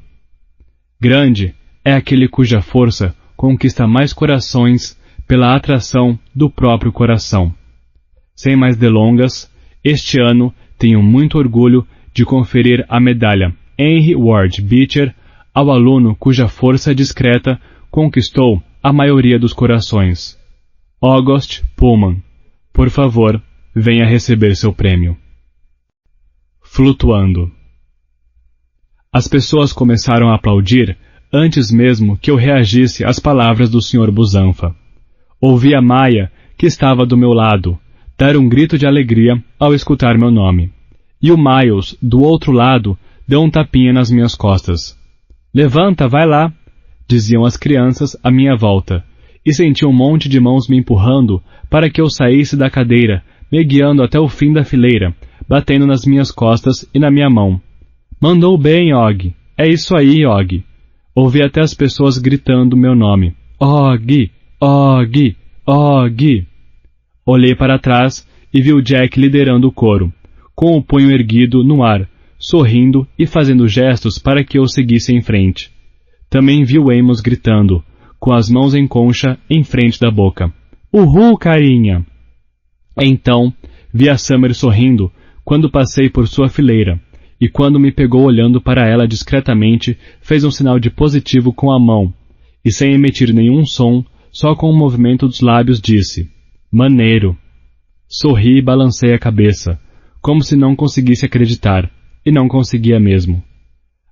Grande é aquele cuja força conquista mais corações pela atração do próprio coração. Sem mais delongas, este ano tenho muito orgulho de conferir a medalha Henry Ward Beecher ao aluno cuja força discreta conquistou a maioria dos corações. August Pullman, por favor, venha receber seu prêmio. Flutuando. As pessoas começaram a aplaudir antes mesmo que eu reagisse às palavras do Sr. Busanfa. Ouvi a Maya, que estava do meu lado, dar um grito de alegria ao escutar meu nome. E o Miles, do outro lado, deu um tapinha nas minhas costas. Levanta, vai lá, diziam as crianças à minha volta, e senti um monte de mãos me empurrando para que eu saísse da cadeira me guiando até o fim da fileira, batendo nas minhas costas e na minha mão. Mandou bem, Og. É isso aí, Og. Ouvi até as pessoas gritando meu nome. Og, Og, Og. Olhei para trás e vi o Jack liderando o coro, com o punho erguido no ar, sorrindo e fazendo gestos para que eu seguisse em frente. Também vi o Amos gritando, com as mãos em concha em frente da boca. Uhul, carinha! Então, vi a Summer sorrindo quando passei por sua fileira, e quando me pegou olhando para ela discretamente, fez um sinal de positivo com a mão, e sem emitir nenhum som, só com o movimento dos lábios disse, maneiro. Sorri e balancei a cabeça, como se não conseguisse acreditar, e não conseguia mesmo.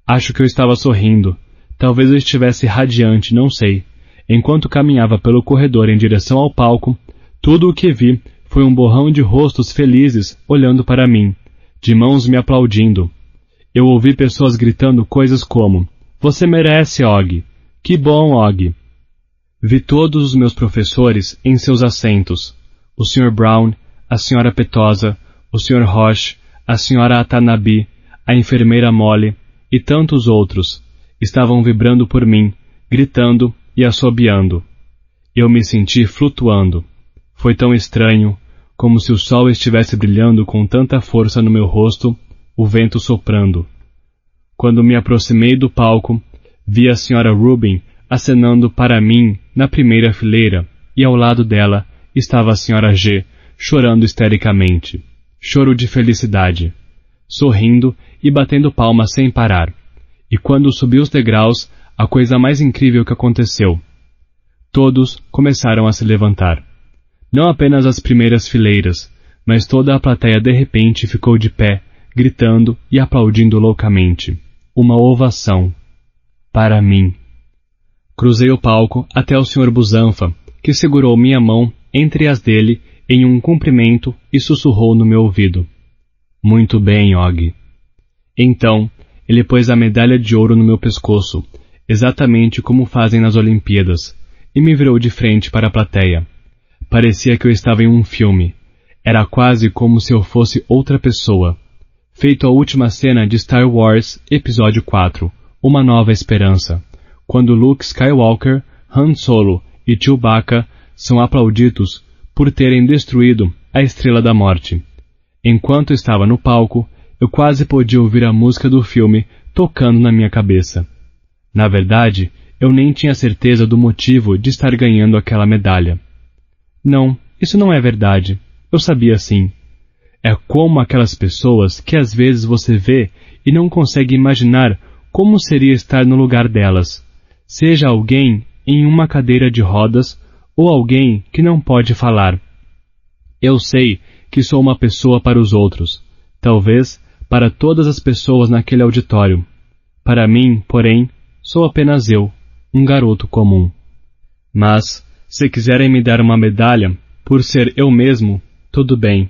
Acho que eu estava sorrindo, talvez eu estivesse radiante, não sei. Enquanto caminhava pelo corredor em direção ao palco, tudo o que vi foi um borrão de rostos felizes olhando para mim, de mãos me aplaudindo. Eu ouvi pessoas gritando coisas como, você merece, Og! Que bom, Og! Vi todos os meus professores em seus assentos, o Sr. Brown, a Sra. Petosa, o Sr. Roche, a Sra. Atanabi, a enfermeira Molly e tantos outros, estavam vibrando por mim, gritando e assobiando. Eu me senti flutuando. Foi tão estranho, como se o sol estivesse brilhando com tanta força no meu rosto, o vento soprando. Quando me aproximei do palco, vi a Sra. Rubin acenando para mim na primeira fileira, e ao lado dela estava a Sra. G, chorando histericamente. Choro de felicidade. Sorrindo e batendo palmas sem parar. E quando subi os degraus, a coisa mais incrível que aconteceu. Todos começaram a se levantar. Não apenas as primeiras fileiras, mas toda a plateia de repente ficou de pé, gritando e aplaudindo loucamente. Uma ovação. Para mim. Cruzei o palco até o Sr. Busanfa, que segurou minha mão entre as dele em um cumprimento e sussurrou no meu ouvido. Muito bem, Og. Então, ele pôs a medalha de ouro no meu pescoço, exatamente como fazem nas Olimpíadas, e me virou de frente para a plateia. Parecia que eu estava em um filme. Era quase como se eu fosse outra pessoa. Feito a última cena de Star Wars Episódio 4, Uma Nova Esperança, quando Luke Skywalker, Han Solo e Chewbacca são aplaudidos por terem destruído a Estrela da Morte. Enquanto estava no palco, eu quase podia ouvir a música do filme tocando na minha cabeça. Na verdade, eu nem tinha certeza do motivo de estar ganhando aquela medalha. Não, isso não é verdade. Eu sabia sim. É como aquelas pessoas que às vezes você vê e não consegue imaginar como seria estar no lugar delas. Seja alguém em uma cadeira de rodas ou alguém que não pode falar. Eu sei que sou uma pessoa para os outros, talvez para todas as pessoas naquele auditório. Para mim, porém, sou apenas eu, um garoto comum. Mas, se quiserem me dar uma medalha por ser eu mesmo, tudo bem,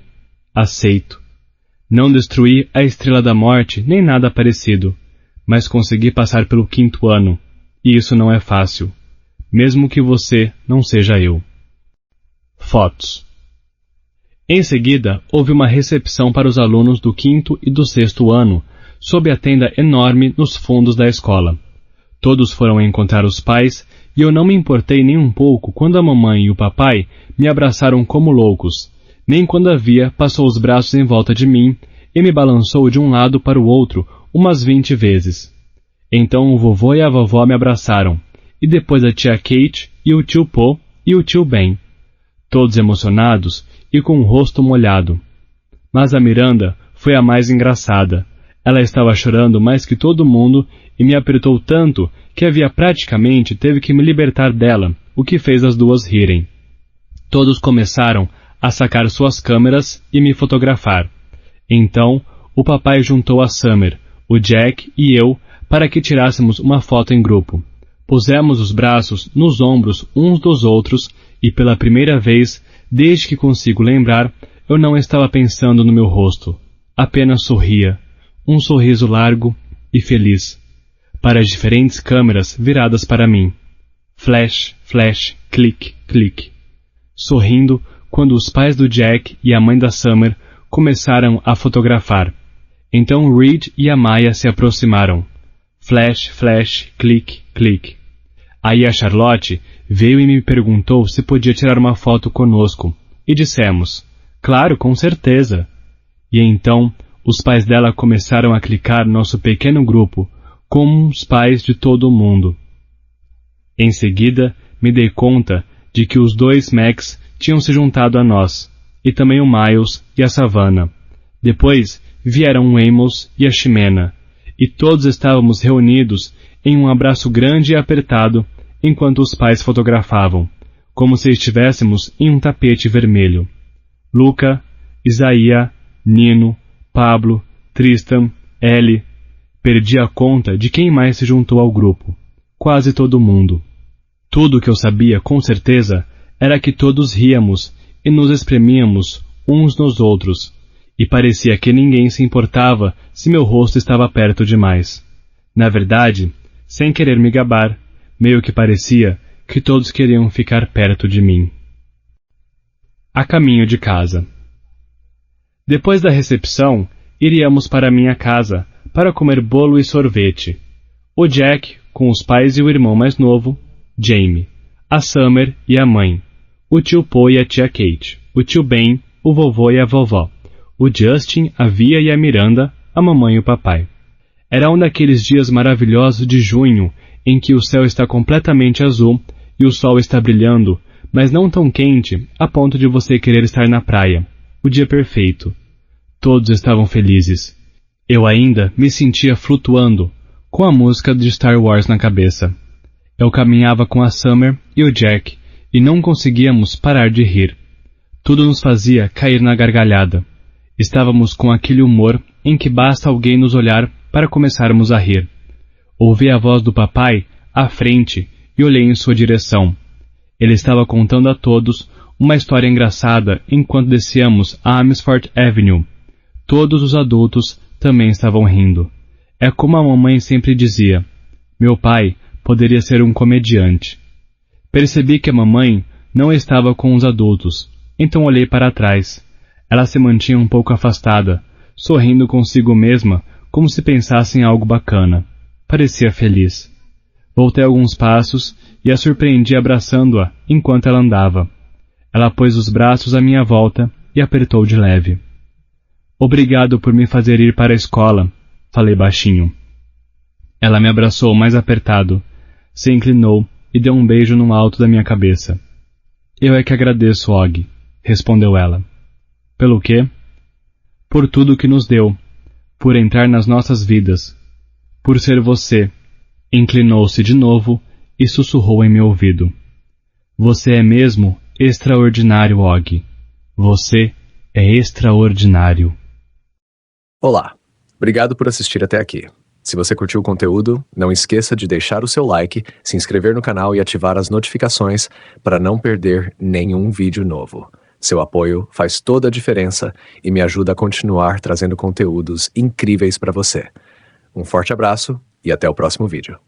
aceito. Não destruí a Estrela da Morte nem nada parecido, mas consegui passar pelo 5º ano, e isso não é fácil, mesmo que você não seja eu. Fotos. Em seguida, houve uma recepção para os alunos do 5º e do 6º ano, sob a tenda enorme nos fundos da escola. Todos foram encontrar os pais, e eu não me importei nem um pouco quando a mamãe e o papai me abraçaram como loucos, nem quando a Via passou os braços em volta de mim e me balançou de um lado para o outro umas 20 vezes. Então o vovô e a vovó me abraçaram, e depois a tia Kate e o tio Po e o tio Ben, todos emocionados e com o rosto molhado. Mas a Miranda foi a mais engraçada. Ela estava chorando mais que todo mundo e me apertou tanto que a Via praticamente teve que me libertar dela, o que fez as duas rirem. Todos começaram a sacar suas câmeras e me fotografar. Então, o papai juntou a Summer, o Jack e eu para que tirássemos uma foto em grupo. Pusemos os braços nos ombros uns dos outros e pela primeira vez, desde que consigo lembrar, eu não estava pensando no meu rosto. Apenas sorria. Um sorriso largo e feliz, para as diferentes câmeras viradas para mim. Flash, flash, clique, clique. Sorrindo quando os pais do Jack e a mãe da Summer começaram a fotografar. Então Reed e a Maya se aproximaram. Flash, flash, clique, clique. Aí a Charlotte veio e me perguntou se podia tirar uma foto conosco. E dissemos, claro, com certeza. E então os pais dela começaram a clicar nosso pequeno grupo, como os pais de todo o mundo. Em seguida, me dei conta de que os dois Macs tinham se juntado a nós, e também o Miles e a Savannah. Depois vieram o Amos e a Ximena, e todos estávamos reunidos em um abraço grande e apertado enquanto os pais fotografavam, como se estivéssemos em um tapete vermelho. Luca, Isaías, Nino, Pablo, Tristan, Ellie. Perdi a conta de quem mais se juntou ao grupo. Quase todo mundo. Tudo o que eu sabia, com certeza, era que todos ríamos e nos espremíamos uns nos outros, e parecia que ninguém se importava se meu rosto estava perto demais. Na verdade, sem querer me gabar, meio que parecia que todos queriam ficar perto de mim. A caminho de casa. Depois da recepção, iríamos para minha casa para comer bolo e sorvete. O Jack, com os pais e o irmão mais novo, Jamie, a Summer e a mãe, o tio Paul e a tia Kate, o tio Ben, o vovô e a vovó, o Justin, a Via e a Miranda, a mamãe e o papai. Era um daqueles dias maravilhosos de junho em que o céu está completamente azul e o sol está brilhando, mas não tão quente a ponto de você querer estar na praia. O dia perfeito. Todos estavam felizes. Eu ainda me sentia flutuando, com a música de Star Wars na cabeça. Eu caminhava com a Summer e o Jack, e não conseguíamos parar de rir. Tudo nos fazia cair na gargalhada. Estávamos com aquele humor em que basta alguém nos olhar para começarmos a rir. Ouvi a voz do papai à frente e olhei em sua direção. Ele estava contando a todos uma história engraçada enquanto descíamos a Amesfort Avenue. Todos os adultos também estavam rindo. É como a mamãe sempre dizia. Meu pai poderia ser um comediante. Percebi que a mamãe não estava com os adultos, então olhei para trás. Ela se mantinha um pouco afastada, sorrindo consigo mesma, como se pensasse em algo bacana. Parecia feliz. Voltei alguns passos e a surpreendi abraçando-a enquanto ela andava. Ela pôs os braços à minha volta e apertou de leve. Obrigado por me fazer ir para a escola, falei baixinho. Ela me abraçou mais apertado, se inclinou e deu um beijo no alto da minha cabeça. Eu é que agradeço, Og, respondeu ela. Pelo quê? Por tudo que nos deu, por entrar nas nossas vidas, por ser você. Inclinou-se de novo e sussurrou em meu ouvido. Você é mesmo extraordinário, Og. Você é extraordinário. Olá, obrigado por assistir até aqui. Se você curtiu o conteúdo, não esqueça de deixar o seu like, se inscrever no canal e ativar as notificações para não perder nenhum vídeo novo. Seu apoio faz toda a diferença e me ajuda a continuar trazendo conteúdos incríveis para você. Um forte abraço e até o próximo vídeo.